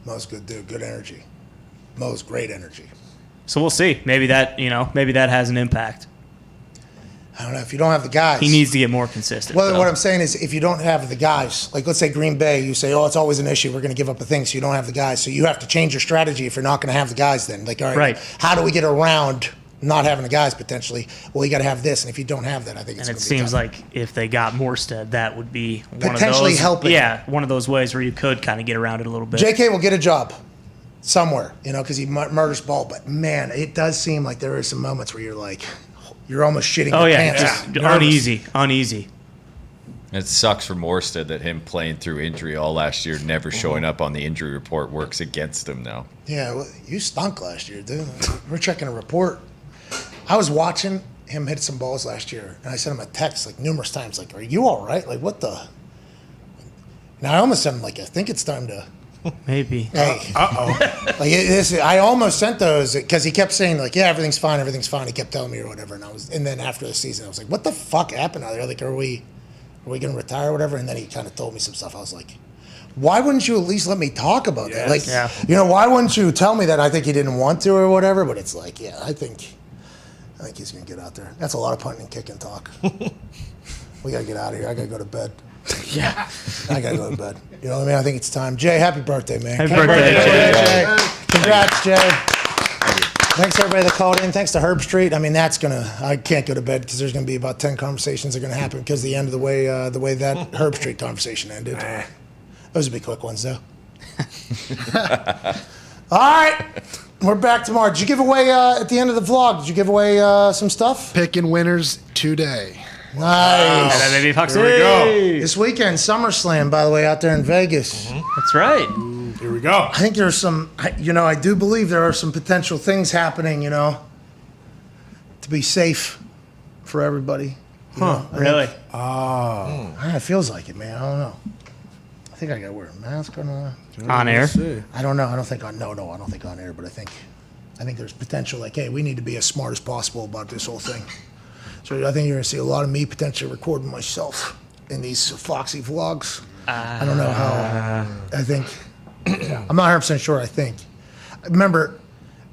Mo's good dude. Good energy. Mo's great energy. So we'll see. Maybe that has an impact. I don't know. If you don't have the guys, he needs to get more consistent. Well, what I'm saying is, if you don't have the guys, like let's say Green Bay, you say, oh, it's always an issue. We're going to give up a thing, so you don't have the guys. So you have to change your strategy if you're not going to have the guys. Then, like, all right, how do we get around not having the guys potentially? Well, you got to have this, and if you don't have that, I think it's. And it seems like if they got Morstead, that would be potentially helping. Yeah, one of those ways where you could kind of get around it a little bit. JK will get a job somewhere, because he murders ball. But man, it does seem like there are some moments where you're like, you're almost shitting your pants. Just uneasy. It sucks for Morstead that him playing through injury all last year, never showing up on the injury report, works against him now. Yeah, well, you stunk last year, dude. We're checking a report. I was watching him hit some balls last year, and I sent him a text like numerous times, like, "Are you all right? Like, what the?" Now I almost sent him like, "I think it's time to." Maybe. Hey. I almost sent those because he kept saying like, "Yeah, everything's fine." He kept telling me or whatever, and then after the season, I was like, "What the fuck happened out there? Like, are we going to retire or whatever?" And then he kind of told me some stuff. I was like, "Why wouldn't you at least let me talk about that? Like, why wouldn't you tell me that?" I think he didn't want to or whatever. But it's like, yeah, I think he's going to get out there. That's a lot of punting and kicking talk. We got to get out of here. I got to go to bed. Yeah. I got to go to bed. You know what I mean? I think it's time. Jay, happy birthday, man. Happy birthday, Jay. Congrats, Jay. Thanks to everybody that called in. Thanks to Herb Street. I mean, I can't go to bed because there's going to be about 10 conversations that are going to happen because the end of the way that Herb Street conversation ended. Those would be quick ones, though. All right. We're back tomorrow. Did you give away, at the end of the vlog, did you give away some stuff? Picking winners today. Nice. Baby Fox. Here we go. This weekend, SummerSlam, by the way, out there in Vegas. That's right. Here we go. I think there's some, I do believe there are some potential things happening, to be safe for everybody. Really? It feels like it, man. I don't know. I think I got to wear a mask or not. On air? I don't know. I don't think I don't think on air, but I think there's potential. Like, hey, we need to be as smart as possible about this whole thing. So I think you're gonna see a lot of me potentially recording myself in these Foxy vlogs. I don't know how. I think I'm not 100% sure. I think. Remember,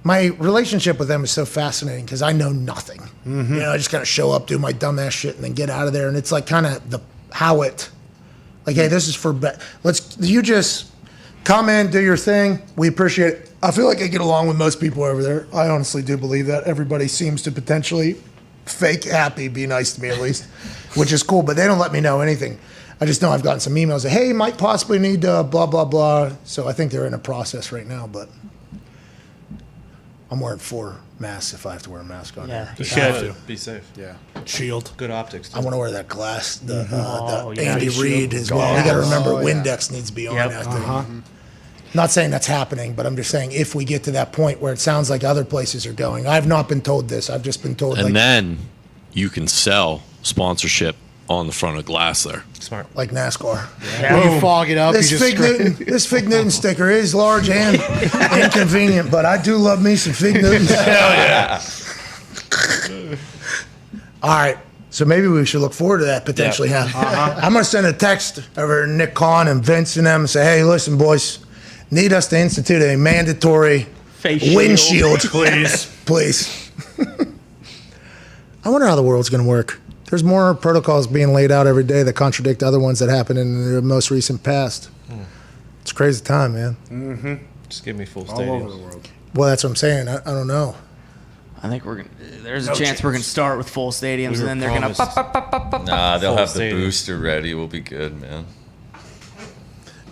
my relationship with them is so fascinating because I know nothing. I just kind of show up, do my dumbass shit, and then get out of there. And it's like kind of like, hey, this is for you just come in, do your thing. We appreciate it. I feel like I get along with most people over there. I honestly do believe that. Everybody seems to potentially fake happy, be nice to me at least, which is cool, but they don't let me know anything. I just know I've gotten some emails that, hey, might possibly need blah, blah, blah. So I think they're in a process right now, but I'm wearing 4 masks if I have to wear a mask on. Yeah, you should. Be safe. Yeah. Shield. Good optics. I want to wear that glass, the yeah. Andy Reid as well. You got to remember, Windex needs to be on that thing. Not saying that's happening, but I'm just saying if we get to that point where it sounds like other places are going. I've not been told this. I've just been told. And then you can sell sponsorship on the front of glass there. Smart. Like NASCAR. Yeah. You fog it up. This Fig Newton sticker is large and inconvenient, but I do love me some Fig Newtons. Hell yeah. All right. So maybe we should look forward to that potentially. I'm going to send a text over to Nick Kahn and Vince and them and say, hey, listen, boys, need us to institute a mandatory windshield. Please. I wonder how the world's going to work. There's more protocols being laid out every day that contradict other ones that happened in the most recent past. It's a crazy time, man. Just give me full All over stadiums. the world. Well, that's what I'm saying. I don't know. I think there's a chance we're gonna start with full stadiums, and then they're gonna. Nah, they'll have the stadium. booster ready. We'll be good, man.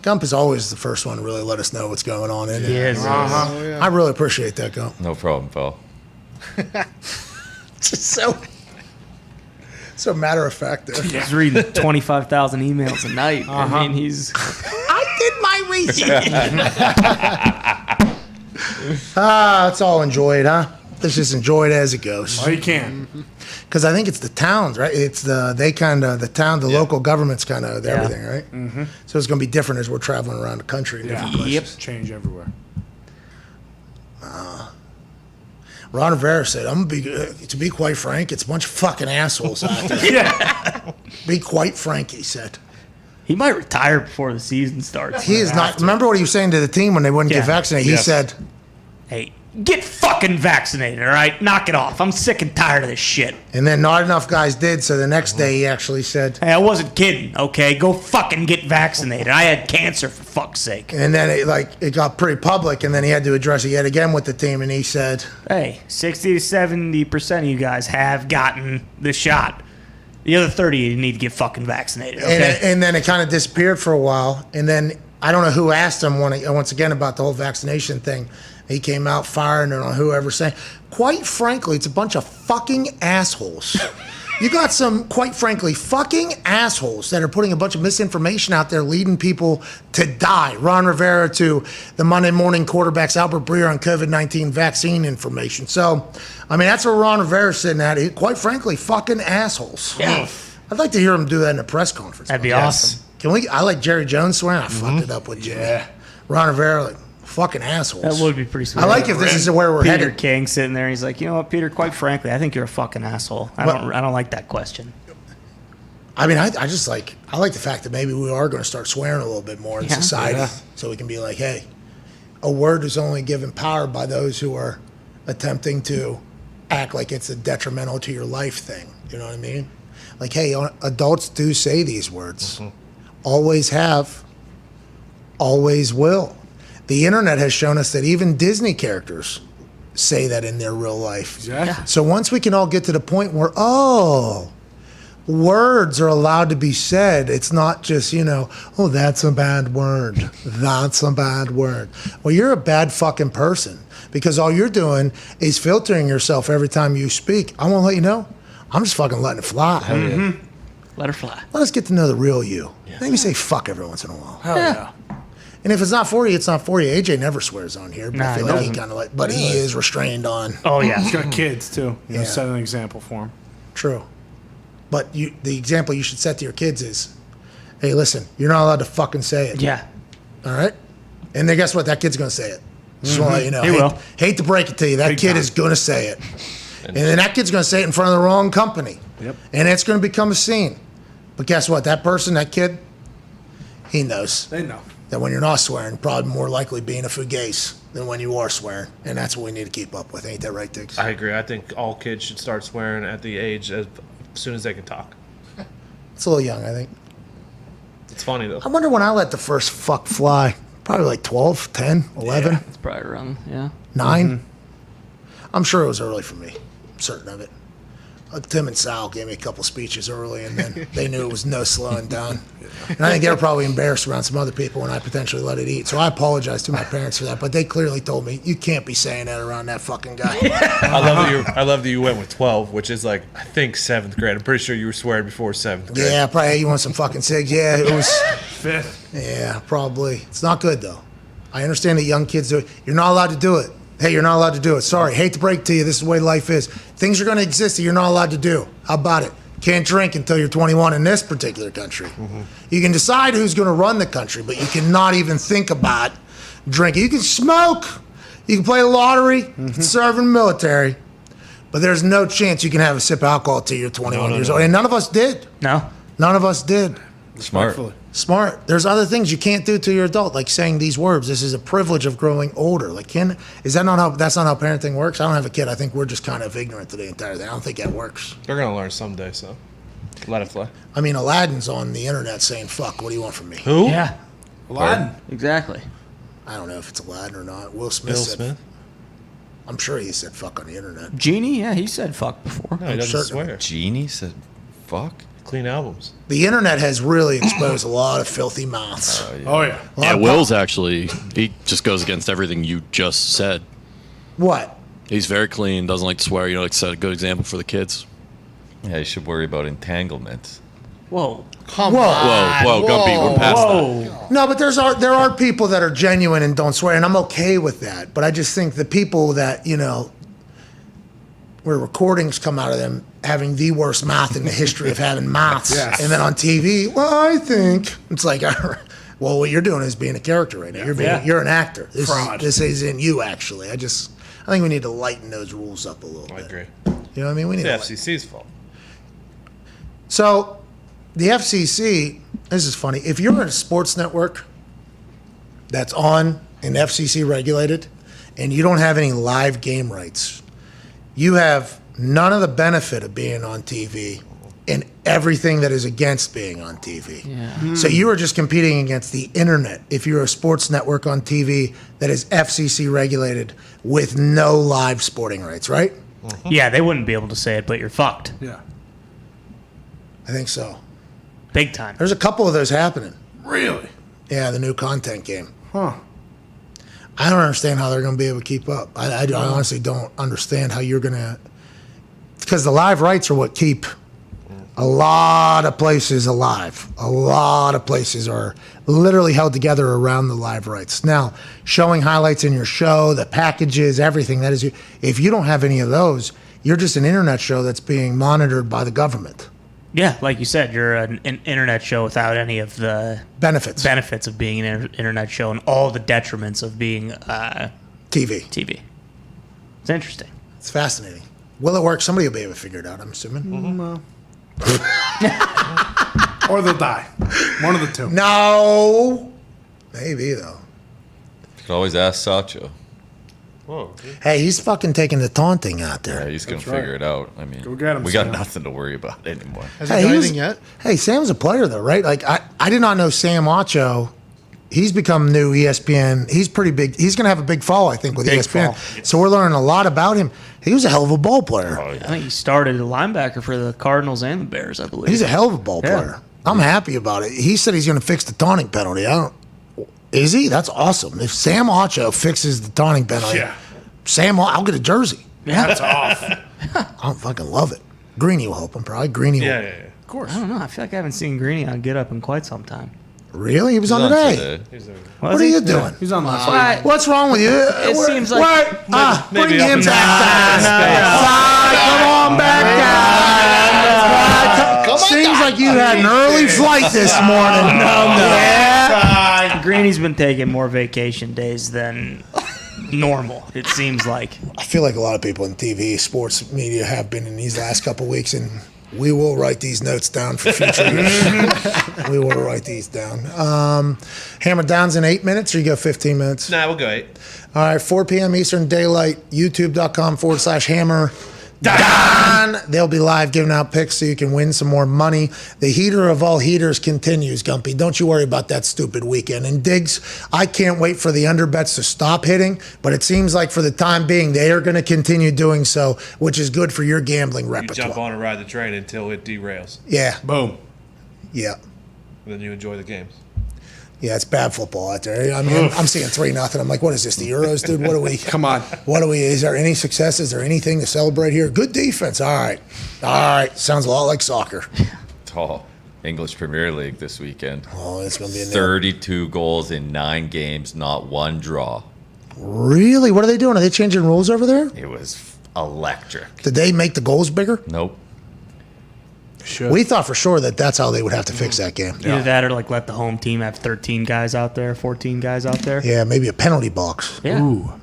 Gump is always the first one to really let us know what's going on in it. Yes. I really appreciate that, Gump. No problem, pal. Just so matter of fact. He's reading 25,000 emails a night. I mean, he's. I did my research. It's all enjoyed, huh? Let's just enjoy it as it goes. Oh, you can. Because I think it's the towns, right? It's the local governments kind of everything, right? So it's going to be different as we're traveling around the country in different places. Change everywhere. Ron Rivera said, to be quite frank, it's a bunch of fucking assholes out there. Be quite frank, he said. He might retire before the season starts. He is not. Remember what he was saying to the team when they wouldn't get vaccinated? He said, hey, get fucking vaccinated, all right? Knock it off. I'm sick and tired of this shit. And then not enough guys did, so the next day he actually said, hey, I wasn't kidding, okay? Go fucking get vaccinated. I had cancer, for fuck's sake. And then it got pretty public, and then he had to address it yet again with the team, and he said, hey, 60 to 70% of you guys have gotten the shot. The other 30 you need to get fucking vaccinated, okay? And then it kind of disappeared for a while, and then I don't know who asked him once again about the whole vaccination thing. He came out firing it on whoever saying, quite frankly, it's a bunch of fucking assholes. You got some, quite frankly, fucking assholes that are putting a bunch of misinformation out there, leading people to die. Ron Rivera to the Monday Morning Quarterback's Albert Breer on COVID-19 vaccine information. So, I mean, that's where Ron Rivera's sitting at. Quite frankly, fucking assholes. Yeah. I'd like to hear him do that in a press conference. That'd be awesome. Can we? I like Jerry Jones swearing. I fucked it up with Jimmy. Yeah. Ron Rivera, like, fucking assholes. That would be pretty sweet. I like if this is where we're Peter headed. King sitting there, he's like, you know what, Peter, quite frankly, I think you're a fucking asshole. I don't like that question. I mean, I just like the fact that maybe we are going to start swearing a little bit more in society, so we can be like, hey, a word is only given power by those who are attempting to act like it's a detrimental to your life thing. You know what I mean? Like, hey, adults do say these words. Always have, always will. The internet has shown us that even Disney characters say that in their real life. Exactly. So once we can all get to the point where, words are allowed to be said. It's not just, oh, that's a bad word. That's a bad word. Well, you're a bad fucking person because all you're doing is filtering yourself every time you speak. I want to let you know, I'm just fucking letting it fly. Mm-hmm. Let her fly. Let us get to know the real you. Maybe say fuck every once in a while. Hell yeah. And if it's not for you, it's not for you. AJ never swears on here, but Nah, I feel he like he doesn't. kind of like, but he is restrained on. Oh, yeah. He's got kids, too. Yeah. Set an example for him. True. But the example you should set to your kids is, hey, listen, you're not allowed to fucking say it. Yeah. All right? And then guess what? That kid's going to say it. Just want to let you know. He will. Hate to break it to you. That kid is going to say it. And then that kid's going to say it in front of the wrong company. Yep. And it's going to become a scene. But guess what? That person, that kid, he knows. They know. That when you're not swearing, probably more likely being a fugace than when you are swearing. And that's what we need to keep up with. Ain't that right, Diggs? I agree. I think all kids should start swearing at the age as soon as they can talk. It's a little young, I think. It's funny, though. I wonder when I let the first fuck fly. Probably like 12, 10, 11, It's probably around, 9. I'm sure it was early for me. I'm certain of it. Tim and Sal gave me a couple speeches early, and then they knew it was no slowing down. And I think they were probably embarrassed around some other people when I potentially let it eat. So I apologize to my parents for that, but they clearly told me, you can't be saying that around that fucking guy. I love that you went with 12, which is like, I think 7th grade. I'm pretty sure you were swearing before 7th grade. Yeah, probably. Hey, you want some fucking cigs? Yeah, it was 5th. Yeah, probably. It's not good, though. I understand that young kids do it. You're not allowed to do it. Hey, you're not allowed to do it. Sorry, hate to break it to you. This is the way life is. Things are going to exist that you're not allowed to do. How about it? Can't drink until you're 21 in this particular country. You can decide who's going to run the country, but you cannot even think about drinking. You can smoke. You can play the lottery. You can serve in the military. But there's no chance you can have a sip of alcohol until you're 21 years old. And none of us did. No. None of us did. Smart. Smart. There's other things you can't do till you're adult, like saying these words. This is a privilege of growing older. Like, that's not how parenting works? I don't have a kid. I think we're just kind of ignorant to the entire thing. I don't think that works. They're going to learn someday, so let it fly. I mean, Aladdin's on the internet saying, fuck, what do you want from me? Who? Yeah. Aladdin. Exactly. I don't know if it's Aladdin or not. Will Smith Will said, Smith? I'm sure he said fuck on the internet. Genie, yeah, he said fuck before. No, he doesn't swear. Genie said fuck? Clean albums. The internet has really exposed a lot of filthy mouths. Oh, yeah. Yeah, Will's actually, he just goes against everything you just said. What? He's very clean, doesn't like to swear. You know, like set a good example for the kids. Yeah, you should worry about entanglement. Whoa. Come Whoa, on. Gumpy, we're past that. No, but there are people that are genuine and don't swear, and I'm okay with that. But I just think the people that, where recordings come out of them having the worst mouth in the history of having mouths, Yes. and then on TV, well, I think it's like, well, what you're doing is being a character right now. You're an actor. This isn't you, actually. I think we need to lighten those rules up a little bit. I agree. You know what I mean? We need It's to the FCC's fault. So, the FCC, this is funny. If you're a sports network that's on and FCC regulated, and you don't have any live game rights, you have none of the benefit of being on TV and everything that is against being on TV. Yeah. So you are just competing against the internet if you're a sports network on TV that is FCC regulated with no live sporting rights, right? Yeah, they wouldn't be able to say it, but you're fucked. Yeah. I think so. Big time. There's a couple of those happening. Really? Yeah, the new content game. Huh. I don't understand how they're going to be able to keep up. I honestly don't understand how you're going to, because the live rights are what keep a lot of places alive. A lot of places are literally held together around the live rights. Now, showing highlights in your show, the packages, everything, that is, if you don't have any of those, you're just an internet show that's being monitored by the government. Yeah, like you said, you're an internet show without any of the benefits of being an internet show and all the detriments of being TV. It's interesting. It's fascinating. Will it work? Somebody will be able to figure it out, I'm assuming. Or they'll die. One of the two. No. Maybe, though. You could always ask Sacho. Whoa. Hey, he's fucking taking the taunting out there. Yeah, he's going to That's figure right. it out. I mean, Go get him, we got Sam. nothing to worry about anymore. Has he done anything yet? Hey, Sam's a player, though, right? Like, I did not know Sam Acho He's become new ESPN. He's pretty big. He's going to have a big fall, I think, with ESPN. Fall. So we're learning a lot about him. He was a hell of a ball player. I think he started a linebacker for the Cardinals and the Bears, I believe. He's a hell of a ball player. I'm happy about it. He said he's going to fix the taunting penalty. Is he? That's awesome. If Sam Ocho fixes the taunting penalty, I'll get a jersey. Yeah, that's off. I fucking love it. Greeny will help him probably. Greeny will. Of course. I don't know. I feel like I haven't seen Greeny on Get Up in quite some time. Really? He was on today. What are you doing? He's on last night. What's wrong with you? It seems like bring him back. Come on back. Seems like you had an early flight this morning. Yeah. Greeny's been taking more vacation days than normal, it seems like. I feel like a lot of people in TV, sports media have been in these last couple of weeks, and we will write these notes down for future years. We will write these down. Hammer Down's in 8 minutes, or you go 15 minutes? Nah, we'll go 8. All right, 4 p.m. Eastern Daylight, youtube.com/Hammer Dahn. They'll be live giving out picks so you can win some more money. The heater of all heaters continues, Gumpy. Don't you worry about that stupid weekend. And Diggs, I can't wait for the underbets to stop hitting, but it seems like for the time being, they are going to continue doing so, which is good for your gambling You repertoire. jump on and ride the train until it derails. Yeah. Boom. Yeah. Then you enjoy the games. Yeah, it's bad football out there. I mean, I'm seeing 3-0. I'm like, what is this, the Euros, dude? What are we? Come on. What are we? Is there any success? Is there anything to celebrate here? Good defense. All right. All right. Sounds a lot like soccer. English Premier League this weekend. Oh, it's going to be a 32 goals in 9 games, not one draw. Really? What are they doing? Are they changing rules over there? It was electric. Did they make the goals bigger? Nope. We thought for sure that that's how they would have to fix that game. Either that or like let the home team have 13 guys out there, 14 guys out there. Yeah, maybe a penalty box. Yeah. Ooh.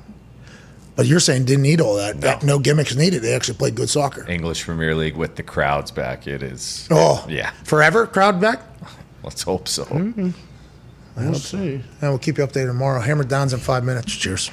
But you're saying didn't need all that. No gimmicks needed. They actually played good soccer. English Premier League with the crowds back. It is. Oh, yeah. Forever? Crowd back? Let's hope so. We'll see. And we'll keep you updated tomorrow. Hammer Down's in 5 minutes. Cheers.